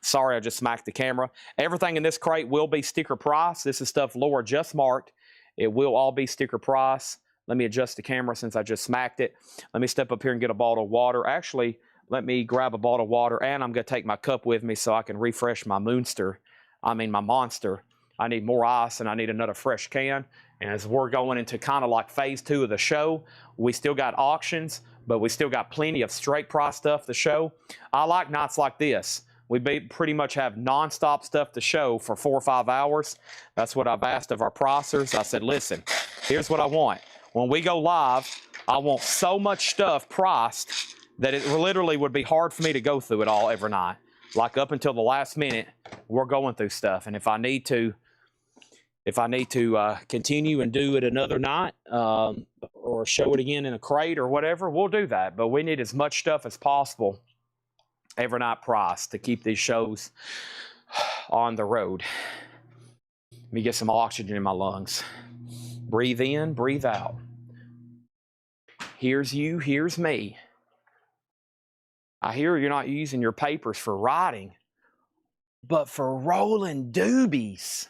Sorry, I just smacked the camera. Everything in this crate will be sticker price. This is stuff Laura just marked. It will all be sticker price. Let me adjust the camera since I just smacked it. Let me step up here and get a bottle of water. Actually, let me grab a bottle of water, and I'm going to take my cup with me so I can refresh my Monster. I need more ice, and I need another fresh can. And as we're going into kind of like phase 2 of the show, we still got auctions, but we still got plenty of straight price stuff to show. I like nights like this. We pretty much have nonstop stuff to show for 4 or 5 hours. That's what I've asked of our pricers. I said, listen, here's what I want. When we go live, I want so much stuff priced that it literally would be hard for me to go through it all every night. Like up until the last minute, we're going through stuff. And if I need to continue and do it another night or show it again in a crate or whatever, we'll do that. But we need as much stuff as possible every night priced to keep these shows on the road. Let me get some oxygen in my lungs. Breathe in, breathe out. Here's you, here's me. I hear you're not using your papers for writing, but for rolling doobies.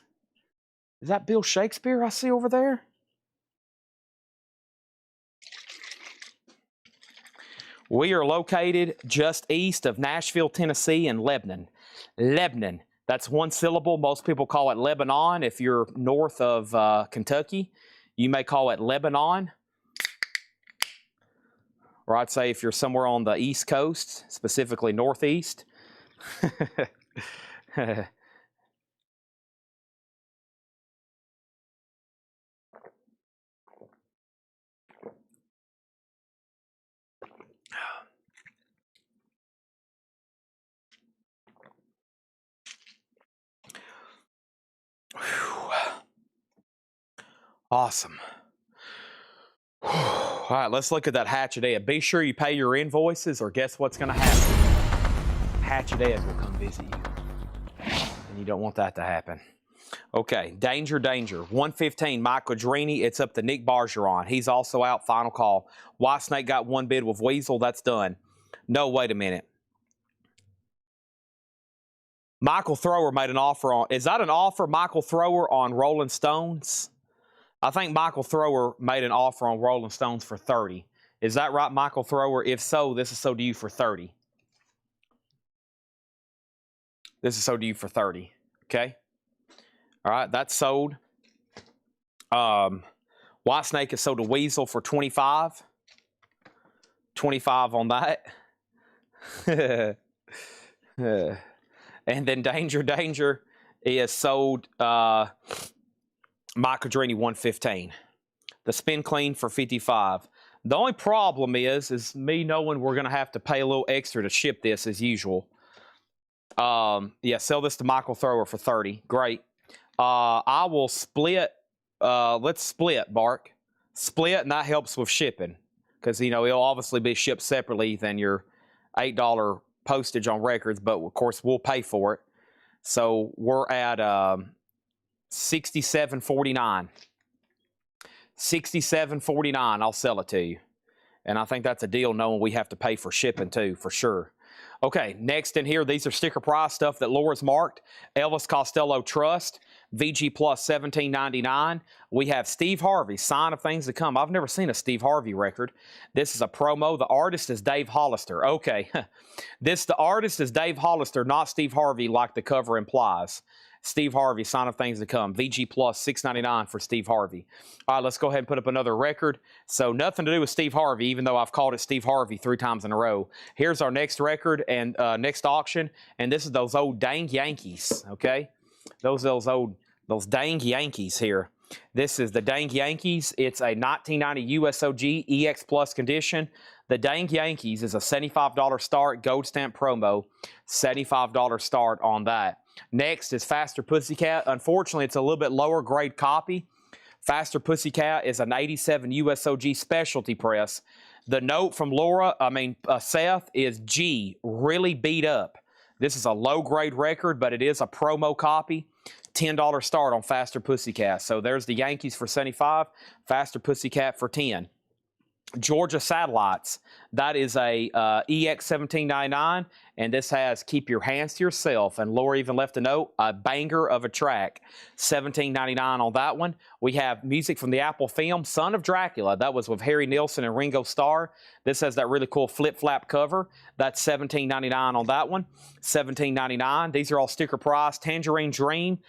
Is that Bill Shakespeare I see over there? We are located just east of Nashville, Tennessee, and Lebanon. Lebanon. That's one syllable. Most people call it Lebanon. If you're north of Kentucky, you may call it Lebanon. Or I'd say if you're somewhere on the East Coast, specifically Northeast. Awesome. All right, let's look at that Hatchet Ed. Be sure you pay your invoices or guess what's going to happen? Hatchet Ed will come visit you. And you don't want that to happen. Okay, Danger, Danger. 115, Mike Quadrini. It's up to Nick Bargeron. He's also out, final call. White Snake got one bid with Weasel. That's done. No, wait a minute. Michael Thrower made an offer on... Is that an offer, Michael Thrower, on Rolling Stones? I think Michael Thrower made an offer on Rolling Stones for 30. Is that right, Michael Thrower? If so, this is sold to you for 30. This is sold to you for 30. Okay? All right, that's sold. Whitesnake has sold a Weasel for 25. 25 on that. And then Danger is sold Microdrini 115. The Spin Clean for 55. The only problem is me knowing we're going to have to pay a little extra to ship this as usual. Yeah, sell this to Michael Thrower for 30. Great. I will split. Let's split, Bark. Split, and that helps with shipping. Because, you know, it'll obviously be shipped separately than your $8 postage on records, but of course we'll pay for it. So we're at $67.49. $67.49. I'll sell it to you, and I think that's a deal, knowing we have to pay for shipping too, for sure. Okay, next in here, these are sticker price stuff that Laura's marked. Elvis Costello Trust, VG Plus $17.99. We have Steve Harvey, Sign of Things to Come. I've never seen a Steve Harvey record. This is a promo. The artist is Dave Hollister. Okay, the artist is Dave Hollister, not Steve Harvey like the cover implies. Steve Harvey, Sign of Things to Come. VG Plus $6.99 for Steve Harvey. All right, let's go ahead and put up another record. So nothing to do with Steve Harvey, even though I've called it Steve Harvey 3 times in a row. Here's our next record and next auction, and this is those old dang Yankees, okay? Those dang Yankees here. This is the dang Yankees. It's a 1990 USOG EX Plus condition. The dang Yankees is a $75 start, gold stamp promo, $75 start on that. Next is Faster Pussycat. Unfortunately, it's a little bit lower grade copy. Faster Pussycat is an 87 USOG specialty press. The note from Seth is G, really beat up. This is a low grade record, but it is a promo copy. $10 start on Faster Pussycat. So there's the Yankees for 75, Faster Pussycat for 10. Georgia Satellites, that is a EX 1799, and this has Keep Your Hands to Yourself, and Laura even left a note, a banger of a track, $17.99 on that one. We have music from the Apple film, Son of Dracula, that was with Harry Nilsson and Ringo Starr. This has that really cool flip-flap cover, that's $17.99 on that one, $17.99. These are all sticker price. Tangerine Dream,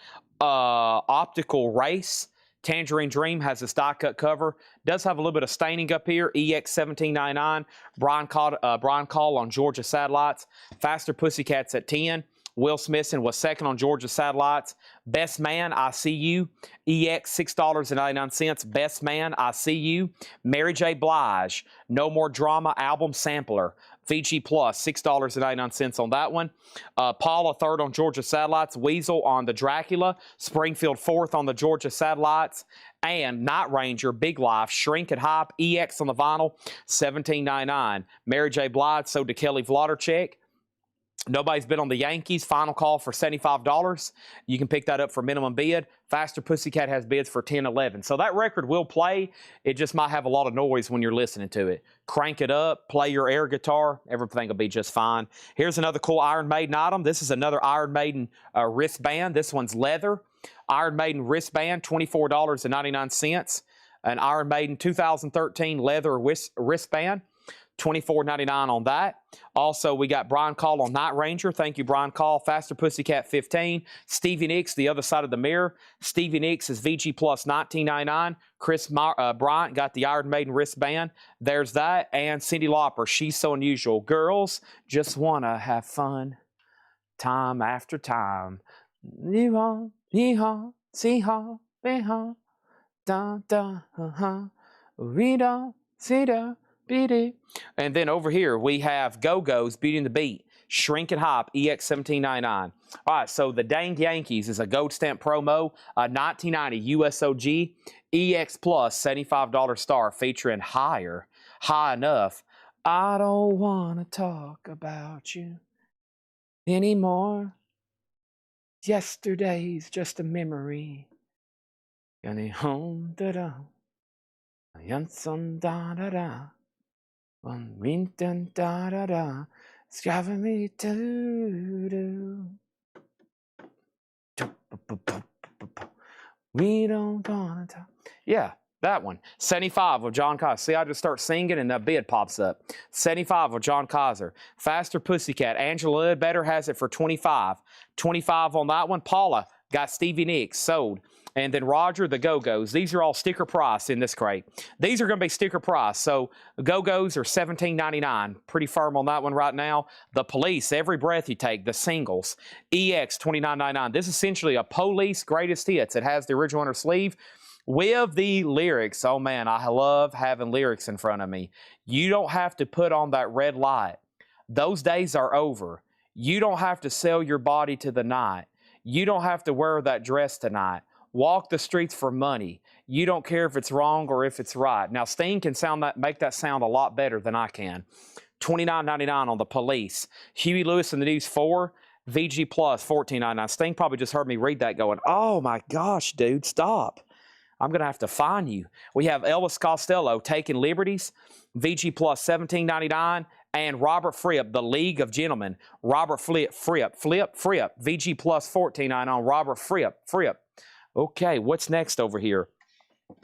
Optical Race. Tangerine Dream has this die-cut cover. Does have a little bit of staining up here. EX 1799. Brian Call on Georgia Satellites. Faster Pussycats at 10. Will Smithson was second on Georgia Satellites. Best Man, I See You. EX $6.99. Best Man, I See You. Mary J. Blige. No More Drama album sampler. VG Plus, $6.99 on that one. Paula, third on Georgia Satellites. Weasel on the Dracula. Springfield, fourth on the Georgia Satellites. And Night Ranger, Big Life, Shrink and Hype, EX on the vinyl, $17.99. Mary J. Blige sold to Kelly Vlodarchek. Nobody's bid on the Yankees. Final call for $75. You can pick that up for minimum bid. Faster Pussycat has bids for $10, $11. So that record will play. It just might have a lot of noise when you're listening to it. Crank it up, play your air guitar. Everything will be just fine. Here's another cool Iron Maiden item. This is another Iron Maiden wristband. This one's leather. Iron Maiden wristband, $24.99. An Iron Maiden 2013 leather wristband. $24.99 on that. Also, we got Brian Call on Night Ranger. Thank you, Brian Call. Faster Pussycat 15. Stevie Nicks, The Other Side of the Mirror. Stevie Nicks is VG Plus $19.99. Chris Bryant got the Iron Maiden wristband. There's that. And Cyndi Lauper, She's So Unusual. Girls just want to have fun time after time. Yeehaw, yeehaw, see-haw, be-haw, da-da, we-da, see-da. And then over here, we have Go-Go's Beating the Beat, Shrink and Hop, EX 1799. All right, so the dang Yankees is a gold stamp promo, 1990 USOG, EX Plus, $75 star, featuring Higher, High Enough. I don't want to talk about you anymore. Yesterday's just a memory. Gonna home da-da, da-da-da. Da-da-da. It's driving me to we don't wanna talk. Yeah, that one. 75 with John Kaiser. See, I just start singing and that bid pops up. 75 with John Kaiser. Faster Pussycat. Angela Ledbetter has it for 25. 25 on that one. Paula, Got Stevie Nicks, sold. And then Roger, the Go-Go's. These are all sticker price in this crate. These are going to be sticker price. So Go-Go's are $17.99. Pretty firm on that one right now. The Police, Every Breath You Take, the singles. EX, $29.99. This is essentially a Police greatest hits. It has the original inner sleeve with the lyrics. Oh, man, I love having lyrics in front of me. You don't have to put on that red light. Those days are over. You don't have to sell your body to the night. You don't have to wear that dress tonight. Walk the streets for money. You don't care if it's wrong or if it's right. Now, Sting can make that sound a lot better than I can. $29.99 on the Police. Huey Lewis and the News 4, VG Plus, $14.99. Sting probably just heard me read that going, oh my gosh, dude, stop. I'm going to have to fine you. We have Elvis Costello, Taking Liberties, VG Plus, $17.99. And Robert Fripp, The League of Gentlemen. Robert Fripp, VG Plus, $14.99 on Robert Fripp. Okay, what's next over here?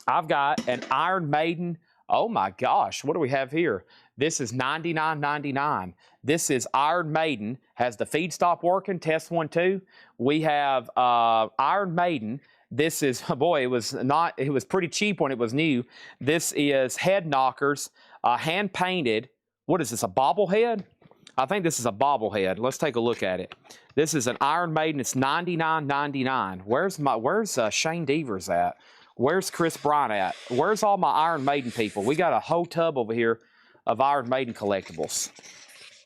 I've got an Iron Maiden. Oh my gosh, what do we have here? This is $99.99. This is Iron Maiden. Has the feed stop working? Test 1, 2. We have Iron Maiden. This is, boy, it was pretty cheap when it was new. This is Head Knockers, hand painted. What is this, a bobblehead? I think this is a bobblehead. Let's take a look at it. This is an Iron Maiden. It's $99.99. Where's Shane Devers at? Where's Chris Bryant at? Where's all my Iron Maiden people? We got a whole tub over here of Iron Maiden collectibles.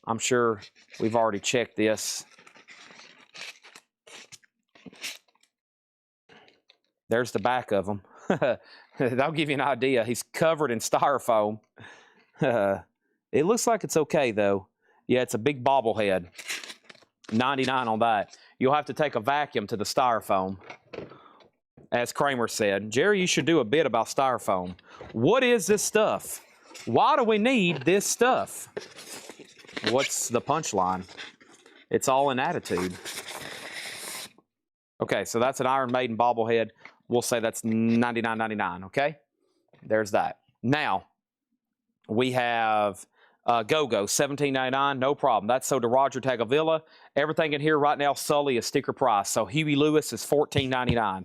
I'm sure we've already checked this. There's the back of them. That'll give you an idea. He's covered in styrofoam. It looks like it's okay, though. Yeah, it's a big bobblehead. $99 on that. You'll have to take a vacuum to the styrofoam. As Kramer said, Jerry, you should do a bit about styrofoam. What is this stuff? Why do we need this stuff? What's the punchline? It's all in attitude. Okay, so that's an Iron Maiden bobblehead. We'll say that's $99.99, okay? There's that. Now, we have Go-Go, $17.99, no problem. That's sold to Roger Tagavilla. Everything in here right now, Sully, is sticker price. So Huey Lewis is $14.99.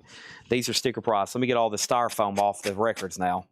These are sticker price. Let me get all the styrofoam off the records now.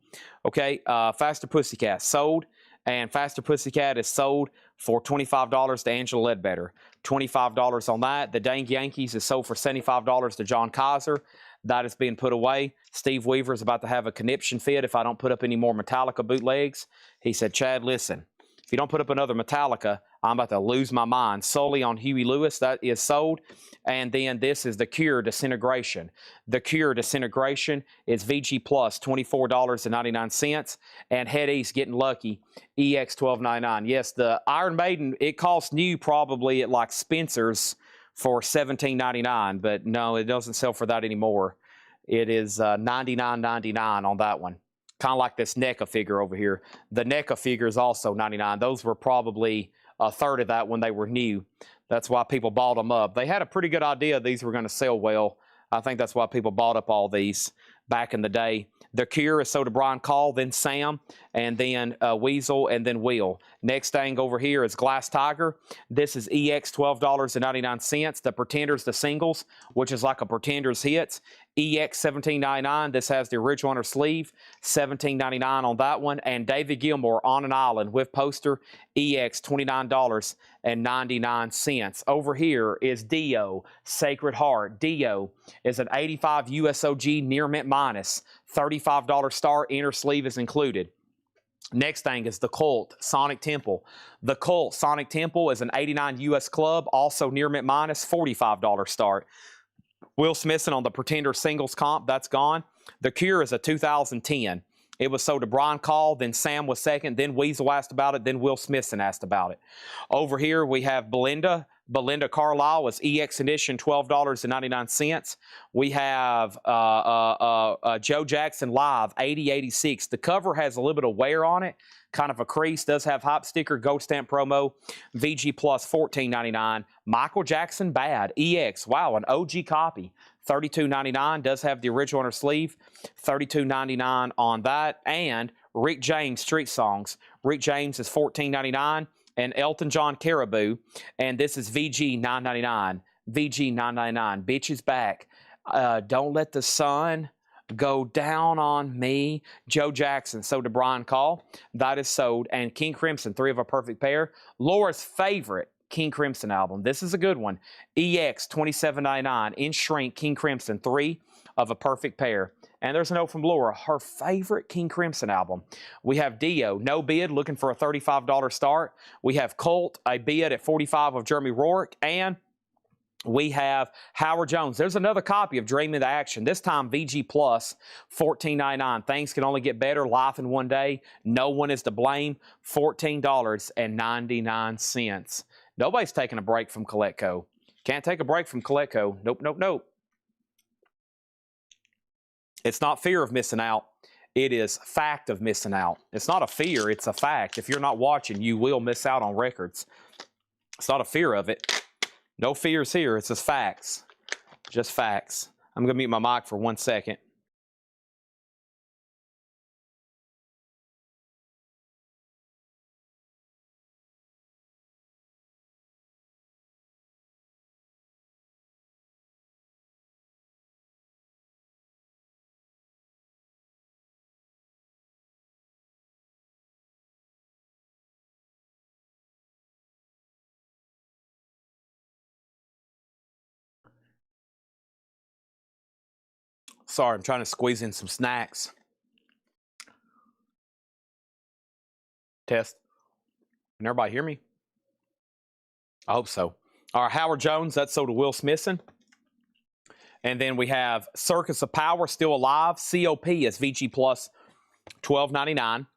Okay, Faster Pussycat, sold. And Faster Pussycat is sold for $25 to Angela Ledbetter. $25 on that. The Dang Yankees is sold for $75 to John Kaiser. That is being put away. Steve Weaver is about to have a conniption fit if I don't put up any more Metallica bootlegs. He said, Chad, listen, if you don't put up another Metallica, I'm about to lose my mind. Solely on Huey Lewis, that is sold. And then this is The Cure Disintegration. The Cure Disintegration is VG Plus, $24.99. And Head East Getting Lucky, EX $12.99. Yes, the Iron Maiden, it costs new probably at like Spencer's for $17.99. But no, it doesn't sell for that anymore. It is $99.99 on that one. Kind of like this NECA figure over here. The NECA figure is also $99. Those were probably a third of that when they were new. That's why people bought them up. They had a pretty good idea these were going to sell well. I think that's why people bought up all these back in the day. The Cure is sold to Brian Call, then Sam, and then Weasel, and then Will. Next thing over here is Glass Tiger. This is EX $12.99. The Pretenders, the singles, which is like a Pretenders hits. EX $17.99. This has the original on her sleeve. $17.99 on that one. And David Gilmour on an island with poster. EX $29.99. Over here is Dio, Sacred Heart. Dio is an 85 USOG near mint minus. $35 star, inner sleeve is included. Next thing is the Cult, Sonic Temple. The Cult, Sonic Temple is an 89 US club, also near mint minus, $45 start. Will Smithson on the Pretender singles comp, that's gone. The Cure is a 2010. It was sold to Brian Call, then Sam was second, then Weasel asked about it, then Will Smithson asked about it. Over here we have Belinda. Belinda Carlisle was EX edition, $12.99. We have Joe Jackson Live, 8086. The cover has a little bit of wear on it, kind of a crease, does have hype sticker, gold stamp promo, VG Plus, $14.99. Michael Jackson Bad, EX, wow, an OG copy, $32.99, does have the original on her sleeve, $32.99 on that. And Rick James Street Songs. Rick James is $14.99. And Elton John Caribou, and this is VG $9.99. VG $9.99. Bitch is back. Don't Let the Sun Go Down on Me. Joe Jackson, so to Brian Call. That is sold. And King Crimson, 3 of a perfect pair. Laura's favorite King Crimson album. This is a good one. EX 27.99 in shrink. King Crimson, 3 of a perfect pair. And there's a note from Laura, her favorite King Crimson album. We have Dio, no bid, looking for a $35 start. We have Colt, a bid at $45 of Jeremy Rourke. And we have Howard Jones. There's another copy of Dream into Action. This time VG Plus, $14.99. Things can only get better. Life in one day. No one is to blame. $14.99. Nobody's taking a break from Collectibles. Can't take a break from Collectibles. Nope, nope, nope. It's not fear of missing out. It is fact of missing out. It's not a fear. It's a fact. If you're not watching, you will miss out on records. It's not a fear of it. No fears here. It's just facts. Just facts. I'm going to mute my mic for 1 second. Sorry, I'm trying to squeeze in some snacks. Test. Can everybody hear me? I hope so. All right, Howard Jones, that's sold to Will Smithson. And then we have Circus of Power, still alive. COP is VG Plus, $12.99.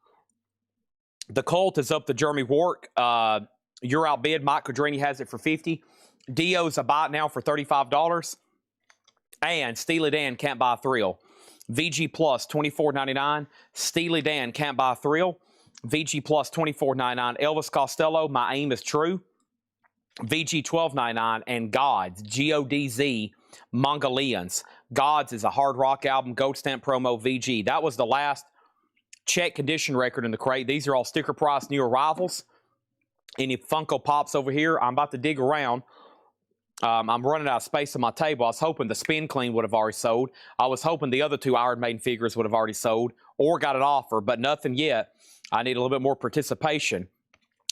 The Colt is up to Jeremy Rourke. You're outbid. Mike Quadrini has it for $50. Dio's a buy it now for $35. And Steely Dan, Can't Buy a Thrill. VG Plus, $24.99. Steely Dan, Can't Buy a Thrill. VG Plus, $24.99. Elvis Costello, My Aim is True. VG, $12.99. And Gods, G-O-D-Z, Mongolians. Gods is a hard rock album, Gold Stamp promo, VG. That was the last check condition record in the crate. These are all sticker price new arrivals. Any Funko Pops over here? I'm about to dig around. I'm running out of space on my table. I was hoping the Spin Clean would have already sold. I was hoping the other 2 Iron Maiden figures would have already sold or got an offer, but nothing yet. I need a little bit more participation.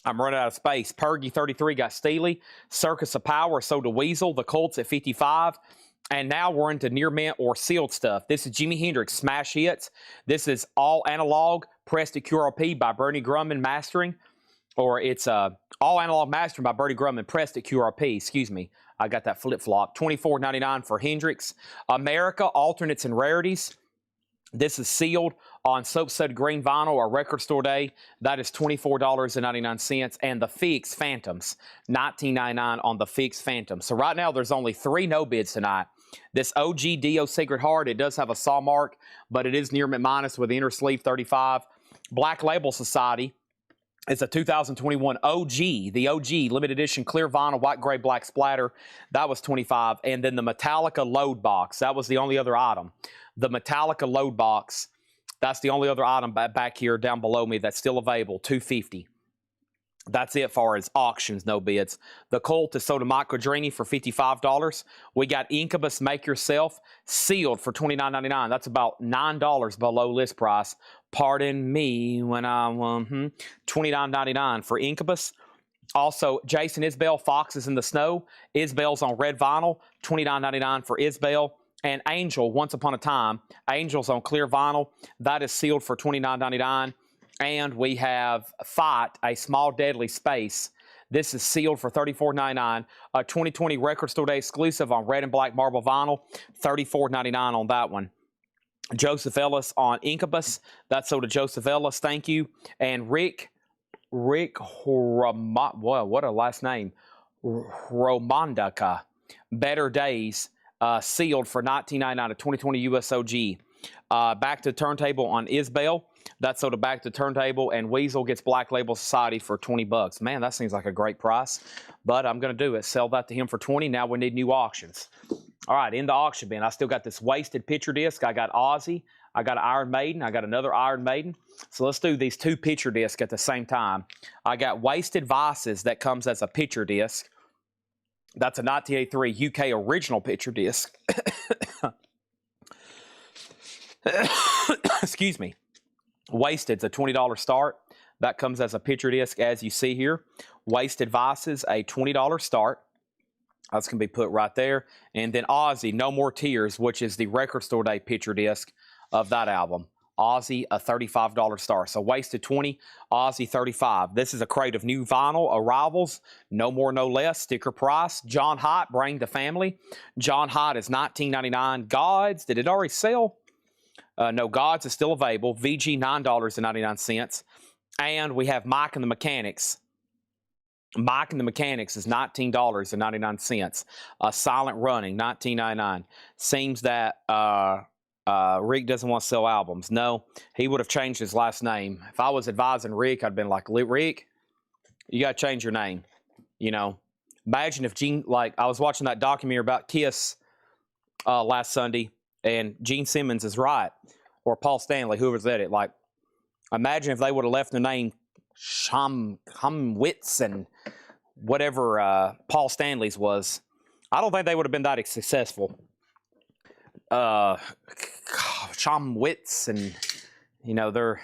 I'm running out of space. Pergy 33 got Steely. Circus of Power sold to Weasel. The Colts at 55. And now we're into near mint or sealed stuff. This is Jimi Hendrix Smash Hits. This is all analog, pressed at QRP by Bernie Grumman mastering. Or it's all analog mastering by Bernie Grumman, pressed at QRP. Excuse me. I got that flip-flop. $24.99 for Hendrix. America, Alternates and Rarities. This is sealed on soap-sudsed green vinyl or record store day. That is $24.99. And the Fix Phantoms, $19.99 on the Fix Phantoms. So right now there's only 3 no bids tonight. This OG Dio Sacred Heart, it does have a saw mark, but it is near mint minus with the inner sleeve, 35. Black Label Society. It's a 2021 OG, the OG limited edition clear vinyl, white, gray, black splatter. That was $25. And then the Metallica load box. That was the only other item. The Metallica load box. That's the only other item back here down below me that's still available. $250. That's it far as auctions, no bids. The Colt is sold to Mike Quadrini for $55. We got Incubus Make Yourself sealed for $29.99. That's about $9 below list price. Pardon me when I $29.99 for Incubus. Also, Jason Isbell, Foxes in the Snow. Isbell's on red vinyl, $29.99 for Isbell. And Angel, Once Upon a Time. Angel's on clear vinyl. That is sealed for $29.99. And we have Fight, A Small Deadly Space. This is sealed for $34.99. A 2020 Record Store Day exclusive on red and black marble vinyl. $34.99 on that one. Joseph Ellis on Incubus. That's sold to Joseph Ellis. Thank you. And Rick what a last name. Romandaka. Better Days. Sealed for $19.99. A 2020 USOG. Back to Turntable on Isbell. That's sold to Back to Turntable, and Weasel gets Black Label Society for $20. Man, that seems like a great price, but I'm going to do it. Sell that to him for $20. Now we need new auctions. All right, in the auction bin, I still got this wasted picture disc. I got Ozzy. I got Iron Maiden. I got another Iron Maiden. So let's do these 2 picture discs at the same time. I got Wasted Vices that comes as a picture disc. That's a 1983 UK original picture disc. Excuse me. Wasted's a $20 start. That comes as a picture disc, as you see here. Wasted Vices, a $20 start. That's going to be put right there. And then Ozzy, No More Tears, which is the Record Store Day picture disc of that album. Ozzy, a $35 start. So Wasted 20, Ozzy 35. This is a crate of new vinyl arrivals. No more, no less. Sticker price. John Hott, Bring the Family. John Hott is $19.99. Gods, did it already sell? No, Gods is still available. VG, $9.99. And we have Mike and the Mechanics. Mike and the Mechanics is $19.99. Silent Running, $19.99. Seems that Rick doesn't want to sell albums. No, he would have changed his last name. If I was advising Rick, I'd been like, Rick, you got to change your name. You know, imagine if Gene, like, I was watching that documentary about Kiss last Sunday, and Gene Simmons is right, or Paul Stanley, whoever's at it. Like, imagine if they would have left the name Humwitz and whatever Paul Stanley's was. I don't think they would have been that successful. Chomwitz, and you know, they're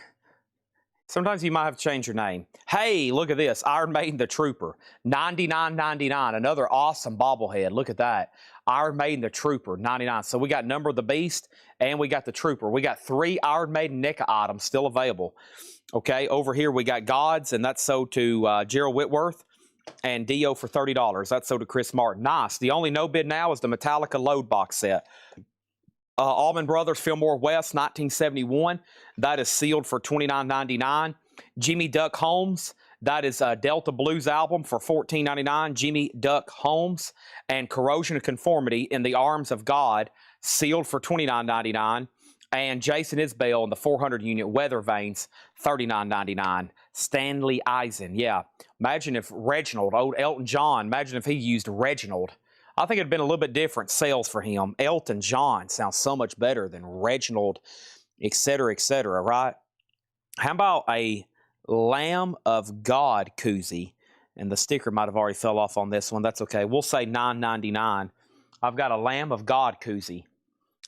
sometimes you might have to change your name. Hey, look at this, Iron Maiden the Trooper, $99.99. Another awesome bobblehead. Look at that, Iron Maiden the Trooper, $99. So we got Number of the Beast and we got the Trooper. We got 3 Iron Maiden NECA items still available. Okay, over here we got Gods, and that's sold to Gerald Whitworth, and Dio for $30. That's sold to Chris Martin. Nice. The only no bid now is the Metallica Load Box set. Allman Brothers Fillmore West, 1971. That is sealed for $29.99. Jimmy Duck Holmes. That is a Delta Blues album for $14.99. Jimmy Duck Holmes. And Corrosion of Conformity, In the Arms of God, sealed for $29.99. And Jason Isbell and the 400 unit Weather Vanes, $39.99. Stanley Eisen. Yeah. Imagine if Reginald, old Elton John, imagine if he used Reginald. I think it'd been a little bit different sales for him. Elton John sounds so much better than Reginald, etc., right? How about a Lamb of God koozie? And the sticker might have already fell off on this one. That's okay. We'll say $9.99. I've got a Lamb of God koozie.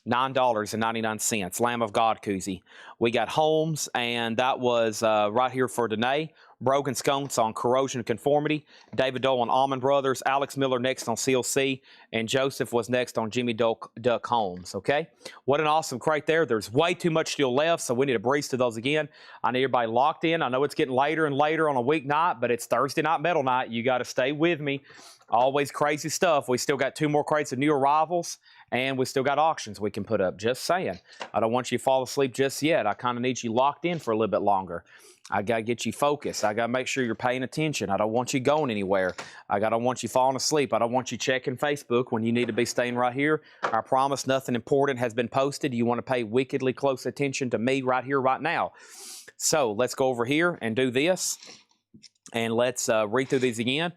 $9.99. Lamb of God koozie. We got Holmes, and that was right here for Danae. Brogan Sconce on Corrosion of Conformity. David Dole on Allman Brothers. Alex Miller next on CLC. And Joseph was next on Jimmy Duck Holmes. Okay? What an awesome crate there. There's way too much still left, so we need to breeze through those again. I need everybody locked in. I know it's getting later and later on a weeknight, but it's Thursday Night Metal Night. You got to stay with me. Always crazy stuff. We still got 2 more crates of new arrivals, and we still got auctions we can put up. Just saying. I don't want you to fall asleep just yet. I kind of need you locked in for a little bit longer. I got to get you focused. I got to make sure you're paying attention. I don't want you going anywhere. I don't want you falling asleep. I don't want you checking Facebook when you need to be staying right here. I promise nothing important has been posted. You want to pay wickedly close attention to me right here, right now. So let's go over here and do this. And let's read through these again.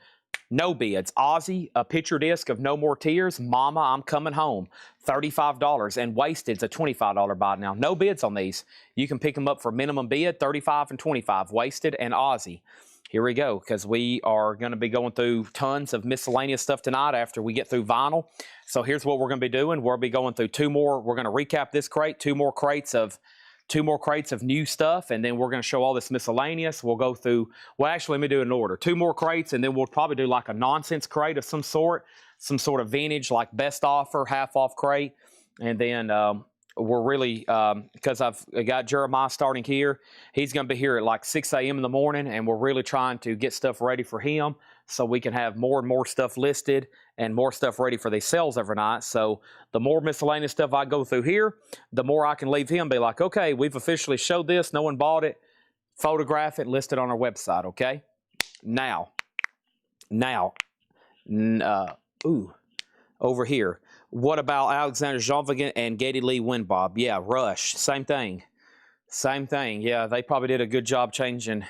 No bids. Ozzy, a picture disc of No More Tears. Mama, I'm Coming Home, $35. And Wasted's a $25 buy now. No bids on these. You can pick them up for minimum bid, $35 and $25. Wasted and Ozzy. Here we go, because we are going to be going through tons of miscellaneous stuff tonight after we get through vinyl. So here's what we're going to be doing. We'll be going through 2 more. We're going to recap this crate, 2 more crates of new stuff, and then we're going to show all this miscellaneous. We'll go through, well, actually, let me do it in order. 2 more crates, and then we'll probably do like a nonsense crate of some sort of vintage, like best offer, half off crate. And then we're really, because I've got Jeremiah starting here, he's going to be here at like 6 a.m. in the morning, and we're really trying to get stuff ready for him so we can have more and more stuff listed and more stuff ready for these sales every night. So the more miscellaneous stuff I go through here, the more I can leave him be like, okay, we've officially showed this. No one bought it. Photograph it, list it on our website, okay? Now, over here. What about Alexander Jean and Geddy Lee Winbob? Yeah, Rush, same thing. Yeah, they probably did a good job changing.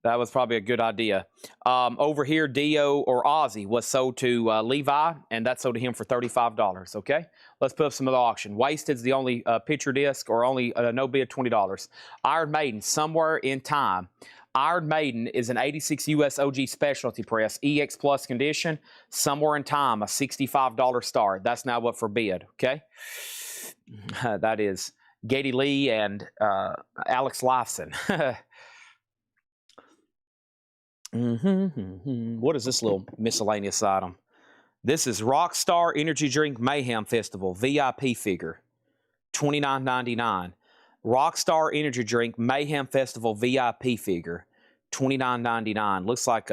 That was probably a good idea. Over here, Dio or Ozzy was sold to Levi, and that sold to him for $35, okay? Let's put up some other auction. Wasted's the only picture disc, or only no bid, $20. Iron Maiden, Somewhere in Time. Iron Maiden is an 86 US OG specialty press, EX Plus condition, Somewhere in Time, a $65 start. That's now up for bid, okay? That is. Geddy Lee and Alex Lifeson. What is this little miscellaneous item? This is Rockstar Energy Drink Mayhem Festival VIP figure, $29.99. Rockstar Energy Drink Mayhem Festival VIP figure, $29.99. Looks like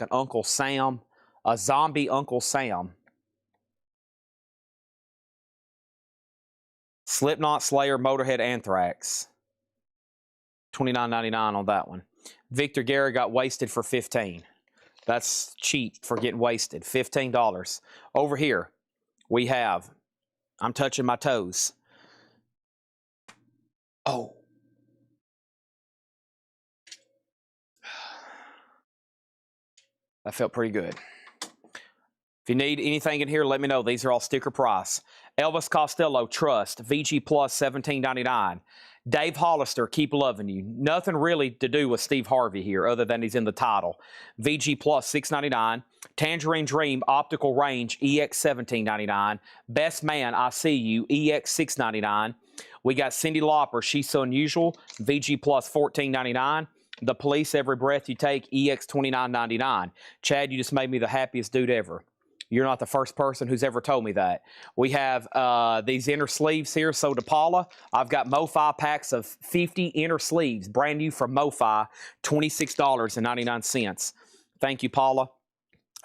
an Uncle Sam, a zombie Uncle Sam. Slipknot, Slayer, Motorhead, Anthrax. $29.99 on that one. Victor Guerra got wasted for $15. That's cheap for getting wasted. $15. Over here, we have, I'm touching my toes. Oh. That felt pretty good. If you need anything in here, let me know. These are all sticker price. Elvis Costello, Trust, VG Plus, $17.99. Dave Hollister, Keep Loving You. Nothing really to do with Steve Harvey here other than he's in the title. VG Plus, $6.99. Tangerine Dream, Optical Range, EX, $17.99. Best Man, I See You, EX, $6.99. We got Cyndi Lauper, She's So Unusual, VG Plus, $14.99. The Police, Every Breath You Take, EX, $29.99. Chad, you just made me the happiest dude ever. You're not the first person who's ever told me that. We have these inner sleeves here. So to Paula, I've got MoFi packs of 50 inner sleeves, brand new from MoFi, $26.99. Thank you, Paula.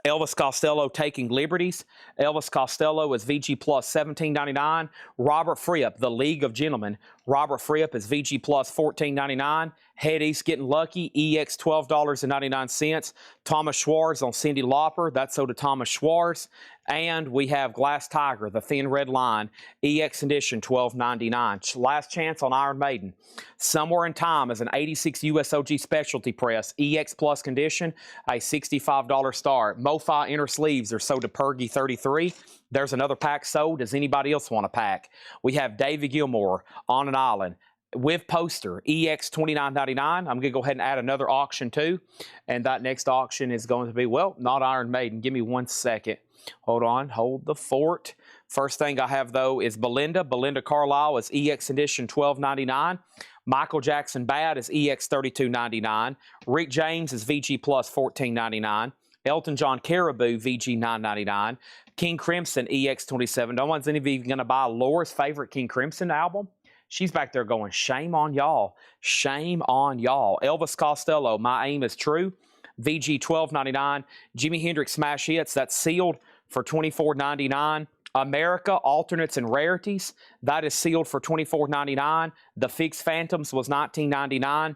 Elvis Costello, Taking Liberties. Elvis Costello is VG Plus, $17.99. Robert Fripp, The League of Gentlemen. Robert Fripp is VG Plus, $14.99. Head East, Getting Lucky, EX, $12.99. Thomas Schwartz on Cyndi Lauper. That's so to Thomas Schwartz. And we have Glass Tiger, The Thin Red Line, EX edition, $12.99. Last chance on Iron Maiden. Somewhere in Time is an 86 USOG specialty press, EX Plus condition, a $65 start. MoFi inner sleeves are sold to Pergy 33. There's another pack sold. Does anybody else want a pack? We have David Gilmour, On an Island, with poster, EX, $29.99. I'm going to go ahead and add another auction too. And that next auction is going to be, well, not Iron Maiden. Give me 1 second. Hold on. Hold the fort. First thing I have, though, is Belinda. Belinda Carlisle is EX edition, $12.99. Michael Jackson Bad is EX, $32.99. Rick James is VG Plus, $14.99. Elton John Caribou, VG, $9.99. King Crimson, EX, $27. No one's even going to buy Laura's favorite King Crimson album. She's back there going, shame on y'all. Shame on y'all. Elvis Costello, My Aim is True, VG, $12.99. Jimi Hendrix Smash Hits, that's sealed for $24.99. America, Alternates and Rarities, that is sealed for $24.99. The Fixed Phantoms was $19.99.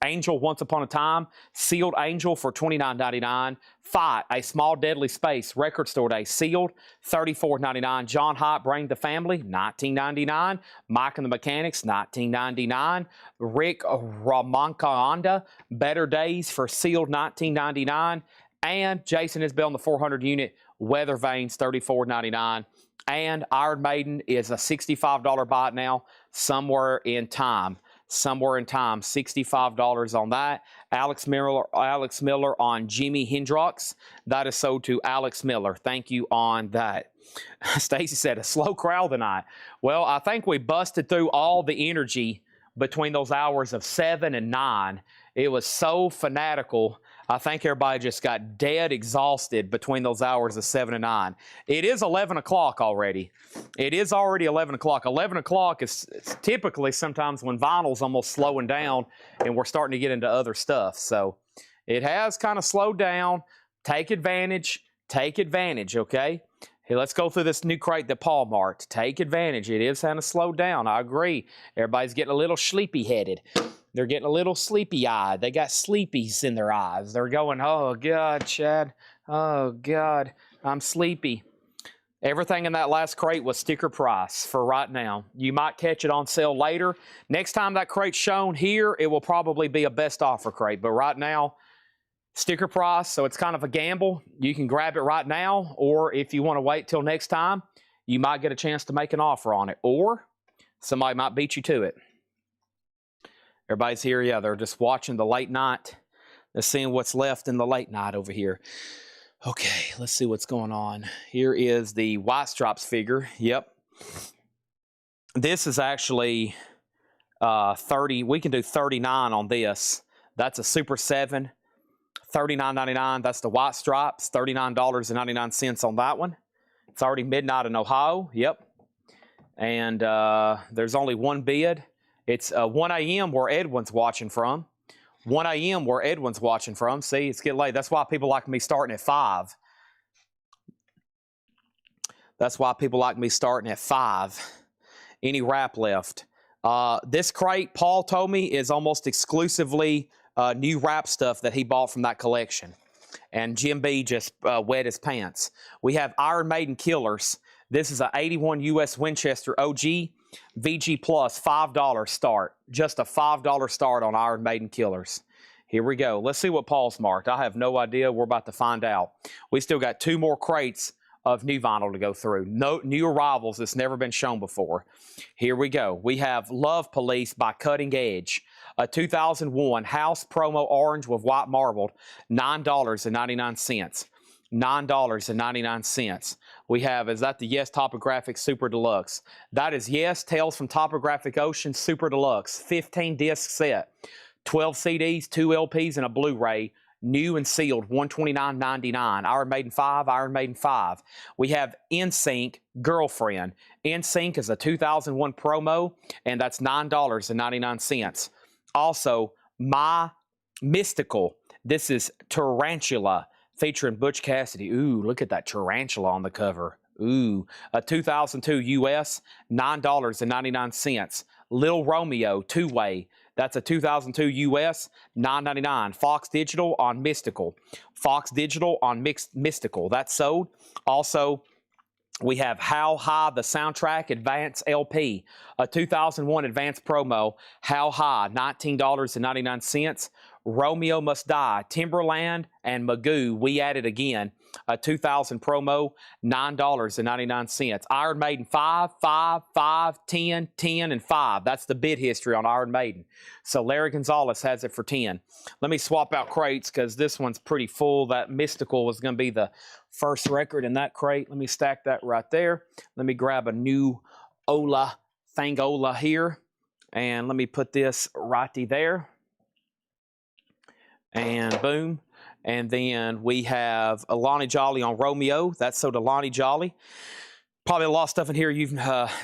Angel, Once Upon a Time, sealed Angel for $29.99. Fight, A Small Deadly Space, Record Store Day, sealed, $34.99. John Hott, Bring the Family, $19.99. Mike and the Mechanics, $19.99. Rick Ramankanda, Better Days for sealed, $19.99. And Jason Isbell in the 400 unit, Weather Vanes, $34.99. And Iron Maiden is a $65 buy it now, Somewhere in Time. Somewhere in Time, $65 on that. Alex Miller on Jimi Hendrix. That is sold to Alex Miller. Thank you on that. Stacy said, a slow crowd tonight. Well, I think we busted through all the energy between those hours of 7 and 9. It was so fanatical. I think everybody just got dead exhausted between those hours of 7 and 9. It is 11 o'clock already. It is already 11 o'clock. 11 o'clock is typically sometimes when vinyl's almost slowing down and we're starting to get into other stuff. So it has kind of slowed down. Take advantage, okay? Hey, let's go through this new crate that Paul marked. Take advantage. It is kind of slowed down. I agree. Everybody's getting a little sleepy-headed. They're getting a little sleepy-eyed. They got sleepies in their eyes. They're going, oh, God, Chad. Oh, God, I'm sleepy. Everything in that last crate was sticker price for right now. You might catch it on sale later. Next time that crate's shown here, it will probably be a best offer crate. But right now, sticker price, so it's kind of a gamble. You can grab it right now, or if you want to wait till next time, you might get a chance to make an offer on it, or somebody might beat you to it. Everybody's here, yeah, they're just watching the late night. They're seeing what's left in the late night over here. Okay, let's see what's going on. Here is the White Stripes figure. Yep. This is actually 30. We can do 39 on this. That's a Super 7, $39.99. That's the white stripes, $39.99 on that one. It's already midnight in Ohio. Yep. And there's only one bid. It's 1 a.m. where Edwin's watching from. 1 a.m. where Edwin's watching from. See, it's getting late. That's why people like me starting at 5. That's why people like me starting at 5. Any wrap left? This crate, Paul told me, is almost exclusively new wrap stuff that he bought from that collection. And Jim B just wet his pants. We have Iron Maiden Killers. This is a 81 US Winchester OG VG Plus $5 start. Just a $5 start on Iron Maiden Killers. Here we go. Let's see what Paul's marked. I have no idea. We're about to find out. We still got 2 more crates of new vinyl to go through. No new arrivals that's never been shown before. Here we go. We have Love Police by Cutting Edge. A 2001 House Promo Orange with white marbled, $9.99. $9.99. We have, is that the Yes Topographic Super Deluxe? That is Yes Tales from Topographic Ocean Super Deluxe. 15 disc set. 12 CDs, 2 LPs, and a Blu-ray. New and sealed, $129.99. Iron Maiden 5, Iron Maiden 5. We have NSYNC Girlfriend. NSYNC is a 2001 promo, and that's $9.99. Also, My Mystical. This is Tarantula, featuring Butch Cassidy. Ooh, look at that tarantula on the cover. Ooh, a 2002 US, $9.99. Lil Romeo, 2-way. That's a 2002 US, $9.99. Fox Digital on Mystical. Fox Digital on Mystical. That's sold. Also, we have How High, the soundtrack Advance LP. A 2001 Advance promo. How High, $19.99. Romeo Must Die, Timberland, and Magoo, We At It Again. A 2000 promo, $9.99. Iron Maiden 5, 5, 5, 10, 10, and 5. That's the bid history on Iron Maiden. So Larry Gonzalez has it for 10. Let me swap out crates because this one's pretty full. That Mystical was going to be the first record in that crate. Let me stack that right there. Let me grab a new Fangola here. And let me put this righty there. And boom. And then we have Alani Jolly on Romeo. That's so Alani Jolly. Probably a lot of stuff in here you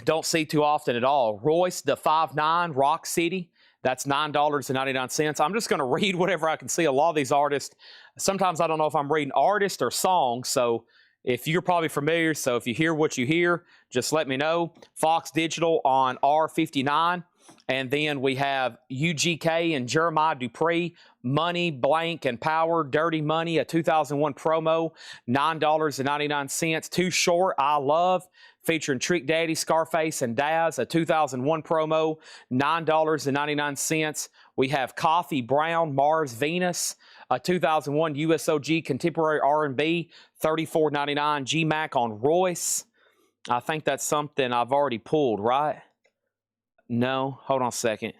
don't see too often at all. Royce, the 5'9", Rock City. That's $9.99. I'm just going to read whatever I can see. A lot of these artists, sometimes I don't know if I'm reading artist or songs. So if you're probably familiar, so if you hear what you hear, just let me know. Fox Digital on R59. And then we have UGK and Jeremiah Dupree, Money, Blank, and Power, Dirty Money, a 2001 promo, $9.99. Too Short, I Love, featuring Trick Daddy, Scarface, and Daz, a 2001 promo, $9.99. We have Coffee Brown, Mars, Venus, a 2001 USOG Contemporary R&B, $34.99. G-Mac on Royce. I think that's something I've already pulled, right? No, hold on a second.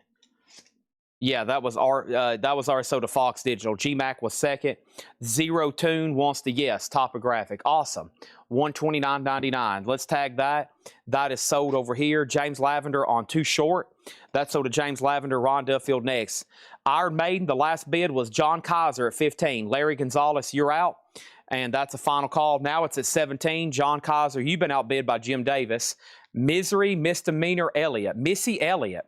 Yeah, that was our soda Fox Digital. G-Mac was second. Zero Tune wants the Yes Topographic. Awesome. $129.99. Let's tag that. That is sold over here. James Lavender on Too Short. That's sold to James Lavender. Ron Duffield next. Iron Maiden, the last bid was John Kaiser at 15. Larry Gonzalez, you're out. And that's a final call. Now it's at 17. John Kaiser, you've been outbid by Jim Davis. Misery, Misdemeanor Elliott. Missy Elliott.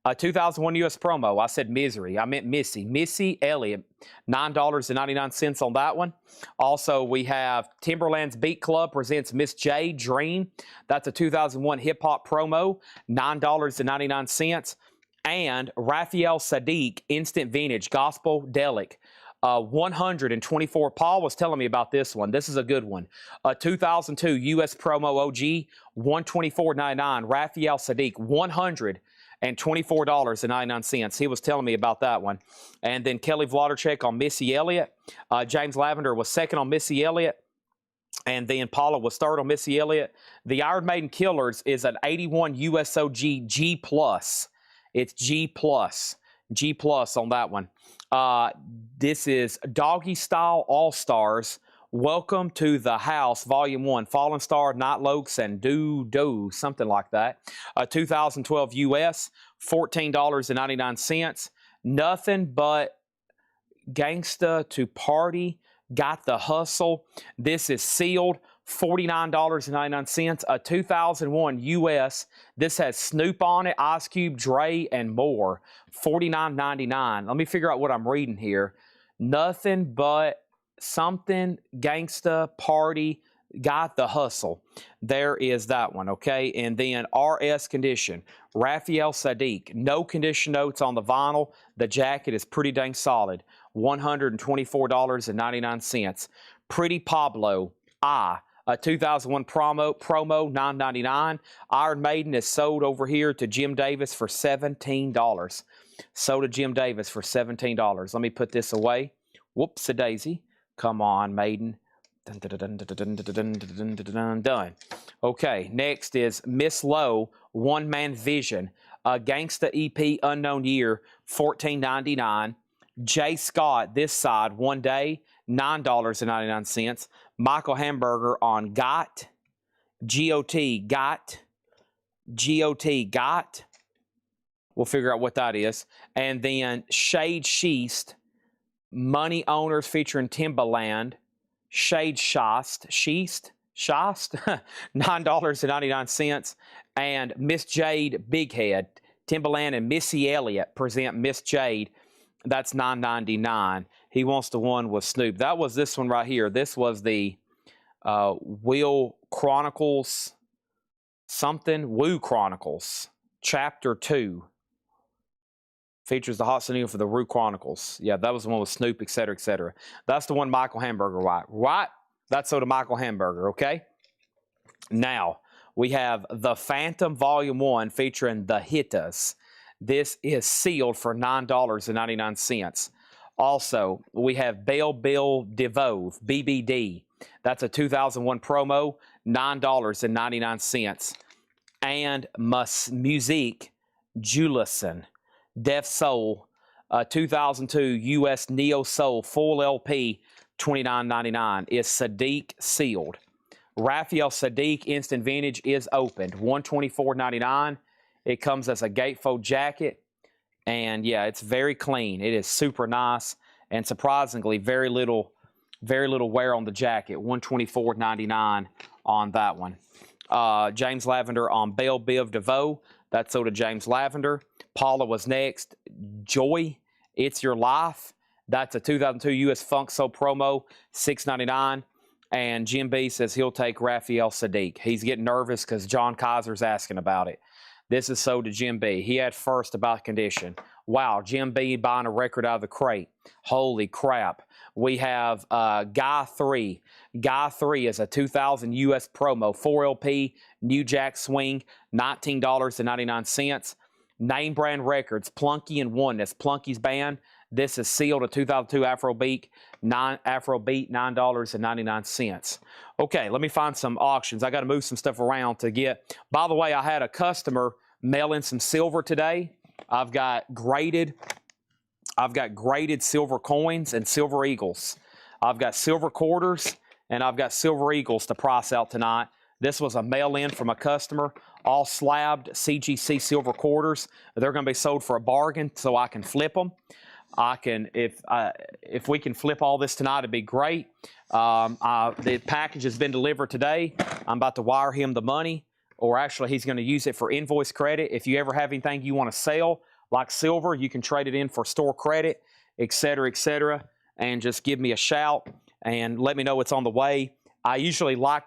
A 2001 US promo. I said Misery. I meant Missy. Missy Elliott. $9.99 on that one. Also, we have Timberland's Beat Club presents Miss J, Dream. That's a 2001 hip-hop promo. $9.99. And Raphael Sadiq, Instant Vintage, Gospel Delic. 124. Paul was telling me about this one. This is a good one. 2002 US promo OG, $124.99. Raphael Sadiq, $124.99. He was telling me about that one. And then Kelly Vlodarchek on Missy Elliott. James Lavender was second on Missy Elliott. And then Paula was third on Missy Elliott. The Iron Maiden Killers is an 81 USOG G+. It's G+. G+ on that one. This is Doggy Style All-Stars, Welcome to the House, Volume 1, Fallen Star, Night Lokes, and Do, something like that. 2012 US, $14.99. Nothing but Gangsta to Party, Got the Hustle. This is sealed, $49.99. 2001 US. This has Snoop on it, Ice Cube, Dre, and more. $49.99. Let me figure out what I'm reading here. Nothing but something, Gangsta, Party, Got the Hustle. There is that one, okay? And then RS Condition, Raphael Sadiq. No condition notes on the vinyl. The jacket is pretty dang solid. $124.99. Pretty Pablo, a 2001 promo, $9.99. Iron Maiden is sold over here to Jim Davis for $17. Sold to Jim Davis for $17. Let me put this away. Whoops-a-daisy. Come on, Maiden. Done. Okay, next is Miss Lowe, One Man Vision, Gangsta EP, Unknown Year, $14.99. Jay Scott, this side, One Day, $9.99. Michael Hamburger on Got, G-O-T, Got. We'll figure out what that is. And then Shade Sheast, Money Owners featuring Timbaland, Shade Shast, $9.99. And Miss Jade Big Head, Timbaland and Missy Elliott present Miss Jade. That's $9.99. He wants the one with Snoop. That was this one right here. This was the Will Chronicles something, Woo Chronicles, Chapter 2. Features the hot single for the Woo Chronicles. Yeah, that was the one with Snoop, etc., etc. That's the one Michael Hamburger, right? That's so to Michael Hamburger, okay? Now, we have The Phantom Volume 1 featuring The Hittas. This is sealed for $9.99. Also, we have Belle Bill DeVoe, BBD. That's a 2001 promo, $9.99. And Musique Julison, Def Soul, 2002 US Neo Soul full LP, $29.99. Is Sadiq sealed. Raphael Sadiq Instant Vintage is opened, $124.99. It comes as a gatefold jacket, and yeah, it's very clean. It is super nice, and surprisingly, very little wear on the jacket. $124.99 on that one. James Lavender on Belle Biv DeVoe. That's sold to James Lavender. Paula was next. Joy, It's Your Life. That's a 2002 US Funk Soul promo, $6.99. And Jim B says he'll take Raphael Sadiq. He's getting nervous because John Kaiser's asking about it. This is sold to Jim B. He had first about condition. Wow, Jim B buying a record out of the crate. Holy crap. We have Guy 3. Guy 3 is a 2000 US promo, 4LP, New Jack Swing, $19.99. Name Brand Records, Plunky and Oneness, Plunky's band. This is sealed a 2002 Afrobeat, $9.99. Okay, let me find some auctions. I got to move some stuff around to get. By the way, I had a customer mail in some silver today. I've got graded silver coins and silver eagles. I've got silver quarters and I've got silver eagles to price out tonight. This was a mail-in from a customer, all slabbed CGC silver quarters. They're going to be sold for a bargain, so I can flip them. If we can flip all this tonight, it'd be great. The package has been delivered today. I'm about to wire him the money, or actually he's going to use it for invoice credit. If you ever have anything you want to sell, like silver, you can trade it in for store credit, etc., and just give me a shout and let me know it's on the way. I usually I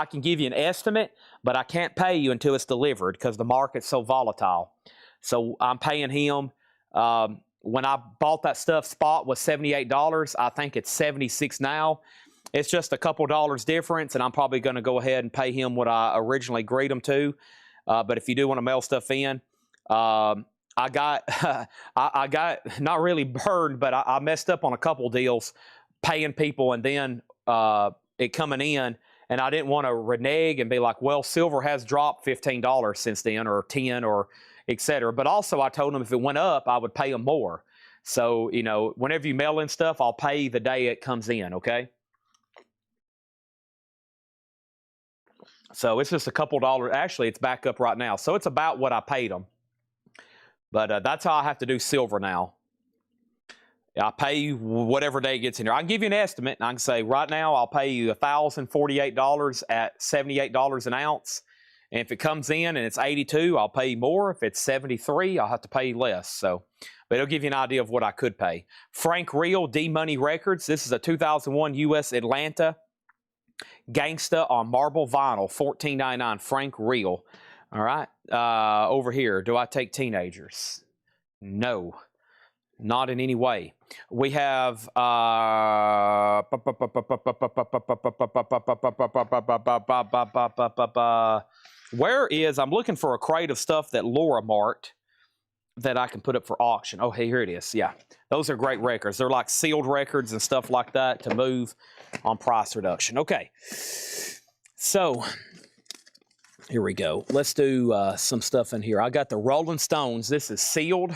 can give you an estimate, but I can't pay you until it's delivered because the market's so volatile. So I'm paying him. When I bought that stuff, spot was $78. I think it's $76 now. It's just a couple dollars difference, and I'm probably going to go ahead and pay him what I originally agreed him to. But if you do want to mail stuff in, I got not really burned, but I messed up on a couple deals, paying people and then it coming in, and I didn't want to renege and be like, well, silver has dropped $15 since then, or 10, or etc. But also I told them if it went up, I would pay them more. So, you know, whenever you mail in stuff, I'll pay the day it comes in, okay? So it's just a couple dollars. Actually, it's back up right now. So it's about what I paid them. But that's how I have to do silver now. I pay you whatever day it gets in here. I can give you an estimate, and I can say right now I'll pay you $1,048 at $78 an ounce. And if it comes in and it's 82, I'll pay you more. If it's 73, I'll have to pay you less. So, but it'll give you an idea of what I could pay. Frank Real, D-Money Records. This is a 2001 U.S. Atlanta Gangsta on marble vinyl, $14.99. Frank Real. All right. Over here, do I take teenagers? No, not in any way. We have where is, I'm looking for a crate of stuff that Laura marked that I can put up for auction. Oh, hey, here it is. Yeah, those are great records. They're like sealed records and stuff like that to move on price reduction. Okay, so here we go. Let's do some stuff in here. I got the Rolling Stones. This is sealed.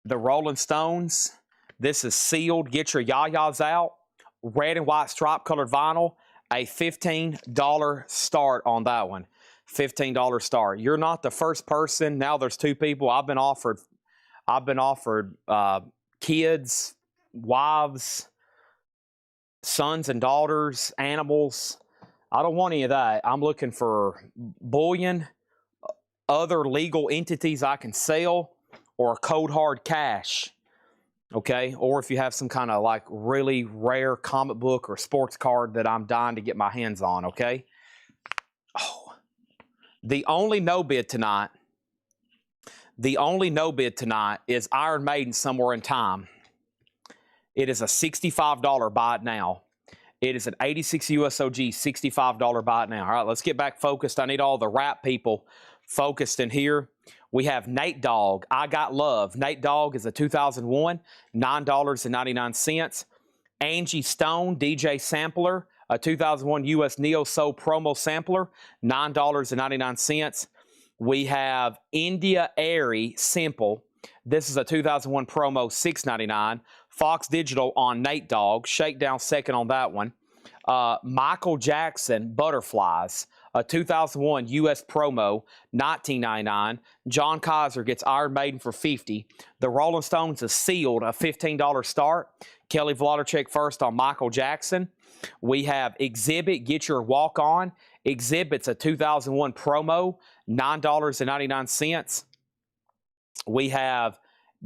The Rolling Stones. This is sealed. Get your yayas out. Red and white stripe colored vinyl. A $15 start on that one. $15 start. You're not the first person. Now there's two people. I've been offered kids, wives, sons and daughters, animals. I don't want any of that. I'm looking for bullion, other legal entities I can sell, or cold hard cash. Okay, or if you have some kind of like really rare comic book or sports card that I'm dying to get my hands on. Okay. Oh. The only no bid tonight is Iron Maiden Somewhere in Time. It is a $65 buy it now. It is an 86 USOG, $65 buy it now. All right, let's get back focused. I need all the rap people focused in here. We have Nate Dogg, I Got Love. Nate Dogg is a 2001, $9.99. Angie Stone, DJ Sampler, a 2001 US Neo Soul promo sampler, $9.99. We have India Airy Simple. This is a 2001 promo, $6.99. Fox Digital on Nate Dogg. Shakedown second on that one. Michael Jackson Butterflies, a 2001 US promo, $19.99. John Kaiser gets Iron Maiden for $50. The Rolling Stones is sealed, a $15 start. Kelly Vladicek first on Michael Jackson. We have Exhibit, Get Your Walk On. Exhibit's a 2001 promo, $9.99. We have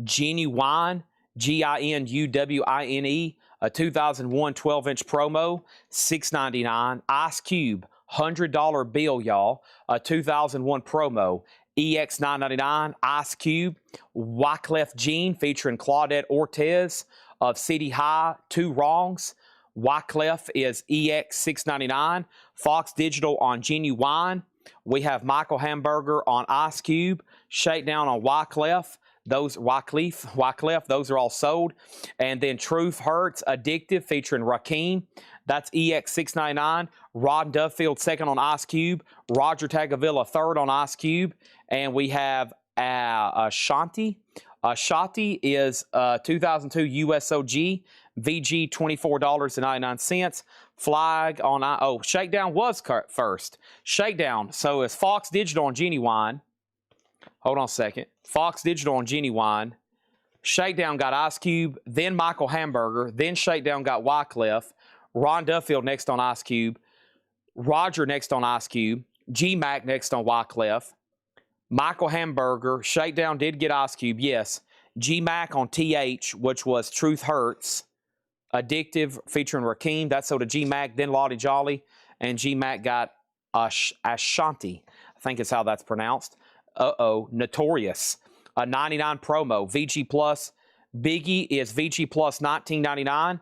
Genuine, Ginuwine, a 2001 12-inch promo, $6.99. Ice Cube, $100 bill, y'all, a 2001 promo, EX $9.99. Ice Cube, Wyclef Jean featuring Claudette Ortiz of City High, Two Wrongs. Wyclef is EX $6.99. Fox Digital on Genuine. We have Michael Hamburger on Ice Cube. Shakedown on Wyclef. Those Wyclef, those are all sold. And then Truth Hurts, Addictive featuring Rakim. That's EX $6.99. Rod Duffield second on Ice Cube. Roger Tagavilla third on Ice Cube. And we have Ashanti. Ashanti is 2002 USOG. VG $24.99. Flag on Shakedown was first. Shakedown. So it's Fox Digital on Genuine. Hold on a second. Fox Digital on Genuine. Shakedown got Ice Cube, then Michael Hamburger, then Shakedown got Wyclef. Ron Duffield next on Ice Cube. Roger next on Ice Cube. G-Mac next on Wyclef. Michael Hamburger. Shakedown did get Ice Cube, yes. G-Mac on TH, which was Truth Hurts. Addictive featuring Rakim. That's so to G-Mac, then Lottie Jolly. And G-Mac got Ashanti. I think is how that's pronounced. Notorious. A 99 promo. VG Plus. Biggie is VG Plus $19.99.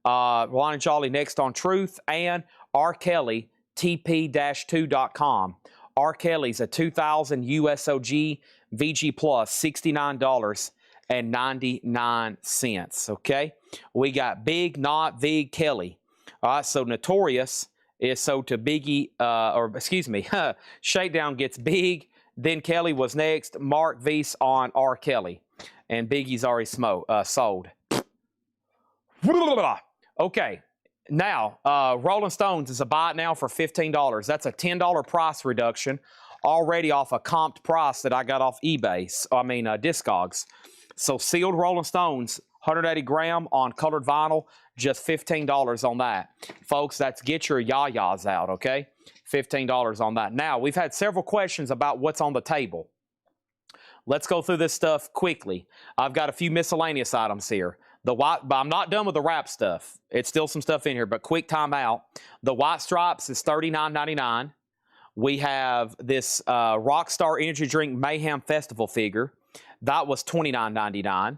Lottie Jolly next on Truth. And R. Kelly, TP-2.com. R. Kelly's a 2000 USOG VG Plus, $69.99. Okay, we got Big Not Vig Kelly. All right, so Notorious is so to Biggie, Shakedown gets Big, then Kelly was next. Mark Vise on R. Kelly, and Biggie's already sold. Okay, Now, Rolling Stones is a buy it now for $15. That's a $10 price reduction already off a comped price that I got off eBay. Discogs. So sealed Rolling Stones, 180 gram on colored vinyl, just $15 on that. Folks, that's get your yayas out, okay? $15 on that. Now, we've had several questions about what's on the table. Let's go through this stuff quickly. I've got a few miscellaneous items here. But I'm not done with the wrap stuff. It's still some stuff in here, but quick time out. The White Stripes is $39.99. We have this Rockstar Energy Drink Mayhem Festival figure. That was $29.99.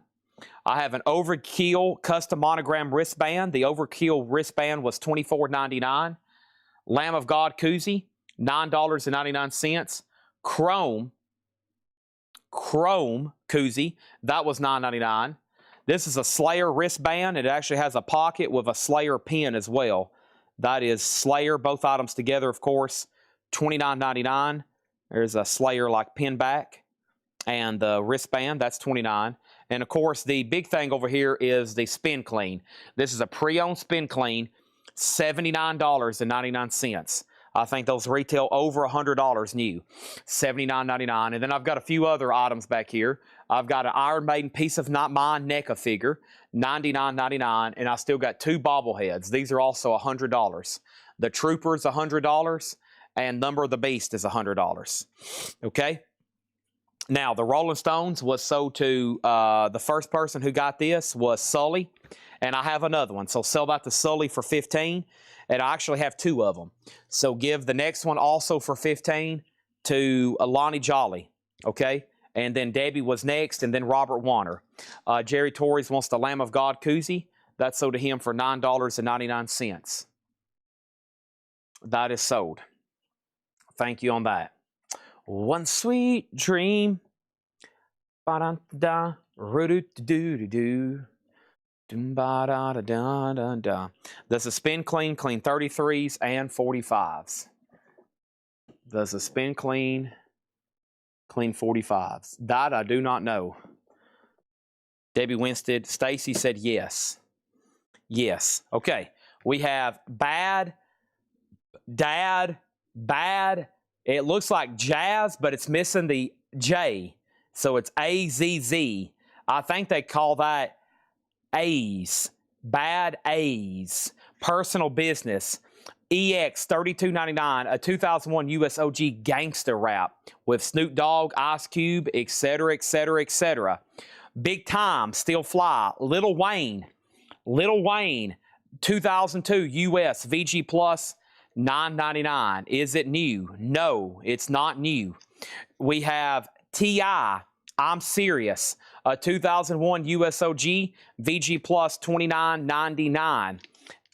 I have an Overkill custom monogram wristband. The Overkill wristband was $24.99. Lamb of God koozie, $9.99. Chrome koozie, that was $9.99. This is a Slayer wristband. It actually has a pocket with a Slayer pin as well. That is Slayer, both items together, of course, $29.99. There's a Slayer like pin back. And the wristband, that's $29. And of course, the big thing over here is the Spin Clean. This is a pre-owned Spin Clean, $79.99. I think those retail over $100 new, $79.99. And then I've got a few other items back here. I've got an Iron Maiden Piece of Not Mine NECA figure, $99.99. And I still got two bobbleheads. These are also $100. The Trooper's $100, and Number of the Beast is $100. Okay? Now, the Rolling Stones was sold to the first person who got this was Sully. And I have another one. So sell that to Sully for $15. And I actually have two of them. So give the next one also for $15 to Lonnie Jolly, okay? And then Debbie was next, and then Robert Warner. Jerry Torres wants the Lamb of God koozie. That's sold to him for $9.99. That is sold. Thank you on that. One sweet dream. Ba-da-da, ru-do-do-do-do. Does a Spin Clean 33s and 45s? Does a Spin Clean 45s? That I do not know. Debbie Winstead. Stacy said yes. Yes. Okay. We have bad, dad, bad. It looks like jazz, but it's missing the J. So it's AZZ. I think they call that A's, bad A's, personal business, EX $32.99, a 2001 US OG gangster rap with Snoop Dogg, Ice Cube, etc., etc., etc. Big Time, Still Fly, Lil Wayne, 2002 US VG Plus, $9.99. Is it new? No, it's not new. We have T.I., I'm Serious, a 2001 USOG VG Plus, $29.99.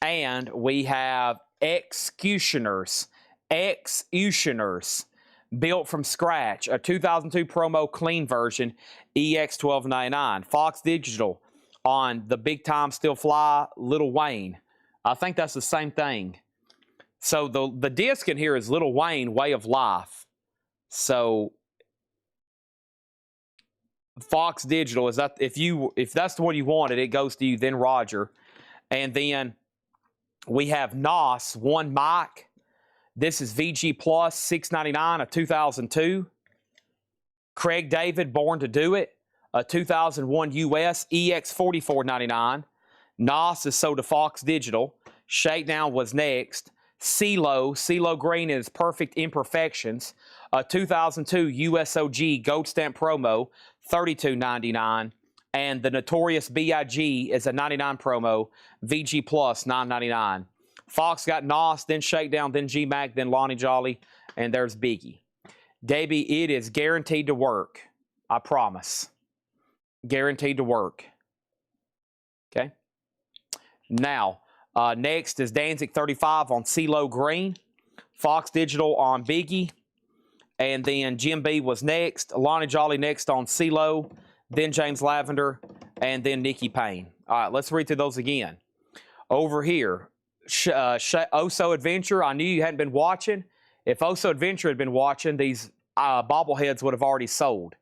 And we have Executioners, built from scratch, a 2002 promo clean version, EX $12.99. Fox Digital on the Big Time Still Fly, Lil Wayne. I think that's the same thing. So the disc in here is Lil Wayne, Way of Life. So Fox Digital, is that if that's the one you wanted, it goes to you, then Roger. And then we have NOS, One Mic. This is VG Plus, $6.99, a 2002. Craig David, Born to Do It, a 2001 US, EX $44.99. NOS is sold to Fox Digital. Shakedown was next. CeeLo Green is Perfect Imperfections, a 2002 USOG Gold Stamp promo, $32.99. And the Notorious B.I.G. is a 99 promo, VG Plus, $9.99. Fox got NOS, then Shakedown, then G-Mac, then Lonnie Jolly, and there's Biggie. Debbie, it is guaranteed to work. I promise. Guaranteed to work. Okay? Now, next is Danzig 35 on CeeLo Green. Fox Digital on Biggie. And then Jim B was next. Lonnie Jolly next on CeeLo. Then James Lavender. And then Nikki Payne. All right, let's read through those again. Over here, Oso Adventure. I knew you hadn't been watching. If Oso Adventure had been watching, these bobbleheads would have already sold.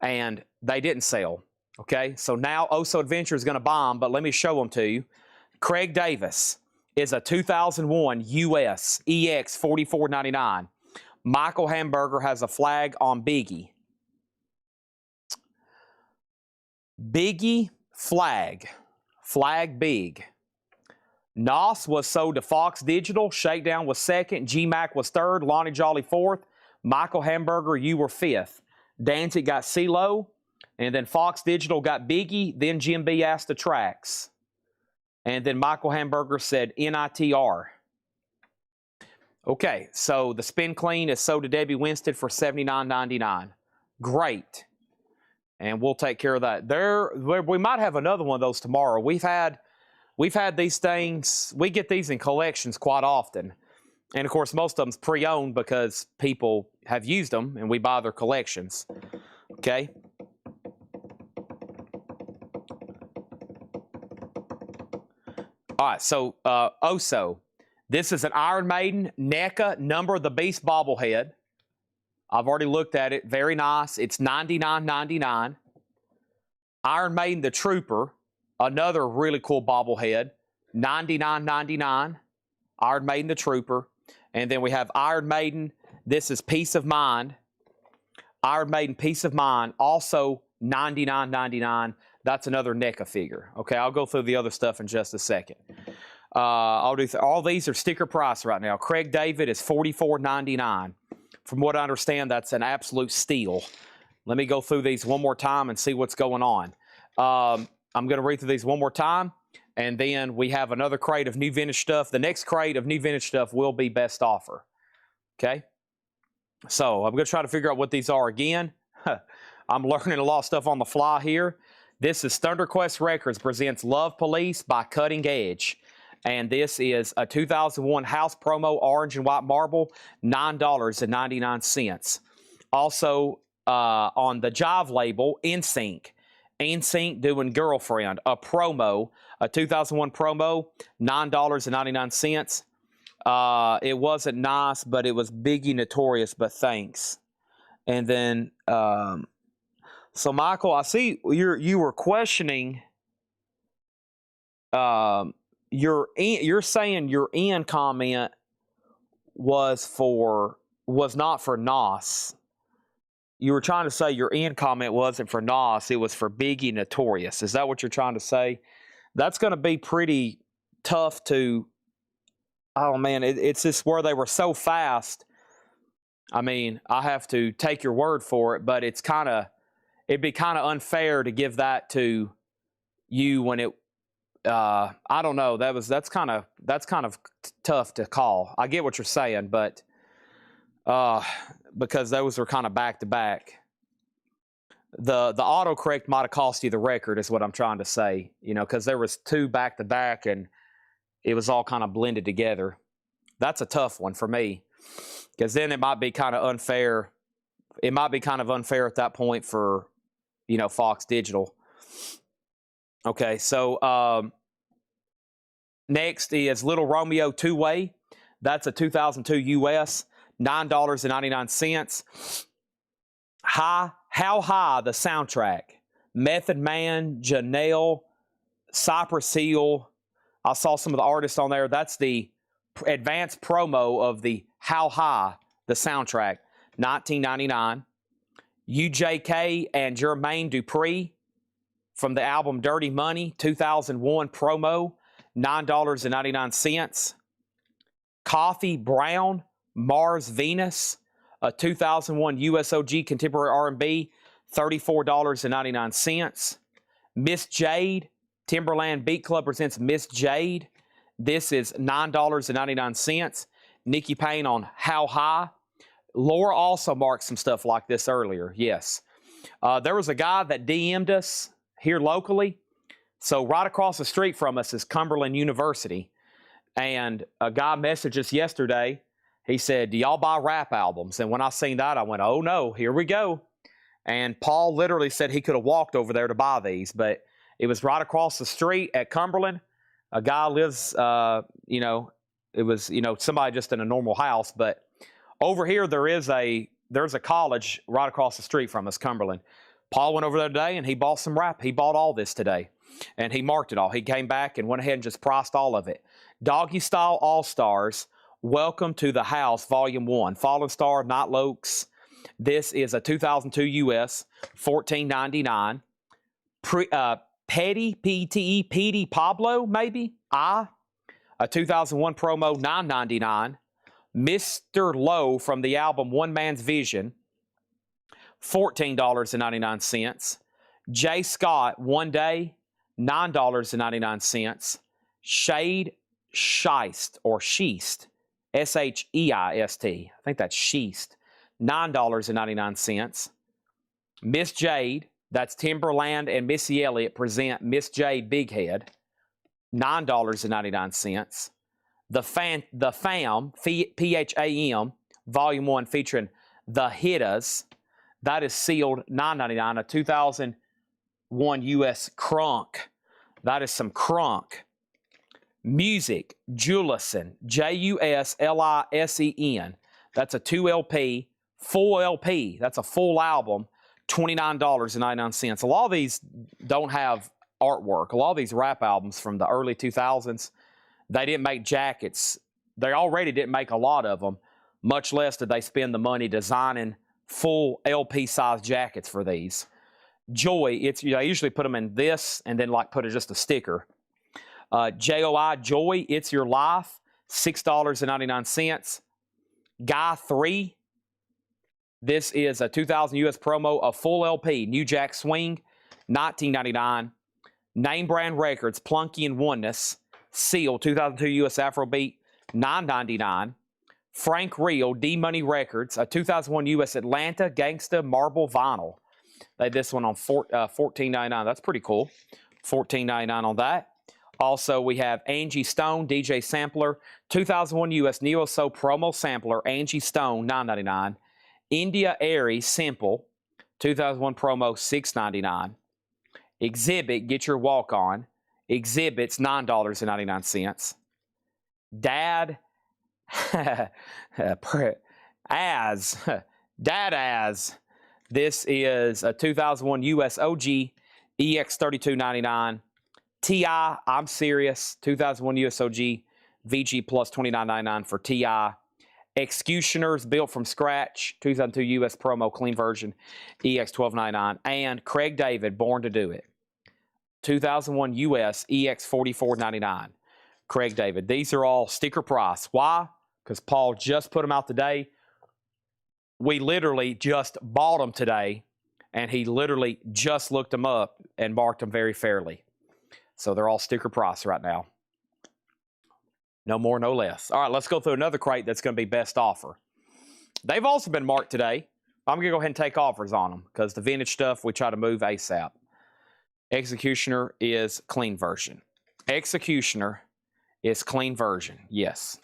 And they didn't sell. Okay, so now Oso Adventure is going to bomb, but let me show them to you. Craig Davis, is a 2001 US EX 4499. Michael Hamburger has a flag on Biggie. Biggie flag. Flag big. NOS was sold to Fox Digital. Shakedown was second. G-Mac was third. Lonnie Jolly fourth. Michael Hamburger, you were fifth. Danzig got CeeLo. And then Fox Digital got Biggie. Then Jim B asked the tracks. And then Michael Hamburger said NITR. Okay, so the Spin Clean is sold to Debbie Winstead for $79.99. Great. And we'll take care of that. We might have another one of those tomorrow. We've had these things. We get these in collections quite often. And, of course, most of them's pre-owned because people have used them, and we buy their collections. Okay? All right, so Oso. This is an Iron Maiden NECA Number of the Beast bobblehead. I've already looked at it. Very nice. It's $99.99. Iron Maiden the Trooper, another really cool bobblehead, $99.99. Iron Maiden the Trooper. And then we have Iron Maiden. This is Peace of Mind. Iron Maiden Peace of Mind, also $99.99. That's another NECA figure. Okay, I'll go through the other stuff in just a second. All these are sticker price right now. Craig David is $44.99. From what I understand, that's an absolute steal. Let me go through these one more time and see what's going on. I'm going to read through these one more time, and then we have another crate of new vintage stuff. The next crate of new vintage stuff will be best offer. Okay? So I'm going to try to figure out what these are again. I'm learning a lot of stuff on the fly here. This is ThunderQuest Records presents Love Police by Cutting Edge. And this is a 2001 House Promo Orange and White Marble, $9.99. Also, on the Jive label, NSYNC. NSYNC doing Girlfriend, a promo, a 2001 promo, $9.99. It wasn't nice, but it was Biggie Notorious, but thanks. And then, so Michael, I see you were questioning, you're saying your end comment was not for NOS. You were trying to say your end comment wasn't for NOS, it was for Biggie Notorious. Is that what you're trying to say? That's going to be pretty tough to, oh man, it's just where they were so fast. I mean, I have to take your word for it, but it'd be kind of unfair to give that to you when it, I don't know. That's kind of tough to call. I get what you're saying, but because those were kind of back to back. The autocorrect might have cost you the record, is what I'm trying to say. You know, because there was two back to back, and it was all kind of blended together. That's a tough one for me, because then it might be kind of unfair. It might be kind of unfair at that point for, Fox Digital. Okay, so next is Little Romeo Two-Way. That's a 2002 US, $9.99. How High, the soundtrack. Method Man, Janelle, Cypress Hill. I saw some of the artists on there. That's the advanced promo of the How High, the soundtrack, $19.99. UJK and Jermaine Dupri from the album Dirty Money, 2001 promo, $9.99. Coffee Brown, Mars Venus, a 2001 USOG Contemporary R&B, $34.99. Miss Jade, Timberland Beat Club presents Miss Jade. This is $9.99. Nikki Payne on How High. Laura also marked some stuff like this earlier, yes. There was a guy that DM'd us here locally. So right across the street from us is Cumberland University. And a guy messaged us yesterday. He said, do y'all buy rap albums? And when I seen that, I went, oh no, here we go. And Paul literally said he could have walked over there to buy these, but it was right across the street at Cumberland. A guy lives, it was, somebody just in a normal house. But over here, there's a college right across the street from us, Cumberland. Paul went over there today and he bought some rap. He bought all this today and he marked it all. He came back and went ahead and just priced all of it. Doggy Style All-Stars, Welcome to the House, Volume 1. Fallen Star, Not Lokes. This is a 2002 US, $14.99. Petty, P-E-T-E, Petey Pablo, maybe? A 2001 promo, $9.99. Mr. Lowe from the album One Man's Vision, $14.99. J. Scott, One Day, $9.99. Shade Scheist, or Sheist, S-H-E-I-S-T. I think that's Sheist, $9.99. Miss Jade, that's Timberland and Missy Elliott present Miss Jade Big Head, $9.99. The Fam, P-H-A-M, Volume 1 featuring The Hittas, that is sealed $9.99. A 2001 US Crunk. That is some Crunk. Music, Julison, J-U-S-L-I-S-E-N. That's a 2 LP, full LP. That's a full album, $29.99. A lot of these don't have artwork. A lot of these rap albums from the early 2000s, they didn't make jackets. They already didn't make a lot of them, much less did they spend the money designing full LP-sized jackets for these. Joy, I usually put them in this and then like put just a sticker. J-O-I, Joy, It's Your Life, $6.99. Guy 3, this is a 2000 US promo, a full LP, New Jack Swing, $19.99. Name Brand Records, Plunky and Oneness, Seal, 2002 US Afrobeat, $9.99. Frank Real, D-Money Records, a 2001 US Atlanta Gangsta Marble Vinyl. They had this one on $14.99. That's pretty cool. $14.99 on that. Also, we have Angie Stone, DJ Sampler, 2001 US Neo Soul Promo Sampler, Angie Stone, $9.99. India Airy Simple, 2001 promo, $6.99. Exhibit, Get Your Walk On. Exhibits, $9.99. Dad As. This is a 2001 US OG EX32.99. T.I. I'm Serious, 2001 US OG VG Plus $29.99 for T.I. Executioners, Built from Scratch, 2002 US promo, clean version, EX12.99. And Craig David, Born to Do It, 2001 US EX44.99. Craig David. These are all sticker price. Why? Because Paul just put them out today. We literally just bought them today, and he literally just looked them up and marked them very fairly. So they're all sticker price right now. No more, no less. All right, let's go through another crate that's going to be best offer. They've also been marked today. I'm going to go ahead and take offers on them because the vintage stuff we try to move ASAP. Executioner is clean version. Executioner is clean version, yes.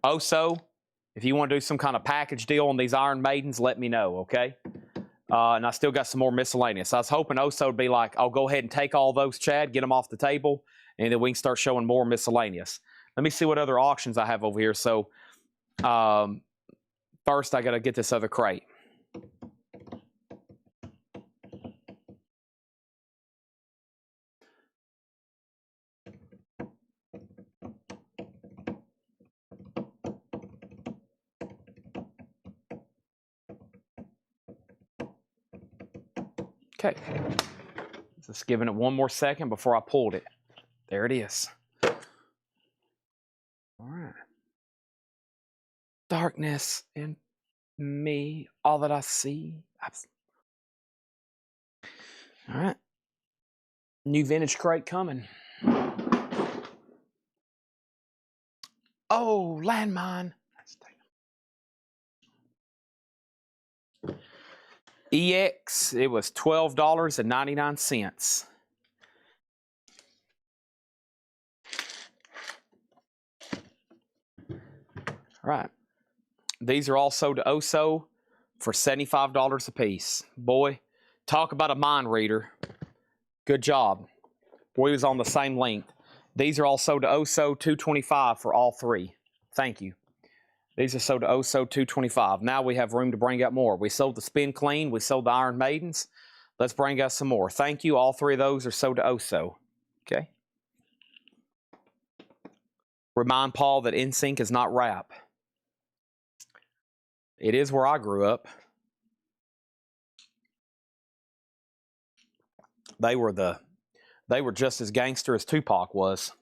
Also, if you want to do some kind of package deal on these Iron Maidens, let me know, okay? And I still got some more miscellaneous. I was hoping Oso would be like, I'll go ahead and take all those, Chad, get them off the table, and then we can start showing more miscellaneous. Let me see what other auctions I have over here. So, first I got to get this other crate. Okay, just giving it one more second before I pulled it. There it is. All right. Darkness in me, all that I see. All right. New vintage crate coming. Oh, landmine. EX, it was $12.99. All right. These are all sold to Oso for $75 a piece. Boy, talk about a mind reader. Good job. We was on the same length. These are all sold to Oso, $225 for all three. Thank you. These are sold to Oso, $225. Now we have room to bring out more. We sold the Spin Clean. We sold the Iron Maidens. Let's bring out some more. Thank you. All three of those are sold to Oso. Okay. Remind Paul that NSYNC is not rap. It is where I grew up. They were just as gangster as Tupac was.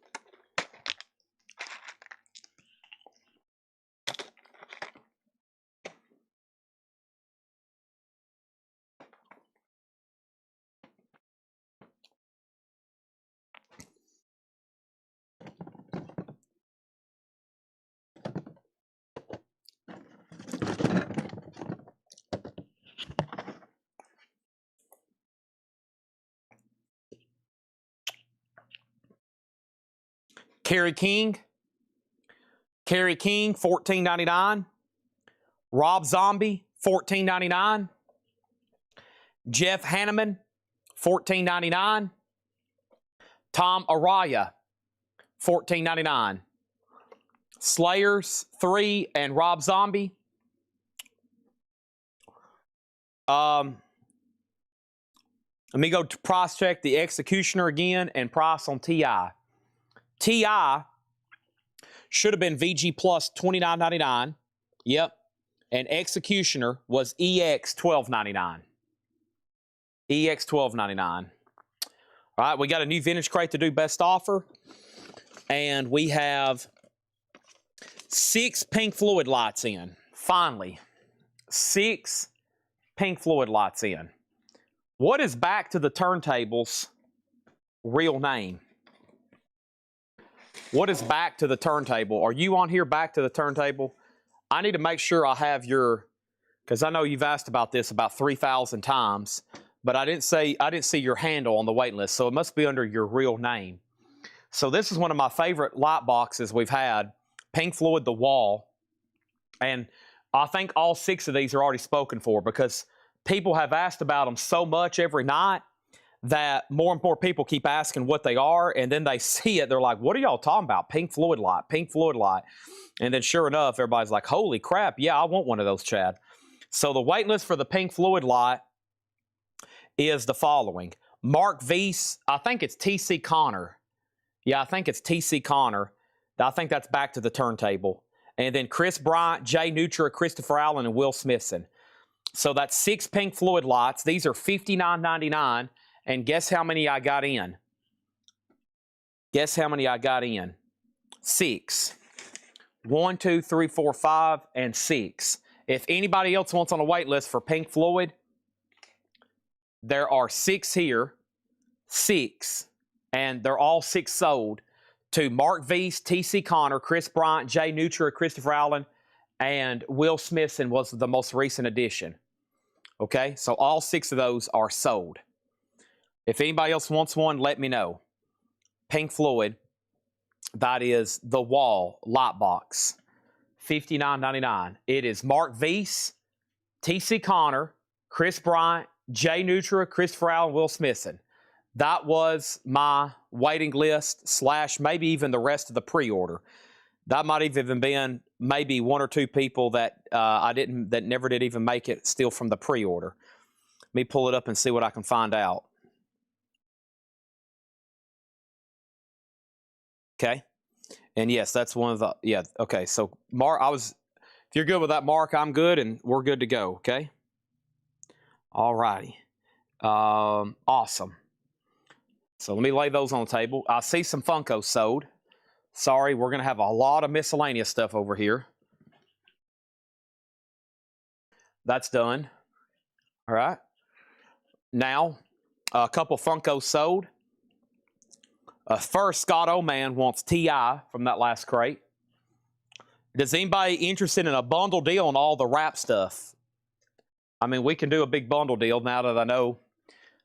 Kerry King, $14.99. Rob Zombie, $14.99. Jeff Hanneman, $14.99. Tom Araya, $14.99. Slayers, 3, and Rob Zombie. Let me go to price check the Executioner again and price on TI. TI should have been VG Plus $29.99. Yep. And Executioner was EX $12.99. EX $12.99. All right, we got a new vintage crate to do best offer. And we have 6 Pink Floyd lights in. Finally. 6 Pink Floyd lights in. What is Back to the Turntable's real name? What is Back to the Turntable? Are you on here, Back to the Turntable? I need to make sure I have your, because I know you've asked about this about 3,000 times, but I didn't see your handle on the wait list, so it must be under your real name. So this is one of my favorite light boxes we've had, Pink Floyd The Wall, and I think all 6 of these are already spoken for because people have asked about them so much every night that more and more people keep asking what they are, and then they see it, they're like, what are y'all talking about? Pink Floyd light, Pink Floyd light. And then sure enough, everybody's like, holy crap, yeah, I want one of those, Chad. So the wait list for the Pink Floyd light is the following. Mark Weiss, I think it's T.C. Connor. Yeah, I think it's T.C. Connor. I think that's Back to the Turntable. And then Chris Bryant, Jay Neutra, Christopher Allen, and Will Smithson. So that's 6 Pink Floyd lights. These are $59.99. And guess how many I got in? Guess how many I got in? 6. 1, 2, 3, 4, 5, and 6. If anybody else wants on a wait list for Pink Floyd, there are 6 here. 6. And they're all 6 sold to Mark Weiss, T.C. Connor, Chris Bryant, Jay Neutra, Christopher Allen, and Will Smithson was the most recent addition. Okay? So all 6 of those are sold. If anybody else wants one, let me know. Pink Floyd, that is The Wall light box, $59.99. It is Mark Weiss, T.C. Connor, Chris Bryant, Jay Neutra, Christopher Allen, Will Smithson. That was my waiting list / maybe even the rest of the pre-order. That might have even been maybe 1 or 2 people that that never did even make it still from the pre-order. Let me pull it up and see what I can find out. Okay. And yes, that's one of the, yeah. Okay. So Mark, if you're good with that, Mark, I'm good and we're good to go. Okay. All righty. Awesome. So let me lay those on the table. I see some Funkos sold. Sorry, we're going to have a lot of miscellaneous stuff over here. That's done. All right. Now, a couple Funkos sold. First, Scott O'Man wants T.I. from that last crate. Does anybody interested in a bundle deal on all the rap stuff? I mean, we can do a big bundle deal now that I know.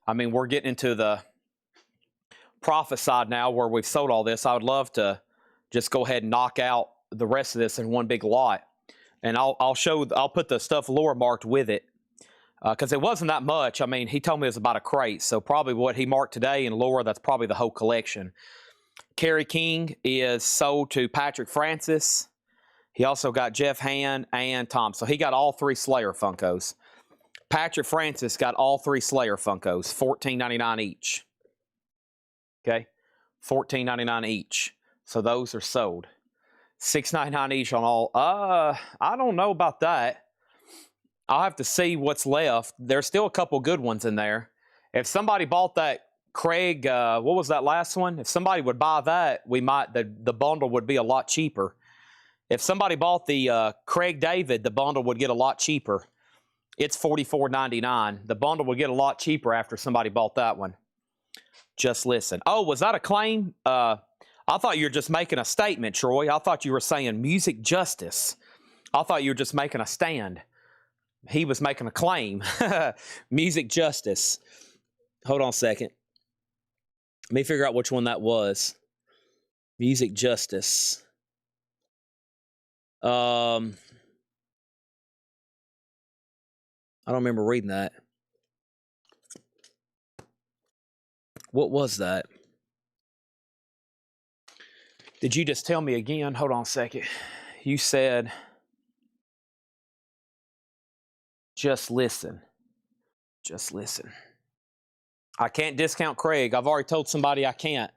I mean, we're getting into the profit side now where we've sold all this. I would love to just go ahead and knock out the rest of this in one big lot. And I'll put the stuff Laura marked with it. Because it wasn't that much. I mean, he told me it was about a crate. So probably what he marked today and Laura, that's probably the whole collection. Kerry King is sold to Patrick Francis. He also got Jeff Han and Tom. So he got all 3 Slayer Funkos. Patrick Francis got all 3 Slayer Funkos, $14.99 each. Okay, $14.99 each. So those are sold. $6.99 each on all. I don't know about that. I'll have to see what's left. There's still a couple good ones in there. If somebody bought that Craig, what was that last one? If somebody would buy that, we might, the bundle would be a lot cheaper. If somebody bought the Craig David, the bundle would get a lot cheaper. It's $44.99. The bundle would get a lot cheaper after somebody bought that one. Just listen. Oh, was that a claim? I thought you were just making a statement, Troy. I thought you were saying music justice. I thought you were just making a stand. He was making a claim. Music justice. Hold on a second. Let me figure out which one that was. Music justice. I don't remember reading that. What was that? Did you just tell me again? Hold on a second. You said, just listen. Just listen. I can't discount Craig. I've already told somebody I can't.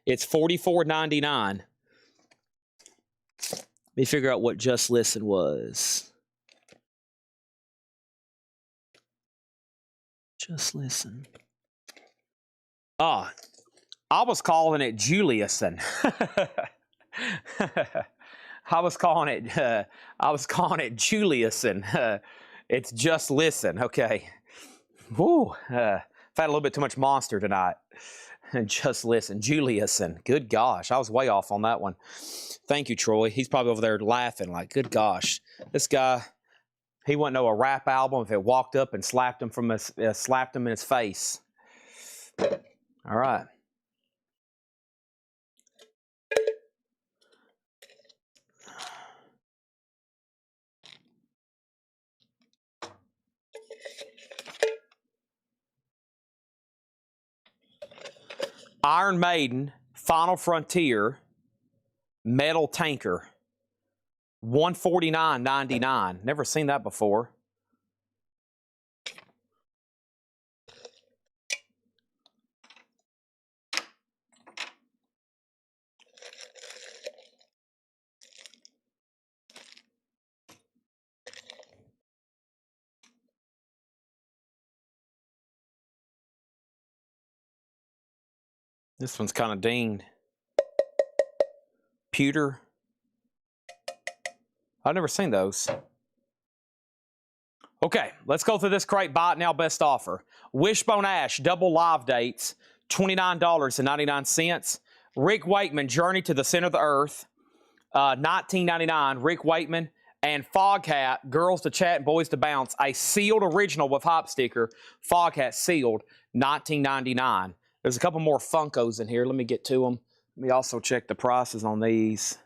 It's $44.99. Let me figure out what just listen was. Just listen. I was calling it Juliuson. I was calling it Juliuson. It's just listen. Okay. Woo. I've had a little bit too much Monster tonight. Just listen. Juliuson. Good gosh. I was way off on that one. Thank you, Troy. He's probably over there laughing like, good gosh. This guy, he wouldn't know a rap album if it walked up and slapped him in his face. All right. Iron Maiden, Final Frontier, metal tanker, $149.99. Never seen that before. This one's kind of dinged. Pewter. I've never seen those. Okay, let's go through this crate. Buy it now, best offer. Wishbone Ash, double live dates, $29.99. Rick Wakeman, Journey to the Center of the Earth, $19.99. Rick Wakeman. And Foghat, Girls to Chat and Boys to Bounce, a sealed original with hop sticker. Foghat sealed, $19.99. There's a couple more Funkos in here. Let me get to them. Let me also check the prices on these.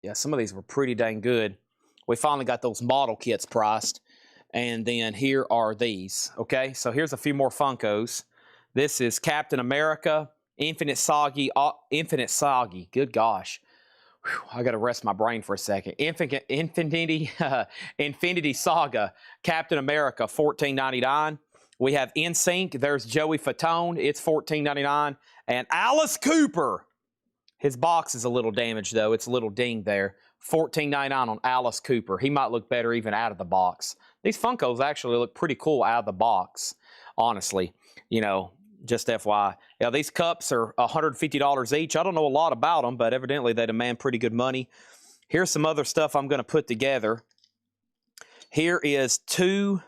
Yeah, some of these were pretty dang good. We finally got those model kits priced. And then here are these. Okay, so here's a few more Funkos. This is Captain America, Infinite Soggy. Good gosh. Whew, I got to rest my brain for a second. Infinity Saga, Captain America, $14.99. We have NSYNC. There's Joey Fatone. It's $14.99. And Alice Cooper. His box is a little damaged, though. It's a little dinged there. $14.99 on Alice Cooper. He might look better even out of the box. These Funkos actually look pretty cool out of the box, honestly. You know, just FYI. Yeah, these cups are $150 each. I don't know a lot about them, but evidently they demand pretty good money. Here's some other stuff I'm going to put together. Here's two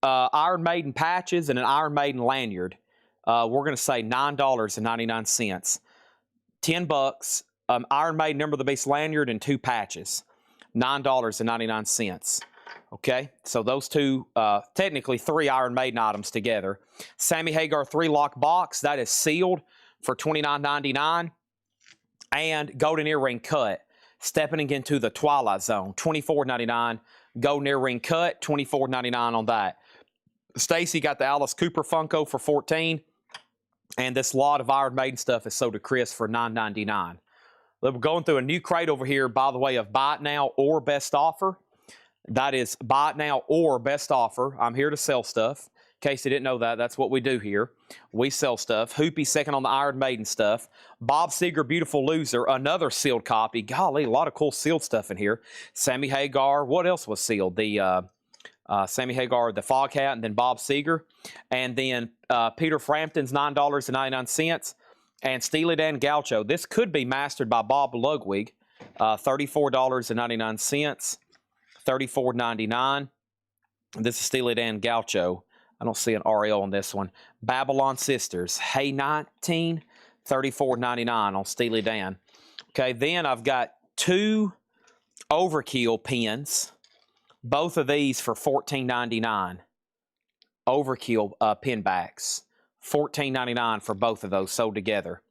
Iron Maiden patches and an Iron Maiden lanyard. We're going to say $9.99. $10. Iron Maiden Number of the Beast lanyard and two patches. $9.99. Okay, so those two, technically three Iron Maiden items together. Sammy Hagar 3-lock box, that is sealed for $29.99. And Golden Earring cut, stepping into the Twilight Zone, $24.99. Golden Earring cut, $24.99 on that. Stacy got the Alice Cooper Funko for $14. And this lot of Iron Maiden stuff is sold to Chris for $9.99. We're going through a new crate over here, by the way, of buy it now or best offer. That is buy it now or best offer. I'm here to sell stuff. case you didn't know that, that's what we do here. We sell stuff. Hoopy second on the Iron Maiden stuff. Bob Seger, Beautiful Loser, another sealed copy. Golly, a lot of cool sealed stuff in here. Sammy Hagar, what else was sealed? The Sammy Hagar, the Foghat, and then Bob Seger. And then Peter Frampton's $9.99. And Steely Dan Gaucho. This could be mastered by Bob Ludwig. $34.99. $34.99. This is Steely Dan Gaucho. I don't see an RL on this one. Babylon Sisters. Hey 19. $34.99 on Steely Dan. Okay, then I've got two Overkill pins. Both of these for $14.99. Overkill pin backs. $14.99 for both of those sold together.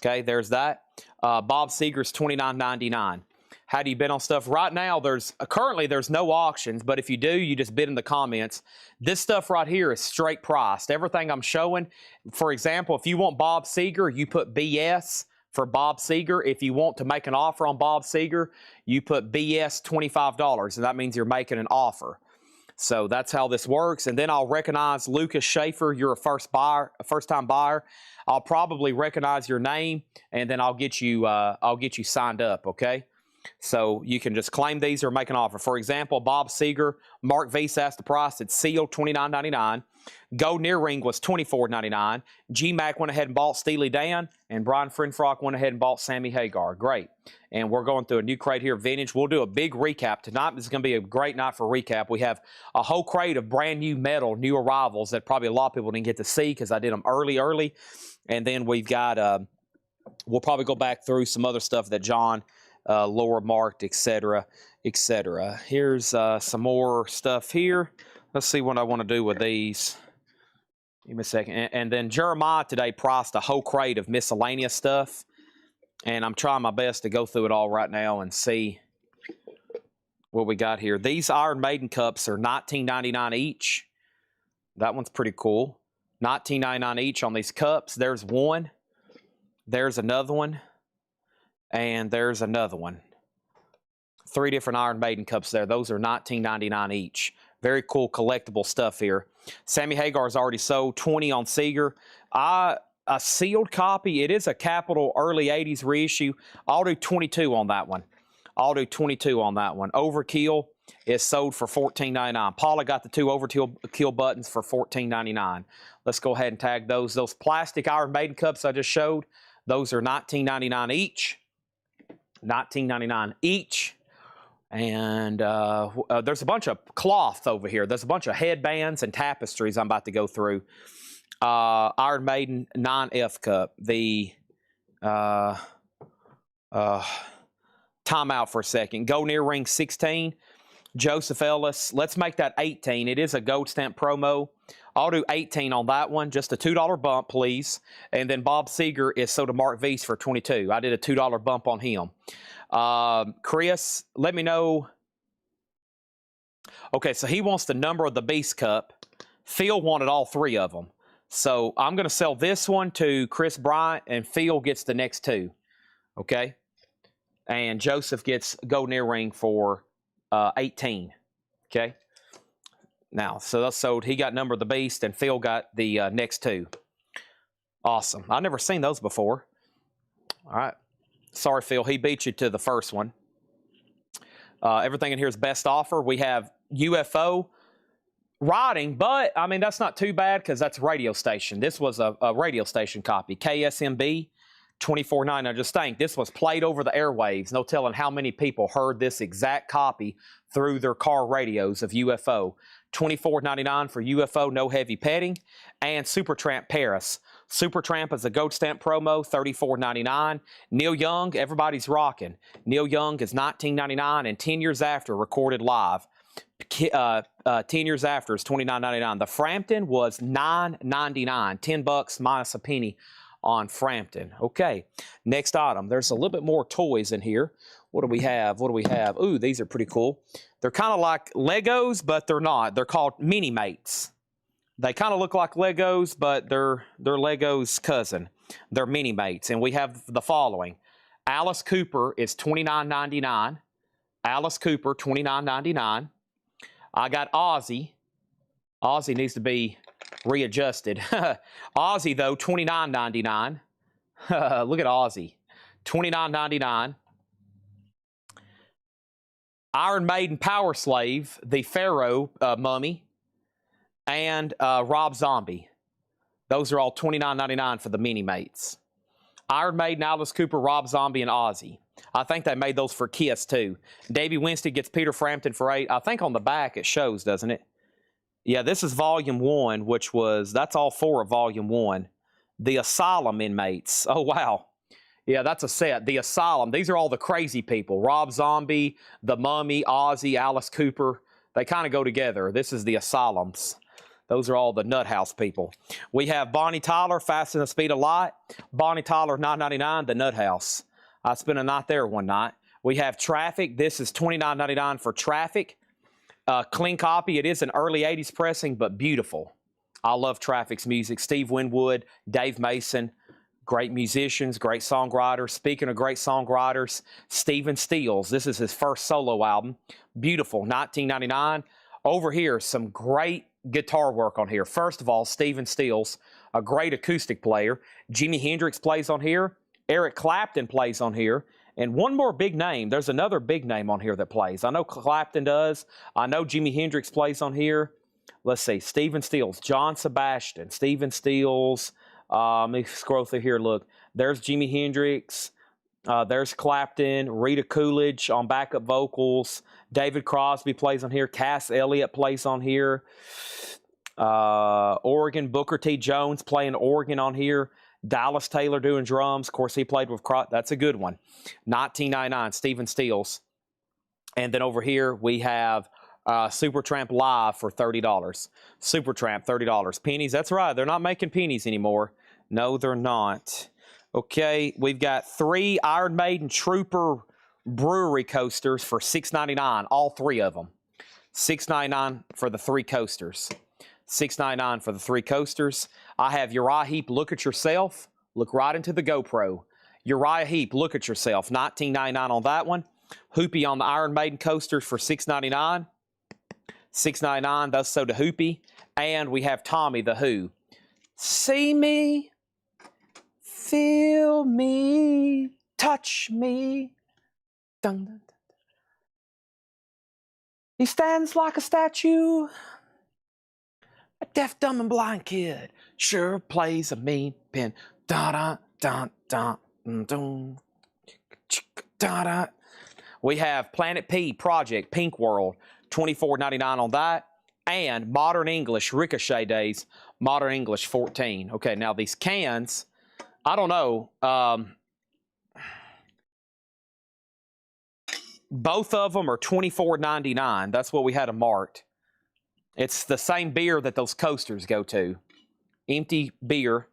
Okay, there's that. Bob Seger's $29.99. How do you bid on stuff? Right now, currently there's no auctions, but if you do, you just bid in the comments. This stuff right here is straight priced. Everything I'm showing, for example, if you want Bob Seger, you put BS for Bob Seger. If you want to make an offer on Bob Seger, you put BS $25, and that means you're making an offer. So that's how this works. And then I'll recognize Lucas Schaefer. You're a first-time buyer. I'll probably recognize your name, and then I'll get you signed up. Okay. So you can just claim these or make an offer. For example, Bob Seger, Mark Vise asked the price. It's sealed $29.99. Gold Near Ring was $24.99. G-Mac went ahead and bought Steely Dan, and Brian Frinfrock went ahead and bought Sammy Hagar. Great. And we're going through a new crate here, vintage. We'll do a big recap tonight. This is going to be a great night for recap. We have a whole crate of brand new metal, new arrivals that probably a lot of people didn't get to see because I did them early. And then we've got, we'll probably go back through some other stuff that John lower marked, etc., etc. Here's some more stuff here. Let's see what I want to do with these. Give me a second. And then Jeremiah today priced a whole crate of miscellaneous stuff, and I'm trying my best to go through it all right now and see what we got here. These Iron Maiden cups are $19.99 each. That one's pretty cool. $19.99 each on these cups. There's one. There's another one. And there's another one. 3 different Iron Maiden cups there. Those are $19.99 each. Very cool collectible stuff here. Sammy Hagar's already sold. 20 on Seger. A sealed copy. It is a capital early 80s reissue. I'll do 22 on that one. I'll do 22 on that one. Overkill is sold for $14.99. Paula got the 2 Overkill buttons for $14.99. Let's go ahead and tag those. Those plastic Iron Maiden cups I just showed, those are $19.99 each. $19.99 each. And there's a bunch of cloth over here. There's a bunch of headbands and tapestries I'm about to go through. Iron Maiden 9F cup. The time out for a second. Gold Near Ring 16. Joseph Ellis. Let's make that 18. It is a gold stamp promo. I'll do 18 on that one. Just a $2 bump, please. And then Bob Seger is sold to Mark Vise for 22. I did a $2 bump on him. Chris, let me know. Okay, so he wants the number of the Beast Cup. Phil wanted all 3 of them. So I'm going to sell this one to Chris Bryant, and Phil gets the next 2. Okay? And Joseph gets Gold Near Ring for 18. Okay? Now, so that's sold. He got Number of the Beast, and Phil got the next 2. Awesome. I've never seen those before. All right. Sorry, Phil. He beat you to the first one. Everything in here is best offer. We have UFO riding, but, I mean, that's not too bad because that's a radio station. This was a radio station copy. KSMB, $24.99. Now, just think, this was played over the airwaves. No telling how many people heard this exact copy through their car radios of UFO. $24.99 for UFO, no heavy petting. And Supertramp Paris. Supertramp is a gold stamp promo, $34.99. Neil Young, everybody's rocking. Neil Young is $19.99, and 10 years after, recorded live. 10 years after is $29.99. The Frampton was $9.99, $10 minus a penny on Frampton. Okay, next item. There's a little bit more toys in here. What do we have? What do we have? Ooh, these are pretty cool. They're kind of like Legos, but they're not. They're called Mini Mates. They kind of look like Legos, but they're Lego's cousin. They're Mini Mates, and we have the following. Alice Cooper is $29.99. Alice Cooper, $29.99. I got Ozzy. Ozzy needs to be readjusted. Aussie, though, $29.99. Look at Aussie. $29.99. Iron Maiden Power Slave, the Pharaoh mummy, and Rob Zombie. Those are all $29.99 for the mini-mates. Iron Maiden, Alice Cooper, Rob Zombie, and Ozzy. I think they made those for Kiss, too. Davey Winstead gets Peter Frampton for $8. I think on the back it shows, doesn't it? Yeah, this is Volume 1, which was, that's all 4 of Volume 1. The Asylum inmates. Oh, wow. Yeah, that's a set. The Asylum. These are all the crazy people. Rob Zombie, the Mummy, Ozzy, Alice Cooper. They kind of go together. This is the Asylums. Those are all the nut house people. We have Bonnie Tyler, Fast and the Speed of Light. Bonnie Tyler, $9.99, the nut house. I spent a night there one night. We have Traffic. This is $29.99 for Traffic. Clean copy. It is an early 80s pressing, but beautiful. I love Traffic's music. Steve Winwood, Dave Mason. Great musicians, great songwriters. Speaking of great songwriters, Stephen Stills. This is his first solo album. Beautiful, $19.99. Over here, some great guitar work on here. First of all, Stephen Stills, a great acoustic player. Jimi Hendrix plays on here. Eric Clapton plays on here. And one more big name. There's another big name on here that plays. I know Clapton does. I know Jimi Hendrix plays on here. Let's see. Stephen Stills, John Sebastian, Stephen Stills. Let me scroll through here. Look, there's Jimi Hendrix. There's Clapton, Rita Coolidge on backup vocals. David Crosby plays on here. Cass Elliot plays on here. Organ, Booker T. Jones playing organ on here. Dallas Taylor doing drums. Of course, he played with that's a good one. $19.99, Stephen Stills. And then over here, we have Supertramp Live for $30. Supertramp, $30. Pennies, that's right. They're not making pennies anymore. No, they're not. Okay, we've got 3 Iron Maiden Trooper Brewery coasters for $6.99, all 3 of them. $6.99 for the 3 coasters. $6.99 for the 3 coasters. I have Uriah Heep, Look at Yourself. Look right into the GoPro. Uriah Heep, Look at Yourself. $19.99 on that one. Hoopy on the Iron Maiden coasters for $6.99. $6.99, that's so to Hoopy. And we have Tommy the Who. See me, feel me, touch me. Dun, dun, dun. He stands like a statue. A deaf, dumb, and blind kid sure plays a mean pin. Da da da da da da. We have Planet P Project Pink World, $24.99 on that, and Modern English Ricochet Days, Modern English $14. Okay, now these cans, I don't know. Both of them are $24.99. That's what we had them marked. It's the same beer that those coasters go to. Empty beer.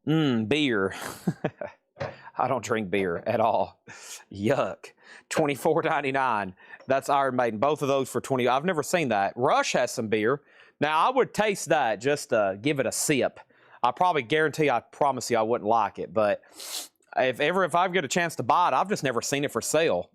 Beer. I don't drink beer at all. Yuck. $24.99. That's Iron Maiden. Both of those for $20. I've never seen that. Rush has some beer. Now, I would taste that just to give it a sip. I probably guarantee, I promise you I wouldn't like it. But if I get a chance to buy it, I've just never seen it for sale.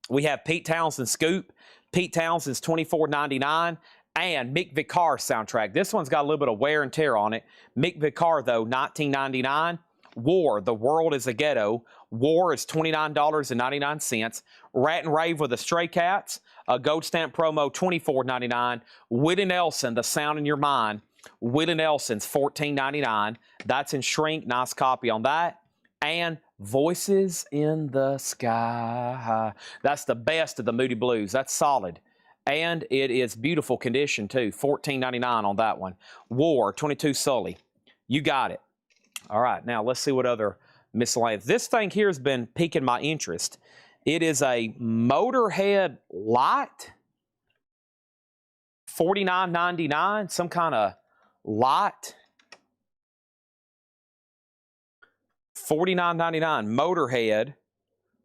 We have Pete Townsend Scoop. Pete Townsend's $24.99. And Mick Vicar soundtrack. This one's got a little bit of wear and tear on it. Mick Vicar, though, $19.99. War, The World is a Ghetto. War is $29.99. Rat and Rave with the Stray Cats. A Gold Stamp promo, $24.99. Willie Nelson, The Sound in Your Mind. Willie Nelson's $14.99. That's in shrink. Nice copy on that. And Voices in the Sky. That's the best of the Moody Blues. That's solid. And it is beautiful condition, too. $14.99 on that one. War, 22 Sully. You got it. All right, now let's see what other miscellaneous. This thing here has been piquing my interest. It is a Motorhead light. $49.99, some kind of light. $49.99, Motorhead.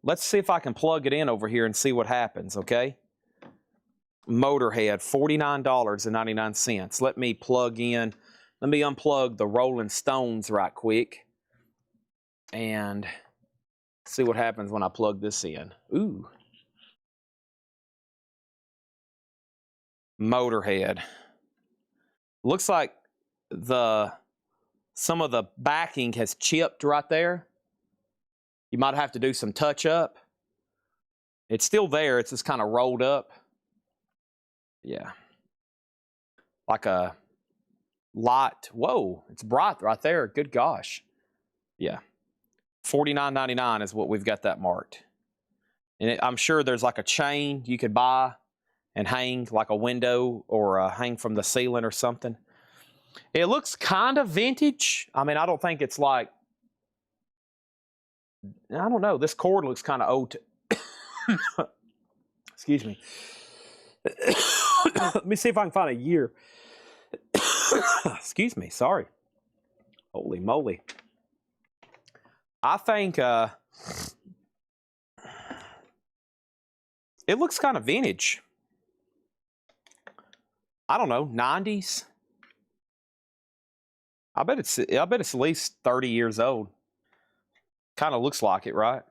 Let's see if I can plug it in over here and see what happens, okay? Motorhead, $49.99. Let me plug in. Let me unplug the Rolling Stones right quick and see what happens when I plug this in. Ooh. Motorhead. Looks like some of the backing has chipped right there. You might have to do some touch up. It's still there. It's just kind of rolled up. Yeah. Like a light. Whoa, it's bright right there. Good gosh. Yeah. $49.99 is what we've got that marked. And I'm sure there's like a chain you could buy and hang like a window or hang from the ceiling or something. It looks kind of vintage. I mean, I don't think it's like, I don't know. This cord looks kind of old. Excuse me. Let me see if I can find a year. Excuse me. Sorry. Holy moly. I think it looks kind of vintage. I don't know, 90s. I bet it's at least 30 years old. Kind of looks like it, right?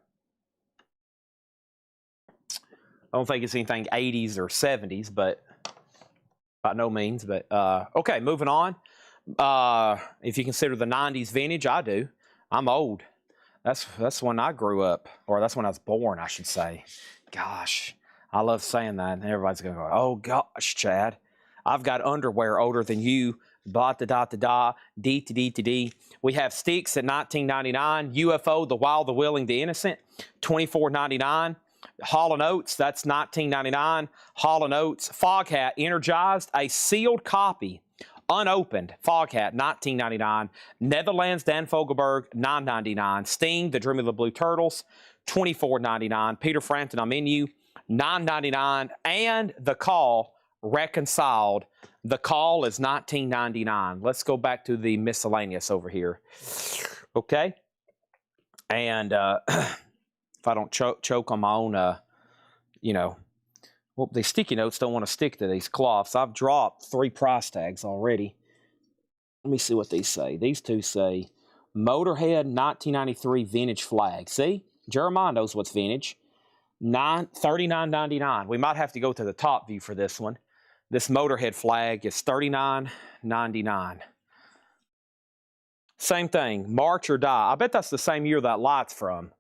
I don't think it's anything 80s or 70s, but by no means. But okay, moving on. If you consider the 90s vintage, I do. I'm old. That's when I grew up, or that's when I was born, I should say. Gosh, I love saying that. And everybody's going to go, oh gosh, Chad, I've got underwear older than you. Blah, da, da, da, da, D, to D, to D. We have Sticks at $19.99. UFO, The Wild, The Willing, The Innocent, $24.99. Hall & Oates, that's $19.99. Hall & Oates, Foghat, Energized, a sealed copy, unopened, Foghat, $19.99. Netherlands, Dan Fogelberg, $9.99. Sting, The Dream of the Blue Turtles, $24.99. Peter Frampton, I'm In You, $9.99. And The Call, Reconciled. The Call is $19.99. Let's go back to the miscellaneous over here. Okay. And if I don't choke on my own, you know, well, these sticky notes don't want to stick to these cloths. I've dropped 3 price tags already. Let me see what these say. These two say Motorhead 1993 vintage flag. See? Jeremiah knows what's vintage. $39.99. We might have to go to the top view for this one. This Motorhead flag is $39.99. Same thing, March or Die. I bet that's the same year that light's from.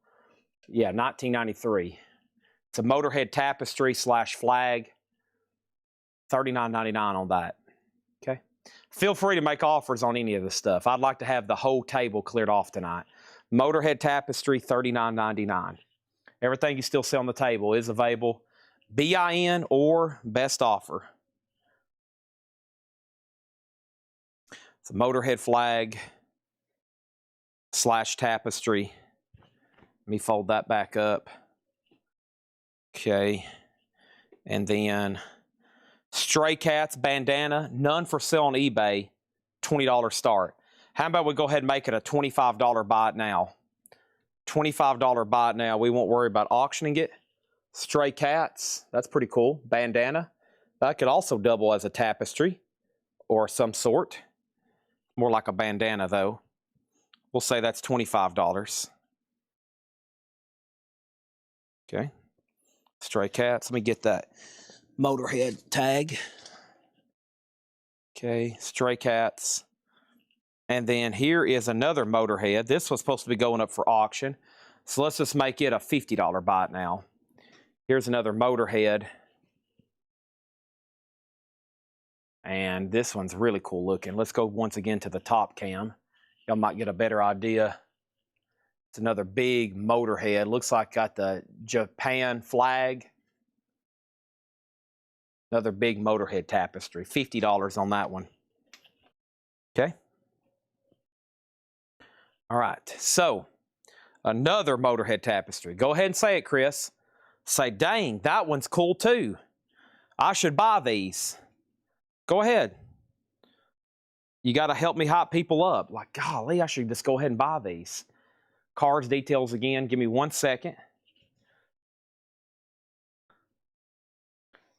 Yeah, 1993. It's a Motorhead tapestry / flag. $39.99 on that. Okay. Feel free to make offers on any of this stuff. I'd like to have the whole table cleared off tonight. Motorhead tapestry, $39.99. Everything you still see on the table is available. BIN or best offer. It's a Motorhead flag / tapestry. Let me fold that back up. Okay. And then Stray Cats bandana, none for sale on eBay, $20 start. How about we go ahead and make it a $25 buy it now? $25 buy it now. We won't worry about auctioning it. Stray Cats, that's pretty cool. Bandana. That could also double as a tapestry or some sort. More like a bandana, though. We'll say that's $25. Okay. Stray Cats. Let me get that Motorhead tag. Okay. Stray Cats. And then here is another Motorhead. This was supposed to be going up for auction. So let's just make it a $50 buy it now. Here's another Motorhead. And this one's really cool looking. Let's go once again to the top cam. Y'all might get a better idea. It's another big Motorhead. Looks like got the Japan flag. Another big Motorhead tapestry. $50 on that one. Okay. All right. So, another Motorhead tapestry. Go ahead and say it, Chris. Say, dang, that one's cool too. I should buy these. Go ahead. You got to help me hype people up. Like, golly, I should just go ahead and buy these. Cards, details again. Give me 1 second.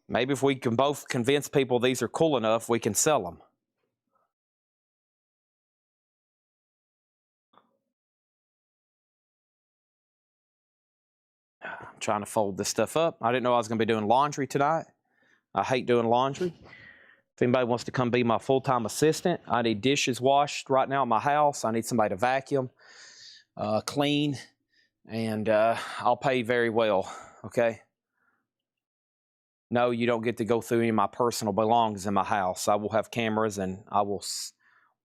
Maybe if we can both convince people these are cool enough, we can sell them. I'm trying to fold this stuff up. I didn't know I was going to be doing laundry tonight. I hate doing laundry. If anybody wants to come be my full-time assistant, I need dishes washed right now at my house. I need somebody to vacuum, clean, and I'll pay very well, okay? No, you don't get to go through any of my personal belongings in my house. I will have cameras and I will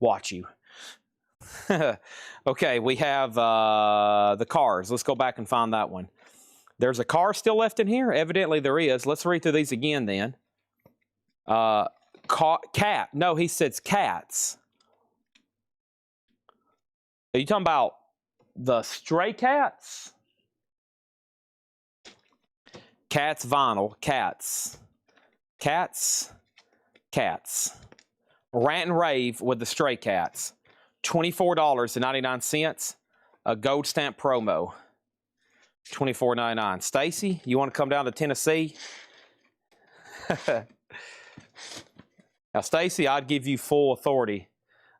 watch you. Okay, we have the cars. Let's go back and find that one. There's a car still left in here? Evidently there is. Let's read through these again then. Cat. No, he says cats. Are you talking about the stray cats? Cats vinyl. Cats. Cats. Cats. Rant and rave with the stray cats. $24.99. A gold stamp promo. $24.99. Stacy, you want to come down to Tennessee? Now, Stacy, I'd give you full authority.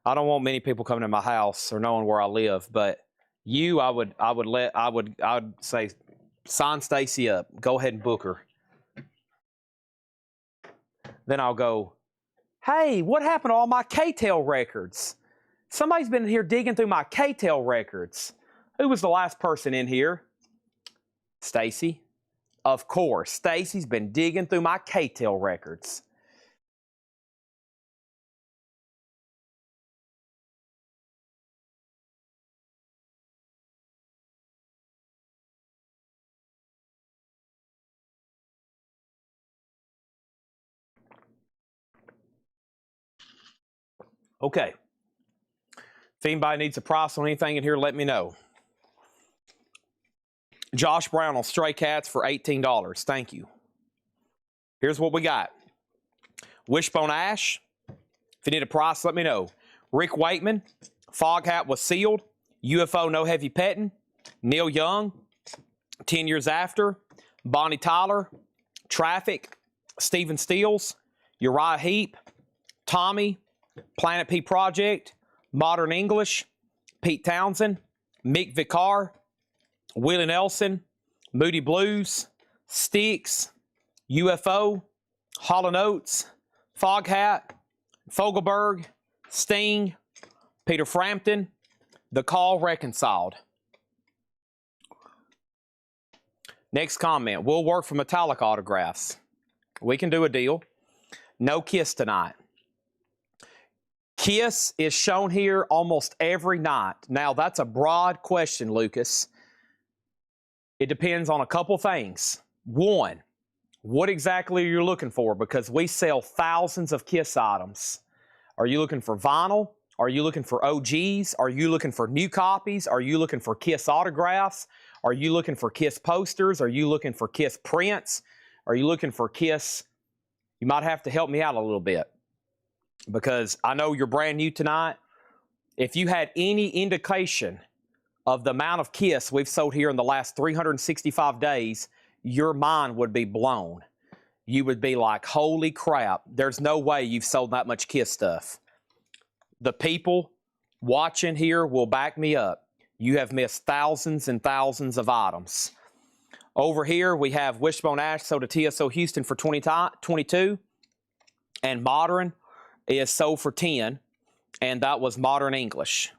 I don't want many people coming to my house or knowing where I live, but you, I'd say, sign Stacy up. Go ahead and book her. Then I'll go, hey, what happened to all my K-Tail records? Somebody's been here digging through my K-Tail records. Who was the last person in here? Stacy. Of course, Stacy's been digging through my K-Tail records. Okay. If anybody needs a price on anything in here, let me know. Josh Brown on Stray Cats for $18. Thank you. Here's what we got. Wishbone Ash. If you need a price, let me know. Rick Wakeman. Fog Hat was sealed. UFO No Heavy Petting. Neil Young. 10 Years After. Bonnie Tyler. Traffic. Stephen Stills. Uriah Heep. Tommy. Planet P Project. Modern English. Pete Townsend. Mick Vicar. Willie Nelson. Moody Blues. Styx. UFO. Hall & Oates. Fog Hat. Fogelberg. Sting. Peter Frampton. The Call Reconciled. Next comment. We'll work for Metallica autographs. We can do a deal. No Kiss tonight. Kiss is shown here almost every night. Now, that's a broad question, Lucas. It depends on a couple things. One, what exactly are you looking for? Because we sell thousands of Kiss items. Are you looking for vinyl? Are you looking for OGs? Are you looking for new copies? Are you looking for Kiss autographs? Are you looking for Kiss posters? Are you looking for Kiss prints? Are you looking for Kiss? You might have to help me out a little bit because I know you're brand new tonight. If you had any indication of the amount of Kiss we've sold here in the last 365 days, your mind would be blown. You would be like, holy crap, there's no way you've sold that much Kiss stuff. The people watching here will back me up. You have missed thousands and thousands of items. Over here, we have Wishbone Ash sold to TSO Houston for $22, and Modern is sold for $10, and that was Modern English.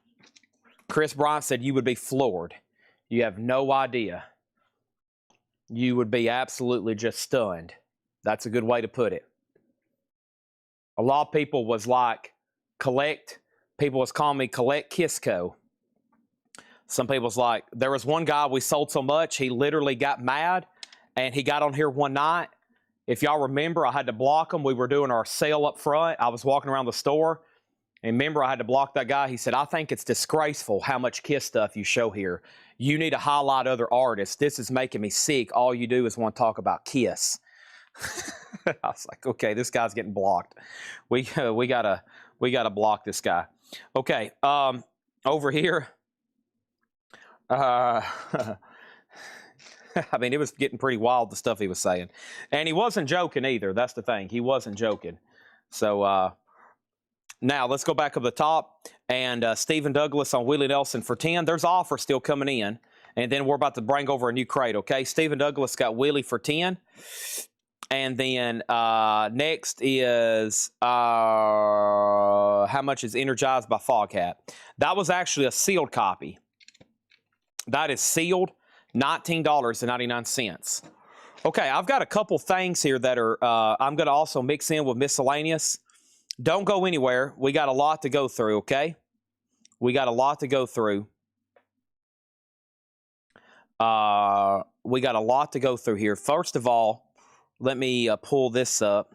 Chris Bryant said you would be floored. You have no idea. You would be absolutely just stunned. That's a good way to put it. A lot of people was like, people was calling me Collect Kisco. Some people was like, there was one guy we sold so much, he literally got mad, and he got on here one night. If y'all remember, I had to block him. We were doing our sale up front. I was walking around the store, and remember, I had to block that guy. He said, I think it's disgraceful how much Kiss stuff you show here. You need to highlight other artists. This is making me sick. All you do is want to talk about Kiss. I was like, okay, this guy's getting blocked. We gotta block this guy. Okay, over here. I mean, it was getting pretty wild, the stuff he was saying. And he wasn't joking either. That's the thing. He wasn't joking. So now let's go back up the top. And Stephen Douglas on Willie Nelson for 10. There's offers still coming in. And then we're about to bring over a new crate, okay? Stephen Douglas got Willie for 10. And then next is how much is Energized by Foghat? That was actually a sealed copy. That is sealed, $19.99. Okay, I've got a couple things here that are I'm going to also mix in with miscellaneous. Don't go anywhere. We got a lot to go through, okay? We got a lot to go through. We got a lot to go through here. First of all, let me pull this up.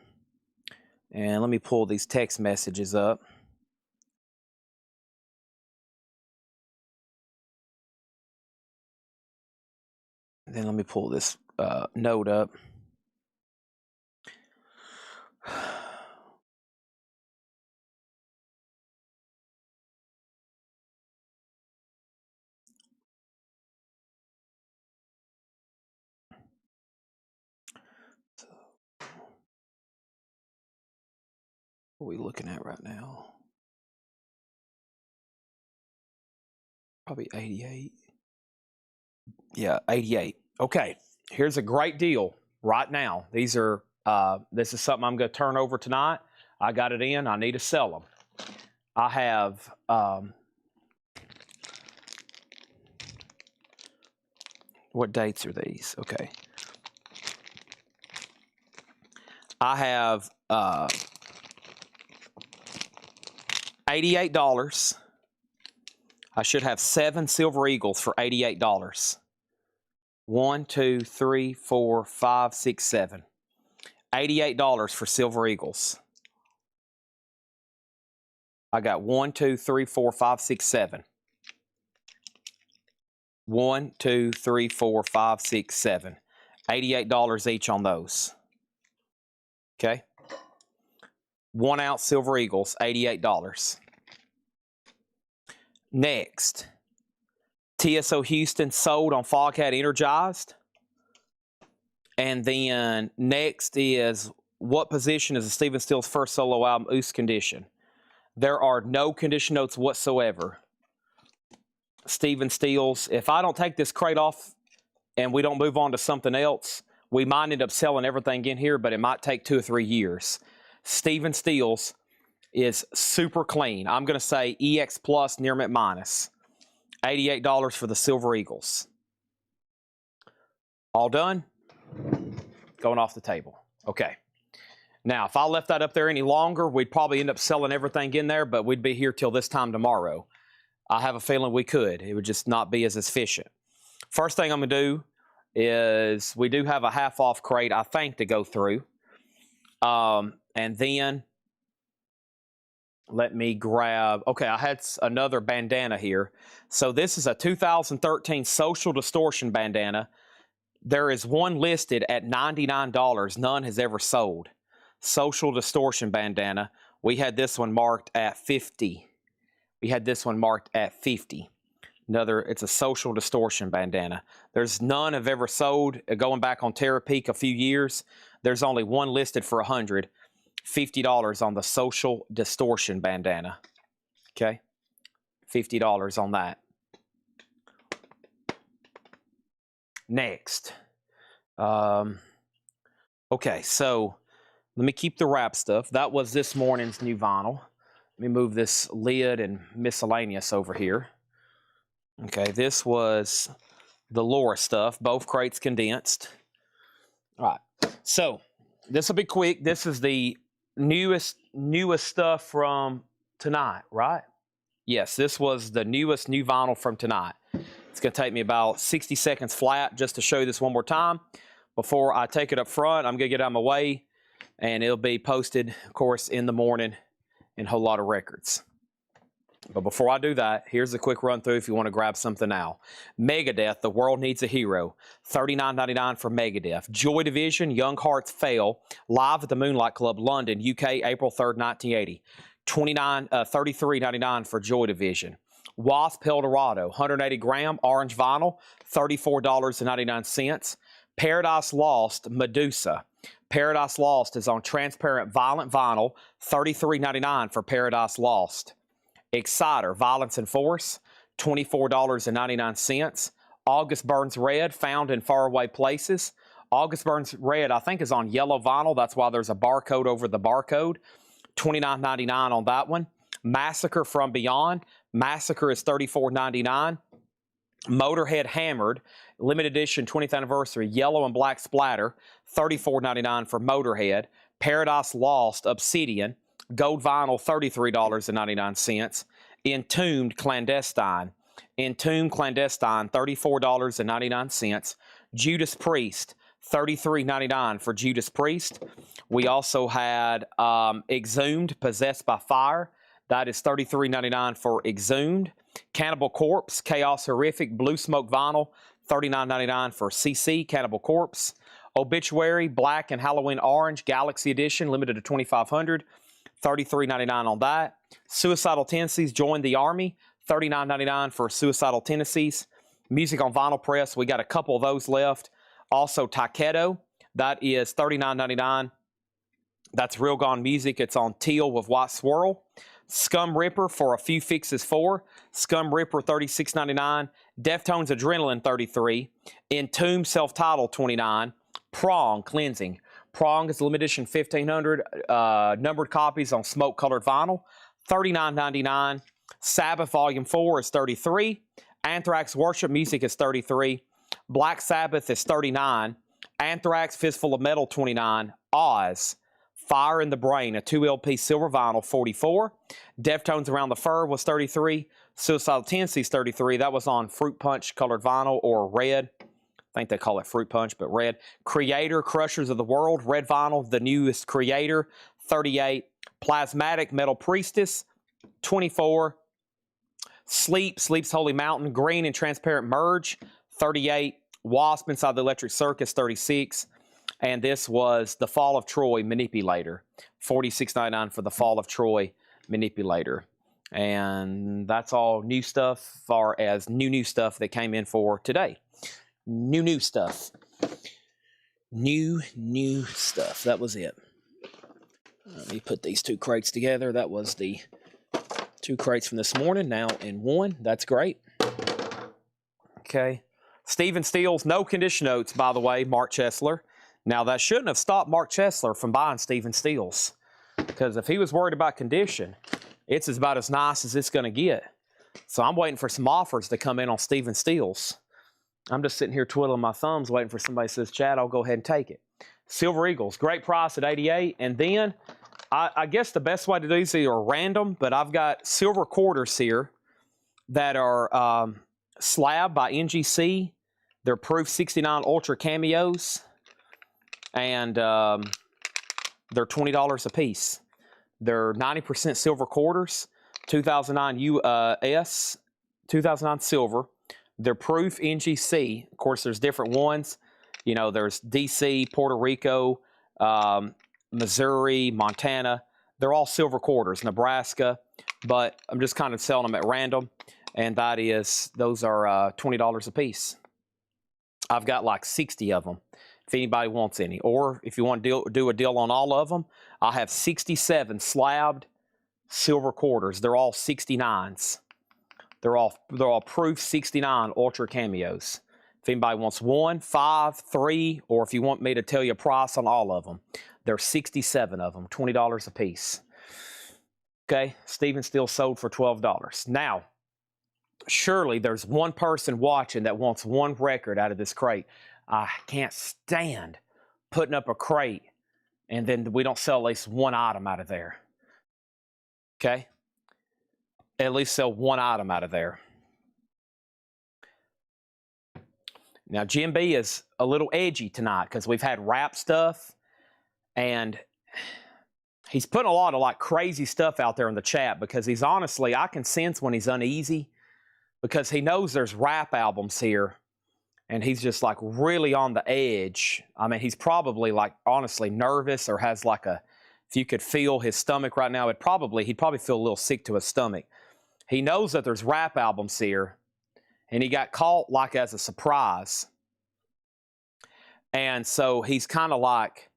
And let me pull these text messages up. Then let me pull this note up. What are we looking at right now? Probably 88. Yeah, 88. Okay, here's a great deal right now. These are this is something I'm going to turn over tonight. I got it in. I need to sell them. I have what dates are these? Okay. I have $88. I should have 7 Silver Eagles for $88. 1, 2, 3, 4, 5, 6, 7. $88 for Silver Eagles. I got 1, 2, 3, 4, 5, 6, 7. 1, 2, 3, 4, 5, 6, 7. $88 each on those. Okay. 1 ounce Silver Eagles, $88. Next, TSO Houston sold on Foghat Energized. And then next is what position is Stephen Stills' first solo album, Oos Condition? There are no condition notes whatsoever. Stephen Stills, if I don't take this crate off and we don't move on to something else, we might end up selling everything in here, but it might take 2 or 3 years. Stephen Stills is super clean. I'm going to say EX plus, near mint minus. $88 for the Silver Eagles. All done? Going off the table. Okay. Now, if I left that up there any longer, we'd probably end up selling everything in there, but we'd be here till this time tomorrow. I have a feeling we could. It would just not be as efficient. First thing I'm going to do is we do have a half-off crate, I think, to go through. And then let me grab, okay, I had another bandana here. So this is a 2013 Social Distortion bandana. There is one listed at $99. None has ever sold. Social Distortion bandana. We had this one marked at 50. We had this one marked at 50. Another, it's a Social Distortion bandana. There's none have ever sold. Going back on Terra Peak a few years, there's only one listed for $100. $50 on the Social Distortion bandana. Okay? $50 on that. Next. Okay, so let me keep the wrap stuff. That was this morning's new vinyl. Let me move this lid and miscellaneous over here. Okay, this was the Laura stuff. Both crates condensed. All right, so this will be quick. This is the newest stuff from tonight, right? Yes, this was the new vinyl from tonight. It's going to take me about 60 seconds flat just to show you this one more time. Before I take it up front, I'm going to get out of my way, and it'll be posted, of course, in the morning in a whole lot of records. But before I do that, here's a quick run through if you want to grab something now. Megadeth, The World Needs a Hero, $39.99 for Megadeth. Joy Division, Young Hearts Fail, live at the Moonlight Club, London, UK, April 3rd, 1980. $33.99 for Joy Division. Wasp Eldorado, 180 gram, orange vinyl, $34.99. Paradise Lost, Medusa. Paradise Lost is on transparent violent vinyl, $33.99 for Paradise Lost. Exciter, Violence and Force, $24.99. August Burns Red, Found in Faraway Places. August Burns Red, I think, is on yellow vinyl. That's why there's a barcode over the barcode. $29.99 on that one. Massacre from Beyond. Massacre is $34.99. Motorhead Hammered, limited edition 20th anniversary, yellow and black splatter, $34.99 for Motorhead. Paradise Lost Obsidian, gold vinyl, $33.99. Entombed Clandestine. Entombed Clandestine, $34.99. Judas Priest, $33.99 for Judas Priest. We also had Exhumed Possessed by Fire. That is $33.99 for Exhumed. Cannibal Corpse, Chaos Horrific, Blue Smoke Vinyl, $39.99 for CC, Cannibal Corpse. Obituary, Black and Halloween Orange, Galaxy Edition, limited to 2,500, $33.99 on that. Suicidal Tendencies, Join the Army, $39.99 for Suicidal Tendencies. Music on Vinyl Press, we got a couple of those left. Also, Takedo, that is $39.99. That's Real Gone Music. It's on teal with white swirl. Scum Ripper for A Few Fixes 4. Scum Ripper, $36.99. Deftones Adrenaline, $33. Entomb Self-Titled, $29. Prong Cleansing. Prong is limited edition 1,500. Numbered copies on smoke-colored vinyl, $39.99. Sabbath Volume 4 is $33. Anthrax Worship Music is $33. Black Sabbath is $39. Anthrax Fistful of Metal, $29. Oz Fire in the Brain, a 2LP silver vinyl, $44. Deftones Around the Fur was $33. Suicidal Tendencies, $33. That was on Fruit Punch colored vinyl, or red. I think they call it Fruit Punch, but red. Creator, Crushers of the World, red vinyl, The Newest Creator, $38. Plasmatic Metal Priestess, $24. Sleep's Holy Mountain, green and transparent merge, $38. Wasp Inside the Electric Circus, $36. And this was The Fall of Troy Manipulator, $46.99 for The Fall of Troy Manipulator. And that's all new stuff, as far as new stuff that came in for today. New stuff. New stuff. That was it. Let me put these two crates together. That was the two crates from this morning, now in one. That's great. Okay. Stephen Steele's no condition notes, by the way, Mark Chesler. Now, that shouldn't have stopped Mark Chesler from buying Stephen Steele's, because if he was worried about condition, it's about as nice as it's going to get. So I'm waiting for some offers to come in on Stephen Steele's. I'm just sitting here twiddling my thumbs waiting for somebody that says, Chad, I'll go ahead and take it. Silver Eagles, great price at $88. And then, I guess the best way to do these are random, but I've got silver quarters here that are slab by NGC. They're Proof 69 Ultra Cameos. And they're $20 a piece. They're 90% silver quarters, 2009 US, 2009 silver. They're Proof NGC. Of course, there's different ones. You know, there's DC, Puerto Rico, Missouri, Montana. They're all silver quarters, Nebraska. But I'm just kind of selling them at random. And those are $20 a piece. I've got like 60 of them, if anybody wants any. Or if you want to do a deal on all of them, I have 67 slabbed silver quarters. They're all 69s. They're all Proof 69 Ultra Cameos. If anybody wants 1, 5, 3, or if you want me to tell you a price on all of them, there's 67 of them, $20 a piece. Okay, Stephen Steele sold for $12. Now, surely there's one person watching that wants one record out of this crate. I can't stand putting up a crate and then we don't sell at least one item out of there. Okay? At least sell one item out of there. Now, Jim B is a little edgy tonight because we've had rap stuff and he's putting a lot of like crazy stuff out there in the chat because he's honestly, I can sense when he's uneasy because he knows there's rap albums here and he's just like really on the edge. I mean, he's probably like honestly nervous or has like if you could feel his stomach right now, he'd probably feel a little sick to his stomach. He knows that there's rap albums here and he got caught like as a surprise. And so he's kind of like,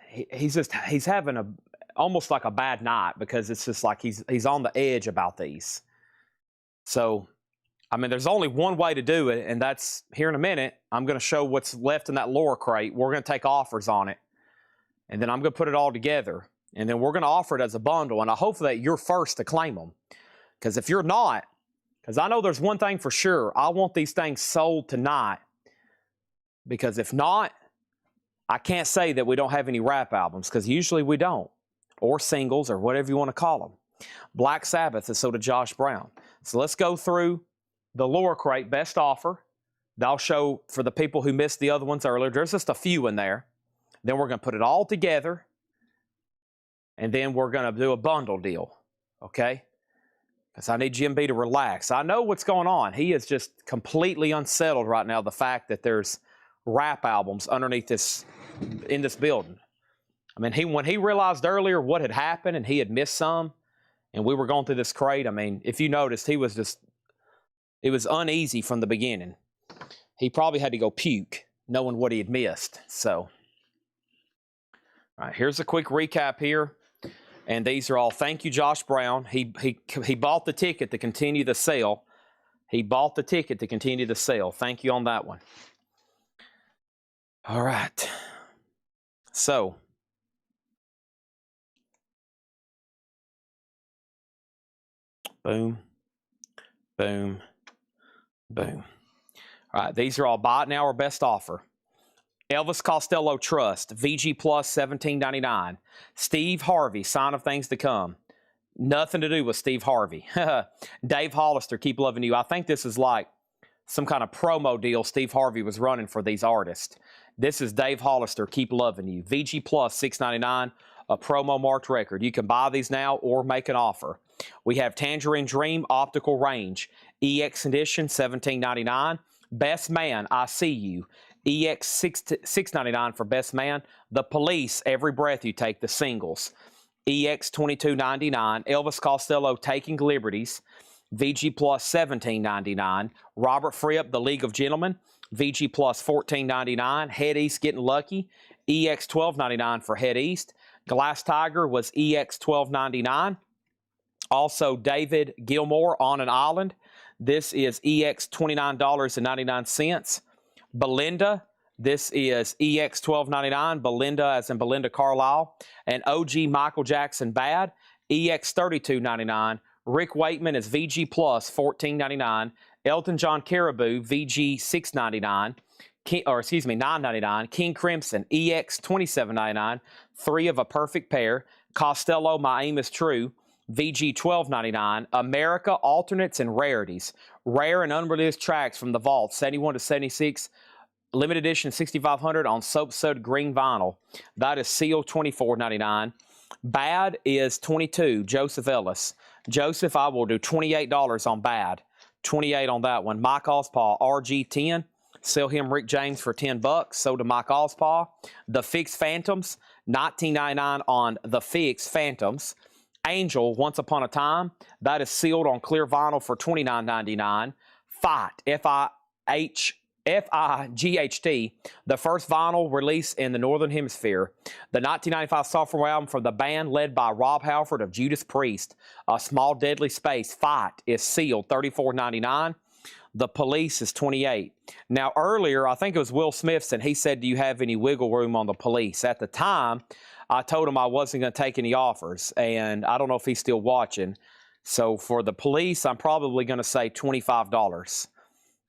he's having almost like a bad night because it's just like he's on the edge about these. So I mean, there's only one way to do it, and that's here in a minute. I'm going to show what's left in that lower crate. We're going to take offers on it, and then I'm going to put it all together, and then we're going to offer it as a bundle, and I hope that you're first to claim them. Because if you're not, because I know there's one thing for sure, I want these things sold tonight, because if not, I can't say that we don't have any rap albums, because usually we don't, or singles, or whatever you want to call them. Black Sabbath, and so did Josh Brown. So let's go through the lower crate, best offer. I'll show for the people who missed the other ones earlier. There's just a few in there. Then we're going to put it all together, and then we're going to do a bundle deal, okay? Because I need Jim B to relax. I know what's going on. He is just completely unsettled right now, the fact that there's rap albums underneath this, in this building. I mean, when he realized earlier what had happened and he had missed some, and we were going through this crate, I mean, if you noticed, he was just, it was uneasy from the beginning. He probably had to go puke, knowing what he had missed. So, all right, here's a quick recap here. And these are all, thank you, Josh Brown. He bought the ticket to continue the sale. He bought the ticket to continue the sale. Thank you on that one. All right. So, boom, boom, boom. All right, these are all buy it now or best offer. Elvis Costello Trust, VG Plus, $17.99. Steve Harvey, Sign of Things to Come. Nothing to do with Steve Harvey. Dave Hollister, Keep Loving You. I think this is like some kind of promo deal Steve Harvey was running for these artists. This is Dave Hollister, Keep Loving You. VG Plus, $6.99, a promo marked record. You can buy these now or make an offer. We have Tangerine Dream, Optical Range. EX Edition, $17.99. Best Man, I See You. EX $6.99 for Best Man. The Police, Every Breath You Take, the singles. EX $22.99. Elvis Costello, Taking Liberties. VG Plus $17.99. Robert Fripp, The League of Gentlemen. VG Plus $14.99. Head East, Getting Lucky. EX $12.99 for Head East. Glass Tiger was EX $12.99. Also, David Gilmour, On an Island. This is EX $29.99. Belinda, this is EX $12.99. Belinda, as in Belinda Carlisle. And OG Michael Jackson, Bad, EX $32.99. Rick Wakeman is VG Plus, $14.99. Elton John Caribou, VG $6.99. $9.99. King Crimson, EX $27.99. Three of a Perfect Pair. Costello, My Aim is True, VG $12.99. America, Alternates and Rarities. Rare and unreleased tracks from the vault, 71 to 76. Limited edition 6500 on soap-sewed green vinyl. That is sealed, $24.99. Bad is $22. Joseph Ellis. Joseph, I will do $28 on Bad. $28 on that one. Mike Ospaw, RG10. Sell him Rick James for $10. So to Mike Ospaw. The Fix Phantoms, $19.99 on The Fix Phantoms. Angel, Once Upon a Time. That is sealed on clear vinyl for $29.99. Fight, F-I-G-H-T, the first vinyl release in the Northern Hemisphere. The 1995 sophomore album from the band led by Rob Halford of Judas Priest. A Small Deadly Space, Fight, is sealed, $34.99. The Police is $28. Now, earlier, I think it was Will Smithson, he said, do you have any wiggle room on The Police? At the time, I told him I wasn't going to take any offers, and I don't know if he's still watching. So for The Police, I'm probably going to say $25.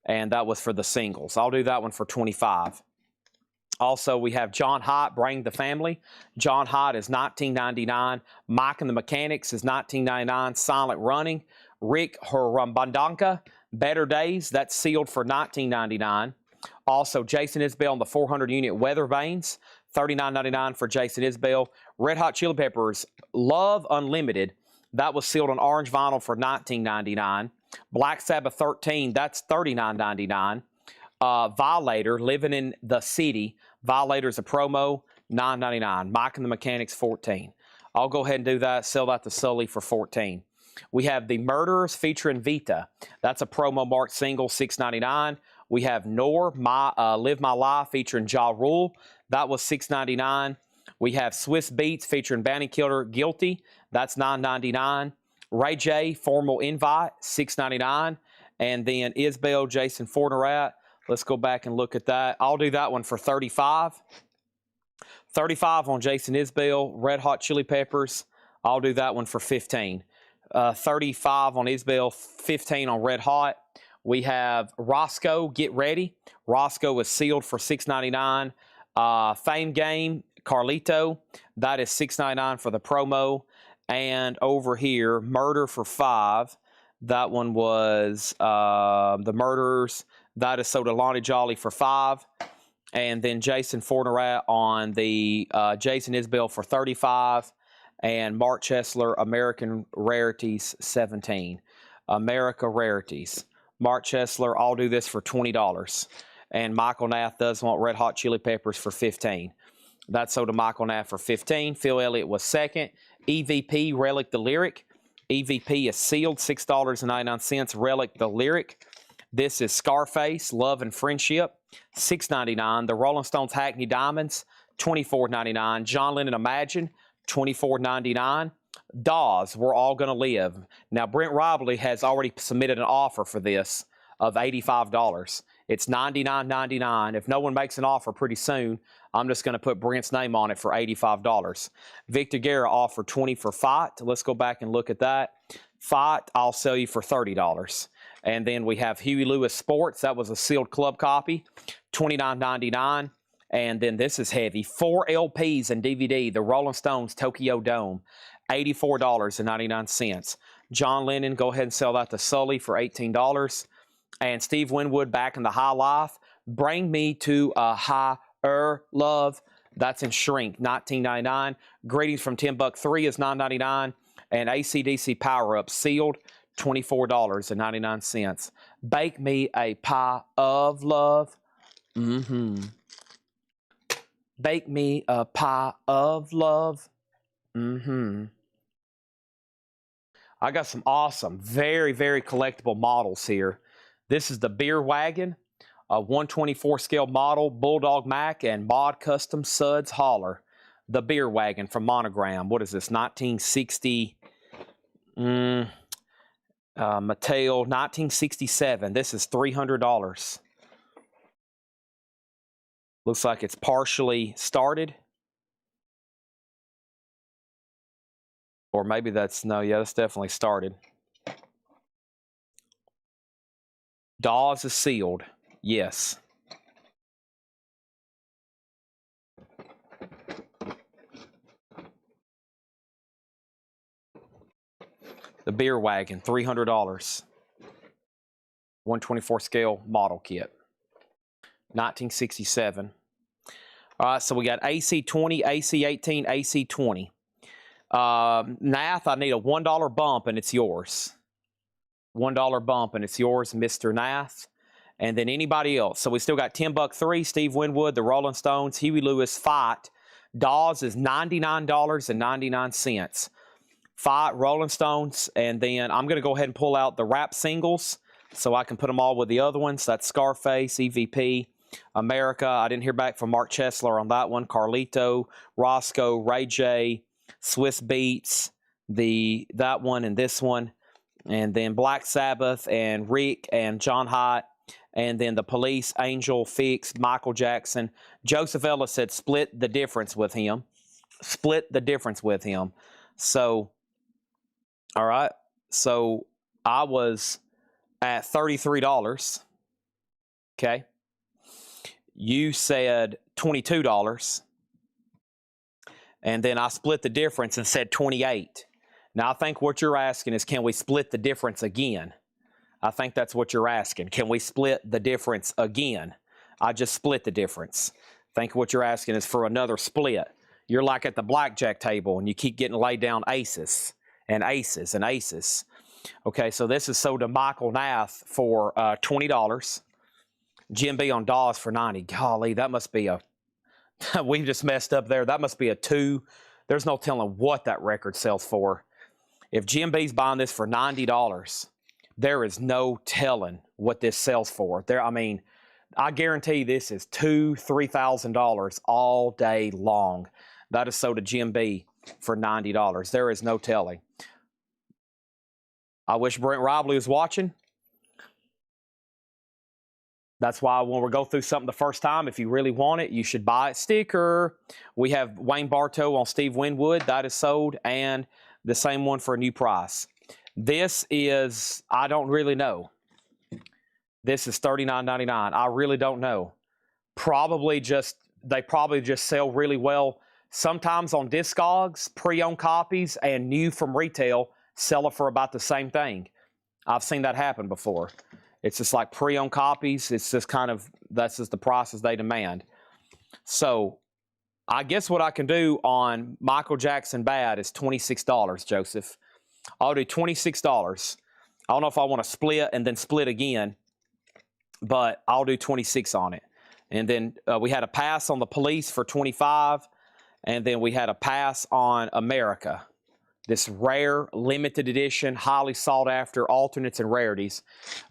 And that was for the singles. I'll do that one for $25. Also, we have John Hott, Bring the Family. John Hott is $19.99. Mike and the Mechanics is $19.99. Silent Running. Rick Harumbandanka, Better Days. That's sealed for $19.99. Also, Jason Isbell and the 400 unit Weather Vanes. $39.99 for Jason Isbell. Red Hot Chili Peppers, Love Unlimited. That was sealed on orange vinyl for $19.99. Black Sabbath 13, that's $39.99. Violator, Living in the City. Violator's a promo, $9.99. Mike and the Mechanics, $14. I'll go ahead and do that, sell that to Sully for $14. We have The Murderers featuring Vita. That's a promo marked single, $6.99. We have Nor, Live My Life featuring Ja Rule. That was $6.99. We have Swiss Beats featuring Bounty Killer, Guilty. That's $9.99. Ray J, Formal Invite, $6.99. And then Isbell, Jason Fornerat. Let's go back and look at that. I'll do that one for 35. 35 on Jason Isbell. Red Hot Chili Peppers. I'll do that one for 15. 35 on Isbell, 15 on Red Hot. We have Roscoe, Get Ready. Roscoe is sealed for $6.99. Fame Game, Carlito. That is $6.99 for the promo. And over here, Murder for $5. That one was the Murderers. That is sold to Lonnie Jolly for $5. And then Jason Fornerat on the Jason Isbell for $35. And Mark Chesler, American Rarities, $17. America Rarities. Mark Chesler, I'll do this for $20. And Michael Nath does want Red Hot Chili Peppers for $15. That's sold to Michael Nath for $15. Phil Elliott was second. EVP, Relic the Lyric. EVP is sealed, $6.99. Relic the Lyric. This is Scarface, Love and Friendship, $6.99. The Rolling Stones Hackney Diamonds, $24.99. John Lennon Imagine, $24.99. Dawes, We're All Gonna Live. Now, Brent Robley has already submitted an offer for this of $85. It's $99.99. If no one makes an offer pretty soon, I'm just going to put Brent's name on it for $85. Victor Guerra offered $20 for Fight. Let's go back and look at that. Fight, I'll sell you for $30. And then we have Huey Lewis Sports. That was a sealed club copy, $29.99. And then this is heavy. 4 LPs and DVD, the Rolling Stones Tokyo Dome, $84.99. John Lennon, go ahead and sell that to Sully for $18. And Steve Winwood, Back in the High Life, Bring Me to a Higher Love. That's in shrink, $19.99. Greetings from Tim Buck 3 is $9.99. And AC/DC Power Up sealed, $24.99. Bake Me a Pie of Love. Bake Me a Pie of Love. I got some awesome, very, very collectible models here. This is the Beer Wagon, a 124 scale model, Bulldog Mac, and Mod Custom Suds Holler. The Beer Wagon from Monogram. What is this? 1960 Mattel, 1967. This is $300. Looks like it's partially started. Or maybe that's, no, yeah, that's definitely started. Dawes is sealed. Yes. The Beer Wagon, $300. 124 scale model kit. 1967. All right, so we got AC20, AC18, AC20. Nath, I need a $1 bump and it's yours. $1 bump and it's yours, Mr. Nath. And then anybody else. So we still got Tim Buck 3, Steve Winwood, the Rolling Stones, Huey Lewis, Fight. Dawes is $99.99. Fight, Rolling Stones, and then I'm going to go ahead and pull out the rap singles so I can put them all with the other ones. That's Scarface, EVP, America. I didn't hear back from Mark Chesler on that one. Carlito, Roscoe, Ray J, Swiss Beats, that one and this one. And then Black Sabbath and Rick and John Haidt. And then the Police, Angel, Fix, Michael Jackson. Joseph Ellis said split the difference with him. Split the difference with him. So, all right. So I was at $33. Okay. You said $22. And then I split the difference and said $28. Now, I think what you're asking is, can we split the difference again? I think that's what you're asking. Can we split the difference again? I just split the difference. I think what you're asking is for another split. You're like at the blackjack table and you keep getting laid down aces and aces and aces. Okay, so this is sold to Michael Nath for $20. Jim B on Dawes for $90. Golly, that must be a... We've just messed up there. That must be a 2. There's no telling what that record sells for. If Jim B's buying this for $90, there is no telling what this sells for. I mean, I guarantee this is $2,000–$3,000 all day long. That is sold to Jim B for $90. There is no telling. I wish Brent Robley was watching. That's why when we go through something the first time, if you really want it, you should buy it. Sticker. We have Wayne Bartow on Steve Winwood. That is sold, and the same one for a new price. This is, I don't really know. This is $39.99. I really don't know. They probably just sell really well. Sometimes on Discogs, pre-owned copies and new from retail sell it for about the same thing. I've seen that happen before. It's just like pre-owned copies. It's just kind of, that's just the prices they demand. So I guess what I can do on Michael Jackson Bad is $26, Joseph. I'll do $26. I don't know if I want to split and then split again, but I'll do 26 on it. And then we had a pass on the Police for 25, and then we had a pass on America. This rare, limited edition, highly sought after alternates and rarities.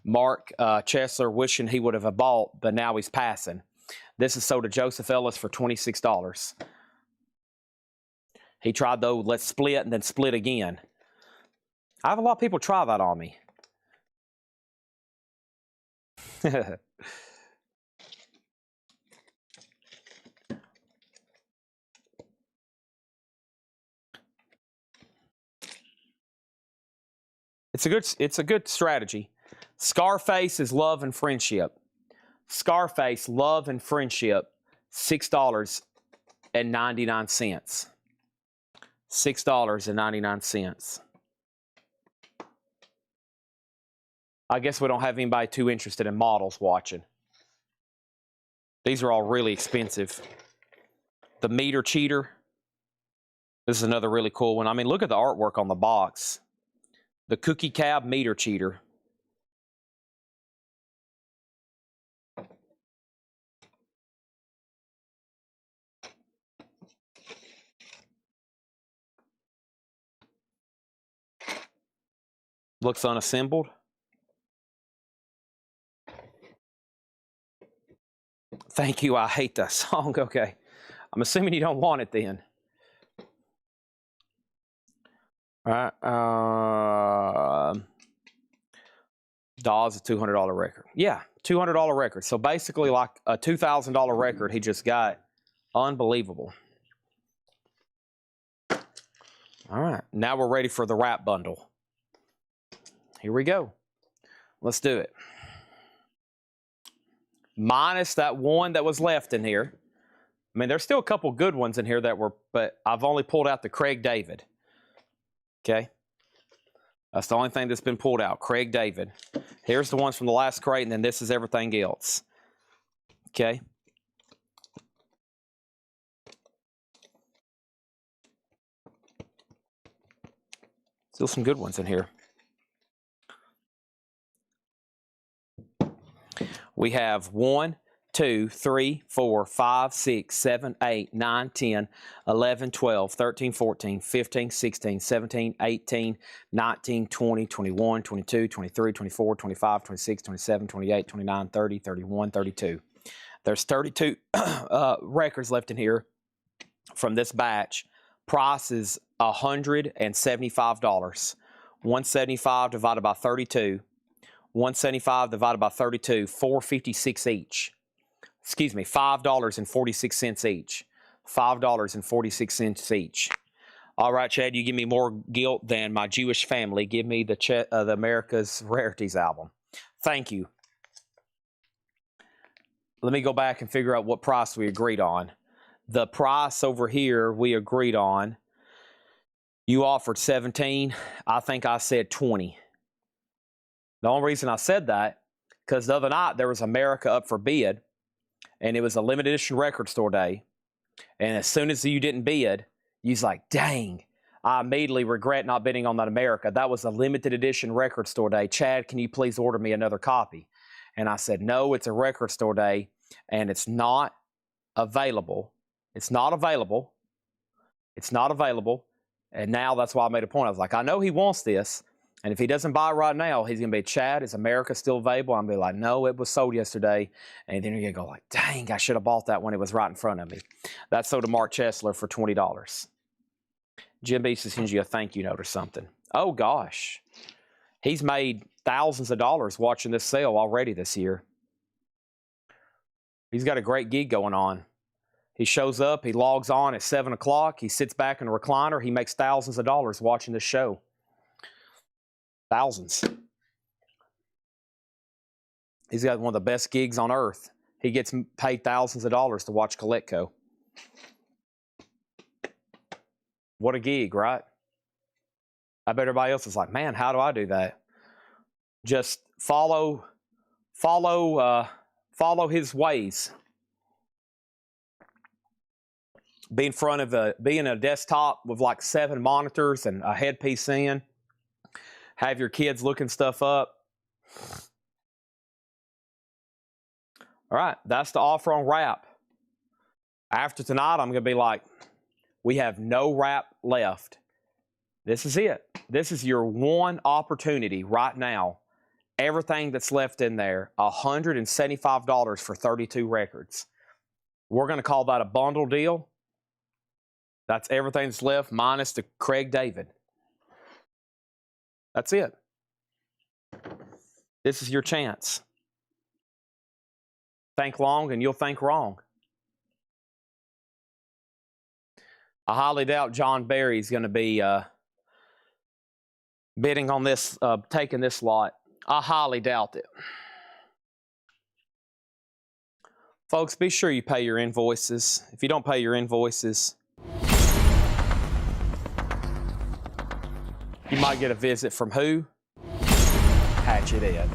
Mark Chesler wishing he would have bought, but now he's passing. This is sold to Joseph Ellis for $26. He tried, though, let's split and then split again. I have a lot of people try that on me. It's a good strategy. Scarface is Love and Friendship. Scarface, Love and Friendship, $6.99. $6.99. I guess we don't have anybody too interested in models watching. These are all really expensive. The Meter Cheater. This is another really cool one. I mean, look at the artwork on the box. The Cookie Cab Meter Cheater. Looks unassembled. Thank you, I hate that song. Okay. I'm assuming you don't want it then. All right. Dawes, a $200 record. Yeah, $200 record. So basically like a $2,000 record he just got. Unbelievable. All right. Now we're ready for the wrap bundle. Here we go. Let's do it. Minus that one that was left in here. I mean, there's still a couple good ones in here that were, but I've only pulled out the Craig David. Okay. That's the only thing that's been pulled out. Craig David. Here's the ones from the last crate, and then this is everything else. Okay. Still some good ones in here. We have 1, 2, 3, 4, 5, 6, 7, 8, 9, 10, 11, 12, 13, 14, 15, 16, 17, 18, 19, 20, 21, 22, 23, 24, 25, 26, 27, 28, 29, 30, 31, 32. There's 32 records left in here from this batch. Price is $175. 175 divided by 32. 175 divided by 32, $4.56 each. Excuse me, $5.46 each. $5.46 each. All right, Chad, you give me more guilt than my Jewish family. Give me the America's Rarities album. Thank you. Let me go back and figure out what price we agreed on. The price over here we agreed on, you offered 17. I think I said 20. The only reason I said that, because the other night there was America up for bid, and it was a limited edition record store day. And as soon as you didn't bid, you was like, dang, I immediately regret not bidding on that America. That was a limited edition record store day. Chad, can you please order me another copy? And I said, no, it's a record store day, and it's not available. It's not available. It's not available. And now that's why I made a point. I was like, I know he wants this. And if he doesn't buy it right now, he's going to be, Chad, is America still available? I'm going to be like, no, it was sold yesterday. And then you're going to go like, dang, I should have bought that when it was right in front of me. That's sold to Mark Chesler for $20. Jim B says, sends you a thank you note or something. Oh, gosh. He's made thousands of dollars watching this sale already this year. He's got a great gig going on. He shows up, he logs on at 7 o'clock, he sits back in a recliner, he makes thousands of dollars watching this show. Thousands. He's got one of the best gigs on earth. He gets paid thousands of dollars to watch Collectibles. What a gig, right? I bet everybody else is like, man, how do I do that? Just follow his ways. Be in front of a desktop with like 7 monitors and a headpiece in. Have your kids looking stuff up. All right, that's the offer on wrap. After tonight, I'm going to be like, we have no wrap left. This is it. This is your one opportunity right now. Everything that's left in there, $175 for 32 records. We're going to call that a bundle deal. That's everything that's left minus the Craig David. That's it. This is your chance. Think long and you'll think wrong. I highly doubt John Barry's going to be bidding on this, taking this lot. I highly doubt it. Folks, be sure you pay your invoices. If you don't pay your invoices, you might get a visit from who? Hatchet Ed.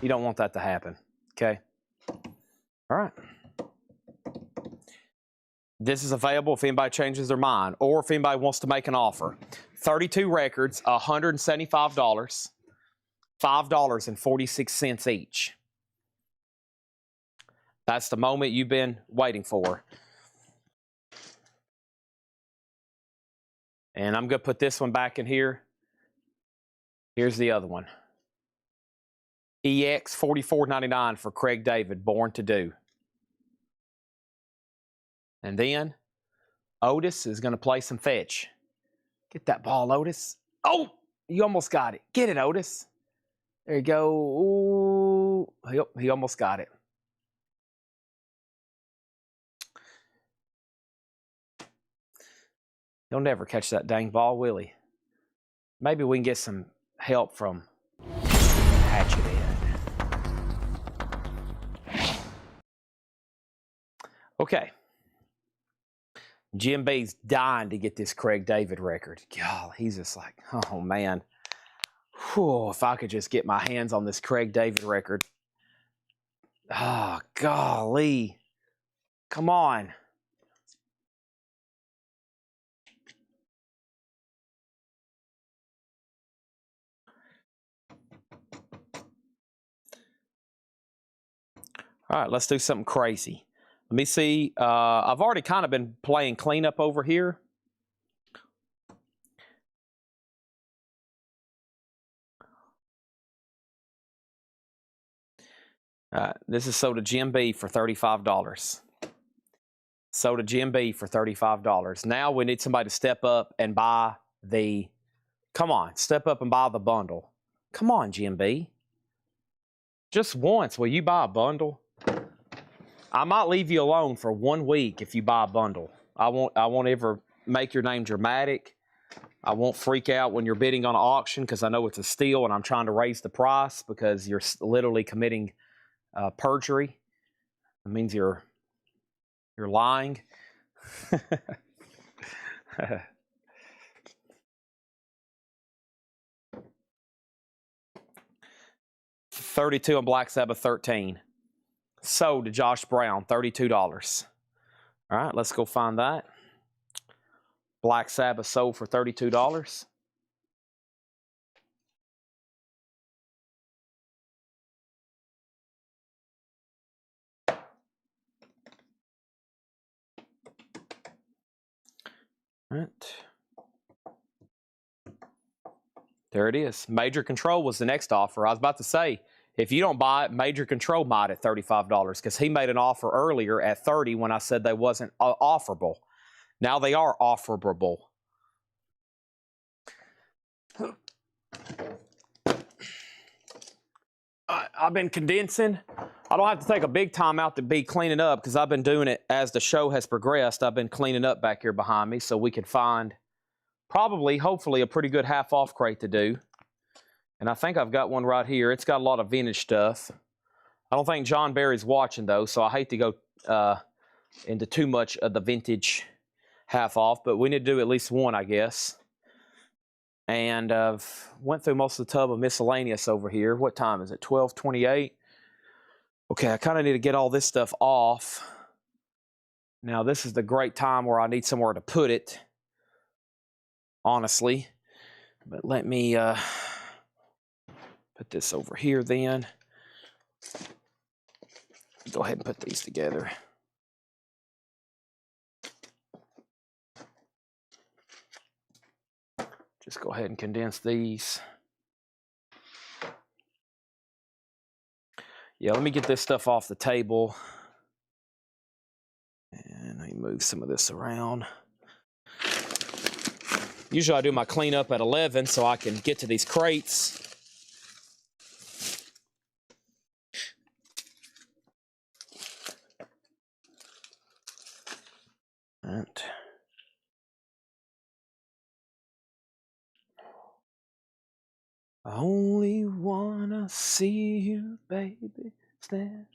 You don't want that to happen, okay? All right. This is available if anybody changes their mind or if anybody wants to make an offer. 32 records, $175, $5.46 each. That's the moment you've been waiting for. And I'm going to put this one back in here. Here's the other one. EX $44.99 for Craig David, Born to Do. And then Otis is going to play some fetch. Get that ball, Otis. Oh, you almost got it. Get it, Otis. There you go. Ooh, he almost got it. He'll never catch that dang ball, will he? Maybe we can get some help from Hatchet Ed. Okay. Jim B's dying to get this Craig David record. God, he's just like, oh man. Whew, if I could just get my hands on this Craig David record. Oh, golly. Come on. All right, let's do something crazy. Let me see. I've already kind of been playing cleanup over here. This is sold to Jim B for $35. Sold to Jim B for $35. Now we need somebody to step up and buy the, come on, step up and buy the bundle. Come on, Jim B. Just once, will you buy a bundle? I might leave you alone for 1 week if you buy a bundle. I won't ever make your name dramatic. I won't freak out when you're bidding on an auction because I know it's a steal and I'm trying to raise the price because you're literally committing perjury. It means you're lying. $32 on Black Sabbath 13. Sold to Josh Brown, $32. All right, let's go find that. Black Sabbath sold for $32. All right. There it is. Major Control was the next offer. I was about to say, if you don't buy it, Major Control might at $35 because he made an offer earlier at $30 when I said they wasn't offerable. Now they are offerable. I've been condensing I don't have to take a big time out to be cleaning up because I've been doing it as the show has progressed. I've been cleaning up back here behind me so we could find probably, hopefully, a pretty good half-off crate to do. And I think I've got one right here. It's got a lot of vintage stuff. I don't think John Barry's watching, though, so I hate to go into too much of the vintage half-off, but we need to do at least one, I guess. And I've went through most of the tub of miscellaneous over here. What time is it? 12:28. Okay, I kind of need to get all this stuff off. Now, this is the great time where I need somewhere to put it, honestly. But let me put this over here then. Go ahead and put these together. Just go ahead and condense these. Yeah, let me get this stuff off the table. And let me move some of this around. Usually I do my cleanup at 11 so I can get to these crates. And I only wanna see you, baby, stand.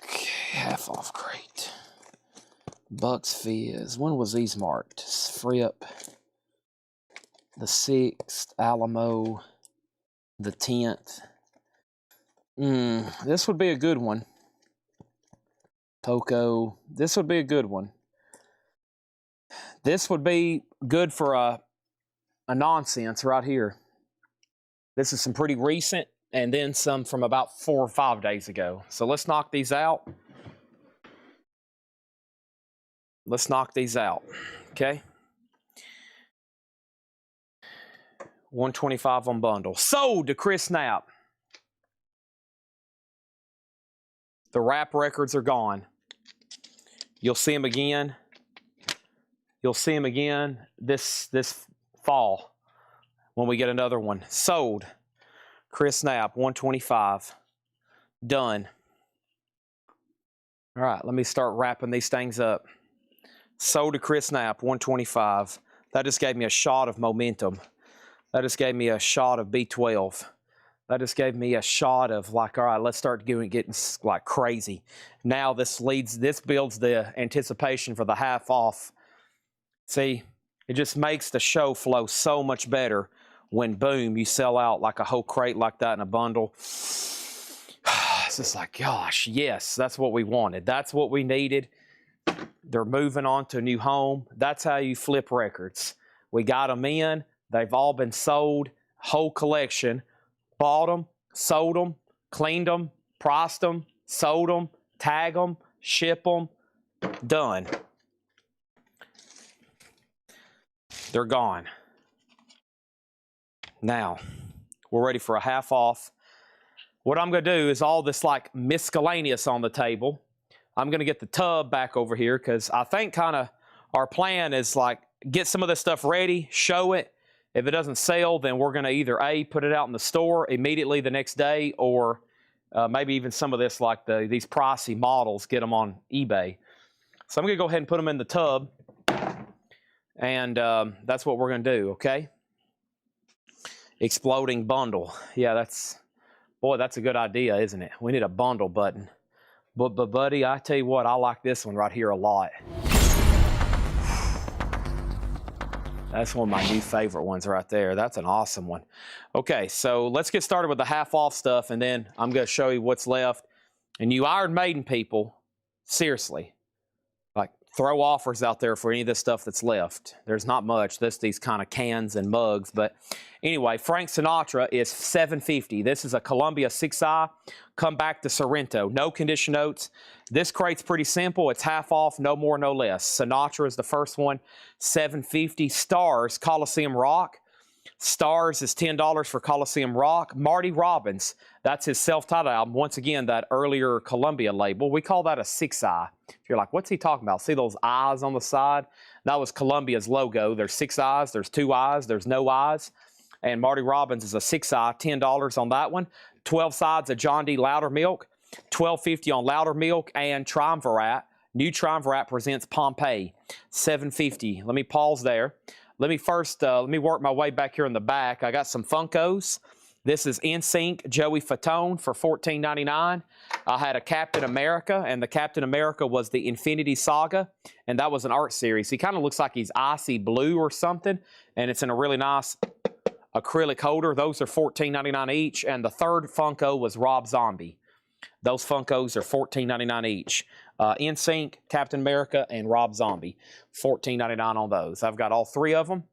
Okay, half-off crate. Bucks Fizz. When was these marked? Fripp. The 6th. Alamo. The 10th. This would be a good one. Poco. This would be a good one. This would be good for a nonsense right here. This is some pretty recent, and then some from about 4 or 5 days ago. So let's knock these out. Let's knock these out, okay? 125 on bundle. Sold to Chris Knapp. The rap records are gone. You'll see them again. You'll see them again this fall when we get another one. Sold. Chris Knapp, 125. Done. All right, let me start wrapping these things up. Sold to Chris Knapp, 125. That just gave me a shot of momentum. That just gave me a shot of B12. That just gave me a shot of like, all right, let's start getting like crazy. Now this builds the anticipation for the half off. See, it just makes the show flow so much better when, boom, you sell out like a whole crate like that in a bundle. It's just like, gosh, yes, that's what we wanted. That's what we needed. They're moving on to a new home. That's how you flip records. We got them in. They've all been sold, whole collection. Bought them, sold them, cleaned them, priced them, sold them, tag them, ship them. Done. They're gone. Now, we're ready for a half off. What I'm going to do is all this like miscellaneous on the table. I'm going to get the tub back over here because I think kind of our plan is like get some of this stuff ready, show it. If it doesn't sell, then we're going to either A, put it out in the store immediately the next day, or maybe even some of this like these pricey models, get them on eBay. So I'm going to go ahead and put them in the tub. And that's what we're going to do, okay? Exploding bundle. Yeah, that's a good idea, isn't it? We need a bundle button. But buddy, I tell you what, I like this one right here a lot. That's one of my new favorite ones right there. That's an awesome one. Okay, so let's get started with the half-off stuff, and then I'm going to show you what's left. And you Iron Maiden people, seriously, like throw offers out there for any of this stuff that's left. There's not much. These kind of cans and mugs. But anyway, Frank Sinatra is $750. This is a Columbia 6i. Come back to Sorrento. No condition notes. This crate's pretty simple. It's half off, no more, no less. Sinatra is the first one, $750. Stars, Coliseum Rock. Stars is $10 for Coliseum Rock. Marty Robbins, that's his self-titled album. Once again, that earlier Columbia label. We call that a 6i. If you're like, what's he talking about? See those eyes on the side? That was Columbia's logo. There's 6 eyes, there's 2 eyes, there's no eyes. And Marty Robbins is a 6i, $10 on that one. 12 sides of John D. Loudermilk, $12.50 on Loudermilk. And Triumvirate, new Triumvirate presents Pompeii, $7.50. Let me pause there. Let me first, let me work my way back here in the back. I got some Funkos. This is NSYNC Joey Fatone for $14.99. I had a Captain America, and the Captain America was the Infinity Saga, and that was an art series. He kind of looks like he's icy blue or something, and it's in a really nice acrylic holder. Those are $14.99 each, and the third Funko was Rob Zombie. Those Funkos are $14.99 each. NSYNC, Captain America, and Rob Zombie, $14.99 on those. I've got all three of them.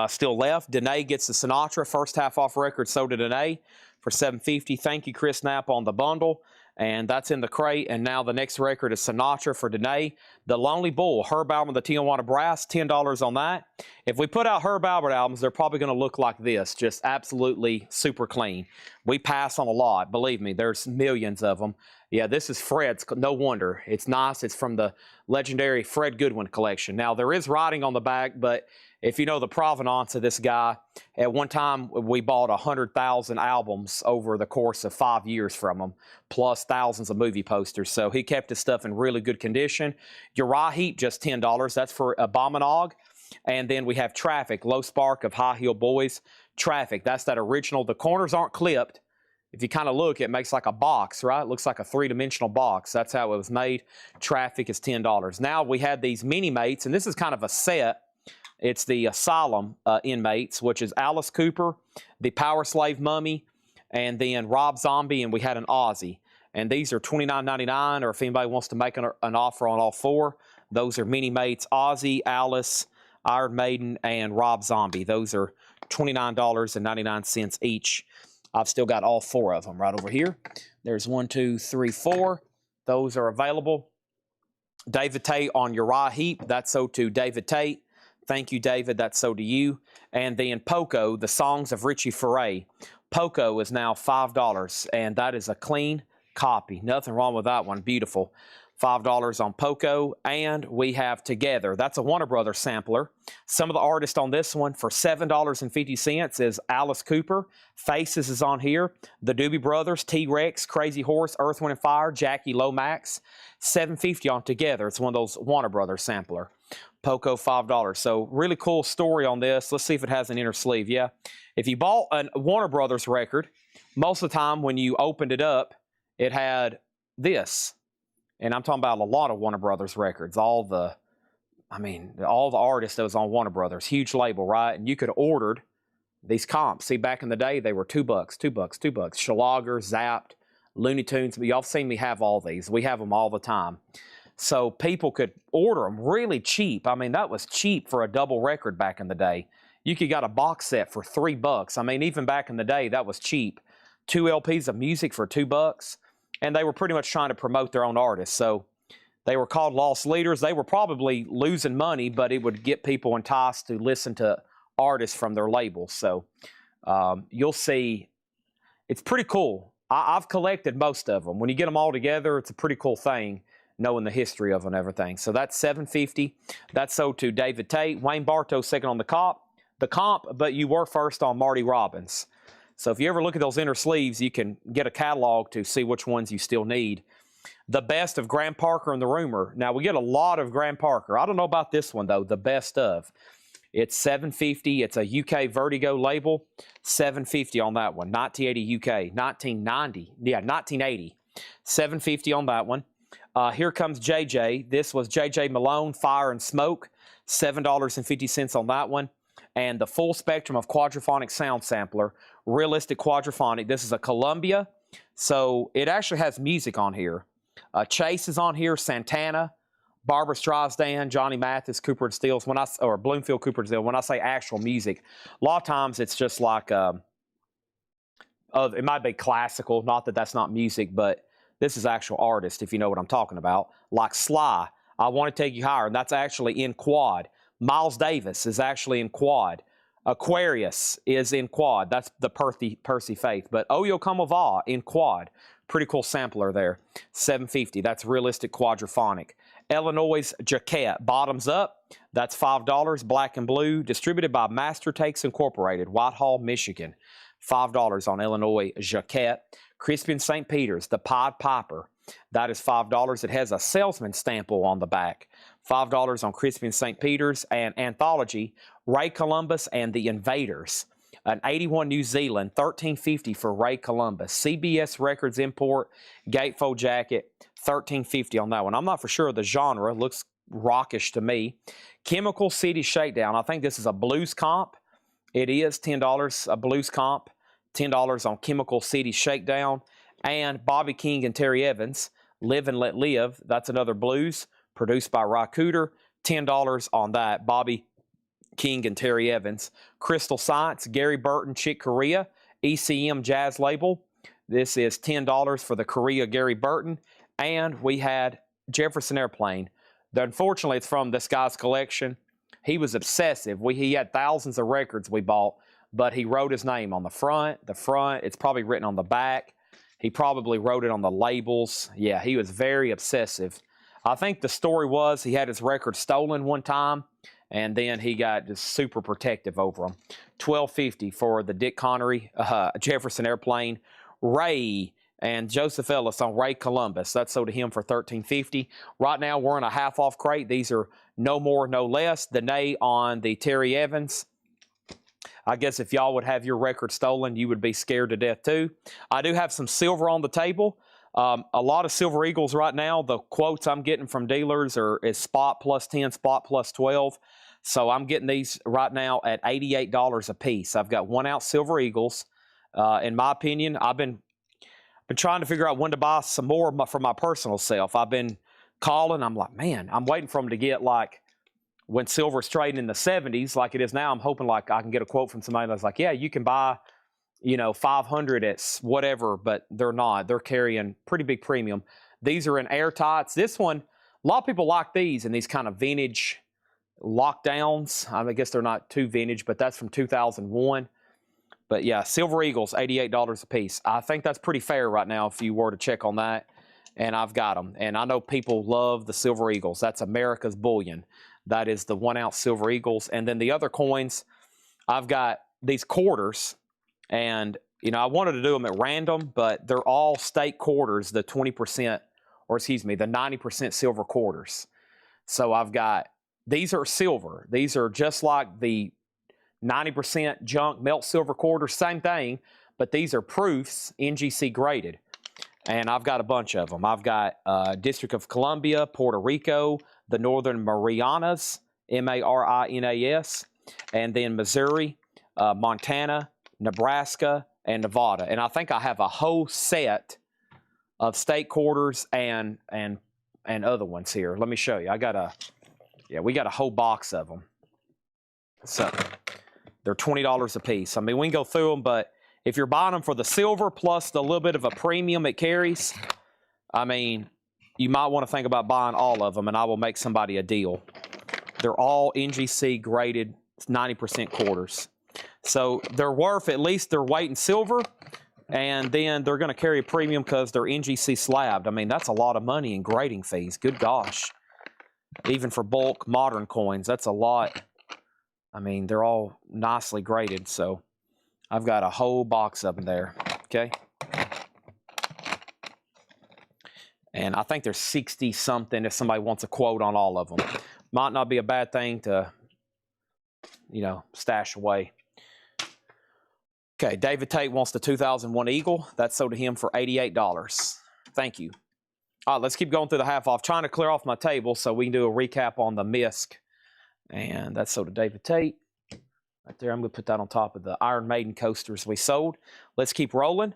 Still left. Danae gets the Sinatra first half off record. So did Danae for $7.50. Thank you, Chris Knapp, on the bundle. And that's in the crate. And now the next record is Sinatra for Danae. The Lonely Bull, Herb Albert, the Tijuana Brass, $10 on that. If we put out Herb Albert albums, they're probably going to look like this, just absolutely super clean. We pass on a lot. Believe me, there's millions of them. Yeah, this is Fred's. No wonder. It's nice. It's from the legendary Fred Goodwin collection. Now, there is writing on the back, but if you know the provenance of this guy, at one time we bought 100,000 albums over the course of 5 years from him, plus thousands of movie posters. So he kept his stuff in really good condition. Uriah Heep, just $10. That's for Abominog. And then we have Traffic, Low Spark of High Heel Boys. Traffic, that's that original. The corners aren't clipped. If you kind of look, it makes like a box, right? It looks like a three-dimensional box. That's how it was made. Traffic is $10. Now we have these mini-mates, and this is kind of a set. It's the Asylum inmates, which is Alice Cooper, the Power Slave Mummy, and then Rob Zombie, and we had an Aussie. And these are $29.99, or if anybody wants to make an offer on all four, those are mini-mates, Aussie, Alice, Iron Maiden, and Rob Zombie. Those are $29.99 each. I've still got all four of them right over here. There's 1, 2, 3, 4. Those are available. David Tate on Uriah Heep. That's so to David Tate. Thank you, David. That's so to you. And then Poco, the songs of Richie Furay. Poco is now $5, and that is a clean copy. Nothing wrong with that one. Beautiful. $5 on Poco. And we have Together. That's a Warner Brothers sampler. Some of the artists on this one for $7.50 is Alice Cooper. Faces is on here. The Doobie Brothers, T-Rex, Crazy Horse, Earth, Wind & Fire, Jackie Lomax. $7.50 on Together. It's one of those Warner Brothers sampler. Poco, $5. So really cool story on this. Let's see if it has an inner sleeve. Yeah. If you bought a Warner Brothers record, most of the time when you opened it up, it had this. And I'm talking about a lot of Warner Brothers records. All the artists that was on Warner Brothers. Huge label, right? And you could have ordered these comps. See, back in the day, they were $2, $2, $2. Schlager, Zapped, Looney Tunes. Y'all have seen me have all these. We have them all the time. So people could order them really cheap. I mean, that was cheap for a double record back in the day. You could got a box set for $3. I mean, even back in the day, that was cheap. 2 LPs of music for $2. And they were pretty much trying to promote their own artists. So they were called lost leaders. They were probably losing money, but it would get people enticed to listen to artists from their labels. So you'll see, it's pretty cool. I've collected most of them. When you get them all together, it's a pretty cool thing, knowing the history of them and everything. So that's $7.50. That's sold to David Tate. Wayne Bartow second on the comp, but you were first on Marty Robbins. So if you ever look at those inner sleeves, you can get a catalog to see which ones you still need. The best of Graham Parker and the Rumor. Now, we get a lot of Graham Parker. I don't know about this one, though, the best of. It's $7.50. It's a UK Vertigo label. $7.50 on that one. 1980 UK. 1990. Yeah, 1980. $7.50 on that one. Here comes JJ. This was JJ Malone, Fire and Smoke. $7.50 on that one. And the full spectrum of quadraphonic sound sampler, realistic quadraphonic. This is a Columbia, so it actually has music on here. Chase is on here, Santana, Barbra Streisand, Johnny Mathis, Cooper and Steele, or Bloomfield, Cooper and Steele. When I say actual music, a lot of times it's just like, it might be classical, not that that's not music, but this is actual artist, if you know what I'm talking about. Like Sly, I Want to Take You Higher, and that's actually in quad. Miles Davis is actually in quad. Aquarius is in quad. That's the Percy Faith. But Oyo Como Va in quad. Pretty cool sampler there. $7.50. That's realistic quadraphonic. Illinois Jaquette, bottoms up. That's $5. Black and blue. Distributed by Master Takes Incorporated, Whitehall, Michigan. $5 on Illinois Jaquette. Crispian St. Peter's, the Pied Piper. That is $5. It has a salesman stample on the back. $5 on Crispian St. Peter's. And Anthology, Ray Columbus and the Invaders. An 81 New Zealand, $13.50 for Ray Columbus. CBS Records import, gatefold jacket, $13.50 on that one. I'm not for sure of the genre. Looks rockish to me. Chemical City Shakedown. I think this is a blues comp. It is $10 a blues comp. $10 on Chemical City Shakedown. And Bobby King and Terry Evans, Live and Let Live. That's another blues produced by Rycooter. $10 on that. Bobby King and Terry Evans. Crystal Science, Gary Burton, Chick Corea, ECM Jazz label. This is $10 for the Corea Gary Burton. And we had Jefferson Airplane. Unfortunately, it's from this guy's collection. He was obsessive. He had thousands of records we bought, but he wrote his name on the front. It's probably written on the back. He probably wrote it on the labels. Yeah, he was very obsessive. I think the story was he had his record stolen one time, and then he got just super protective over them. $12.50 for the Dick Connery Jefferson Airplane. Ray and Joseph Ellis on Ray Columbus. That's sold to him for $13.50. Right now, we're in a half-off crate. These are no more, no less. The nay on the Terry Evans. I guess if y'all would have your record stolen, you would be scared to death too. I do have some silver on the table. A lot of Silver Eagles right now. The quotes I'm getting from dealers is spot plus 10, spot plus 12. So I'm getting these right now at $88 a piece. I've got 1 ounce Silver Eagles. In my opinion, I've been trying to figure out when to buy some more for my personal self. I've been calling. I'm like, man, I'm waiting for them to get like when silver's trading in the 70s like it is now. I'm hoping like I can get a quote from somebody that's like, yeah, you can buy, 500 at whatever, but they're not. They're carrying pretty big premium. These are in airtights. This one, a lot of people like these and these kind of vintage lockdowns. I guess they're not too vintage, but that's from 2001. But yeah, Silver Eagles, $88 a piece. I think that's pretty fair right now if you were to check on that. And I've got them. And I know people love the Silver Eagles. That's America's bullion. That is the 1 ounce Silver Eagles. And then the other coins, I've got these quarters. And, I wanted to do them at random, but they're all state quarters, the 20%, or excuse me, the 90% silver quarters. So I've got, these are silver. These are just like the 90% junk melt silver quarters, same thing, but these are proofs, NGC graded. And I've got a bunch of them. I've got District of Columbia, Puerto Rico, the Northern Marianas, Marinas, and then Missouri, Montana, Nebraska, and Nevada. And I think I have a whole set of state quarters and other ones here. Let me show you. We got a whole box of them. So they're $20 a piece. I mean, we can go through them, but if you're buying them for the silver plus the little bit of a premium it carries, I mean, you might want to think about buying all of them, and I will make somebody a deal. They're all NGC graded 90% quarters. So they're worth at least their weight in silver, and then they're going to carry a premium because they're NGC slabbed. I mean, that's a lot of money in grading fees. Good gosh. Even for bulk modern coins, that's a lot. I mean, they're all nicely graded, so I've got a whole box of them there, okay? And I think there's 60-something if somebody wants a quote on all of them. Might not be a bad thing to, stash away. Okay, David Tate wants the 2001 Eagle. That's sold to him for $88. Thank you. All right, let's keep going through the half off. Trying to clear off my table so we can do a recap on the MISC. And that's sold to David Tate. Right there, I'm going to put that on top of the Iron Maiden coasters we sold. Let's keep rolling.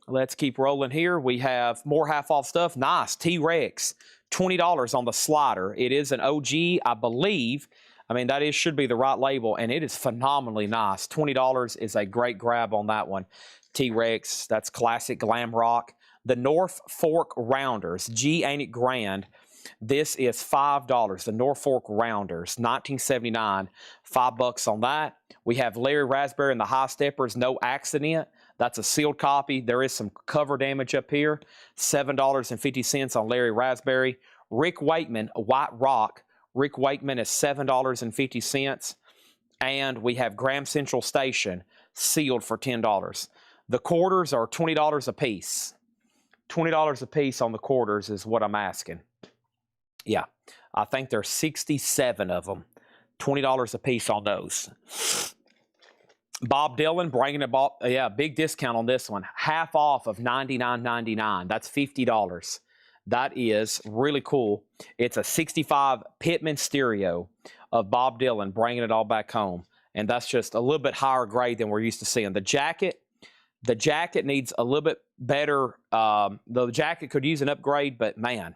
Let's keep rolling here. We have more half-off stuff. Nice, T-Rex. $20 on the slider. It is an OG, I believe. I mean, that should be the right label, and it is phenomenally nice. $20 is a great grab on that one. T-Rex, that's classic glam rock. The North Fork Rounders. Gee, ain't it grand? This is $5. The Norfolk Rounders, 1979. $5 on that. We have Larry Raspberry and the High Steppers, No Accident. That's a sealed copy. There is some cover damage up here. $7.50 on Larry Raspberry. Rick Wakeman, White Rock. Rick Wakeman is $7.50. And we have Graham Central Station sealed for $10. The quarters are $20 a piece. $20 a piece on the quarters is what I'm asking. Yeah, I think there's 67 of them. $20 a piece on those. Bob Dylan bringing a big discount on this one. Half off of $99.99. That's $50. That is really cool. It's a 65 Pitman stereo of Bob Dylan bringing it all back home. And that's just a little bit higher grade than we're used to seeing. The jacket needs a little bit better. The jacket could use an upgrade, but man.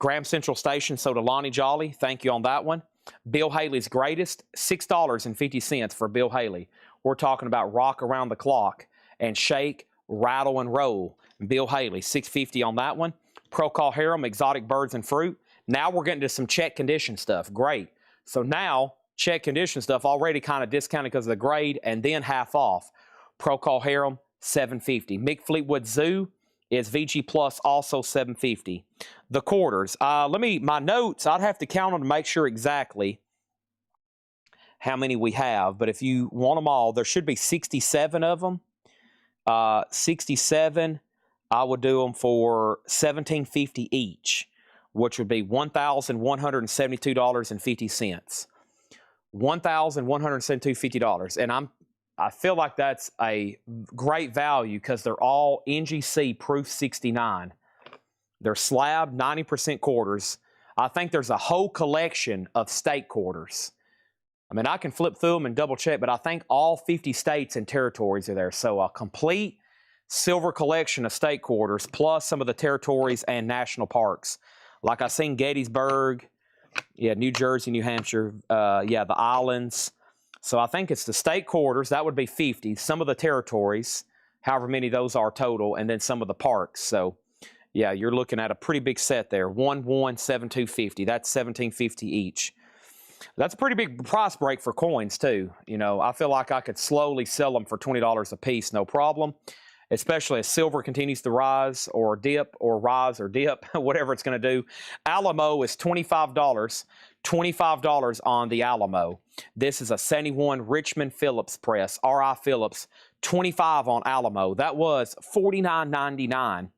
Graham Central Station, so to Lonnie Jolly. Thank you on that one. Bill Haley's Greatest, $6.50 for Bill Haley. We're talking about Rock Around the Clock and Shake, Rattle, and Roll. Bill Haley, $6.50 on that one. Procol Harum, Exotic Birds and Fruit. Now we're getting to some check condition stuff. Great. So now, check condition stuff already kind of discounted because of the grade and then half off. Procol Harum, $7.50. Mick Fleetwood Zoo is VG Plus, also $7.50. The quarters. My notes, I'd have to count them to make sure exactly how many we have. But if you want them all, there should be 67 of them. 67, I would do them for $17.50 each, which would be $1,172.50. $1,172.50. And I feel like that's a great value because they're all NGC Proof 69. They're slab 90% quarters. I think there's a whole collection of state quarters. I mean, I can flip through them and double check, but I think all 50 states and territories are there. So a complete silver collection of state quarters plus some of the territories and national parks. Like I seen Gettysburg, New Jersey, New Hampshire, the islands. So I think it's the state quarters. That would be 50. Some of the territories, however many those are total, and then some of the parks. So, yeah, you're looking at a pretty big set there. 1,172.50. That's $17.50 each. That's a pretty big price break for coins, too. You know, I feel like I could slowly sell them for $20 a piece, no problem, especially as silver continues to rise or dip or rise or dip, whatever it's going to do. Alamo is $25. $25 on the Alamo. This is a 71 Richmond Phillips press, R.I. Phillips, $25 on Alamo. That was $49.99.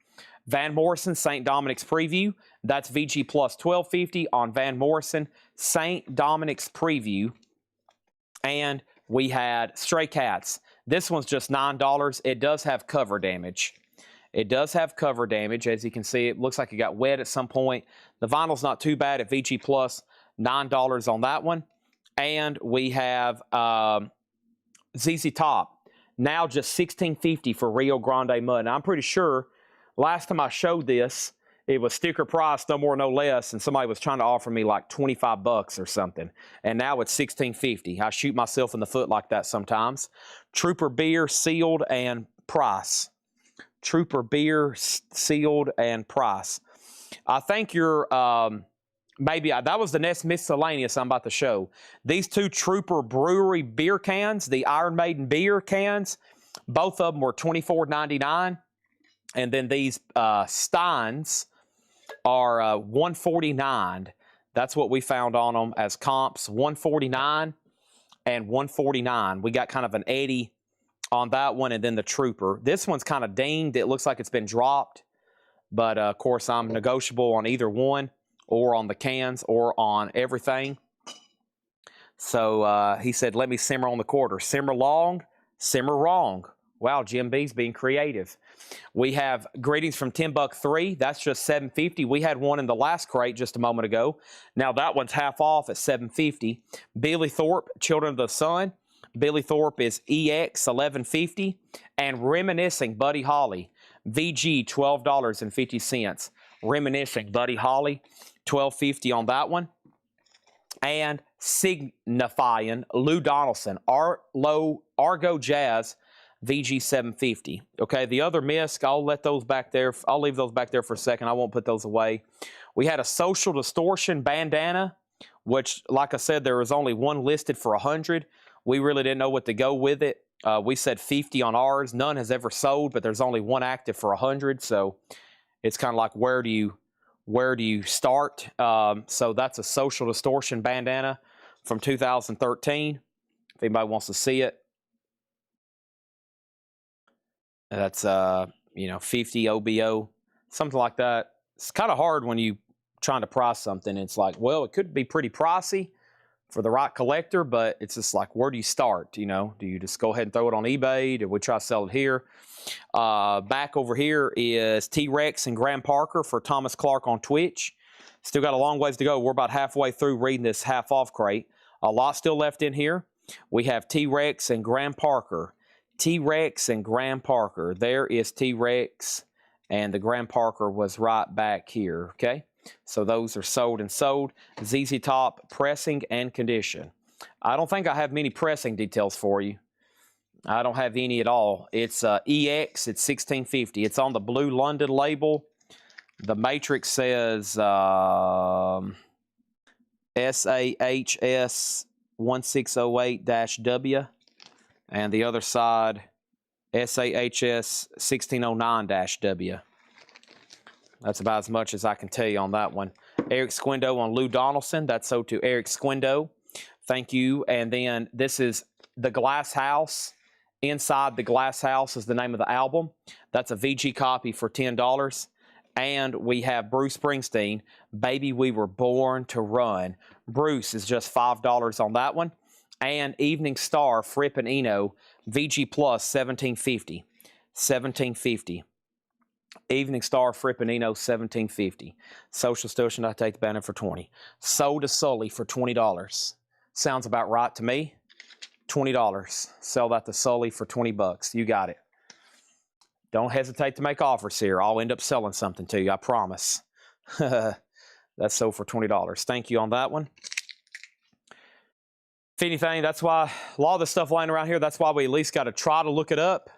Van Morrison, St. Dominic's Preview. That's VG Plus $12.50 on Van Morrison, St. Dominic's Preview. And we had Stray Cats. This one's just $9. It does have cover damage. It does have cover damage. As you can see, it looks like it got wet at some point. The vinyl's not too bad at VG Plus, $9 on that one. And we have ZZ Top. Now just $16.50 for Rio Grande Mud. And I'm pretty sure last time I showed this, it was sticker price, no more, no less, and somebody was trying to offer me like 25 bucks or something. And now it's $16.50. I shoot myself in the foot like that sometimes. Trooper Beer, sealed, and price. Trooper Beer, sealed, and price. I think you're, that was the next miscellaneous I'm about to show. These two Trooper Brewery beer cans, the Iron Maiden beer cans, both of them were $24.99. And then these Steins are $149. That's what we found on them as comps, $149 and $149. We got kind of an 80 on that one, and then the Trooper. This one's kind of dinged. It looks like it's been dropped, but of course I'm negotiable on either one, or on the cans, or on everything. So he said, let me simmer on the quarter. Simmer long, simmer wrong. Wow, Jim B's being creative. We have Greetings from Tim Buck 3. That's just $7.50. We had one in the last crate just a moment ago. Now that one's half off at $7.50. Billy Thorpe, Children of the Sun. Billy Thorpe is EX, $11.50. And Reminiscing, Buddy Holly. VG, $12.50. Reminiscing, Buddy Holly, $12.50 on that one. And Signifying, Lou Donaldson, Argo Jazz, VG 750. Okay, the other misc, I'll let those back there. I'll leave those back there for a second. I won't put those away. We had a Social Distortion bandana, which, like I said, there was only one listed for 100. We really didn't know what to go with it. We said 50 on ours. None has ever sold, but there's only one active for 100. So it's kind of like, where do you start? So that's a Social Distortion bandana from 2013. If anybody wants to see it, that's 50 OBO, something like that. It's kind of hard when you trying to price something. It's like, well, it could be pretty pricey for the right collector, but it's just like, where do you start? Do you just go ahead and throw it on eBay? Do we try to sell it here? Back over here is T-Rex and Graham Parker for Thomas Clark on Twitch. Still got a long ways to go. We're about halfway through reading this half-off crate. A lot still left in here. We have T-Rex and Graham Parker. T-Rex and Graham Parker. There is T-Rex, and the Graham Parker was right back here, okay? So those are sold and sold. ZZ Top pressing and condition. I don't think I have many pressing details for you. I don't have any at all. It's EX, it's 1650. It's on the blue London label. The matrix says SAHS 1608-W, and the other side SAHS 1609-W. That's about as much as I can tell you on that one. Eric Squindo on Lou Donaldson. That's so to Eric Squindo. Thank you. And then this is The Glass House. Inside the Glass House is the name of the album. That's a VG copy for $10. And we have Bruce Springsteen, Baby We Were Born to Run. Bruce is just $5 on that one. And Evening Star, Fripp and Eno, VG Plus, $17.50. $17.50. Evening Star, Fripp and Eno, $17.50. Social Distortion, I take the banner for $20. Sold to Sully for $20. Sounds about right to me. $20. Sell that to Sully for $20. You got it. Don't hesitate to make offers here. I'll end up selling something to you, I promise. That's sold for $20. Thank you on that one. If anything, that's why a lot of the stuff lying around here, that's why we at least got to try to look it up.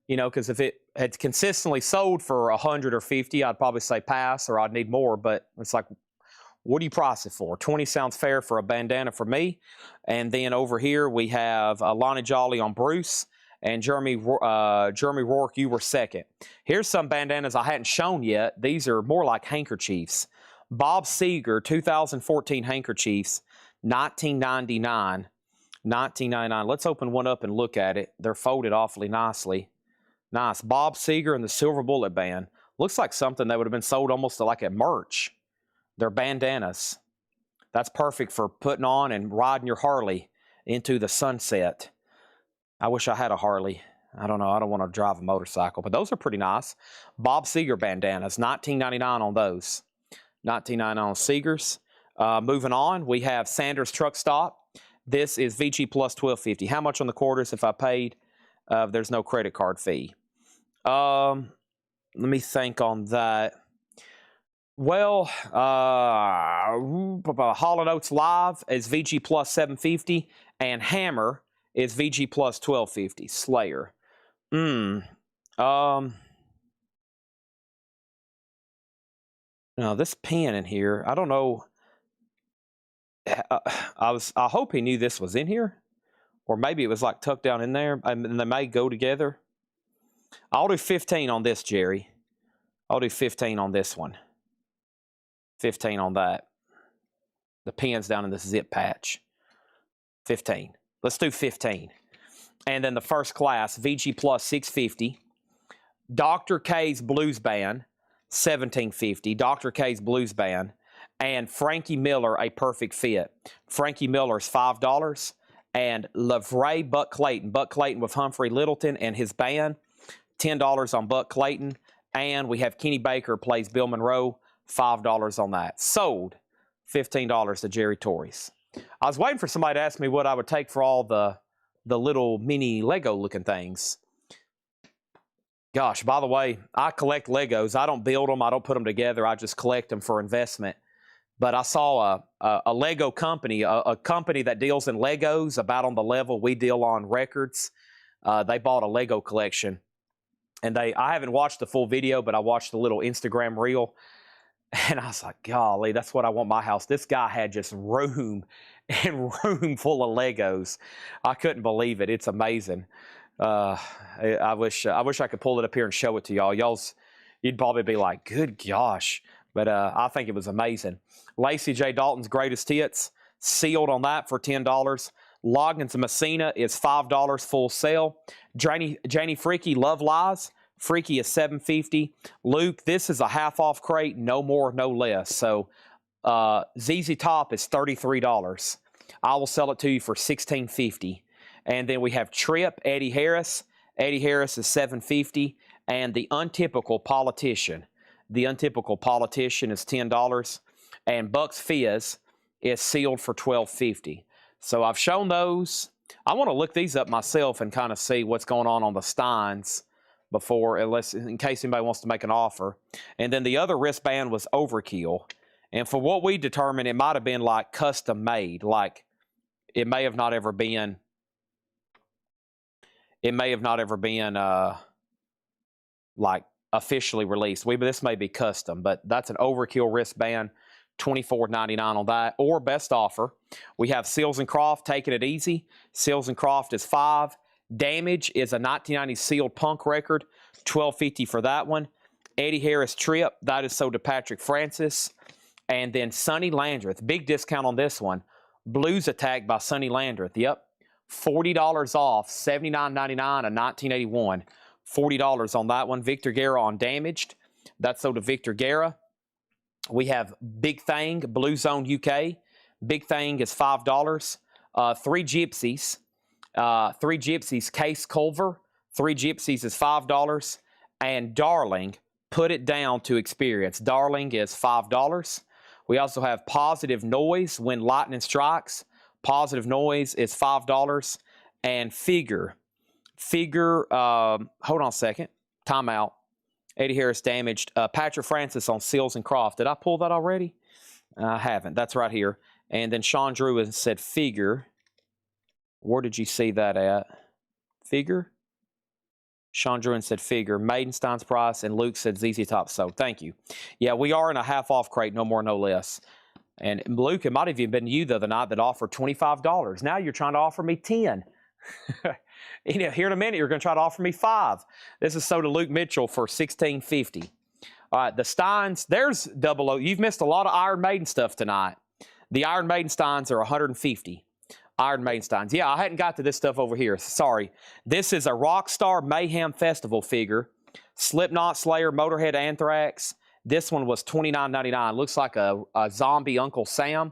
Because if it had consistently sold for 100 or 50, I'd probably say pass, or I'd need more. But it's like, what do you price it for? 20 sounds fair for a bandana for me. And then over here we have Lonnie Jolly on Bruce, and Jeremy Rourke, you were second. Here's some bandanas I hadn't shown yet. These are more like handkerchiefs. Bob Seger 2014 handkerchiefs, $19.99. $19.99. Let's open one up and look at it. They're folded awfully nicely. Nice. Bob Seger and the Silver Bullet Band. Looks like something that would have been sold almost like at merch. They're bandanas. That's perfect for putting on and riding your Harley into the sunset. I wish I had a Harley. I don't know. I don't want to drive a motorcycle, but those are pretty nice. Bob Seger bandanas, $19.99 on those. $19.99 on Segers. Moving on, we have Sanders Truck Stop. This is VG Plus $12.50. How much on the quarters if I paid? There's no credit card fee. Let me think on that. Well, Hall & Oates Live is VG Plus $7.50, and Hammer is VG Plus $12.50. Slayer. Now this pen in here, I don't know. I hope he knew this was in here, or maybe it was like tucked down in there, and they may go together. I'll do 15 on this, Jerry. I'll do 15 on this one. 15 on that. The pen's down in this zip patch. 15. Let's do 15. And then the first class, VG Plus $6.50. Dr. K's Blues Band, $17.50. Dr. K's Blues Band. And Frankie Miller, a perfect fit. Frankie Miller is $5. And Lavray Buck Clayton with Humphrey Littleton and his band, $10 on Buck Clayton. And we have Kenny Baker plays Bill Monroe, $5 on that. Sold $15 to Jerry Torres. I was waiting for somebody to ask me what I would take for all the little mini Lego looking things. Gosh, by the way, I collect Legos. I don't build them. I don't put them together. I just collect them for investment. But I saw a Lego company, a company that deals in Legos about on the level we deal on records. They bought a Lego collection. And I haven't watched the full video, but I watched the little Instagram reel. And I was like, golly, that's what I want my house. This guy had just room and room full of Legos. I couldn't believe it. It's amazing. I wish I could pull it up here and show it to y'all. You'd probably be like, good gosh. But I think it was amazing. Lacey J. Dalton's Greatest Hits, sealed on that for $10. Loggins and Messina is $5 full sale. Janie Freaky, Love Lies. Freaky is $7.50. Luke, this is a half off crate, no more, no less. So ZZ Top is $33. I will sell it to you for $16.50. And then we have Trip, Eddie Harris. Eddie Harris is $7.50. And the Untypical Politician. The Untypical Politician is $10. And Bucks Fizz is sealed for $12.50. So I've shown those. I want to look these up myself and kind of see what's going on the Steins before, in case anybody wants to make an offer. And then the other wristband was Overkill. And for what we determined, it might have been like custom made. Like it may have not ever been like officially released. This may be custom, but that's an Overkill wristband, $24.99 on that. Or best offer, we have Seals and Croft, Taking It Easy. Seals and Croft is $5. Damage is a 1990 sealed punk record, $12.50 for that one. Eddie Harris Trip, that is sold to Patrick Francis. And then Sonny Landreth, big discount on this one. Blues Attack by Sonny Landreth, yep. $40 off, $79.99 a 1981. $40 on that one. Victor Guerra on Damaged. That's sold to Victor Guerra. We have Big Thing, Blue Zone UK. Big Thing is $5. Three Gypsies, Case Culver. Three Gypsies is $5. And Darling, Put It Down to Experience. Darling is $5. We also have Positive Noise, When Lightning Strikes. Positive Noise is $5. And Figure, hold on a second. Timeout. Eddie Harris Damaged. Patrick Francis on Seals and Croft. Did I pull that already? I haven't. That's right here. And then Sean Drew said Figure. Where did you see that at? Figure? Sean Drew said Figure. Maidenstein's Price. And Luke said ZZ Top sold. Thank you. Yeah, we are in a half off crate. No more, no less. And Luke, it might have even been you the other night that offered $25. Now you're trying to offer me $10. Here in a minute, you're going to try to offer me $5. This is sold to Luke Mitchell for $16.50. All right, the Steins, there's 00. You've missed a lot of Iron Maiden stuff tonight. The Iron Maiden Steins are $150. Iron Maiden Steins. Yeah, I hadn't got to this stuff over here. Sorry. This is a Rockstar Mayhem Festival figure. Slipknot, Slayer, Motorhead, Anthrax. This one was $29.99. Looks like a zombie Uncle Sam.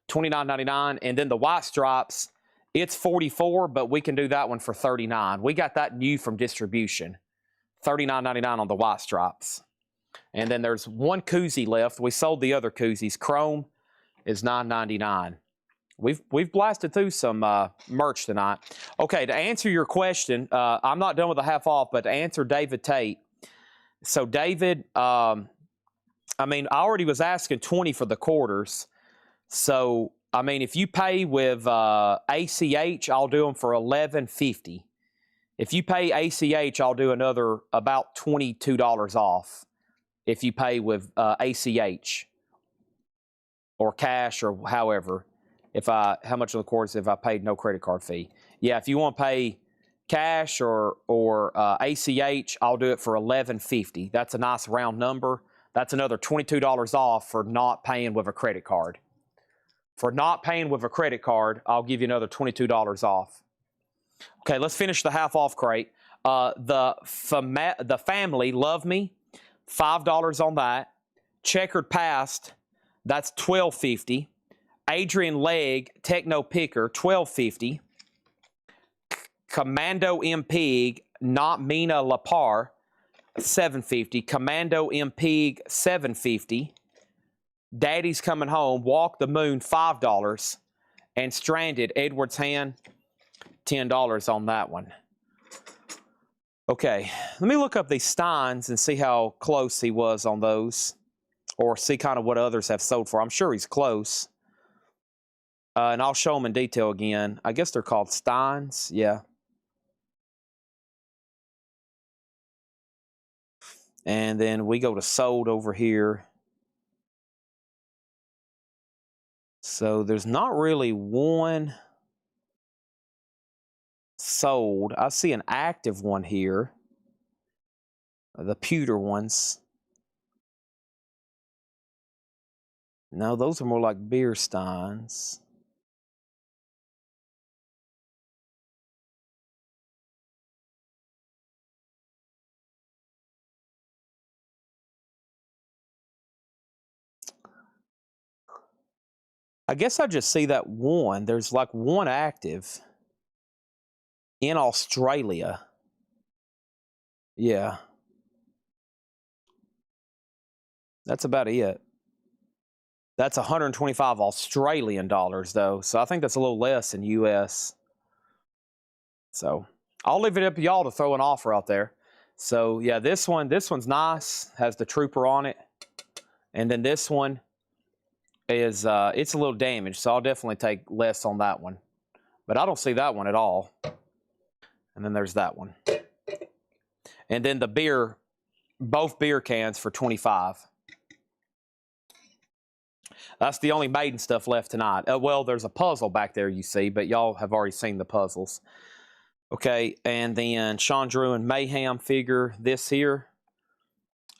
$29.99. And then the White Stripes, it's $44, but we can do that one for $39. We got that new from distribution. $39.99 on the White Stripes. And then there's one koozie left. We sold the other koozies. Chrome is $9.99. We've blasted through some merch tonight. Okay, to answer your question, I'm not done with the half off, but to answer David Tate. So David, I already was asking $20 for the quarters. So I mean, if you pay with ACH, I'll do them for $11.50. If you pay ACH, I'll do another about $22 off. If you pay with ACH or cash or however, how much of the quarters if I paid no credit card fee. Yeah, if you want to pay cash or ACH, I'll do it for $11.50. That's a nice round number. That's another $22 off for not paying with a credit card. For not paying with a credit card, I'll give you another $22 off. Okay, let's finish the half off crate. The Family, Love Me, $5 on that. Checkered Past, that's $12.50. Adrian Legg, Techno Picker, $12.50. Commando M. Pig, Not Mina Lapar, $7.50. Commando M. Pig, $7.50. Daddy's Coming Home, Walk the Moon, $5. And Stranded, Edward's Hand, $10 on that one. Okay, let me look up these Steins and see how close he was on those. Or see kind of what others have sold for. I'm sure he's close. And I'll show them in detail again. I guess they're called Steins. Yeah. And then we go to sold over here. So there's not really one sold. I see an active one here. The pewter ones. No, those are more like beer steins. I guess I just see that one. There's like one active in Australia. Yeah. That's about it. That's 125 Australian dollars, though. So I think that's a little less in US. So I'll leave it up to y'all to throw an offer out there. So yeah, this one's nice. Has the trooper on it. And then this one is, it's a little damaged. So I'll definitely take less on that one. But I don't see that one at all. And then there's that one. And then the beer, both beer cans for 25. That's the only maiden stuff left tonight. Well, there's a puzzle back there, you see, but y'all have already seen the puzzles. Okay, and then Sean Drew and Mayhem figure, this here.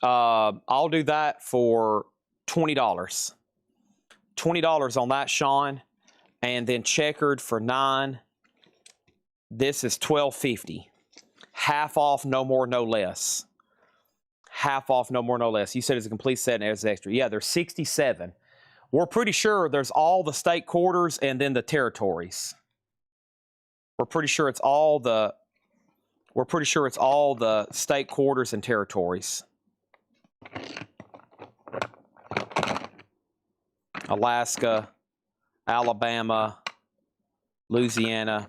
I'll do that for $20. $20 on that, Sean. And then checkered for $9. This is $12.50. Half off, no more, no less. Half off, no more, no less. You said it's a complete set and there's extra. Yeah, there's 67. We're pretty sure there's all the state quarters and then the territories. We're pretty sure it's all the state quarters and territories. Alaska, Alabama, Louisiana.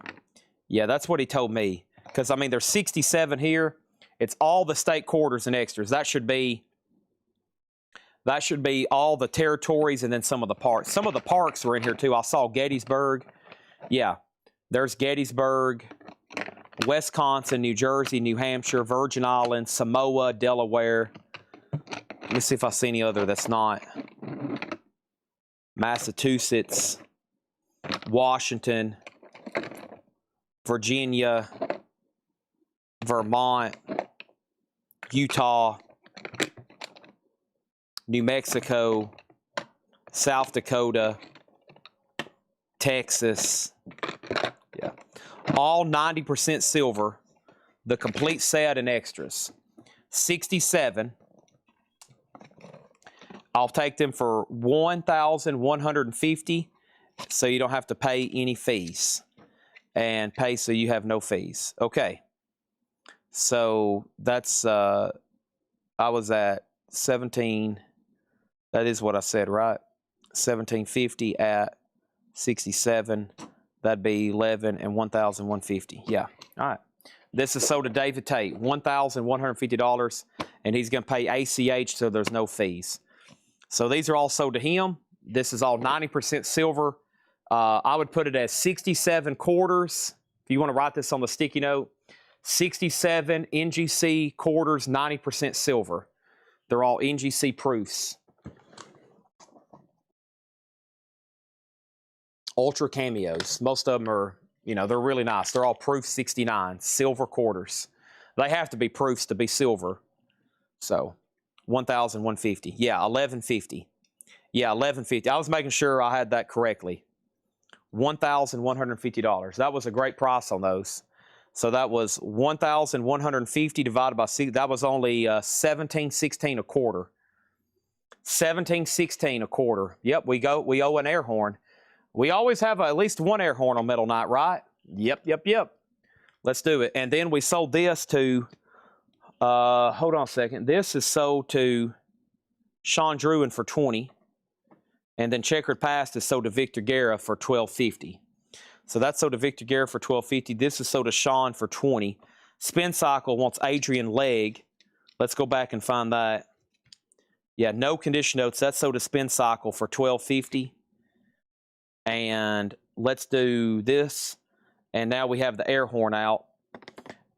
Yeah, that's what he told me. Because, I mean, there's 67 here. It's all the state quarters and extras. That should be all the territories and then some of the parks. Some of the parks were in here, too. I saw Gettysburg. Yeah, there's Gettysburg, Wisconsin, New Jersey, New Hampshire, Virgin Islands, Samoa, Delaware. Let me see if I see any other that's not. Massachusetts, Washington, Virginia, Vermont, Utah, New Mexico, South Dakota, Texas. Yeah. All 90% silver, the complete set and extras. 67. I'll take them for $1,150, so you don't have to pay any fees. And pay so you have no fees. Okay. So that's, I was at 17, that is what I said, right? 1750 at 67, that'd be 11 and 1,150. Yeah, all right. This is sold to David Tate, $1,150, and he's going to pay ACH so there's no fees. So these are all sold to him. This is all 90% silver. I would put it as 67 quarters. If you want to write this on the sticky note, 67 NGC quarters, 90% silver. They're all NGC proofs. Ultra cameos. Most of them are, you know, they're really nice. They're all proof 69, silver quarters. They have to be proofs to be silver. So, 1,150. Yeah, 1,150. Yeah, 1,150. I was making sure I had that correctly. $1,150. That was a great price on those. So that was 1,150 divided by 6. That was only 17.16 a quarter. 17.16 a quarter. Yep, we owe an air horn. We always have at least one air horn on Metal Night, right? Yep. Let's do it. And then we sold this to, hold on a second. This is sold to Sean Druin for 20. And then Checkered Past is sold to Victor Guerra for $12.50. So that's sold to Victor Guerra for $12.50. This is sold to Sean for 20. Spin Cycle wants Adrian Legg. Let's go back and find that. Yeah, no condition notes. That's sold to Spin Cycle for $12.50. And let's do this. And now we have the air horn out.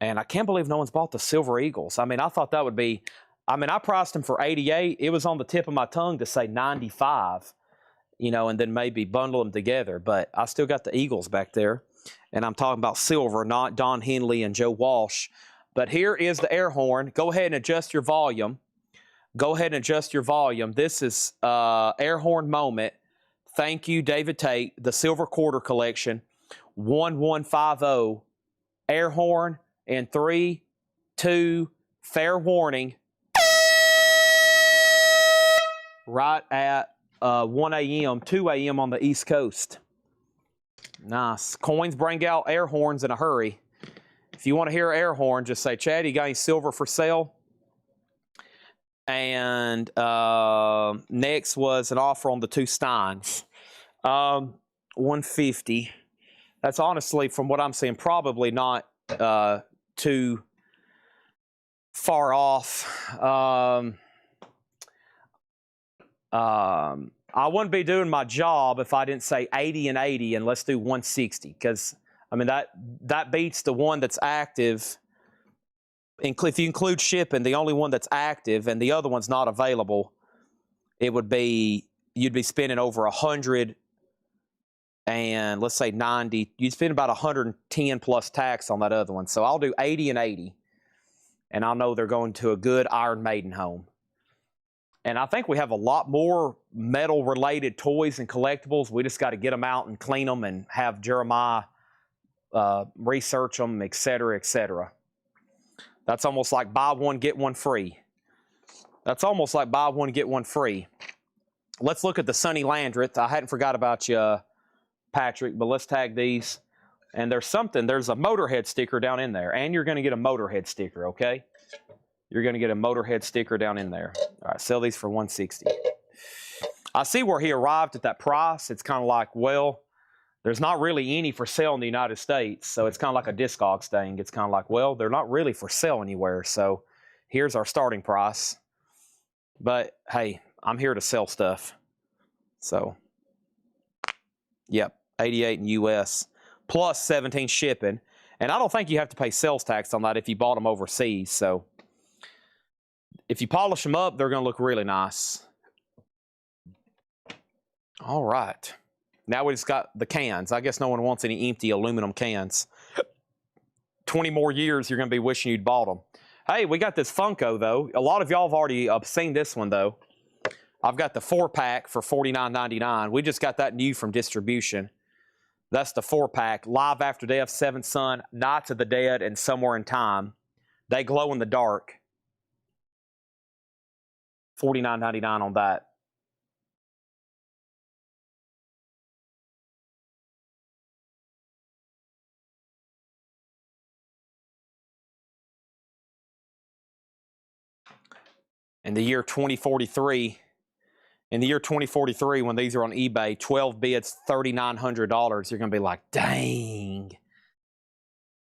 And I can't believe no one's bought the Silver Eagles. I mean, I thought that would be, I mean, I priced them for 88. It was on the tip of my tongue to say 95, you know, and then maybe bundle them together. But I still got the Eagles back there. And I'm talking about silver, not Don Henley and Joe Walsh. But here is the air horn. Go ahead and adjust your volume. Go ahead and adjust your volume. This is air horn moment. Thank you, David Tate, the Silver Quarter Collection, 1150 air horn in 3, 2, fair warning. Right at 1 a.m., 2 a.m. on the East Coast. Nice. Coins bring out air horns in a hurry. If you want to hear an air horn, just say, Chad, you got any silver for sale? And next was an offer on the 2 Steins. 150. That's honestly, from what I'm seeing, probably not too far off. I wouldn't be doing my job if I didn't say 80 and 80 and let's do 160, because I mean that beats the one that's active. If you include shipping, the only one that's active and the other one's not available, it would be, you'd be spending over 100 and let's say 90. You'd spend about 110 plus tax on that other one. So I'll do 80 and 80, and I'll know they're going to a good Iron Maiden home. And I think we have a lot more metal-related toys and collectibles. We just got to get them out and clean them and have Jeremiah research them, et cetera, et cetera. That's almost like buy one, get one free. That's almost like buy one, get one free. Let's look at the Sonny Landreth. I hadn't forgot about you, Patrick, but let's tag these. And there's a Motorhead sticker down in there. And you're going to get a Motorhead sticker, okay? You're going to get a Motorhead sticker down in there. All right, sell these for 160. I see where he arrived at that price. It's kind of like, well, there's not really any for sale in the United States. So it's kind of like a Discogs thing. It's kind of like, well, they're not really for sale anywhere. So here's our starting price. But hey, I'm here to sell stuff. So, yep, 88 in US plus 17 shipping. And I don't think you have to pay sales tax on that if you bought them overseas. So if you polish them up, they're going to look really nice. All right. Now we just got the cans. I guess no one wants any empty aluminum cans. 20 more years, you're going to be wishing you'd bought them. Hey, we got this Funko, though. A lot of y'all have already seen this one, though. I've got the 4-pack for $49.99. We just got that new from distribution. That's the 4-pack. Live After Death, Seventh Son, Nights of the Dead, and Somewhere in Time. They glow in the dark. $49.99 on that. In the year 2043, when these are on eBay, 12 bids, $3,900, you're going to be like, dang.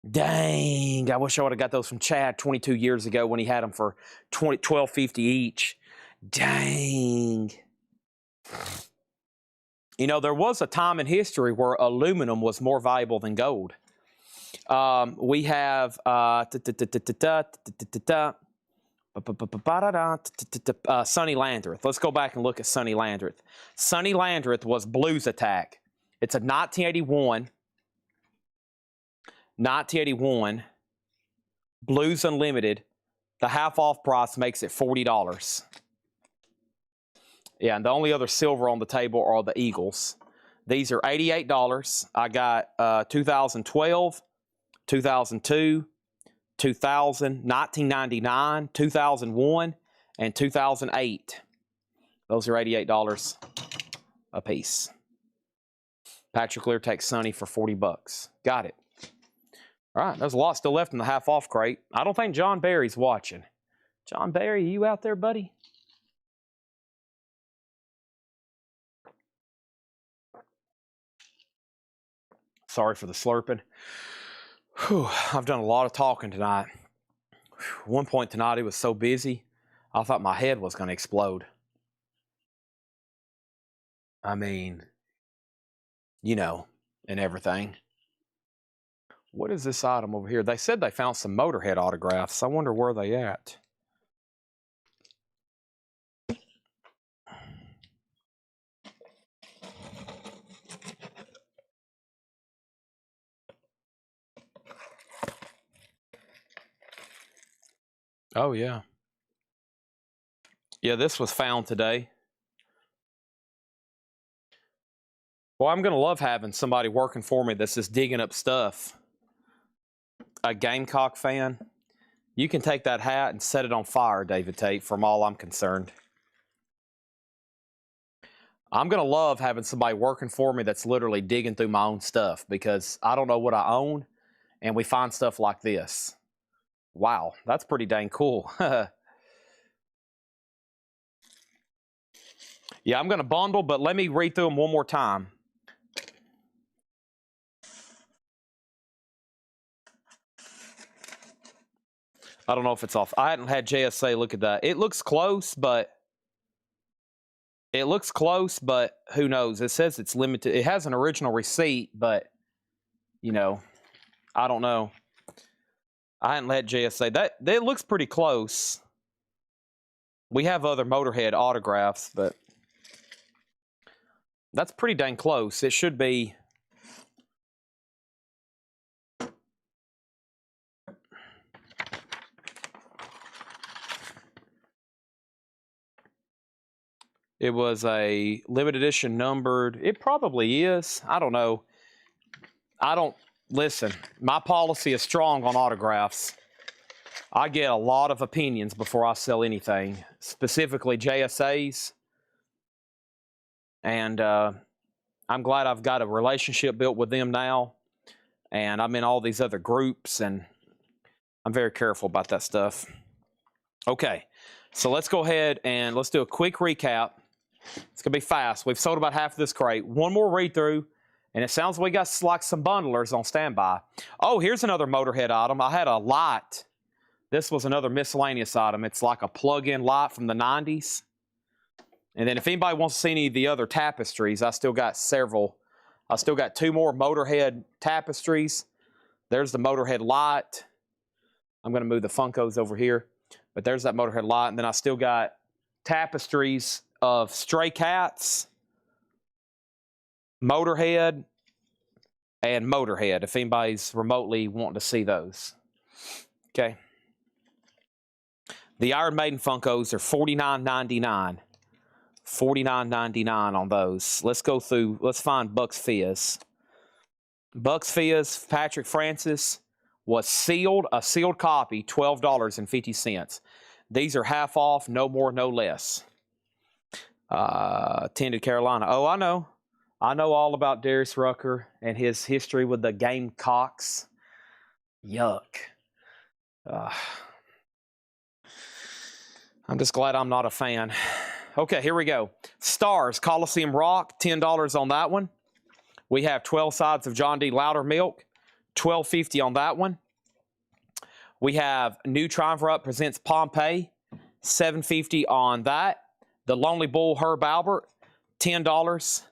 Dang, I wish I would have got those from Chad 22 years ago when he had them for $12.50 each. Dang. You know, there was a time in history where aluminum was more valuable than gold. We have Sonny Landreth. Let's go back and look at Sonny Landreth. Sonny Landreth was Blues Attack. It's a 1981 Blues Unlimited. The half off price makes it $40. Yeah, and the only other silver on the table are the Eagles. These are $88. I got 2012, 2002, 2000, 1999, 2001, and 2008. Those are $88 a piece. Patrick Lear takes Sonny for $40. Got it. All right, there's a lot still left in the half off crate. I don't think John Barry's watching. John Barry, you out there, buddy? Sorry for the slurping. Whew, I've done a lot of talking tonight. One point tonight, it was so busy, I thought my head was going to explode. I mean, you know, and everything. What is this item over here? They said they found some Motorhead autographs. I wonder where they at. Oh, yeah. Yeah, this was found today. Well, I'm going to love having somebody working for me that's just digging up stuff. A Gamecock fan. You can take that hat and set it on fire, David Tate, from all I'm concerned. I'm going to love having somebody working for me that's literally digging through my own stuff because I don't know what I own, and we find stuff like this. Wow, that's pretty dang cool. Yeah, I'm going to bundle, but let me read through them one more time. I don't know if it's off. I hadn't had JSA look at that. It looks close, but who knows? It says it's limited. It has an original receipt, but you know, I don't know. I hadn't had JSA. That looks pretty close. We have other Motorhead autographs, but that's pretty dang close. It should be. It was a limited edition numbered. It probably is. I don't know. Listen, my policy is strong on autographs. I get a lot of opinions before I sell anything, specifically JSAs. And I'm glad I've got a relationship built with them now. And I'm in all these other groups, and I'm very careful about that stuff. Okay, so let's go ahead and let's do a quick recap. It's going to be fast. We've sold about half of this crate. One more read-through, and it sounds like we got like some bundlers on standby. Oh, here's another Motorhead item. I had a light. This was another miscellaneous item. It's like a plug-in light from the 90s. And then if anybody wants to see any of the other tapestries, I still got several. I still got 2 more Motorhead tapestries. There's the Motorhead light. I'm going to move the Funkos over here. But there's that Motorhead light. And then I still got tapestries of Stray Cats, Motorhead, and Motorhead, if anybody's remotely wanting to see those. Okay. The Iron Maiden Funkos are $49.99. $49.99 on those. Let's go through. Let's find Bucks Fizz. Bucks Fizz, Patrick Francis, was sealed, a sealed copy, $12.50. These are half off, no more, no less. Tended Carolina. Oh, I know. I know all about Darius Rucker and his history with the Gamecocks. Yuck. I'm just glad I'm not a fan. Okay, here we go. Stars, Coliseum Rock, $10 on that one. We have 12 sides of John D. Loudermilk, $12.50 on that one. We have New Triumvirate presents Pompeii, $7.50 on that. The Lonely Bull, Herb Albert, $10.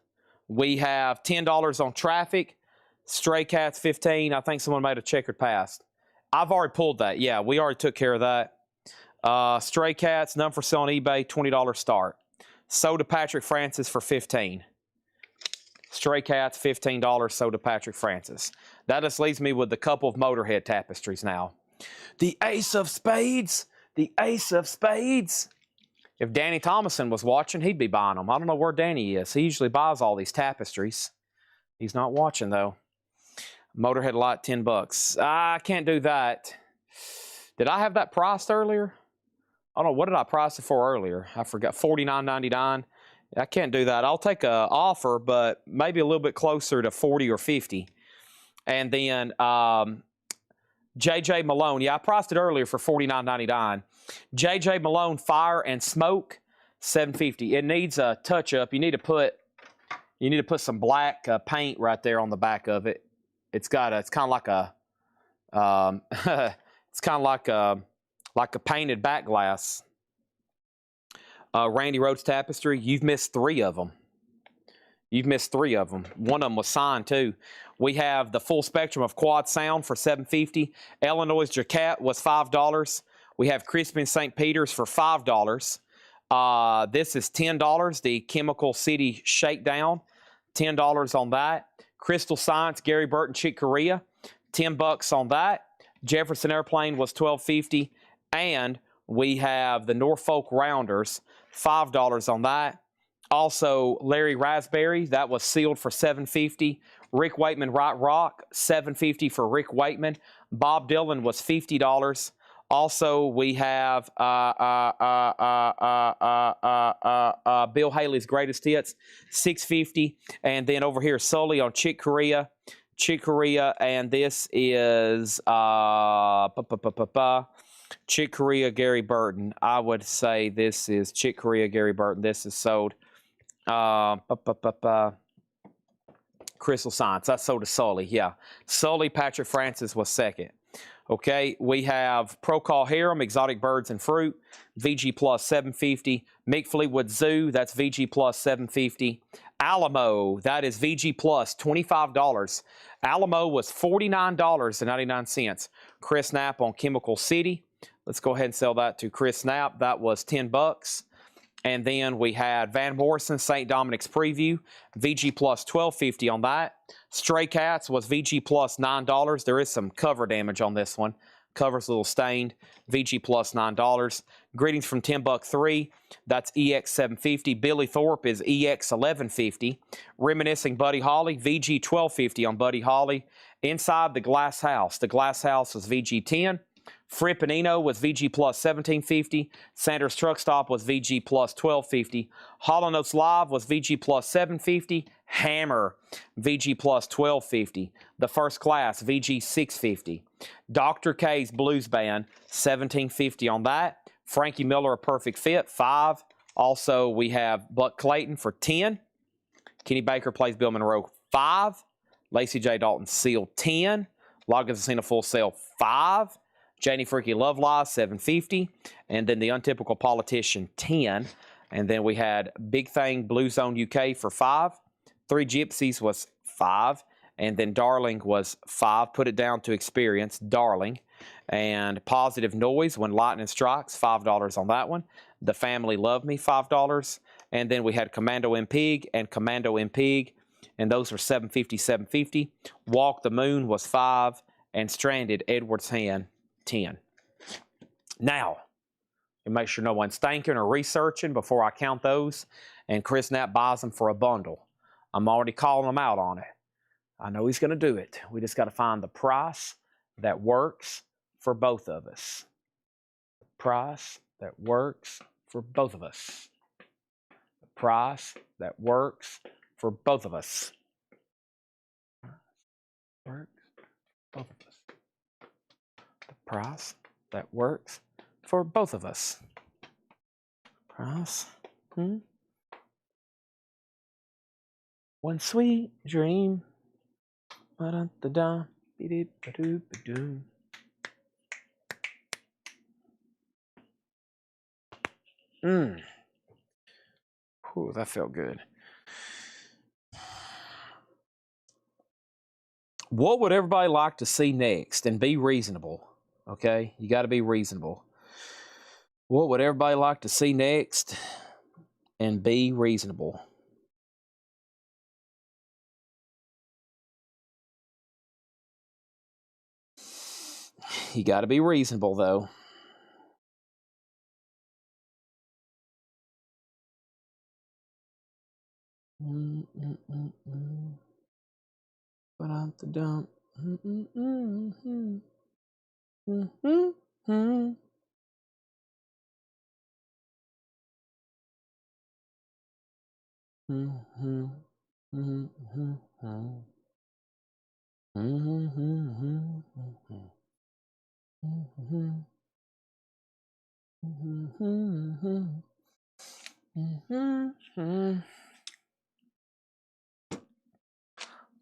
We have $10 on Traffic. Stray Cats, $15. I think someone made a checkered pass. I've already pulled that. Yeah, we already took care of that. Stray Cats, none for sale on eBay, $20 start. Sold to Patrick Francis for $15. Stray Cats, $15, sold to Patrick Francis. That just leaves me with a couple of Motorhead tapestries now. The Ace of Spades. The Ace of Spades. If Danny Thomason was watching, he'd be buying them. I don't know where Danny is. He usually buys all these tapestries. He's not watching, though. Motorhead Light, $10. I can't do that. Did I have that priced earlier? I don't know. What did I price it for earlier? I forgot. $49.99. I can't do that. I'll take an offer, but maybe a little bit closer to 40 or 50. And then J.J. Malone. Yeah, I priced it earlier for $49.99. J.J. Malone Fire and Smoke, $7.50. It needs a touch-up. You need to put some black paint right there on the back of it. It's kind of like a it's kind of like a painted back glass. Randy Rhoads tapestry. You've missed 3 of them. You've missed 3 of them. One of them was signed too. We have the full spectrum of Quad Sound for $7.50. Illinois Jacket was $5. We have Crispin St. Peter's for $5. This is $10. The Chemical City Shakedown, $10 on that. Crystal Science, Gary Burton, Chick Corea, $10 on that. Jefferson Airplane was $12.50. And we have the Norfolk Rounders, $5 on that. Also, Larry Raspberry, that was sealed for $7.50. Rick Wakeman Right Rock, $7.50 for Rick Wakeman. Bob Dylan was $50. Also, we have Bill Haley's Greatest Hits, $6.50. And then over here, solely on Chick Corea, and this is Chick Corea, Gary Burton. I would say this is Chick Corea, Gary Burton. This is sold. Crystal Science. That's sold to Sully. Yeah. Sully, Patrick Francis was second. Okay. We have Procol Harum, Exotic Birds and Fruit, VG Plus $7.50. Mick Fleetwood Zoo, that's VG Plus $7.50. Alamo, that is VG Plus $25. Alamo was $49.99. Chris Knapp on Chemical City. Let's go ahead and sell that to Chris Knapp. That was $10. And then we had Van Morrison, St. Dominic's Preview, VG Plus $12.50 on that. Stray Cats was VG Plus $9. There is some cover damage on this one. Cover's a little stained. VG Plus $9. Greetings from Tim Buck 3. That's EX $7.50. Billy Thorpe is EX $11.50. Reminiscing Buddy Holly, VG $12.50 on Buddy Holly. Inside the Glass House. The Glass House was VG $10. Frippanino was VG Plus $17.50. Sanders Truck Stop was VG Plus $12.50. Hollow Notes Live was VG Plus $7.50. Hammer, VG Plus $12.50. The First Class, VG $6.50. Dr. K's Blues Band, $17.50 on that. Frankie Miller, A Perfect Fit, $5. Also, we have Buck Clayton for $10. Kenny Baker Plays Bill Monroe, $5. Lacey J. Dalton Seal, $10. Loggins Casino Full Sale, $5. Janie Freaky Love Lies, $7.50. And then The Untypical Politician, $10. And then we had Big Thing Blue Zone UK for $5. Three Gypsies was $5. And then Darling was $5. Put It Down to Experience, Darling. And Positive Noise, When Lightning Strikes, $5 on that one. The Family Love Me, $5. And then we had Commando and Pig and Commando and Pig. And those were $7.50, $7.50. Walk the Moon was $5. And Stranded, Edward's Hand, $10. Now, and make sure no one's thinking or researching before I count those, and Chris Knapp buys them for a bundle. I'm already calling him out on it. I know he's going to do it. We just got to find the price that works for both of us. The price that works for both of us. The price that works for both of us. Works for both of us. Price that works for both of us. Price. One sweet dream. Ba-da-da-da. Be-dee-ba-doo-ba-doo. Ooh, that felt good. What would everybody like to see next? And be reasonable. Okay, you got to be reasonable. What would everybody like to see next? And be reasonable. You got to be reasonable, though. But I'm the dump.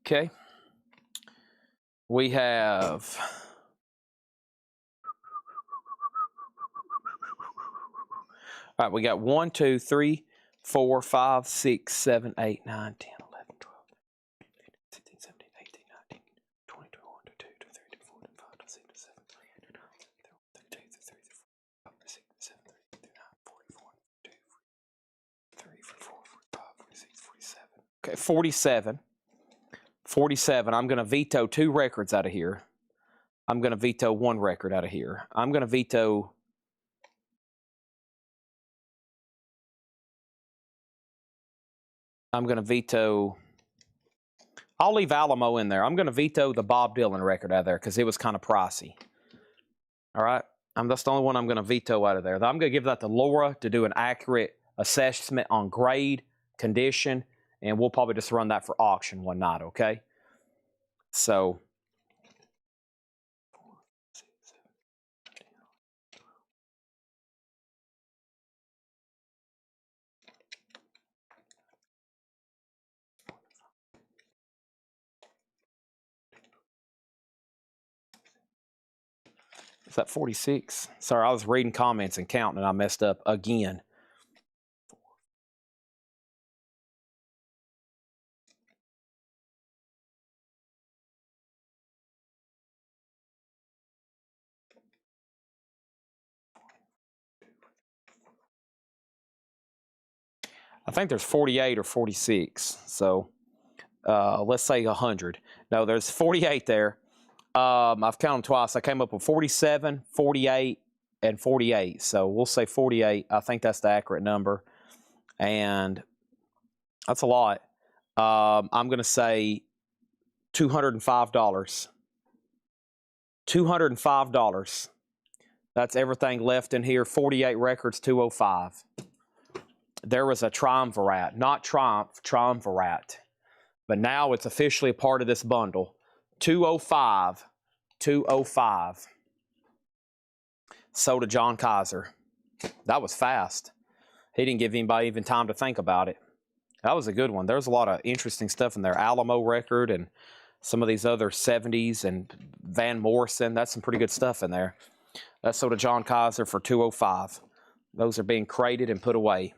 Okay. We have all right, we got 1, 2, 3, 4, 5, 6, 7, 8, 9, 10, 11, 12, 16, 17, 18, 19, 20, 21, 22, 23, 24, 25, 26, 27, 28, 29, 30, 31, 32, 33, 34, 35, 36, 37. Okay, 47. 47. I'm going to veto 2 records out of here. I'm going to veto 1 record out of here. I'm going to veto I'm going to veto. I'll leave Alamo in there. I'm going to veto the Bob Dylan record out of there because it was kind of pricey. All right? That's the only one I'm going to veto out of there. I'm going to give that to Laura to do an accurate assessment on grade, condition, and we'll probably just run that for auction one night, okay? So, is that 46? Sorry, I was reading comments and counting, and I messed up again. I think there's 48 or 46. So let's say 100. No, there's 48 there. I've counted them twice. I came up with 47, 48, and 48. So we'll say 48. I think that's the accurate number. And that's a lot. I'm going to say $205. $205. That's everything left in here. 48 records, 205. There was a triumvirate, not Triumph, triumvirate. But now it's officially a part of this bundle. 205. 205. Sold to John Kaiser. That was fast. He didn't give anybody even time to think about it. That was a good one. There's a lot of interesting stuff in there. Alamo record and some of these other 70s and Van Morrison. That's some pretty good stuff in there. That's sold to John Kaiser for 205. Those are being crated and put away.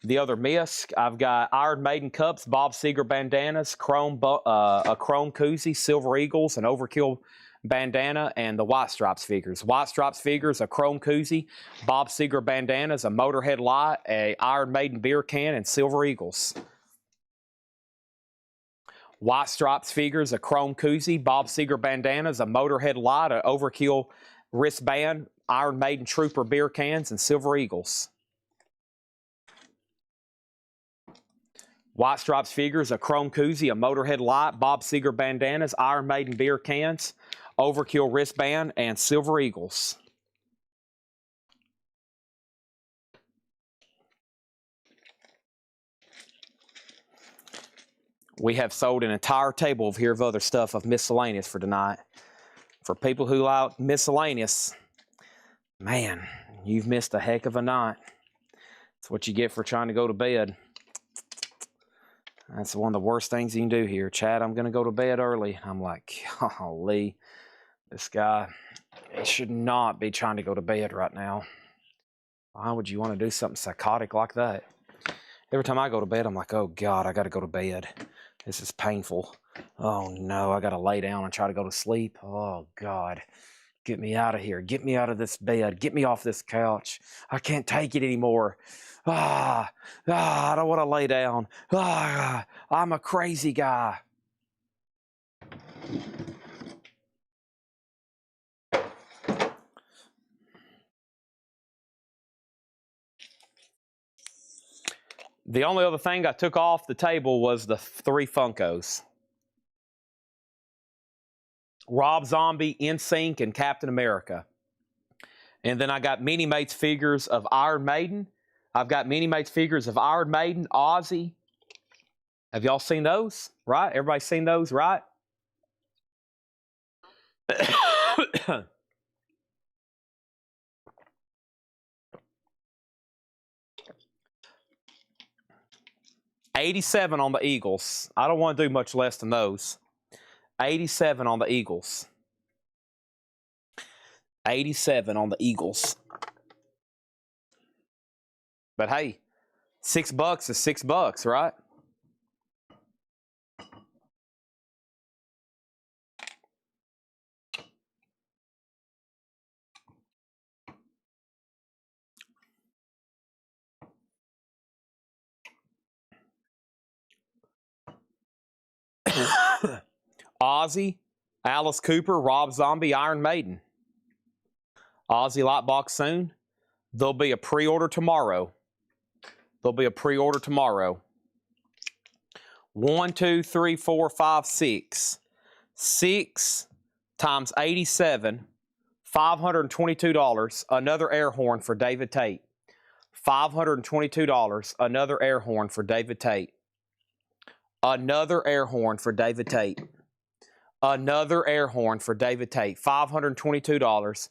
The other misc, I've got Iron Maiden cups, Bob Seger bandanas, a chrome koozie, Silver Eagles, an Overkill bandana, and the White Stripes figures. White Stripes figures, a chrome koozie, Bob Seger bandanas, a Motorhead light, a Iron Maiden beer can, and Silver Eagles. White Stripes figures, a chrome koozie, Bob Seger bandanas, a Motorhead light, an Overkill wristband, Iron Maiden Trooper beer cans, and Silver Eagles. White Stripes figures, a chrome koozie, a Motorhead light, Bob Seger bandanas, Iron Maiden beer cans, Overkill wristband, and Silver Eagles. We have sold an entire table of here of other stuff of miscellaneous for tonight. For people who like miscellaneous, man, you've missed a heck of a night. That's what you get for trying to go to bed. That's one of the worst things you can do here. Chad, I'm going to go to bed early. I'm like, golly, this guy should not be trying to go to bed right now. Why would you want to do something psychotic like that? Every time I go to bed, I'm like, oh, God, I got to go to bed. This is painful. Oh, no, I got to lay down and try to go to sleep. Oh, God, get me out of here. Get me out of this bed. Get me off this couch. I can't take it anymore. I don't want to lay down. I'm a crazy guy. The only other thing I took off the table was the 3 Funkos. Rob Zombie, NSYNC, and Captain America. And then I got Mini Mates figures of Iron Maiden. I've got Mini Mates figures of Iron Maiden, Ozzy. Have y'all seen those? Right? Everybody seen those, right? $87 on the Eagles. I don't want to do much less than those. $87 on the Eagles. $87 on the Eagles. But hey, $6 is $6, right? Ozzy, Alice Cooper, Rob Zombie, Iron Maiden. Ozzy Lightbox soon. There'll be a pre-order tomorrow. There'll be a pre-order tomorrow. 1, 2, 3, 4, 5, 6. 6 times 87, $522. Another air horn for David Tate. $522. Another air horn for David Tate. Another air horn for David Tate. Another air horn for David Tate. $522.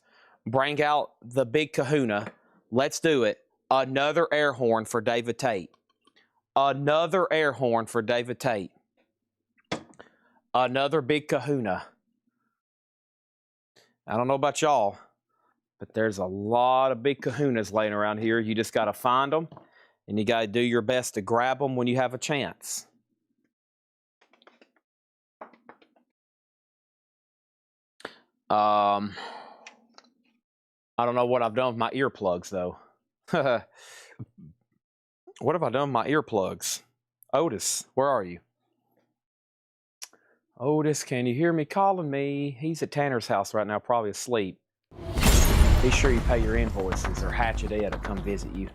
Bring out the big kahuna. Let's do it. Another air horn for David Tate. Another air horn for David Tate. Another big kahuna. I don't know about y'all, but there's a lot of big kahunas laying around here. You just got to find them, and you got to do your best to grab them when you have a chance. I don't know what I've done with my earplugs, though. What have I done with my earplugs? Otis, where are you? Otis, can you hear me calling me? He's at Tanner's house right now, probably asleep. Be sure you pay your invoices or Hatchet Ed will come visit you.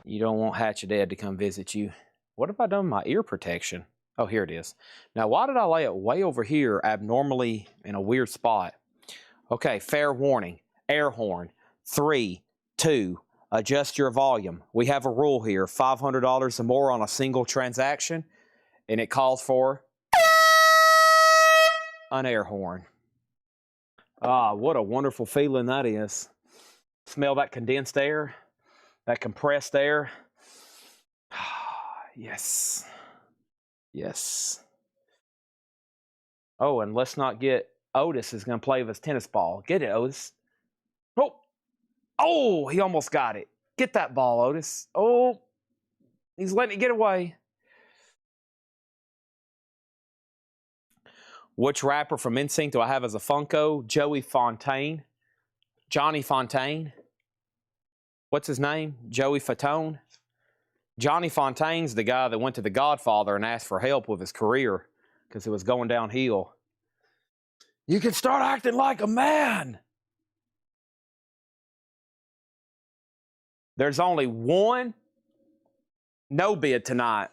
You don't want Hatchet Ed to come visit you. What have I done with my ear protection? Oh, here it is. Now, why did I lay it way over here abnormally in a weird spot? Okay, fair warning. Air horn. 3, 2, adjust your volume. We have a rule here, $500 or more on a single transaction, and it calls for an air horn. Ah, what a wonderful feeling that is. Smell that condensed air, that compressed air. Yes. Yes. Oh, and let's not get Otis is going to play with his tennis ball. Get it, Otis. Oh. Oh, he almost got it. Get that ball, Otis. Oh, he's letting it get away. Which rapper from NSYNC do I have as a Funko? Joey Fontaine. Johnny Fontaine. What's his name? Joey Fatone. Johnny Fontaine's the guy that went to The Godfather and asked for help with his career because it was going downhill. You can start acting like a man. There's only one no bid tonight.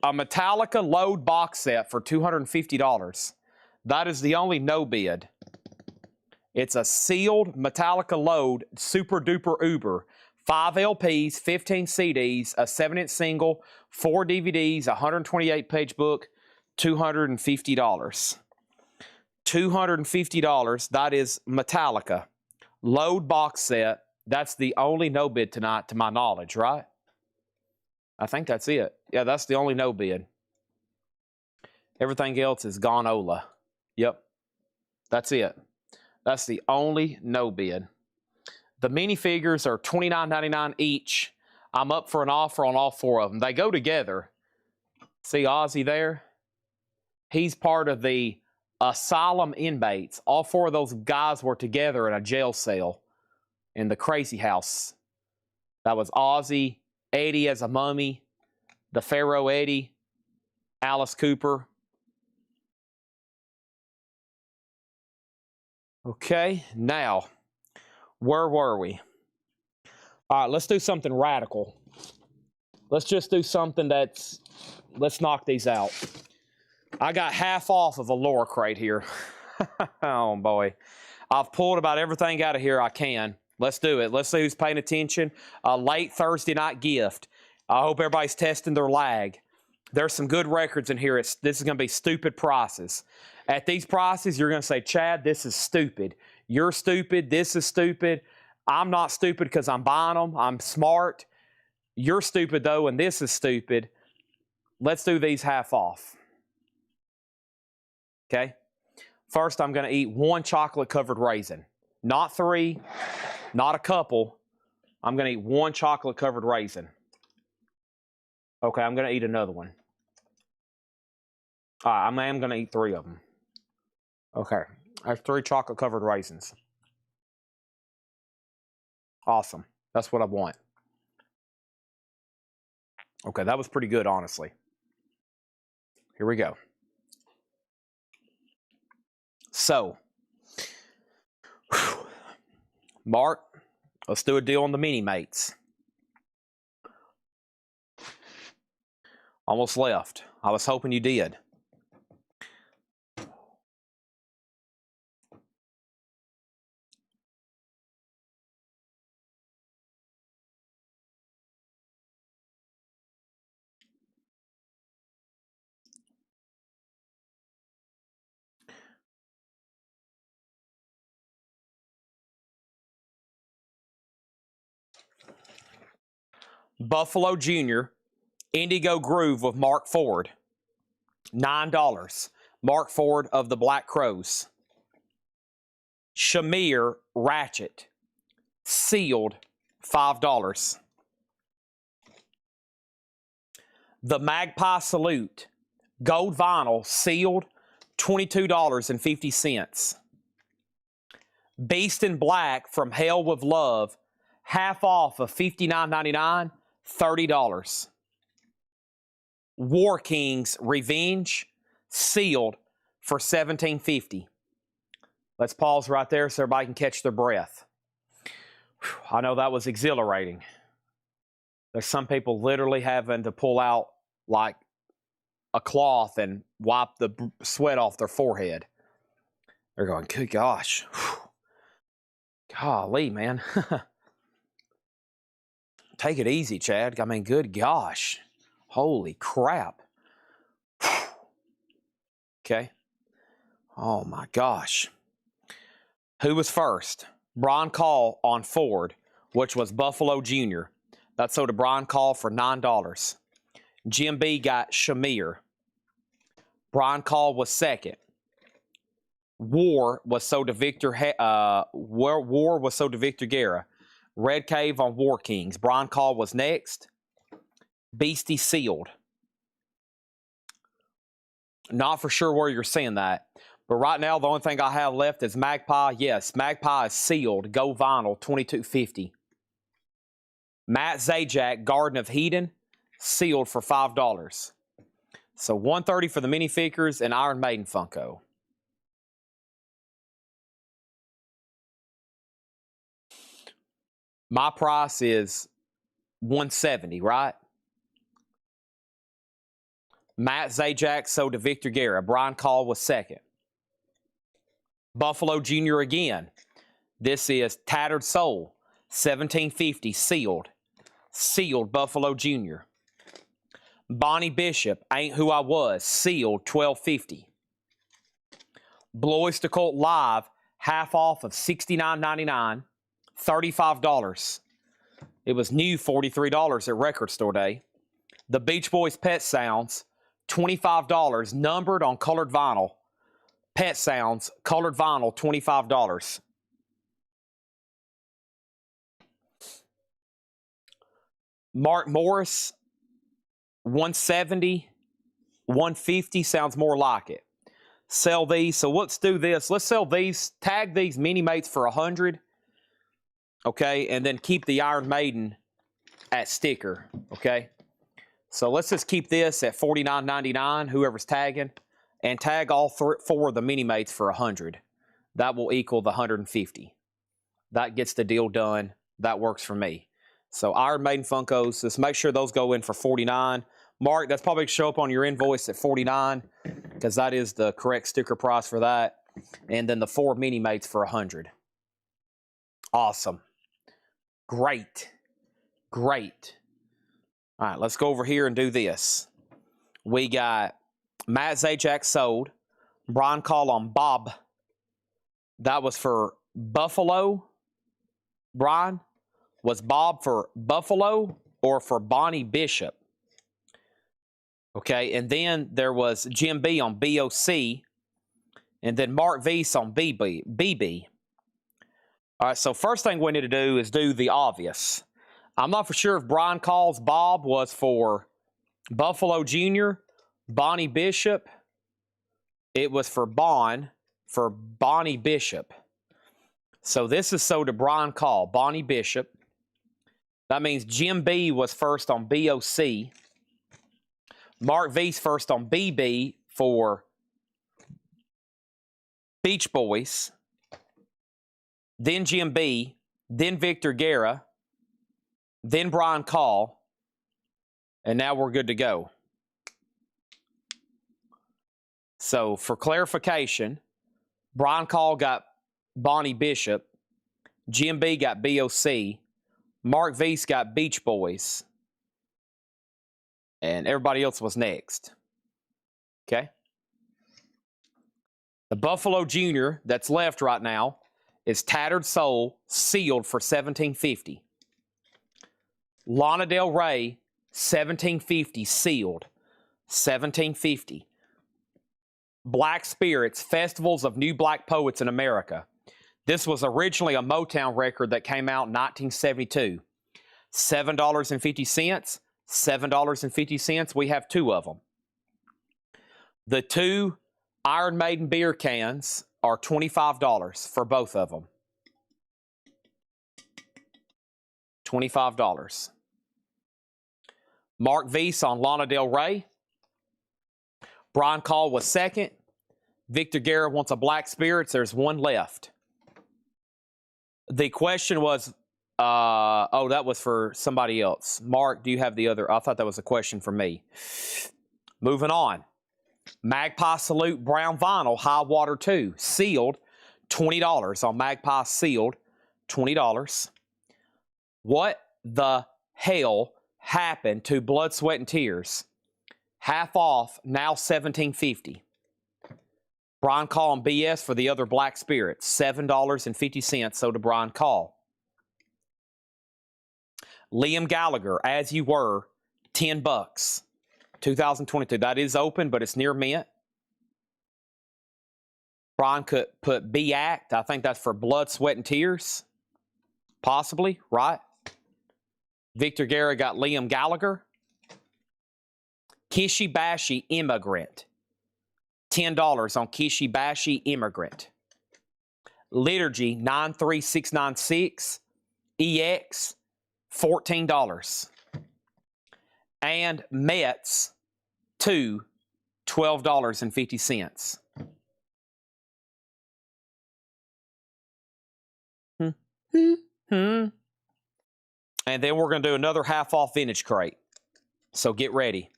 A Metallica Load box set for $250. That is the only no bid. It's a sealed Metallica Load Super Duper Uber. 5 LPs, 15 CDs, a 7-inch single, 4 DVDs, a 128-page book, $250. $250, that is Metallica. Load box set, that's the only no bid tonight to my knowledge, right? I think that's it. Yeah, that's the only no bid. Everything else is gone-ola. Yep, that's it. That's the only no bid. The minifigures are $29.99 each. I'm up for an offer on all 4 of them. They go together. See Ozzy there? He's part of the asylum inmates. All 4 of those guys were together in a jail cell in the crazy house. That was Ozzy, Eddie as a mummy, the Pharaoh Eddie, Alice Cooper. Okay, now, where were we? All right, let's do something radical. Let's just do something let's knock these out. I got half off of a Laura crate here. Oh, boy. I've pulled about everything out of here I can. Let's do it. Let's see who's paying attention. A late Thursday night gift. I hope everybody's testing their lag. There's some good records in here. This is going to be stupid prices. At these prices, you're going to say, Chad, this is stupid. You're stupid. This is stupid. I'm not stupid because I'm buying them. I'm smart. You're stupid, though, and this is stupid. Let's do these half off. Okay? First, I'm going to eat 1 chocolate-covered raisin. Not 3, not a couple. I'm going to eat 1 chocolate-covered raisin. Okay, I'm going to eat another one. All right, I am going to eat 3 of them. Okay, I have 3 chocolate-covered raisins. Awesome. That's what I want. Okay, that was pretty good, honestly. Here we go. So, Mark, let's do a deal on the mini-mates. Almost left. I was hoping you did. Buffalo Jr. Indigo Groove with Mark Ford. $9. Mark Ford of the Black Crows. Shamir Ratchet. Sealed. $5. The Magpie Salute. Gold vinyl. Sealed. $22.50. Beast in Black from Hell with Love. Half off of $59.99. $30. War Kings Revenge. Sealed for $17.50. Let's pause right there so everybody can catch their breath. Whew, I know that was exhilarating. There's some people literally having to pull out like a cloth and wipe the sweat off their forehead. They're going, good gosh. Whew. Golly, man. Take it easy, Chad. I mean, good gosh. Holy crap. Okay. Oh, my gosh. Who was first? Brian Call on Ford, which was Buffalo Jr. That sold to Brian Call for $9. Jim B got Shamir. Brian Call was second. War was sold to Victor Guerra. Red Cave on War Kings. Brian Call was next. Beastie Sealed. Not for sure where you're seeing that. But right now, the only thing I have left is Magpie. Yes, Magpie is sealed. Go vinyl, $22.50. Matt Zajac, Garden of Eden, sealed for $5. So $130 for the minifigures and Iron Maiden Funko. My price is $170, right? Matt Zajac sold to Victor Guerra. Brian Call was second. Buffalo Jr. again. This is Tattered Soul, $17.50, sealed. Sealed Buffalo Jr. Bonnie Bishop, Ain't Who I Was, sealed, $12.50. Blue Oyster Cult Live, half off of $69.99, $35. It was new $43 at Record Store Day. The Beach Boys Pet Sounds, $25, numbered on colored vinyl. Pet Sounds, colored vinyl, $25. Mark Morris, $170, $150 sounds more like it. Sell these. So let's do this. Let's sell these. Tag these mini mates for $100. Okay, and then keep the Iron Maiden at sticker. Okay, so let's just keep this at $49.99. Whoever's tagging, and tag all four of the mini mates for $100. That will equal the $150. That gets the deal done. That works for me. So Iron Maiden Funkos, just make sure those go in for $49. Mark, that's probably show up on your invoice at $49 because that is the correct sticker price for that. And then the 4 mini mates for $100. Awesome. Great. Great. All right, let's go over here and do this. We got Matt Zajac sold. Brian Call on Bob. That was for Buffalo. Brian, was Bob for Buffalo or for Bonnie Bishop? Okay, and then there was Jim B on BOC, and then Mark V's on BB. All right, so first thing we need to do is do the obvious. I'm not for sure if Brian Call's Bob was for Buffalo Jr., Bonnie Bishop. It was for Bonnie Bishop. So this is sold to Brian Call, Bonnie Bishop. That means Jim B was first on BOC. Mark V's first on BB for Beach Boys. Then Jim B. Then Victor Guerra. Then Brian Call. And now we're good to go. So for clarification, Brian Call got Bonnie Bishop, Jim B got BOC, Mark Weiss got Beach Boys, and everybody else was next. Okay? The Buffalo Junior that's left right now is Tattered Soul, sealed for $17.50. Lana Del Rey, $17.50, sealed, $17.50. Black Spirits, Festivals of New Black Poets in America. This was originally a Motown record that came out in 1972. $7.50, $7.50. We have two of them. The two Iron Maiden beer cans are $25 for both of them. $25. Mark Weiss on Lana Del Rey. Brian Call was second. Victor Guerra wants a Black Spirits. There's one left. The question was, oh, that was for somebody else. Mark, do you have the other? I thought that was a question for me. Moving on. Magpie Salute Brown Vinyl High Water 2, sealed, $20 on Magpie sealed, $20. What the hell happened to Blood, Sweat, and Tears? Half off, now $17.50. Brian Call and BS for the other Black Spirits, $7.50, so to Brian Call. Liam Gallagher, As You Were, $10. 2022. That is open, but it's near mint. Brian could put B-Act. I think that's for Blood, Sweat, and Tears. Possibly, right? Victor Guerra got Liam Gallagher. Kishi Bashi Immigrant. $10 on Kishi Bashi Immigrant. Liturgy 93696. EX, $14. And Mets 2, $12.50. And then we're going to do another half off vintage crate. So get ready.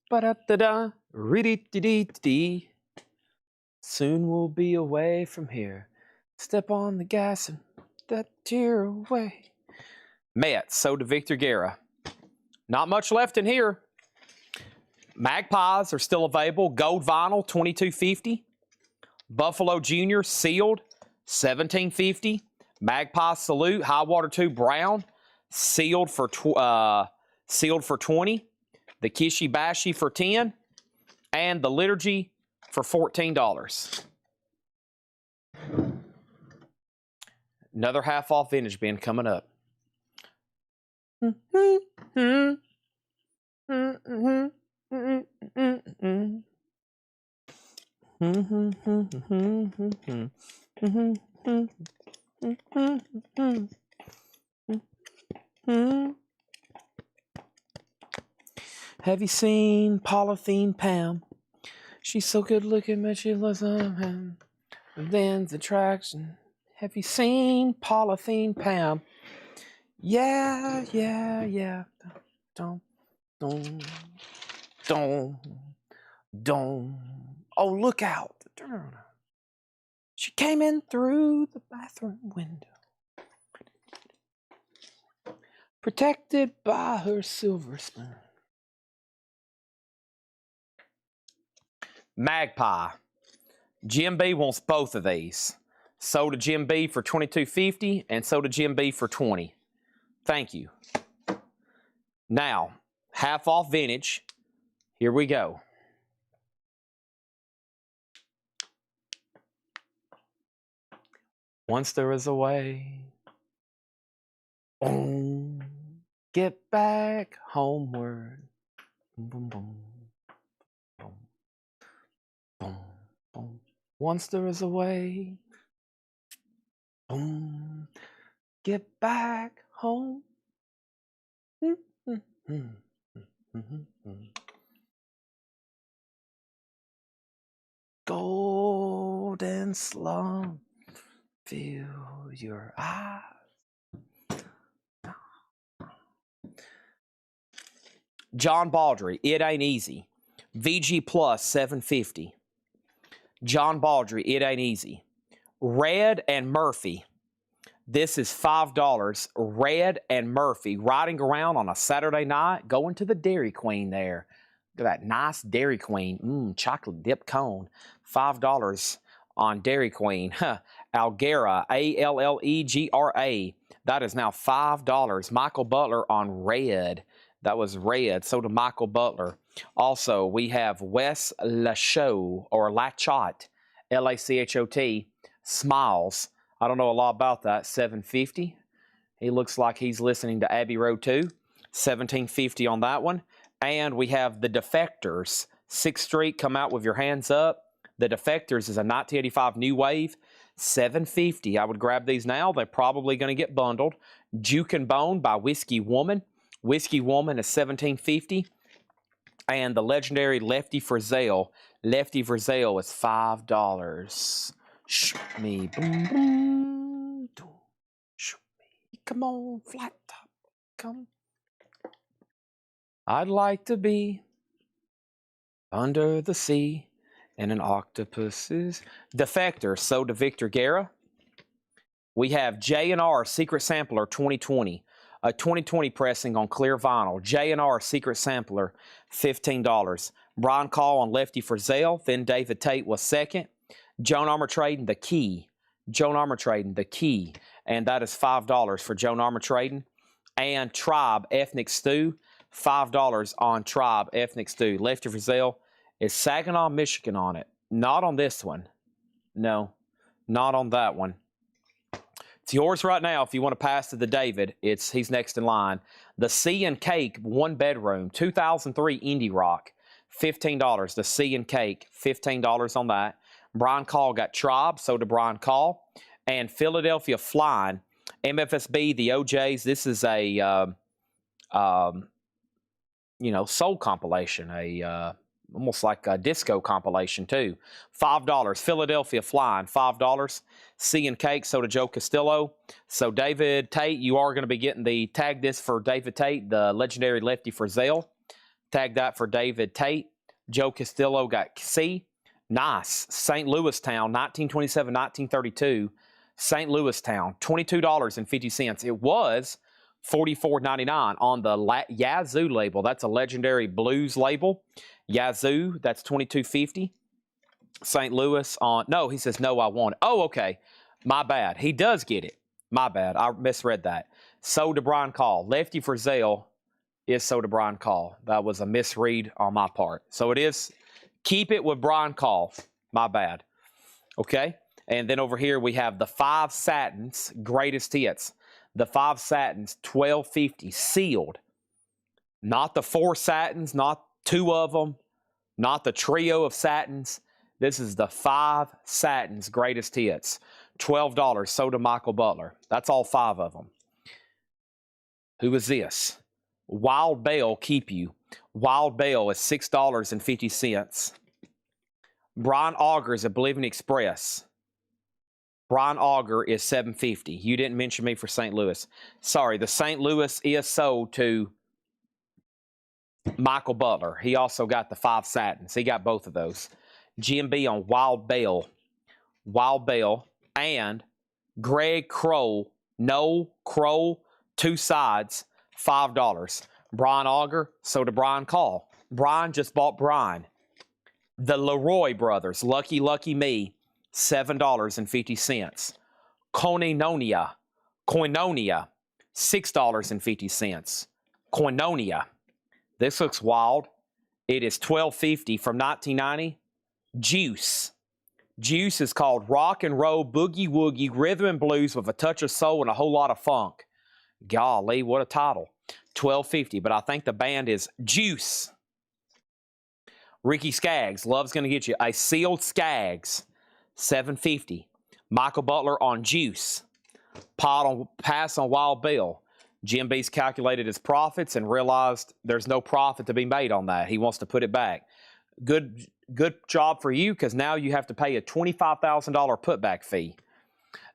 Ba-da-da-da, ri-di-di-di-di. Soon we'll be away from here. Step on the gas and that tear away. Mets, so to Victor Guerra. Not much left in here. Magpies are still available. Gold vinyl, $22.50. Buffalo Junior, sealed, $17.50. Magpie Salute, High Water 2 Brown, sealed for $20. The Kishi Bashi for $10. And the Liturgy for $14. Another half off vintage bin coming up. Have you seen Polythene Pam? She's so good looking, but she looks on him. Then's attraction. Have you seen Polythene Pam? Yeah. Don't. Oh, look out. She came in through the bathroom window. Protected by her silver spoon. Magpie. Jim B wants both of these. Sold to Jim B for $22.50 and sold to Jim B for $20. Thank you. Now, half off vintage. Here we go. Once there is a way. Boom. Get back homeward. Boom, boom, boom. Boom. Boom, boom. Once there is a way. Boom. Get back home. Golden slum, fill your eyes. John Baldry, It Ain't Easy. VG Plus, $7.50. John Baldry, It Ain't Easy. Red and Murphy. This is $5. Red and Murphy riding around on a Saturday night, going to the Dairy Queen there. Look at that nice Dairy Queen. Chocolate dip cone. $5 on Dairy Queen. Algera, Allegra. That is now $5. Michael Butler on red. That was red. So did Michael Butler. Also, we have Wes Lachot or Lachot, Lachot, Smiles. I don't know a lot about that. $7.50. He looks like he's listening to Abbey Road 2. $17.50 on that one. And we have the Defectors. 6th Street, come out with your hands up. The Defectors is a 1985 New Wave. $7.50. I would grab these now. They're probably going to get bundled. Juke and Bone by Whiskey Woman. Whiskey Woman is $17.50. And the legendary Lefty Frizzell. Lefty Frizzell is $5. Shoot me, boom, boom. Shoot me, come on, flat top, come. I'd like to be under the sea and an octopus's Defector. So to Victor Guerra. We have J&R Secret Sampler 2020. A 2020 pressing on clear vinyl. J&R Secret Sampler, $15. Brian Call on Lefty Frizzell. Then David Tate was second. Joan Armatrading, The Key. Joan Armatrading, The Key. And that is $5 for Joan Armatrading. And Tribe Ethnic Stew, $5 on Tribe Ethnic Stew. Lefty Frizzell is Saginaw, Michigan on it. Not on this one. No, not on that one. It's yours right now if you want to pass to the David. He's next in line. The Sea and Cake 1 bedroom, 2003 Indie Rock, $15. The Sea and Cake, $15 on that. Brian Call got Tribe, so did Brian Call. And Philadelphia Flying, MFSB, the OJs. This is a, soul compilation, almost like a disco compilation too. $5. Philadelphia Flying, $5. Sea and Cake, so to Joe Castillo. So David Tate, you are going to be getting the tag this for David Tate, the legendary Lefty Frizzell. Tag that for David Tate. Joe Castillo got C. Nice. St. Louis Town, 1927-1932. St. Louis Town, $22.50. It was $44.99 on the Yazoo label. That's a legendary blues label. Yazoo, that's $22.50. St. Louis on, no, he says, no, I want it. Oh, okay. My bad. He does get it. My bad. I misread that. So to Brian Call. Lefty Frizzell is so to Brian Call. That was a misread on my part. So it is, keep it with Brian Call. My bad. Okay. And then over here we have the 5 Satins, greatest hits. The 5 Satins, $12.50, sealed. Not the 4 Satins, not 2 of them, not the trio of Satins. This is the 5 Satins, greatest hits. $12, so to Michael Butler. That's all 5 of them. Who is this? Wild Bell, Keep You. Wild Bell is $6.50. Brian Auger's Oblivion Express. Brian Auger is $7.50. You didn't mention me for St. Louis. Sorry, the St. Louis is sold to Michael Butler. He also got the 5 Satins. He got both of those. GMB on Wild Bell. Wild Bell. And Greg Kroll. No Kroll. 2 sides. $5. Brian Auger. So to Brian Call. Brian just bought Brian. The Leroy Brothers. Lucky Lucky Me. $7.50. Koinonia. $6.50. Koinonia. This looks wild. It is $12.50 from 1990. Juice. Juice is called Rock and Roll Boogie Woogie Rhythm and Blues with a touch of soul and a whole lot of funk. Golly, what a title. $12.50, but I think the band is Juice. Ricky Skaggs, Love's Gonna Get You. A sealed Skaggs, $7.50. Michael Butler on Juice. Pass on Wild Bill. Jim B's calculated his profits and realized there's no profit to be made on that. He wants to put it back. Good job for you, because now you have to pay a $25,000 putback fee.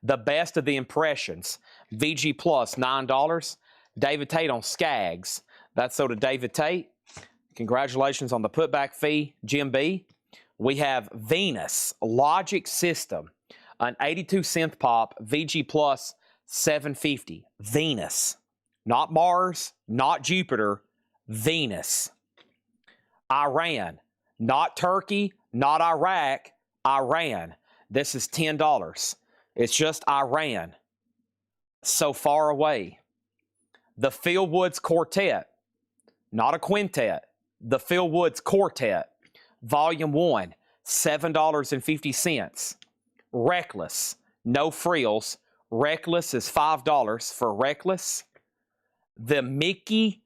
The Best of the Impressions. VG Plus, $9. David Tate on Skaggs. That's so to David Tate. Congratulations on the putback fee, Jim B. We have Venus Logic System, an 82 synth pop, VG Plus 750. Venus. Not Mars, not Jupiter, Venus. Iran. Not Turkey, not Iraq, Iran. This is $10. It's just Iran. So far away. The Phil Woods Quartet. Not a quintet. The Phil Woods Quartet. Volume 1, $7.50. Reckless. No frills. Reckless is $5 for Reckless. The Mickey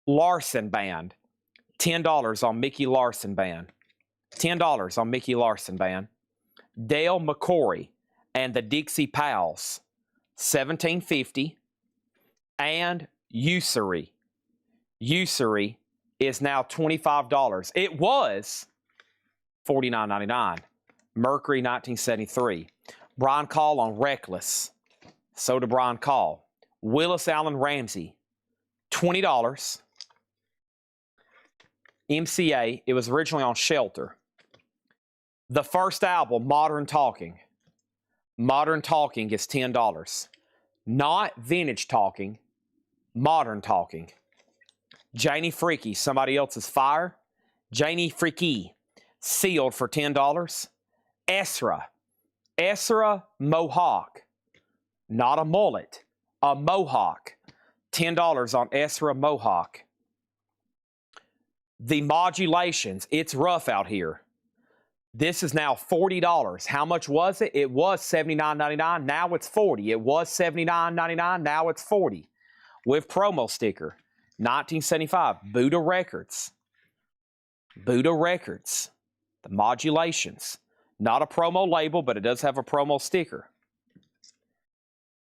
Larson Band. $10 on Mickey Larson Band. $10 on Mickey Larson Band. Dale McCory and the Dixie Pals. $17.50. And Usury. Usury is now $25. It was $49.99. Mercury 1973. Brian Call on Reckless. So did Brian Call. Willis Allen Ramsey. $20. MCA. It was originally on Shelter. The first album, Modern Talking. Modern Talking is $10. Not Vintage Talking. Modern Talking. Janie Freaky, somebody else's fire. Janie Freaky, sealed for $10. Esra. Esra Mohawk. Not a mullet, a mohawk. $10 on Esra Mohawk. The Modulations, it's rough out here. This is now $40. How much was it? It was $79.99. Now it's $40. It was $79.99. Now it's $40. With promo sticker. 1975. Buddha Records. Buddha Records. The Modulations. Not a promo label, but it does have a promo sticker.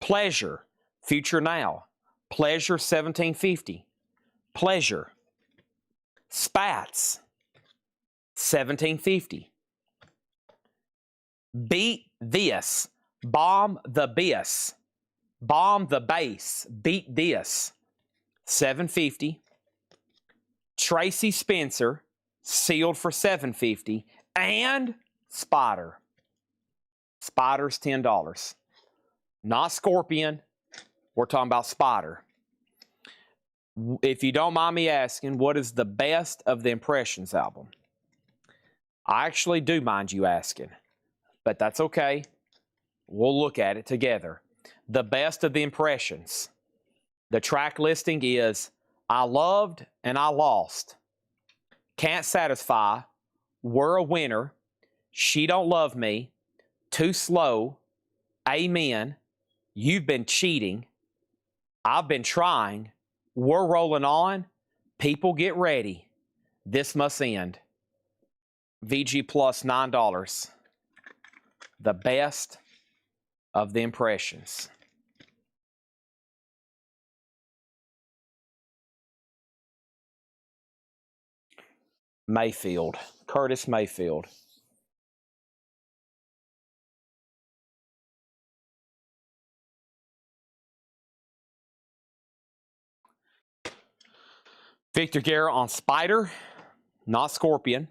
Pleasure. Future Now. Pleasure $17.50. Pleasure. Spats. $17.50. Beat This. Bomb the Biss. Bomb the Bass. Beat This. $7.50. Tracy Spencer, sealed for $7.50. And Spider. Spider's $10. Not Scorpion. We're talking about Spider. If you don't mind me asking, what is the best of the Impressions album? I actually do mind you asking, but that's okay. We'll look at it together. The best of the Impressions. The track listing is I Loved and I Lost. Can't Satisfy. We're a Winner. She Don't Love Me. Too Slow. Amen. You've Been Cheating. I've Been Trying. We're Rolling On. People Get Ready. This Must End. VG Plus $9. The best of the Impressions. Mayfield. Curtis Mayfield. Victor Guerra on Spider, not Scorpion.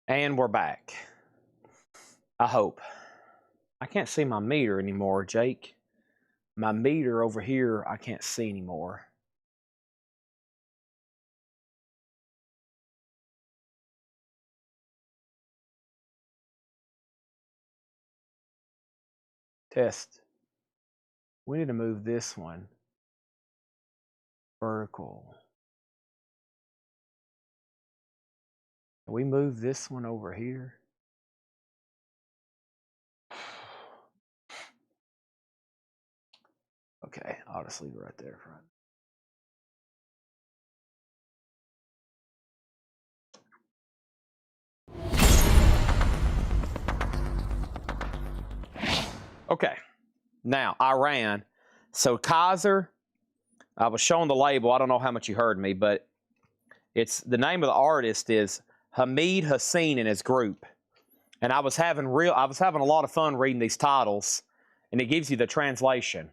And we're back. I hope. I can't see my meter anymore, Jake. My meter over here, I can't see anymore. Test. We need to move this one. Vertical. Can we move this one over here? Okay, I'll just leave it right there. Okay, now Iran. So Kaiser, I was showing the label. I don't know how much you heard me, but it's the name of the artist is Hamid Hussein and his group. And I was having a lot of fun reading these titles, and it gives you the translation,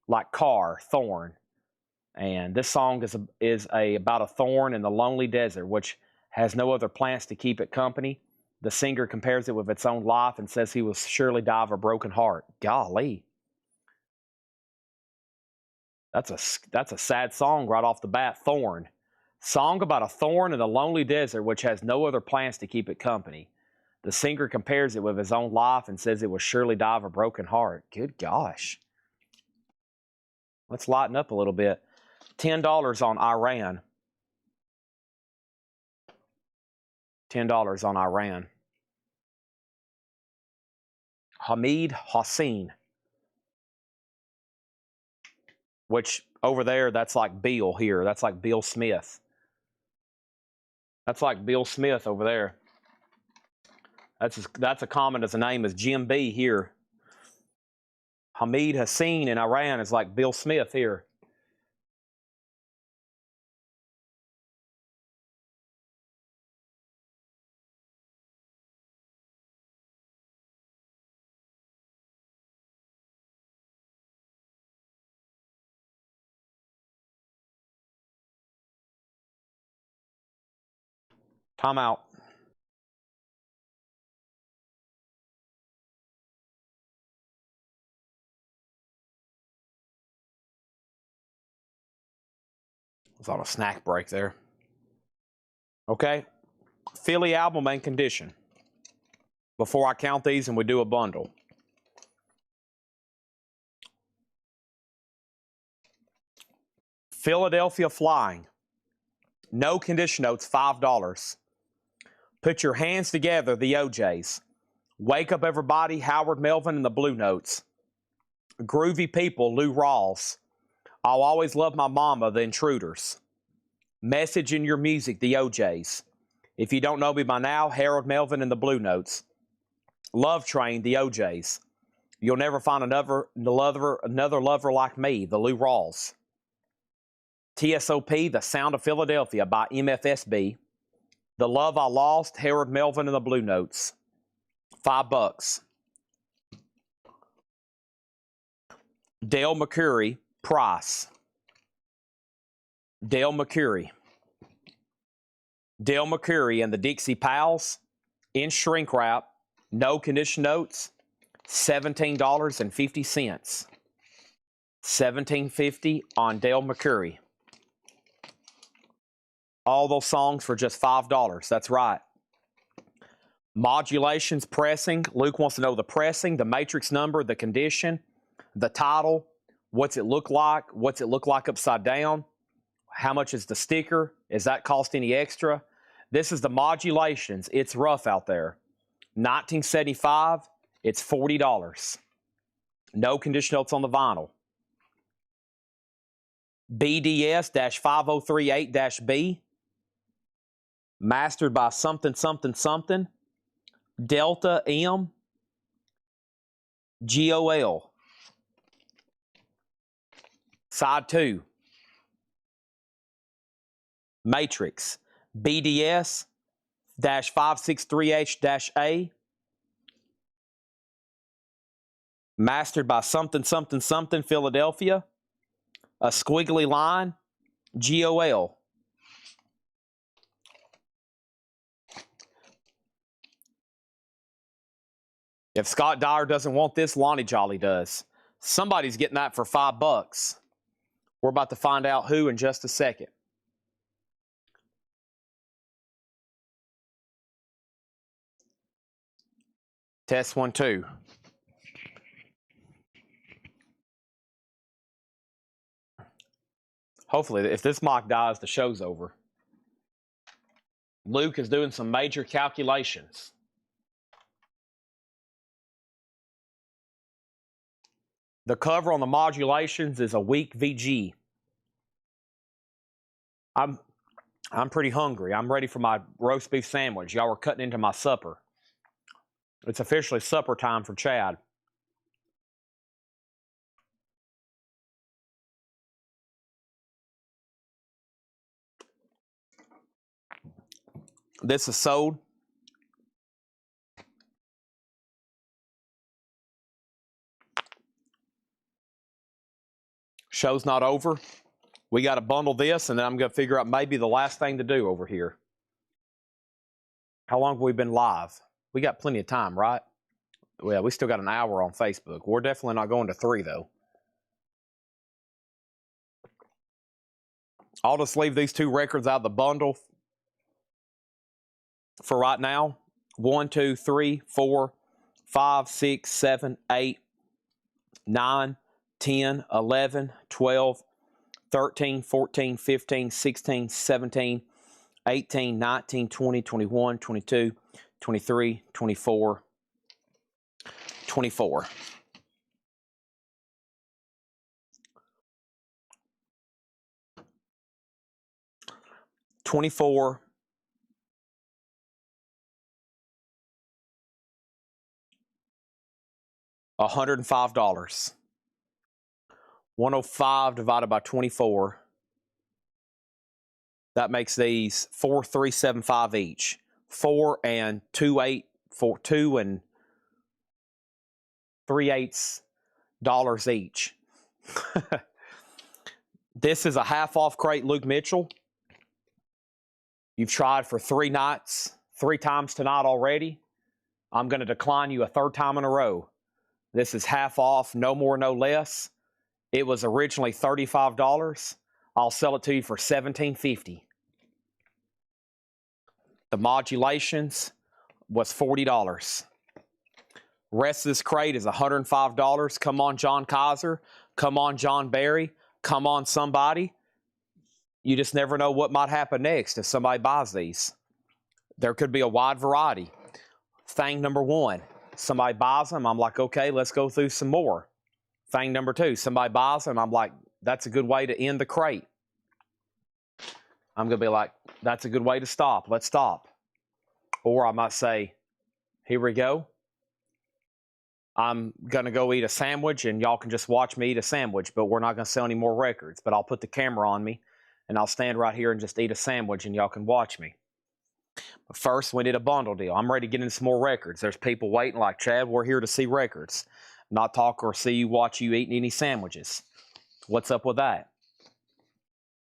like car, thorn. And this song is about a thorn in the lonely desert, which has no other plants to keep it company. The singer compares it with its own life and says he will surely die of a broken heart. Golly. That's a sad song right off the bat. Thorn. Song about a thorn in the lonely desert which has no other plants to keep it company. The singer compares it with his own life and says it will surely die of a broken heart. Good gosh. Let's lighten up a little bit. $10 on Iran. $10 on Iran. Hamid Hussein. Which over there, that's like Bill here. That's like Bill Smith. That's like Bill Smith over there. That's a common as a name as Jim B here. Hamid Hussein in Iran is like Bill Smith here. Time out. Was on a snack break there. Okay. Philly album and condition. Before I count these and we do a bundle. Philadelphia Flying. No condition notes, $5. Put your hands together, the OJs. Wake Up Everybody, Howard Melvin and the Blue Notes. Groovy People, Lou Rawls. I'll Always Love My Mama, the Intruders. Message in Your Music, the OJs. If You Don't Know Me By Now, Harold Melvin and the Blue Notes. Love Train, the OJs. You'll Never Find Another Lover Like Me, the Lou Rawls. TSOP, The Sound of Philadelphia by MFSB. The Love I Lost, Harold Melvin and the Blue Notes. $5. Dale McCurry, Price. Dale McCurry. Dale McCurry and the Dixie Pals, in shrink wrap, no condition notes, $17.50. $17.50 on Dale McCurry. All those songs for just $5. That's right. Modulations, pressing. Luke wants to know the pressing, the matrix number, the condition, the title, what's it look like, what's it look like upside down, how much is the sticker, is that cost any extra? This is the modulations. It's rough out there. 1975, it's $40. No condition notes on the vinyl. BDS-5038-B, mastered by something, something, something. Delta M, GOL. Side 2. Matrix. BDS-563H-A, mastered by something, something, something, Philadelphia. A squiggly line, GOL. If Scott Dyer doesn't want this, Lonnie Jolly does. Somebody's getting that for $5. We're about to find out who in just a second. Test 1, 2. Hopefully, if this mock dies, the show's over. Luke is doing some major calculations. The cover on the modulations is a weak VG. I'm pretty hungry. I'm ready for my roast beef sandwich. Y'all are cutting into my supper. It's officially supper time for Chad. This is sold. Show's not over. We got to bundle this, and then I'm going to figure out maybe the last thing to do over here. How long have we been live? We got plenty of time, right? Well, we still got an hour on Facebook. We're definitely not going to 3, though. I'll just leave these 2 records out of the bundle for right now. 1, 2, 3, 4, 5, 6, 7, 8, 9, 10, 11, 12, 13, 14, 15, 16, 17, 18, 19, 20, 21, 22, 23, 24, 24. $24. $105. 105 divided by 24. That makes these 4,375 each. 4 and 2 8 for 2 and 3/8 dollars each. This is a half off crate Luke Mitchell. You've tried for 3 nights, 3 times tonight already. I'm going to decline you a 3rd time in a row. This is half off, no more, no less. It was originally $35. I'll sell it to you for $17.50. The modulations was $40. Rest of this crate is $105. Come on, John Kaiser. Come on, John Barry. Come on, somebody. You just never know what might happen next if somebody buys these. There could be a wide variety. Thing number 1, somebody buys them. I'm like, okay, let's go through some more. Thing number 2, somebody buys them. I'm like, that's a good way to end the crate. I'm going to be like, that's a good way to stop. Let's stop. Or I might say, here we go. I'm going to go eat a sandwich, and y'all can just watch me eat a sandwich, but we're not going to sell any more records. But I'll put the camera on me, and I'll stand right here and just eat a sandwich, and y'all can watch me. But first, we did a bundle deal. I'm ready to get into some more records. There's people waiting like, Chad, we're here to see records, not talk or see you watch you eating any sandwiches. What's up with that?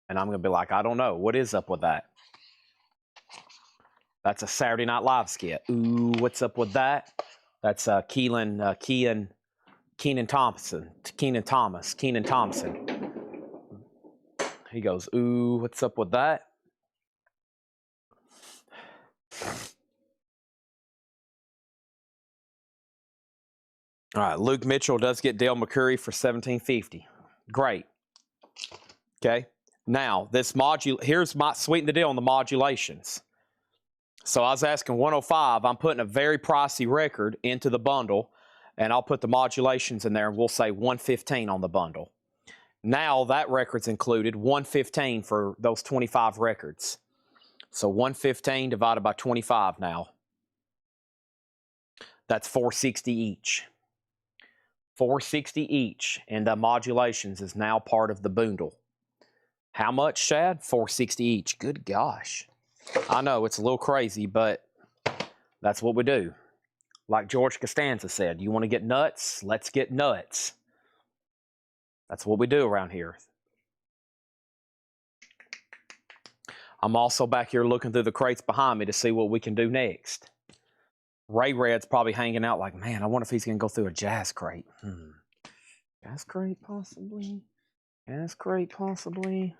And I'm going to be like, I don't know. What is up with that? That's a Saturday Night Live skit. Ooh, what's up with that? That's Keenan Thompson. He goes, ooh, what's up with that? All right, Luke Mitchell does get Dale McCurry for $17.50. Great. Okay. Now, here's my sweeten the deal on the modulations. So I was asking 105. I'm putting a very pricey record into the bundle, and I'll put the modulations in there, and we'll say 115 on the bundle. Now that record's included, 115 for those 25 records. So 115 divided by 25 now. That's 460 each. 460 each, and the modulations is now part of the bundle. How much, Chad? 460 each. Good gosh. I know it's a little crazy, but that's what we do. Like George Costanza said, you want to get nuts? Let's get nuts. That's what we do around here. I'm also back here looking through the crates behind me to see what we can do next. Ray Red's probably hanging out like, man, I wonder if he's going to go through a jazz crate. Jazz crate, possibly. Jazz crate, possibly.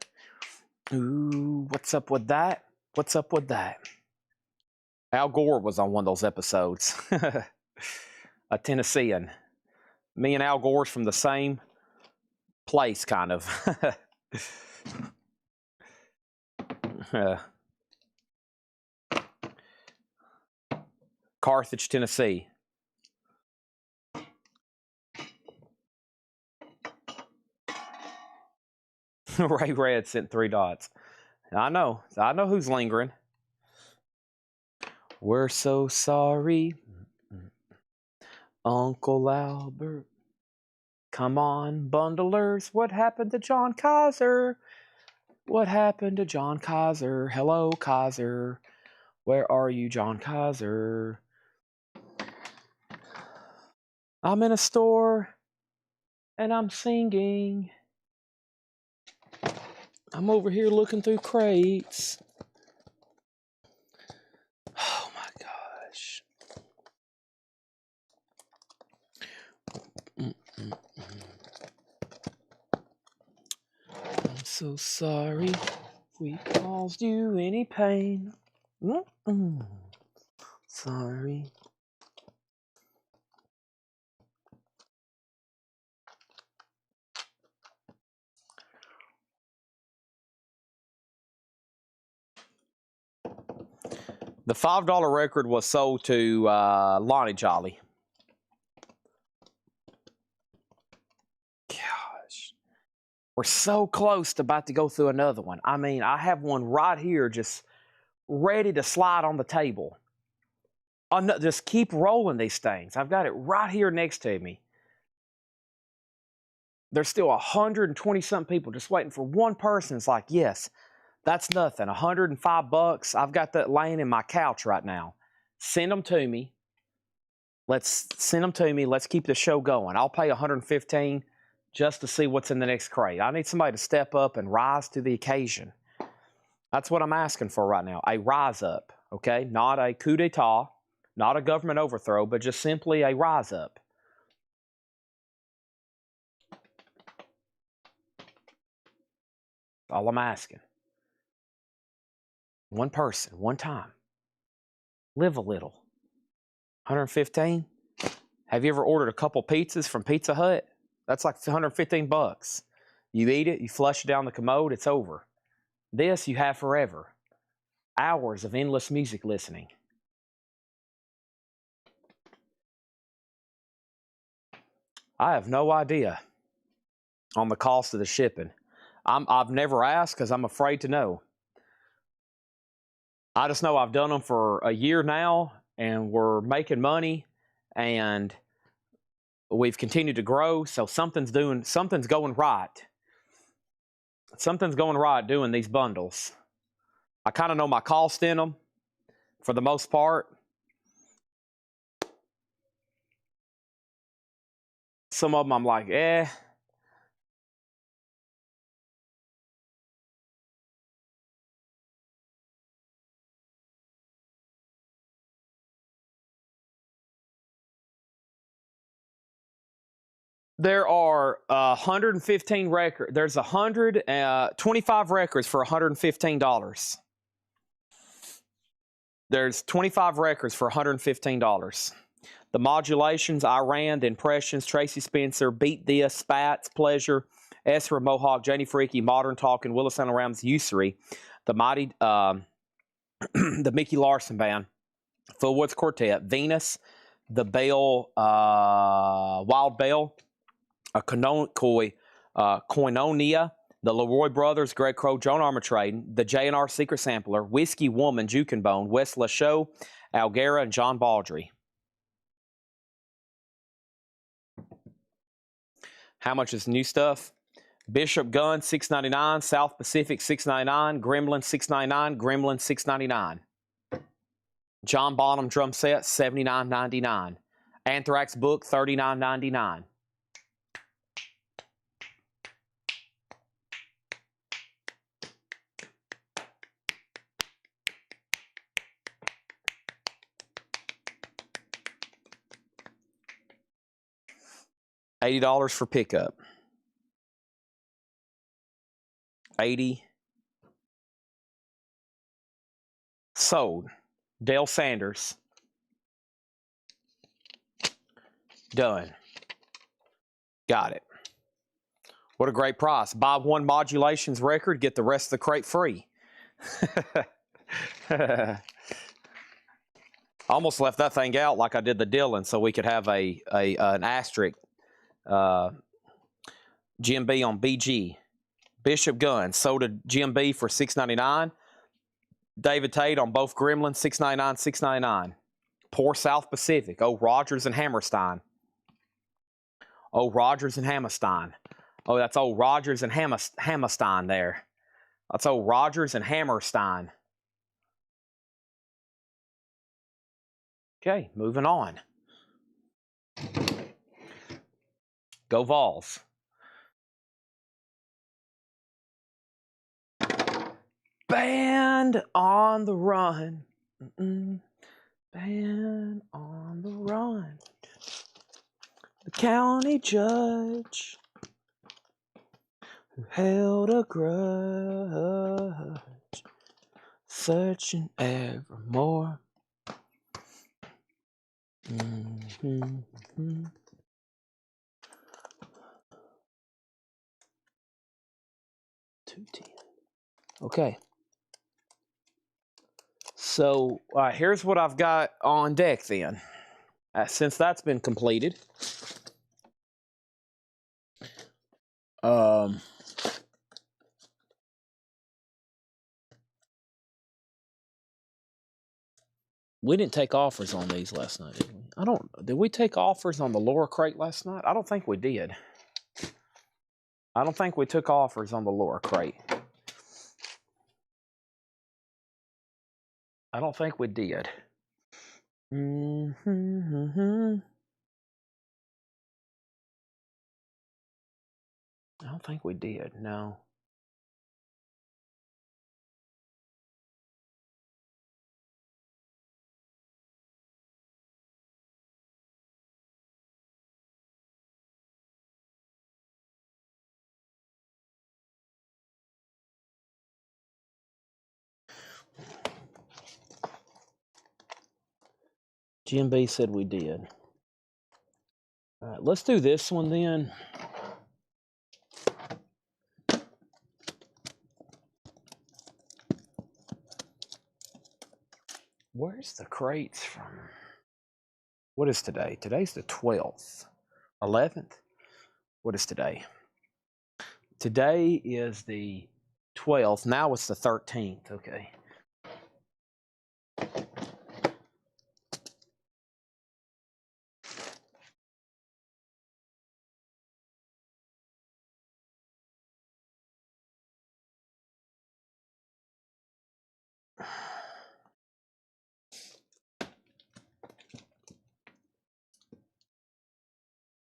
Ooh, what's up with that? What's up with that? Al Gore was on one of those episodes. A Tennessean. Me and Al Gore's from the same place, kind of. Carthage, Tennessee. Ray Red sent 3 dots. I know who's lingering. We're so sorry, Uncle Albert. Come on, bundlers. What happened to John Kaiser? What happened to John Kaiser? Hello, Kaiser. Where are you, John Kaiser? I'm in a store and I'm singing. I'm over here looking through crates. Oh my gosh. I'm so sorry if we caused you any pain. Sorry. The $5 record was sold to Lonnie Jolly. Gosh. We're so close to about to go through another one. I mean, I have one right here just ready to slide on the table. Just keep rolling these things. I've got it right here next to me. There's still 120-something people just waiting for one person. It's like, yes, that's nothing. $105. I've got that laying in my couch right now. Send them to me. Let's send them to me. Let's keep the show going. I'll pay $115 just to see what's in the next crate. I need somebody to step up and rise to the occasion. That's what I'm asking for right now. A rise up, okay? Not a coup d'etat, not a government overthrow, but just simply a rise up. All I'm asking. One person, one time. Live a little. 115? Have you ever ordered a couple pizzas from Pizza Hut? That's like $115. You eat it, you flush it down the commode, it's over. This you have forever. Hours of endless music listening. I have no idea on the cost of the shipping. I've never asked because I'm afraid to know. I just know I've done them for a year now, and we're making money, and we've continued to grow. So something's going right. Something's going right doing these bundles. I kind of know my cost in them for the most part. Some of them I'm like, eh. There are 115 records. There's 125 records for $115. There's 25 records for $115. The modulations, I ran, the impressions, Tracy Spencer, Beat This, Spats, Pleasure, Ezra Mohawk, Janie Freaky, Modern Talking, Willis Allen Rams, Usury, the Mighty, the Mickey Larson Band, Fullwoods Quartet, Venus, the Bell, Wild Bell, Koinonia, the Leroy Brothers, Greg Crow, Joan Armatrading, the J&R Secret Sampler, Whiskey Woman, Juke and Bone, Wes LaChaux, Algera, and John Baldry. How much is new stuff? Bishop Gun, $6.99. South Pacific, $6.99. Gremlin, $6.99. Gremlin, $6.99. John Bonham drum set, $79.99. Anthrax book, $39.99. $80 for pickup. 80. Sold. Dale Sanders. Done. Got it. What a great price. Buy one modulations record, get the rest of the crate free. I almost left that thing out like I did the Dylan so we could have an asterisk GMB on BG. Bishop Gun sold a GMB for $6.99. David Tate on both Gremlins, $6.99, $6.99. Poor South Pacific. Oh, Rogers and Hammerstein. Oh, Rogers and Hammerstein. Oh, that's old Rogers and Hammerstein there. That's old Rogers and Hammerstein. Okay, moving on. Go Vols. Band on the run. Band on the run. The county judge who held a grudge, searching evermore. Mm-hmm. 210. Okay. So here's what I've got on deck then. Since that's been completed. We didn't take offers on these last night, did we? Did we take offers on the lower crate last night? I don't think we did. I don't think we took offers on the lower crate. I don't think we did. I don't think we did, no. GMB said we did. All right, let's do this one then. Where's the crates from? What is today? Today's the 12th. 11th? What is today? Today is the 12th. Now it's the 13th. Okay.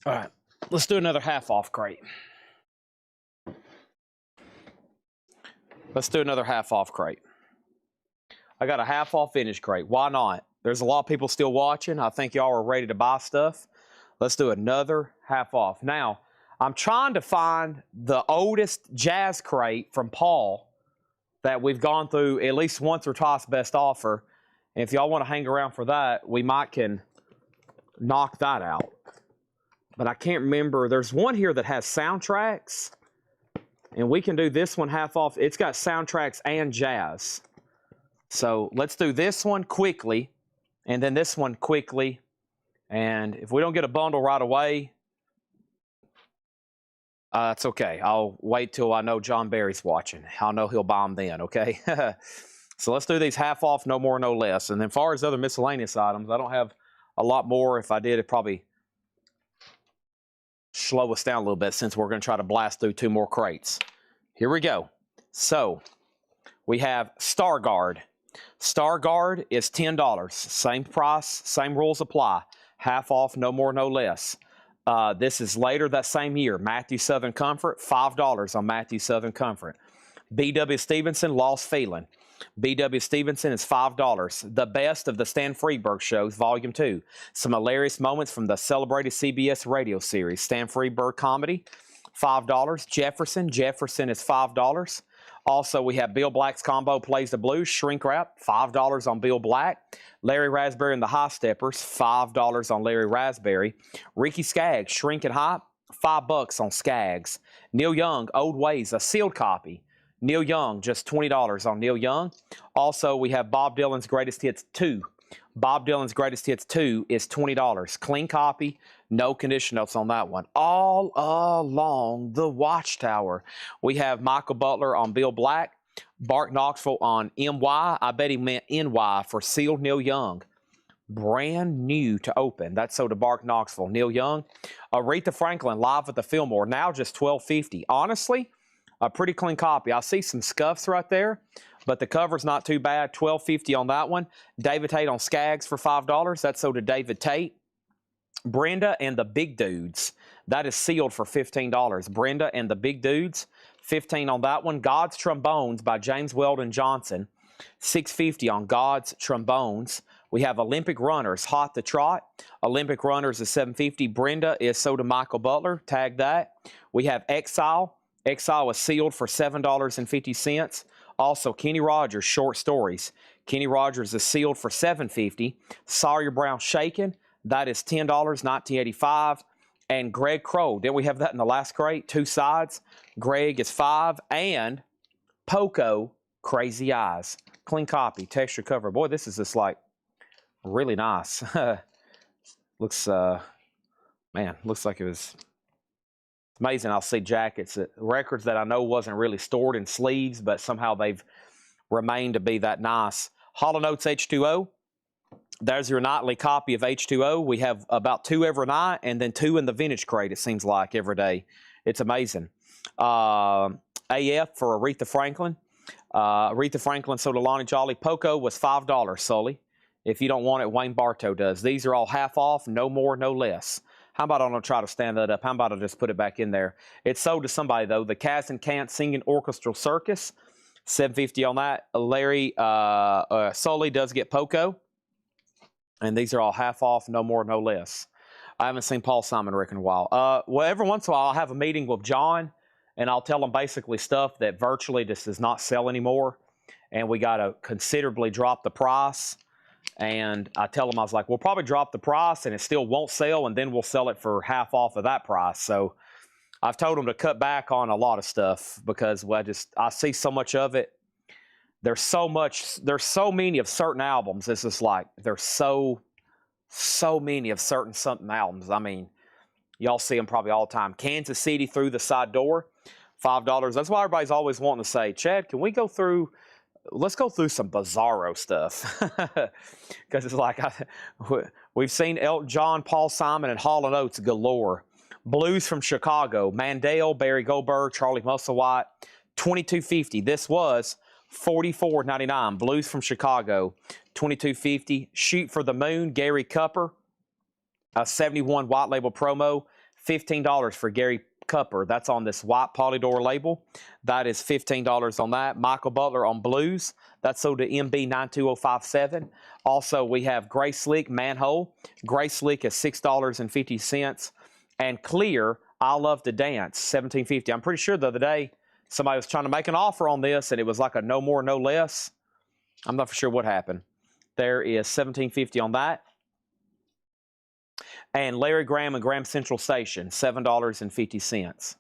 All right, let's do another half off crate. Let's do another half off crate. I got a half off vintage crate. Why not? There's a lot of people still watching. I think y'all are ready to buy stuff. Let's do another half off. Now, I'm trying to find the oldest jazz crate from Paul that we've gone through at least once or twice best offer. And if y'all want to hang around for that, we might can knock that out. But I can't remember. There's one here that has soundtracks. And we can do this one half off. It's got soundtracks and jazz. So let's do this one quickly. And then this one quickly. And if we don't get a bundle right away, that's okay. I'll wait till I know John Barry's watching. I'll know he'll buy them then, okay? So let's do these half off, no more, no less. And then as far as other miscellaneous items, I don't have a lot more. If I did, it'd probably slow us down a little bit since we're going to try to blast through 2 more crates. Here we go. So we have Star Guard. Star Guard is $10. Same price, same rules apply. Half off, no more, no less. This is later that same year. Matthew Southern Comfort, $5 on Matthew Southern Comfort. B.W. Stevenson, Lost Feeling. B.W. Stevenson is $5. The Best of the Stan Freberg Shows, Volume 2. Some hilarious moments from the celebrated CBS radio series. Stan Freberg Comedy, $5. Jefferson is $5. Also, we have Bill Black's Combo Plays the Blues, Shrink Wrap, $5 on Bill Black. Larry Raspberry and the High Steppers, $5 on Larry Raspberry. Ricky Skaggs, Shrink and High, $5 on Skaggs. Neil Young, Old Ways, a sealed copy. Neil Young, just $20 on Neil Young. Also, we have Bob Dylan's Greatest Hits 2. Bob Dylan's Greatest Hits 2 is $20. Clean copy, no condition notes on that one. All along the Watchtower, we have Michael Butler on Bill Black, Bart Knoxville on MY. I bet he meant NY for sealed Neil Young. Brand new to open. That's so to Bart Knoxville. Neil Young. Aretha Franklin live at the Fillmore, now just $12.50. Honestly, a pretty clean copy. I see some scuffs right there, but the cover's not too bad. $12.50 on that one. David Tate on Skaggs for $5. That's so to David Tate. Brenda and the Big Dudes. That is sealed for $15. Brenda and the Big Dudes, $15 on that one. God's Trombones by James Weldon Johnson, $6.50 on God's Trombones. We have Olympic Runners, Hot to Trot. Olympic Runners is $7.50. Brenda is so to Michael Butler. Tag that. We have Exile. Exile is sealed for $7.50. Also, Kenny Rogers, Short Stories. Kenny Rogers is sealed for $7.50. Sawyer Brown Shaken, that is $10, 1985. And Greg Crow, didn't we have that in the last crate? Two sides. Greg is $5. And Poco, Crazy Eyes. Clean copy, texture cover. Boy, this is just like really nice. Looks, man, looks like it was amazing. I'll see jackets, records that I know wasn't really stored in sleeves, but somehow they've remained to be that nice. Hall & Oates H2O. There's your nightly copy of H2O. We have about 2 every night and then 2 in the vintage crate, it seems like, every day. It's amazing. AF for Aretha Franklin. Aretha Franklin, so to Lonnie Jolly. Poco was $5, Sully. If you don't want it, Wayne Bartow does. These are all half off, no more, no less. How about I don't try to stand that up? How about I just put it back in there? It's sold to somebody, though. The Cass and Cant Singing Orchestral Circus, $7.50 on that. Larry Sully does get Poco. And these are all half off, no more, no less. I haven't seen Paul Simon Rick in a while. Well, every once in a while, I'll have a meeting with John, and I'll tell him basically stuff that virtually just does not sell anymore. And we got to considerably drop the price. And I tell him, I was like, we'll probably drop the price and it still won't sell, and then we'll sell it for half off of that price. So I've told him to cut back on a lot of stuff because I see so much of it. There's so many of certain albums. It's just like there's so many of something albums. I mean, y'all see them probably all the time. Kansas City Through the Side Door, $5. That's why everybody's always wanting to say, Chad, can we go through? Let's go through some bizarro stuff. Because it's like we've seen Elton John, Paul Simon, and Hall & Oates galore. Blues from Chicago, Mandel, Barry Goldberg, Charlie Musselwhite, $22.50. This was $44.99. Blues from Chicago, $22.50. Shoot for the Moon, Gary Cupper, a 71 white label promo, $15 for Gary Cupper. That's on this white Polydor label. That is $15 on that. Michael Butler on Blues. That's sold to MB92057. Also, we have Gray Slick Manhole. Gray Slick is $6.50. And Clear, I Love to Dance, $17.50. I'm pretty sure the other day somebody was trying to make an offer on this, and it was like a no more, no less. I'm not for sure what happened. There is $17.50 on that. And Larry Graham and Graham Central Station, $7.50.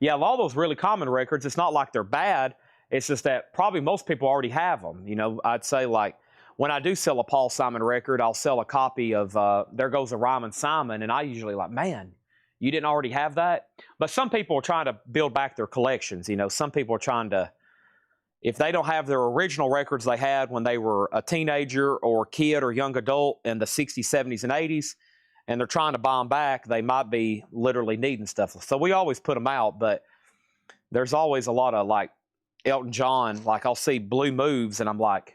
Yeah, a lot of those really common records, it's not like they're bad. It's just that probably most people already have them. You know, I'd say like when I do sell a Paul Simon record, I'll sell a copy of There Goes a Rhymin' Simon, and I usually like, man, you didn't already have that? But some people are trying to build back their collections. You know, some people are trying to, if they don't have their original records they had when they were a teenager or kid or young adult in the 60s, 70s, and 80s, and they're trying to buy them back, they might be literally needing stuff. So we always put them out, but there's always a lot of like Elton John, like I'll see Blue Moves and I'm like,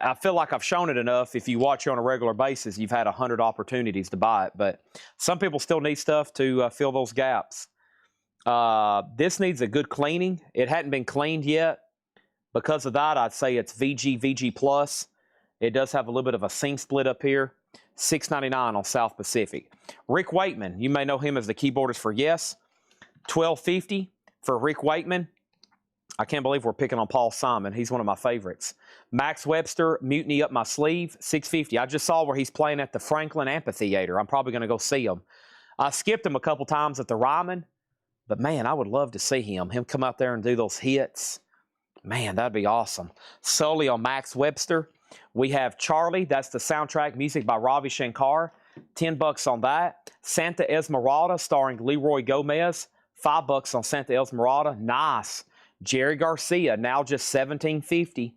I feel like I've shown it enough. If you watch it on a regular basis, you've had 100 opportunities to buy it, but some people still need stuff to fill those gaps. This needs a good cleaning. It hadn't been cleaned yet. Because of that, I'd say it's VG Plus. It does have a little bit of a seam split up here. $6.99 on South Pacific. Rick Wakeman, you may know him as the keyboardist for Yes. $12.50 for Rick Wakeman. I can't believe we're picking on Paul Simon. He's one of my favorites. Max Webster, Mutiny Up My Sleeve, $6.50. I just saw where he's playing at the Franklin Amphitheater. I'm probably going to go see him. I skipped him a couple times at the Ryman, but man, I would love to see him come out there and do those hits. Man, that'd be awesome. Solely on Max Webster. We have Charlie. That's the soundtrack music by Ravi Shankar. $10 on that. Santa Esmeralda starring Leroy Gomez. $5 on Santa Esmeralda. Nice. Jerry Garcia, now just $17.50.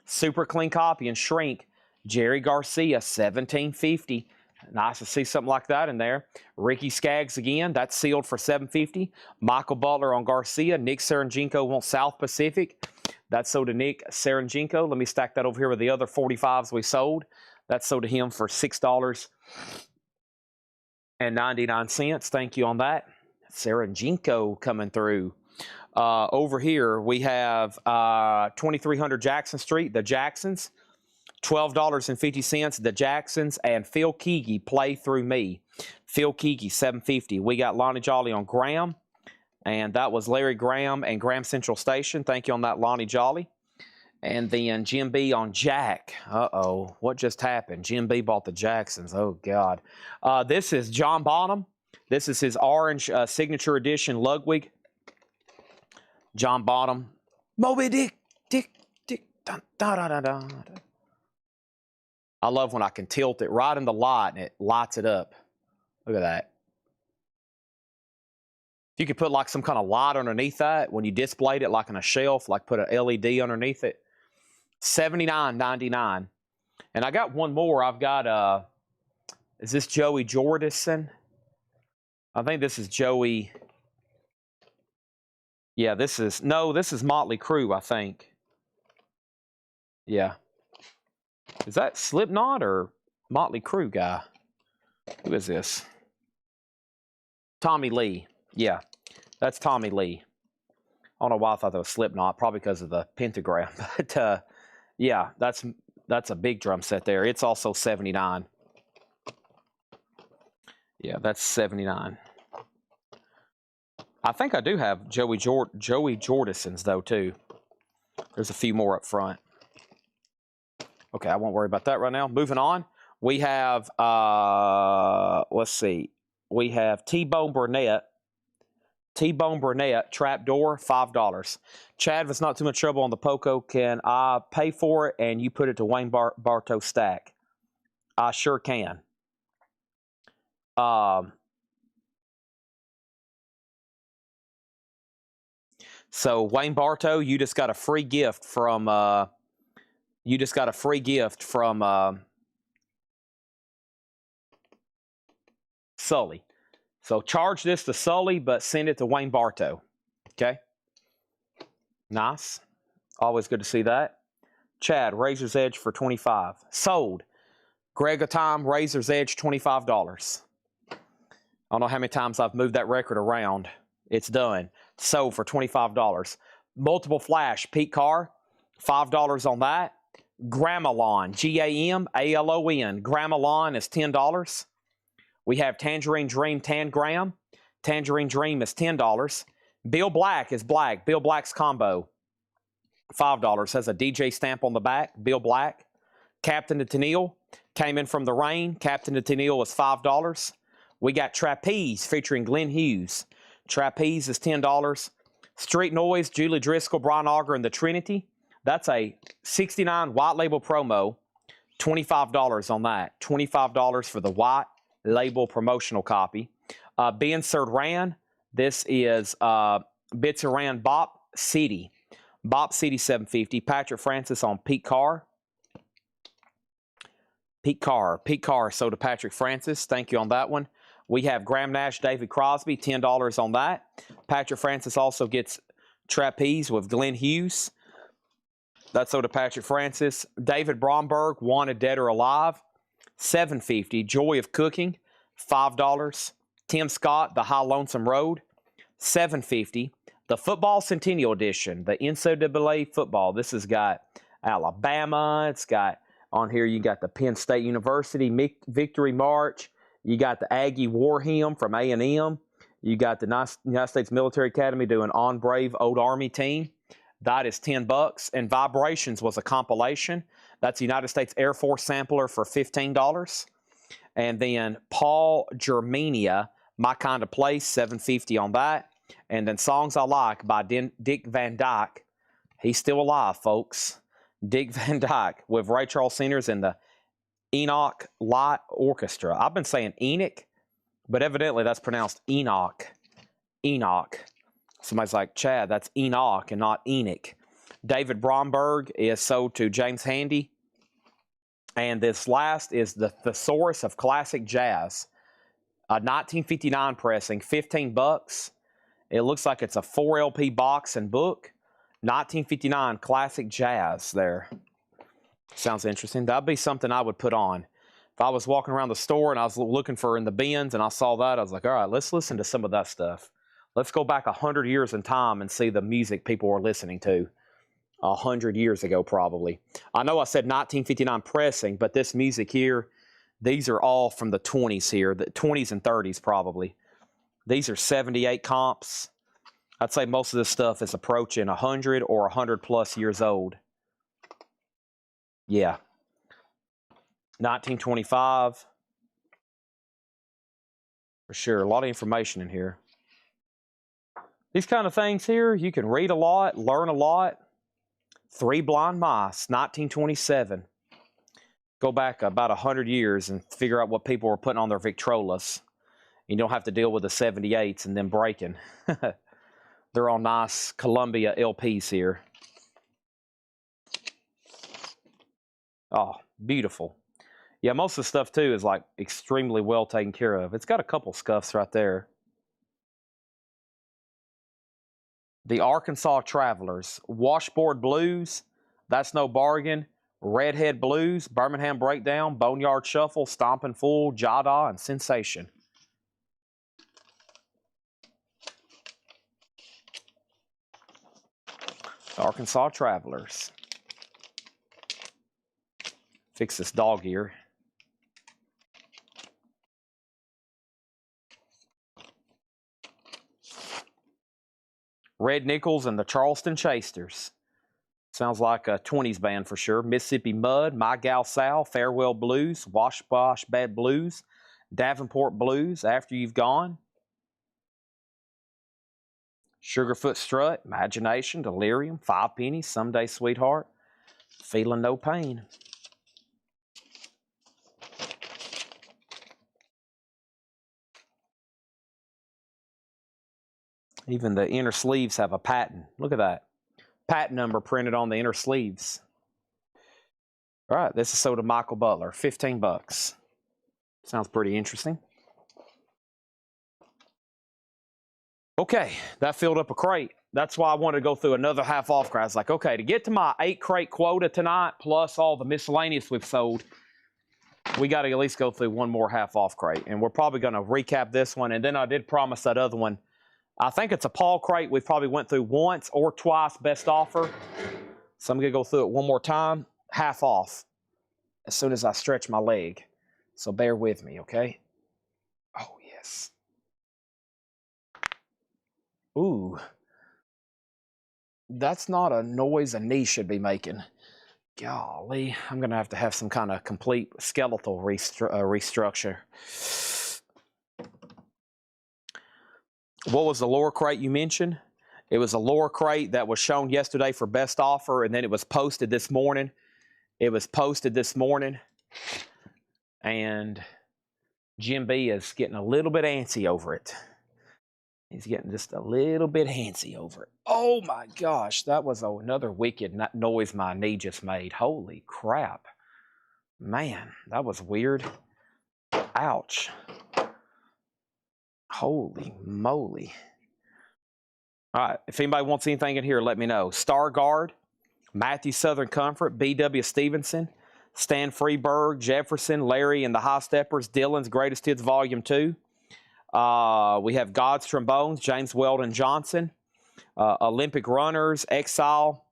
Super clean copy and shrink. Jerry Garcia, $17.50. Nice to see something like that in there. Ricky Skaggs again, that's sealed for $7.50. Michael Butler on Garcia. Nick Serenjenko wants South Pacific. That's sold to Nick Serenjenko. Let me stack that over here with the other 45s we sold. That's sold to him for $6.99. Thank you on that. Serenjenko coming through. Over here, we have 2300 Jackson Street, the Jacksons. $12.50, the Jacksons, and Phil Keegi, Play Through Me. Phil Keegi, $7.50. We got Lonnie Jolly on Graham, and that was Larry Graham and Graham Central Station. Thank you on that, Lonnie Jolly. And then Jim B on Jack. Uh-oh, what just happened? Jim B bought the Jacksons. Oh, God. This is John Bonham. This is his orange signature edition Ludwig. John Bonham. Moby Dick, Dick, dun, dun, dun, dun, dun. I love when I can tilt it right in the light and it lights it up. Look at that. If you could put like some kind of light underneath that when you displayed it like on a shelf, like put an LED underneath it. $79.99. And I got one more. I've got, is this Joey Jordison? I think this is Joey. Yeah, this is Motley Crue, I think. Yeah. Is that Slipknot or Motley Crue guy? Who is this? Tommy Lee. Yeah, that's Tommy Lee. I don't know why I thought that was Slipknot, probably because of the pentagram. But yeah, that's a big drum set there. It's also $79. Yeah, that's $79. I think I do have Joey Jordison's though too. There's a few more up front. Okay, I won't worry about that right now. Moving on, we have let's see, we have T-Bone Burnett. T-Bone Burnett trapdoor, $5. Chad, if it's not too much trouble on the Poco, can I pay for it and you put it to Wayne Bartow stack? I sure can. So Wayne Bartow, you just got a free gift from Sully. So charge this to Sully, but send it to Wayne Bartow. Okay? Nice. Always good to see that. Chad, Razor's Edge for $25. Sold. Greg Time, Razor's Edge, $25. I don't know how many times I've moved that record around. It's done. Sold for $25. Multiple Flash, Pete Carr, $5 on that. Gramalon, G-A-M-A-L-O-N. Gramalon is $10. We have Tangerine Dream Tangram. Tangerine Dream is $10. Bill Black is black. Bill Black's combo, $5. Has a DJ stamp on the back. Bill Black. Captain to Tennille. Came in from the rain. Captain to Tennille is $5. We got Trapeze featuring Glenn Hughes. Trapeze is $10. Street Noise, Julie Driscoll, Brian Auger, and the Trinity. That's a $69 white label promo. $25 on that. $25 for the white label promotional copy. Ben Serdran. This is Bits Around Bop City. Bop City $7.50. Patrick Francis on Pete Carr. Pete Carr sold to Patrick Francis. Thank you on that one. We have Graham Nash, David Crosby, $10 on that. Patrick Francis also gets Trapeze with Glenn Hughes. That's sold to Patrick Francis. David Bromberg, Wanted Dead or Alive, $7.50. Joy of Cooking, $5. Tim Scott, The High Lonesome Road, $7.50. The Football Centennial Edition, the NCAA football. This has got Alabama. It's got on here, you got the Penn State University Victory March. You got the Aggie War Hymn from A&M. You got the United States Military Academy doing On Brave Old Army Team. That is $10. And Vibrations was a compilation. That's United States Air Force Sampler for $15. And then Paul Germania, My Kind of Place, $7.50 on that. And then Songs I Like by Dick Van Dyke. He's still alive, folks. Dick Van Dyke with Ray Charles Singers and the Enoch Light Orchestra. I've been saying Enoch, but evidently that's pronounced Enoch. Enoch. Somebody's like, Chad, that's Enoch and not Enoch. David Bromberg is sold to James Handy. And this last is the Thesaurus of Classic Jazz. A 1959 pressing, $15. It looks like it's a 4 LP box and book. 1959 Classic Jazz there. Sounds interesting. That'd be something I would put on. If I was walking around the store and I was looking for in the bins and I saw that, I was like, all right, let's listen to some of that stuff. Let's go back 100 years in time and see the music people were listening to 100 years ago probably. I know I said 1959 pressing, but this music here, these are all from the 20s here, the 20s and 30s probably. These are 78 comps. I'd say most of this stuff is approaching 100 or 100 plus years old. Yeah. 1925. For sure. A lot of information in here. These kind of things here, you can read a lot, learn a lot. Three Blind Mice, 1927. Go back about 100 years and figure out what people were putting on their Victrolas. You don't have to deal with the 78s and them breaking. They're all nice Columbia LPs here. Oh, beautiful. Yeah, most of the stuff, too, is like extremely well taken care of. It's got a couple scuffs right there. The Arkansas Travelers. Washboard Blues. That's No Bargain. Redhead Blues. Birmingham Breakdown. Boneyard Shuffle. Stompin' Fool. Jada, and Sensation. Arkansas Travelers. Fix this dog ear. Red Nichols and the Charleston Chasters. Sounds like a 20s band for sure. Mississippi Mud, My Gal Sal, Farewell Blues, Wash Bosh Bad Blues, Davenport Blues, After You've Gone. Sugarfoot Strut, Imagination, Delirium, Five Pennies, Someday Sweetheart, Feeling No Pain. Even the inner sleeves have a patent. Look at that. Patent number printed on the inner sleeves. All right, this is sold to Michael Butler, $15. Sounds pretty interesting. Okay, that filled up a crate. That's why I wanted to go through another half off crate. I was like, okay, to get to my 8 crate quota tonight, plus all the miscellaneous we've sold, we got to at least go through one more half off crate. And we're probably going to recap this one. And then I did promise that other one. I think it's a Paul crate we probably went through once or twice, best offer. So I'm going to go through it one more time, half off, as soon as I stretch my leg. So bear with me, okay? Oh, yes. Ooh. That's not a noise a knee should be making. Golly, I'm going to have some kind of complete skeletal restructure. What was the lower crate you mentioned? It was a lower crate that was shown yesterday for best offer, and then it was posted this morning. And Jim B is getting a little bit antsy over it. He's getting just a little bit handsy over it. Oh my gosh, that was another wicked noise my knee just made. Holy crap. Man, that was weird. Ouch. Holy moly. All right, if anybody wants anything in here, let me know. Star Guard, Matthew Southern Comfort, B.W. Stevenson, Stan Freeberg, Jefferson, Larry and the High Steppers, Dylan's Greatest Hits Volume 2. We have God's Trombones, James Weldon Johnson. Olympic Runners, Exile,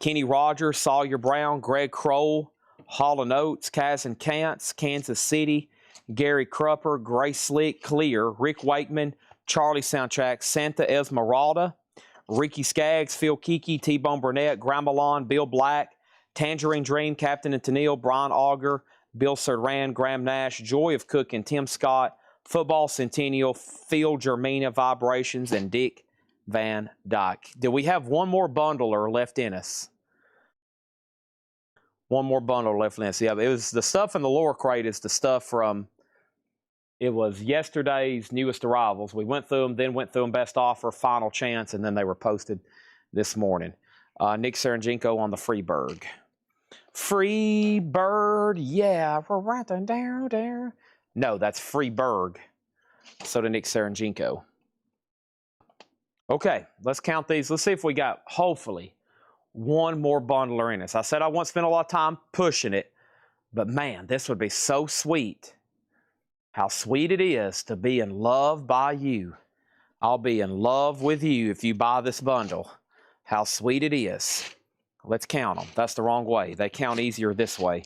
Kenny Rogers, Sawyer Brown, Greg Kroll, Hall & Oates, Kaz and Kantz, Kansas City, Gary Crupper, Gray Slick, Clear, Rick Wakeman, Charlie Soundtrack, Santa Esmeralda, Ricky Skaggs, Phil Kiki, T-Bone Burnett, Gramalon, Bill Black, Tangerine Dream, Captain and Tennille, Brian Auger, Bill Serran, Graham Nash, Joy of Cooking, Tim Scott, Football Centennial, Phil Germina, Vibrations, and Dick Van Dyke. Do we have one more bundler left in us? One more bundle left in us. Yeah, it was the stuff in the lower crate is the stuff from, it was yesterday's newest arrivals. We went through them, then went through them best offer, final chance, and then they were posted this morning. Nick Saranjenko on the Freeberg. Freebird, yeah, we're right down there. No, that's Freeberg. So to Nick Saranjenko. Okay, let's count these. Let's see if we got, hopefully, one more bundler in us. I said I won't spend a lot of time pushing it, but man, this would be so sweet. How sweet it is to be in love by you. I'll be in love with you if you buy this bundle. How sweet it is. Let's count them. That's the wrong way. They count easier this way.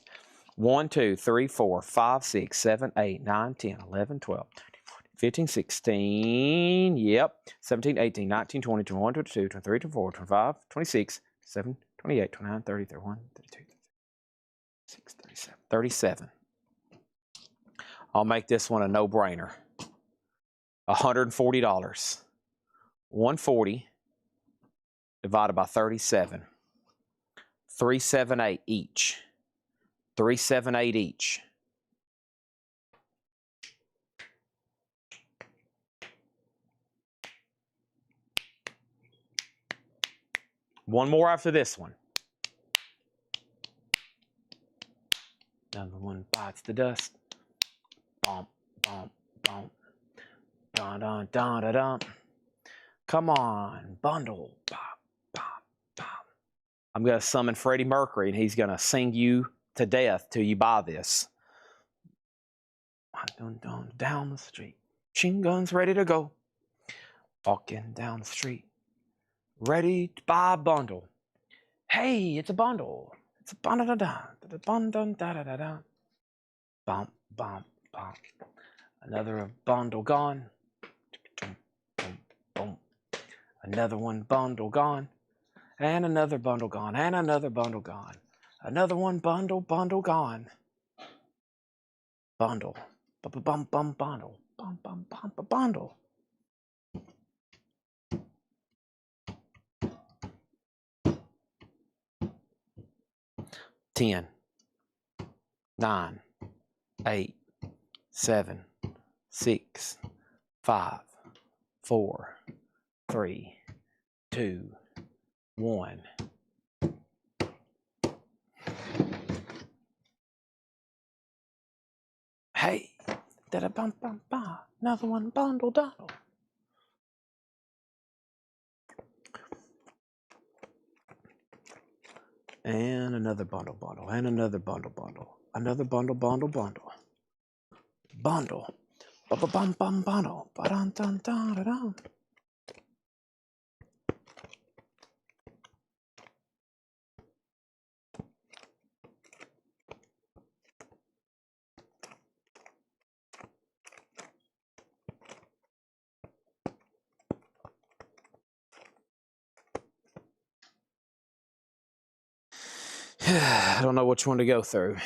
1, 2, 3, 4, 5, 6, 7, 8, 9, 10, 11, 12, 15, 16, yep, 17, 18, 19, 20, 21, 22, 23, 24, 25, 26, 27, 28, 29, 30, 31, 32, 36, 37, 37. I'll make this one a no-brainer. $140. 140 divided by 37. 378 each. 378 each. One more after this one. Another one bites the dust. Bump, bump, bump. Dun, dun, dun, dun, dun. Come on, bundle. Pop, pop, pop. I'm going to summon Freddie Mercury, and he's going to sing you to death till you buy this. Dun, dun, down the street. Machine guns ready to go. Walking down the street. Ready to buy a bundle. Hey, it's a bundle. It's a bundle da da da bundle da da da da. Bump, bump, bump. Another bundle gone. Boom, boom, boom. Another one bundle gone. And another bundle gone. And another bundle gone. Another one bundle gone. Bundle. Bum bum bundle. Bum bum bum bundle. 10, 9, 8, 7, 6, 5, 4, 3, 2, 1. Hey, da bum bum bum. Another one bundle doddle. And another bundle. And another bundle. Another bundle. Bundle. Bum bum bundle. Ba-dun dun dun dun dun. I don't know which one to go through.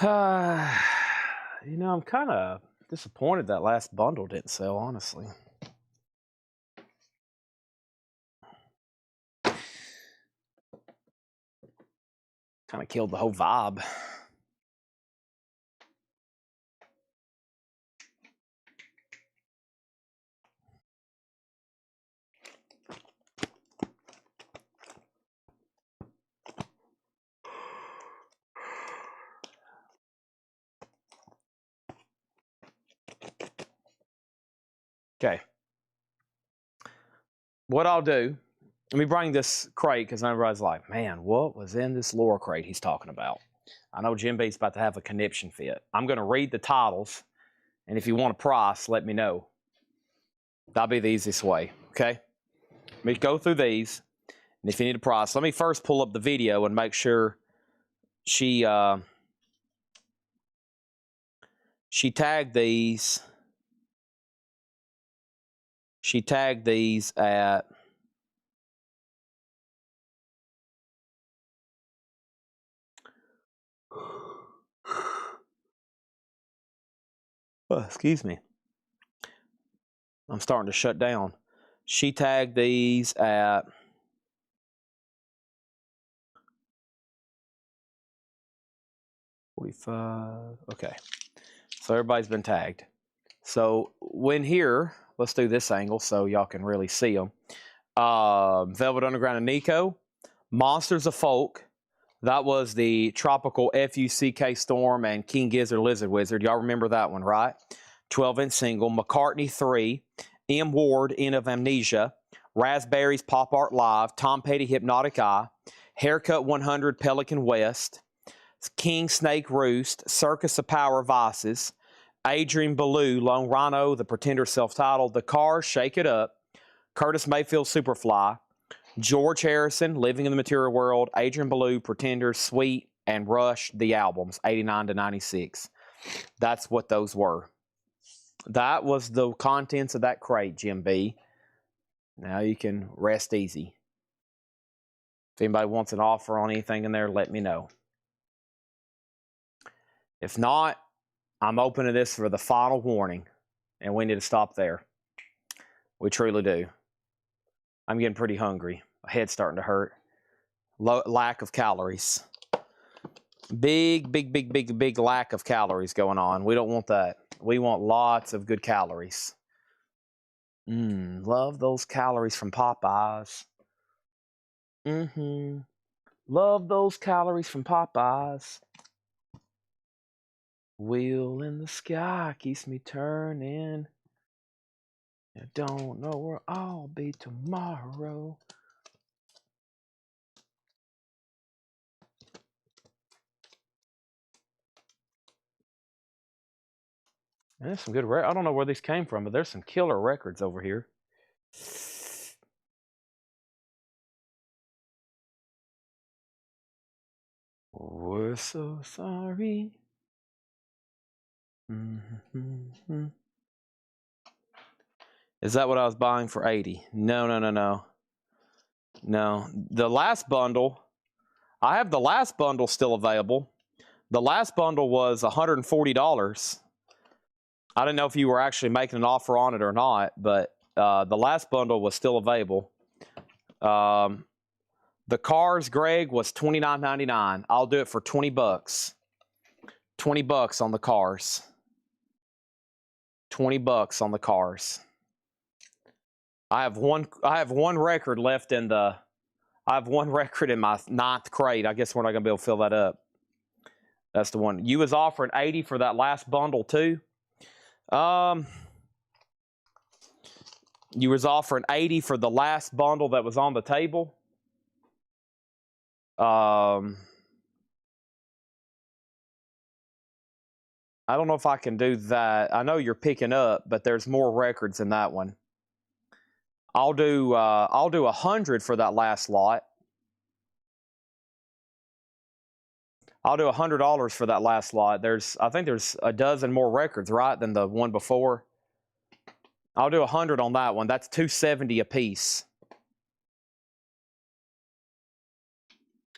You know, I'm kind of disappointed that last bundle didn't sell, honestly. Kind of killed the whole vibe. Okay. What I'll do, let me bring this crate because everybody's like, man, what was in this lore crate he's talking about? I know Jim B's about to have a conniption fit. I'm going to read the titles, and if you want a price, let me know. That'll be the easiest way, okay? Let me go through these, and if you need a price, let me first pull up the video and make sure she tagged these. She tagged these at oh, excuse me. I'm starting to shut down. She tagged these at $45. Okay. So everybody's been tagged. So when here, let's do this angle so y'all can really see them. Velvet Underground and Nico. Monsters of Folk. That was the Tropical FUCK Storm and King Gizzard Lizard Wizard. Y'all remember that one, right? 12-inch single. McCartney 3. M. Ward, End of Amnesia. Raspberries Pop Art Live. Tom Petty Hypnotic Eye. Haircut 100 Pelican West. King Snake Roost. Circus of Power Vices. Adrian Ballou, Lone Rhino, The Pretender self-titled. The Cars, Shake It Up. Curtis Mayfield, Superfly. George Harrison, Living in the Material World. Adrian Ballou, Pretender, Sweet, and Rush, the albums, 89 to 96. That's what those were. That was the contents of that crate, Jim B. Now you can rest easy. If anybody wants an offer on anything in there, let me know. If not, I'm opening this for the final warning, and we need to stop there. We truly do. I'm getting pretty hungry. My head's starting to hurt. Lack of calories. Big lack of calories going on. We don't want that. We want lots of good calories. Love those calories from Popeyes. Love those calories from Popeyes. Wheel in the sky keeps me turning. I don't know where I'll be tomorrow. And there's some good I don't know where these came from, but there's some killer records over here. We're so sorry. Is that what I was buying for 80? No. No. The last bundle, I have the last bundle still available. The last bundle was $140. I didn't know if you were actually making an offer on it or not, but the last bundle was still available. The Cars, Greg, was $29.99. I'll do it for $20. $20 on the Cars. $20 on the Cars. I have one record left in the. I have one record in my 9th crate. I guess we're not gonna be able to fill that up. That's the one. You was offering 80 for that last bundle too. You was offering 80 for the last bundle that was on the table. I don't know if I can do that. I know you're picking up, but there's more records in that one. I'll do 100 for that last lot. I'll do $100 for that last lot. I think there's a dozen more records, right, than the one before. I'll do 100 on that one. That's $270 a piece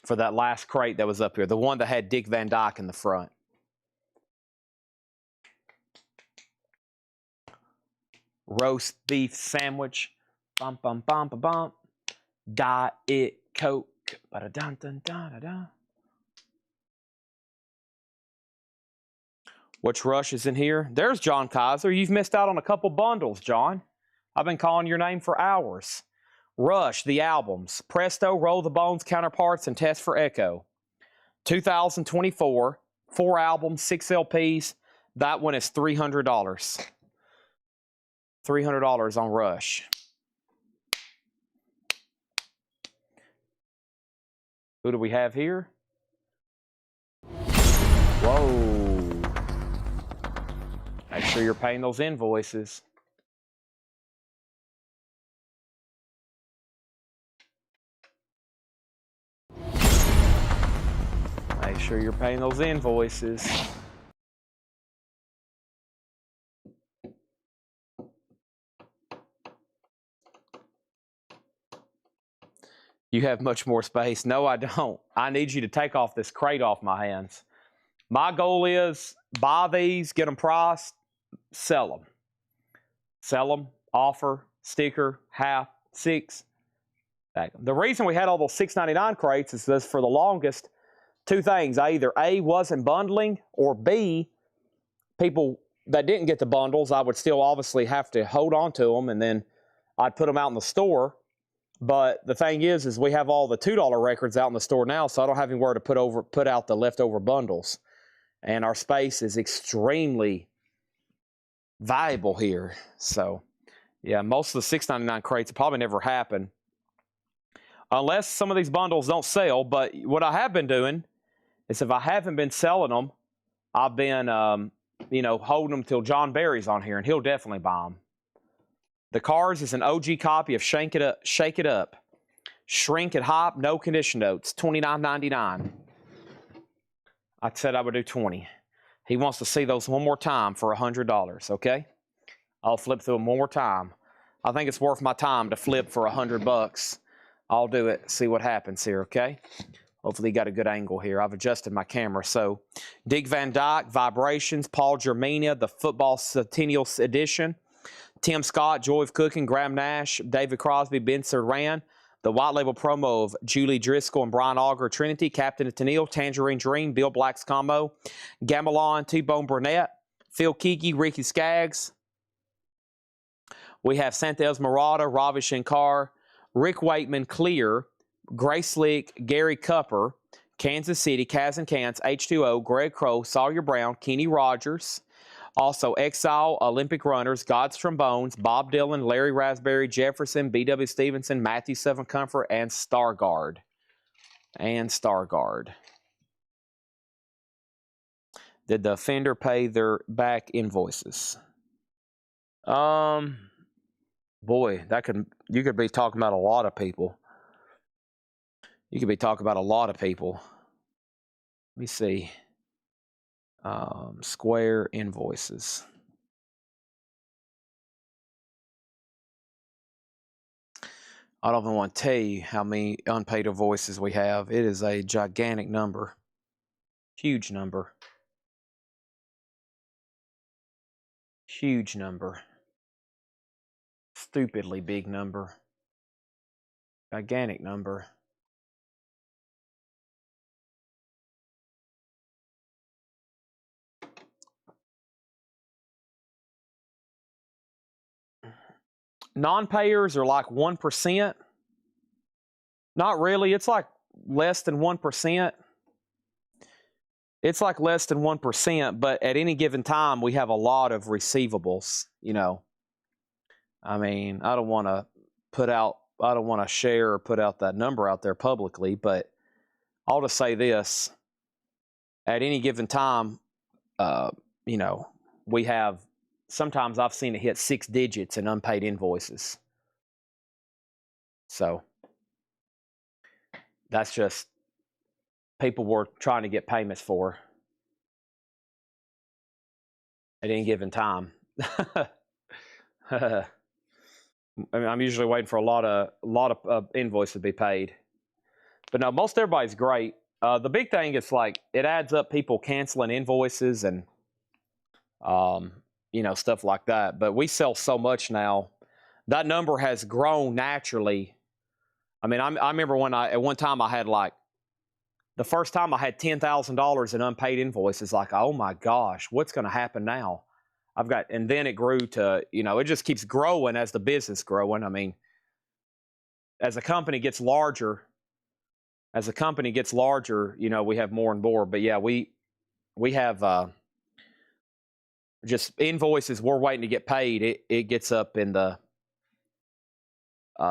for that last crate that was up here, the one that had Dick Van Dyke in the front. roast beef sandwich. Bum, bum, bum, bum, bum. Diet Coke. Ba-da-dun-dun-dun-dun-dun. Which Rush is in here? There's John Kaiser. You've missed out on a couple bundles, John. I've been calling your name for hours. Rush, the albums. Presto, Roll the Bones, Counterparts, and Test for Echo. 2024. 4 albums, 6 LPs. That one is $300. $300 on Rush. Who do we have here? Whoa. Make sure you're paying those invoices. Make sure you're paying those invoices. You have much more space. No, I don't. I need you to take off this crate off my hands. My goal is buy these, get them priced, sell them. Sell them, offer, sticker, half, 6. The reason we had all those $6.99 crates is this for the longest, 2 things. Either A, wasn't bundling, or B, people that didn't get the bundles, I would still obviously have to hold on to them, and then I'd put them out in the store. But the thing is we have all the $2 records out in the store now, so I don't have anywhere to put out the leftover bundles. And our space is extremely valuable here. So, yeah, most of the $6.99 crates will probably never happen unless some of these bundles don't sell. But what I have been doing is if I haven't been selling them, I've been, holding them till John Barry's on here, and he'll definitely buy them. The Cars is an OG copy of Shake It Up. Shrink It Hop, no condition notes, $29.99. I said I would do 20. He wants to see those one more time for $100, okay? I'll flip through them one more time. I think it's worth my time to flip for $100. I'll do it, see what happens here, okay? Hopefully you got a good angle here. I've adjusted my camera. So, Dick Van Dyke, Vibrations, Paul Germania, the Football Centennial Edition, Tim Scott, Joy of Cooking, Graham Nash, David Crosby, Ben Serran, the white label promo of Julie Driscoll and Brian Auger, Trinity, Captain of Tennille, Tangerine Dream, Bill Black's combo, Gamelon, T-Bone Burnett, Phil Kiki, Ricky Skaggs. We have Santa Esmeralda, Ravi Shankar, Rick Waitman, Clear, Grace Slick, Gary Cupper, Kansas City, Kaz and Cans, H2O, Greg Crow, Sawyer Brown, Kenny Rogers. Also, Exile, Olympic Runners, God's Trombones, Bob Dylan, Larry Raspberry, Jefferson, B.W. Stevenson, Matthew Seven Comfort, and Stargard. Did the offender pay their back invoices? Boy, you could be talking about a lot of people. Let me see. Square invoices. I don't even want to tell you how many unpaid invoices we have. It is a gigantic number. Huge number. Huge number. Stupidly big number. Gigantic number. Non-payers are like 1%. Not really. It's like less than 1%. It's like less than 1%, but at any given time, we have a lot of receivables, I mean, I don't want to share or put out that number out there publicly, but I'll just say this. At any given time, we have, sometimes I've seen it hit 6 digits in unpaid invoices. So that's just people we're trying to get payments for at any given time. I mean, I'm usually waiting for a lot of invoices to be paid. But no, most everybody's great. The big thing is like it adds up people canceling invoices and you know, stuff like that. But we sell so much now. That number has grown naturally. I mean, I remember when at one time I had like, the first time I had $10,000 in unpaid invoices, like, oh my gosh, what's going to happen now? And then it grew to, you know, it just keeps growing as the business growing. I mean, as a company gets larger, you know, we have more and more. But yeah, we have just invoices we're waiting to get paid. It gets up in the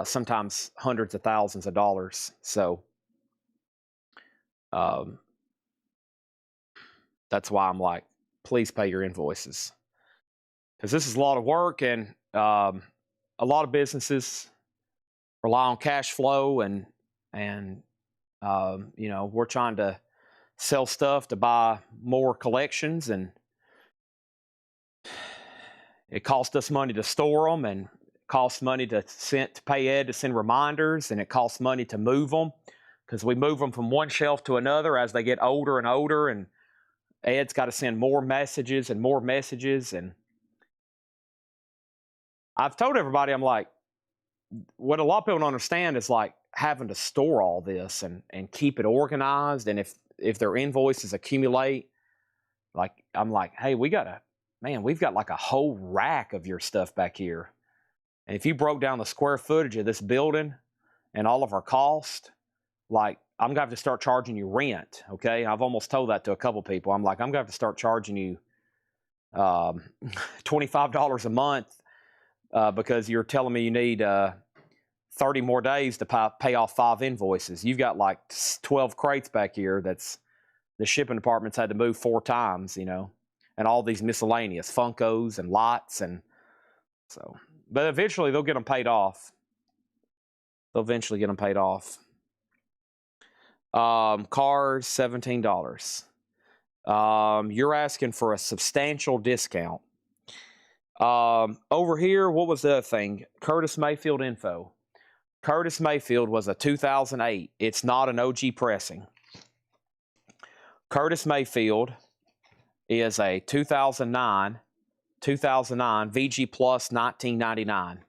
sometimes hundreds of thousands of dollars. So that's why I'm like, please pay your invoices, because this is a lot of work, and a lot of businesses rely on cash flow, and you know, we're trying to sell stuff to buy more collections, and it costs us money to store them, and it costs money to pay Ed to send reminders, and it costs money to move them, because we move them from one shelf to another as they get older and older, and Ed's got to send more messages and more messages. And I've told everybody, I'm like, what a lot of people don't understand is like having to store all this and keep it organized. And if their invoices accumulate, like, I'm like, hey, we've got like a whole rack of your stuff back here. And if you broke down the square footage of this building and all of our cost, like, I'm going to have to start charging you rent, okay? I've almost told that to a couple people. I'm like, I'm going to have to start charging you $25 a month because you're telling me you need 30 more days to pay off 5 invoices. You've got like 12 crates back here that's the shipping department's had to move 4 times, you know, and all these miscellaneous Funkos and lots. And so, but eventually they'll get them paid off. Cars, $17. You're asking for a substantial discount. Over here, what was the other thing? Curtis Mayfield info. Curtis Mayfield was a 2008. It's not an OG pressing. Curtis Mayfield is a 2009 VG Plus 1999.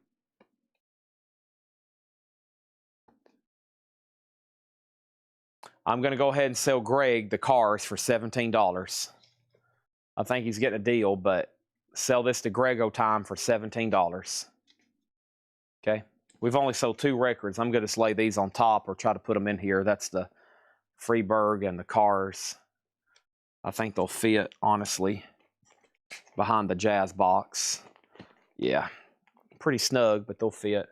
I'm going to go ahead and sell Greg the cars for $17. I think he's getting a deal, but sell this to Grego time for $17. Okay. We've only sold 2 records. I'm going to just lay these on top or try to put them in here. That's the Freeburg and the cars. I think they'll fit, honestly, behind the jazz box. Yeah. Pretty snug, but they'll fit.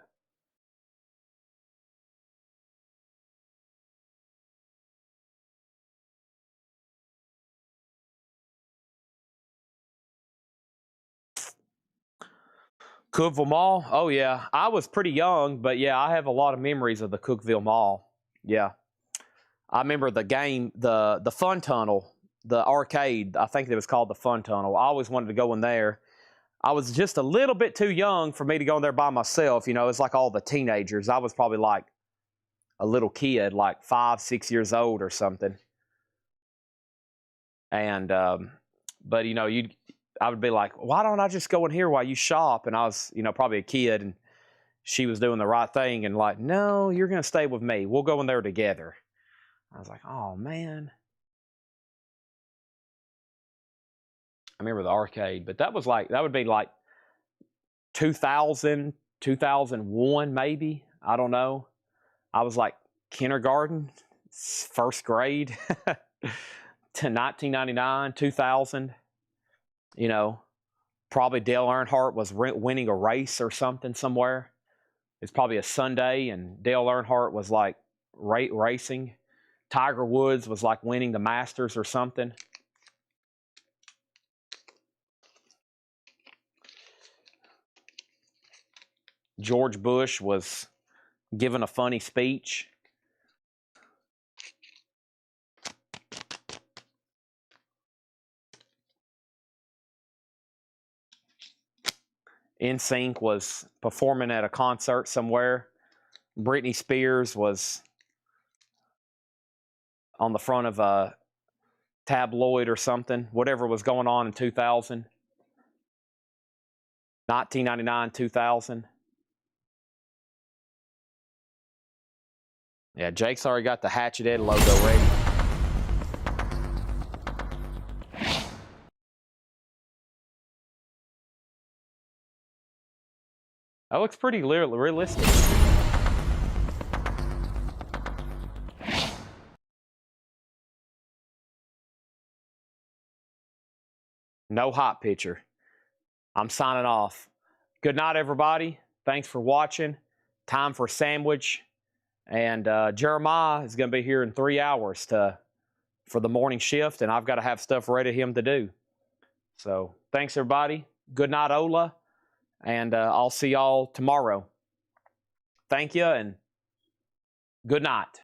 Cookville Mall? Oh, yeah. I was pretty young, but yeah, I have a lot of memories of the Cookville Mall. Yeah. I remember the game, the Fun Tunnel, the arcade. I think it was called the Fun Tunnel. I always wanted to go in there. I was just a little bit too young for me to go in there by myself. You know, it's like all the teenagers. I was probably like a little kid, like 5, 6 years old or something. And, but, you know, I would be like, why don't I just go in here while you shop? And I was, you know, probably a kid, and she was doing the right thing, and like, no, you're going to stay with me. We'll go in there together. I was like, oh, man. I remember the arcade, but that would be like 2000, 2001, maybe. I don't know. I was like kindergarten, 1st grade to 1999, 2000. You know, probably Dale Earnhardt was winning a race or something somewhere. It's probably a Sunday, and Dale Earnhardt was like racing. Tiger Woods was like winning the Masters or something. George Bush was giving a funny speech. NSYNC was performing at a concert somewhere. Britney Spears was on the front of a tabloid or something, whatever was going on in 2000. 1999, 2000. Yeah, Jake's already got the Hatchet Ed logo ready. That looks pretty realistic. No hot picture. I'm signing off. Good night, everybody. Thanks for watching. Time for a sandwich. And Jeremiah is going to be here in 3 hours for the morning shift, and I've got to have stuff ready for him to do. So thanks, everybody. Good night, Ola. And I'll see y'all tomorrow. Thank you, and good night.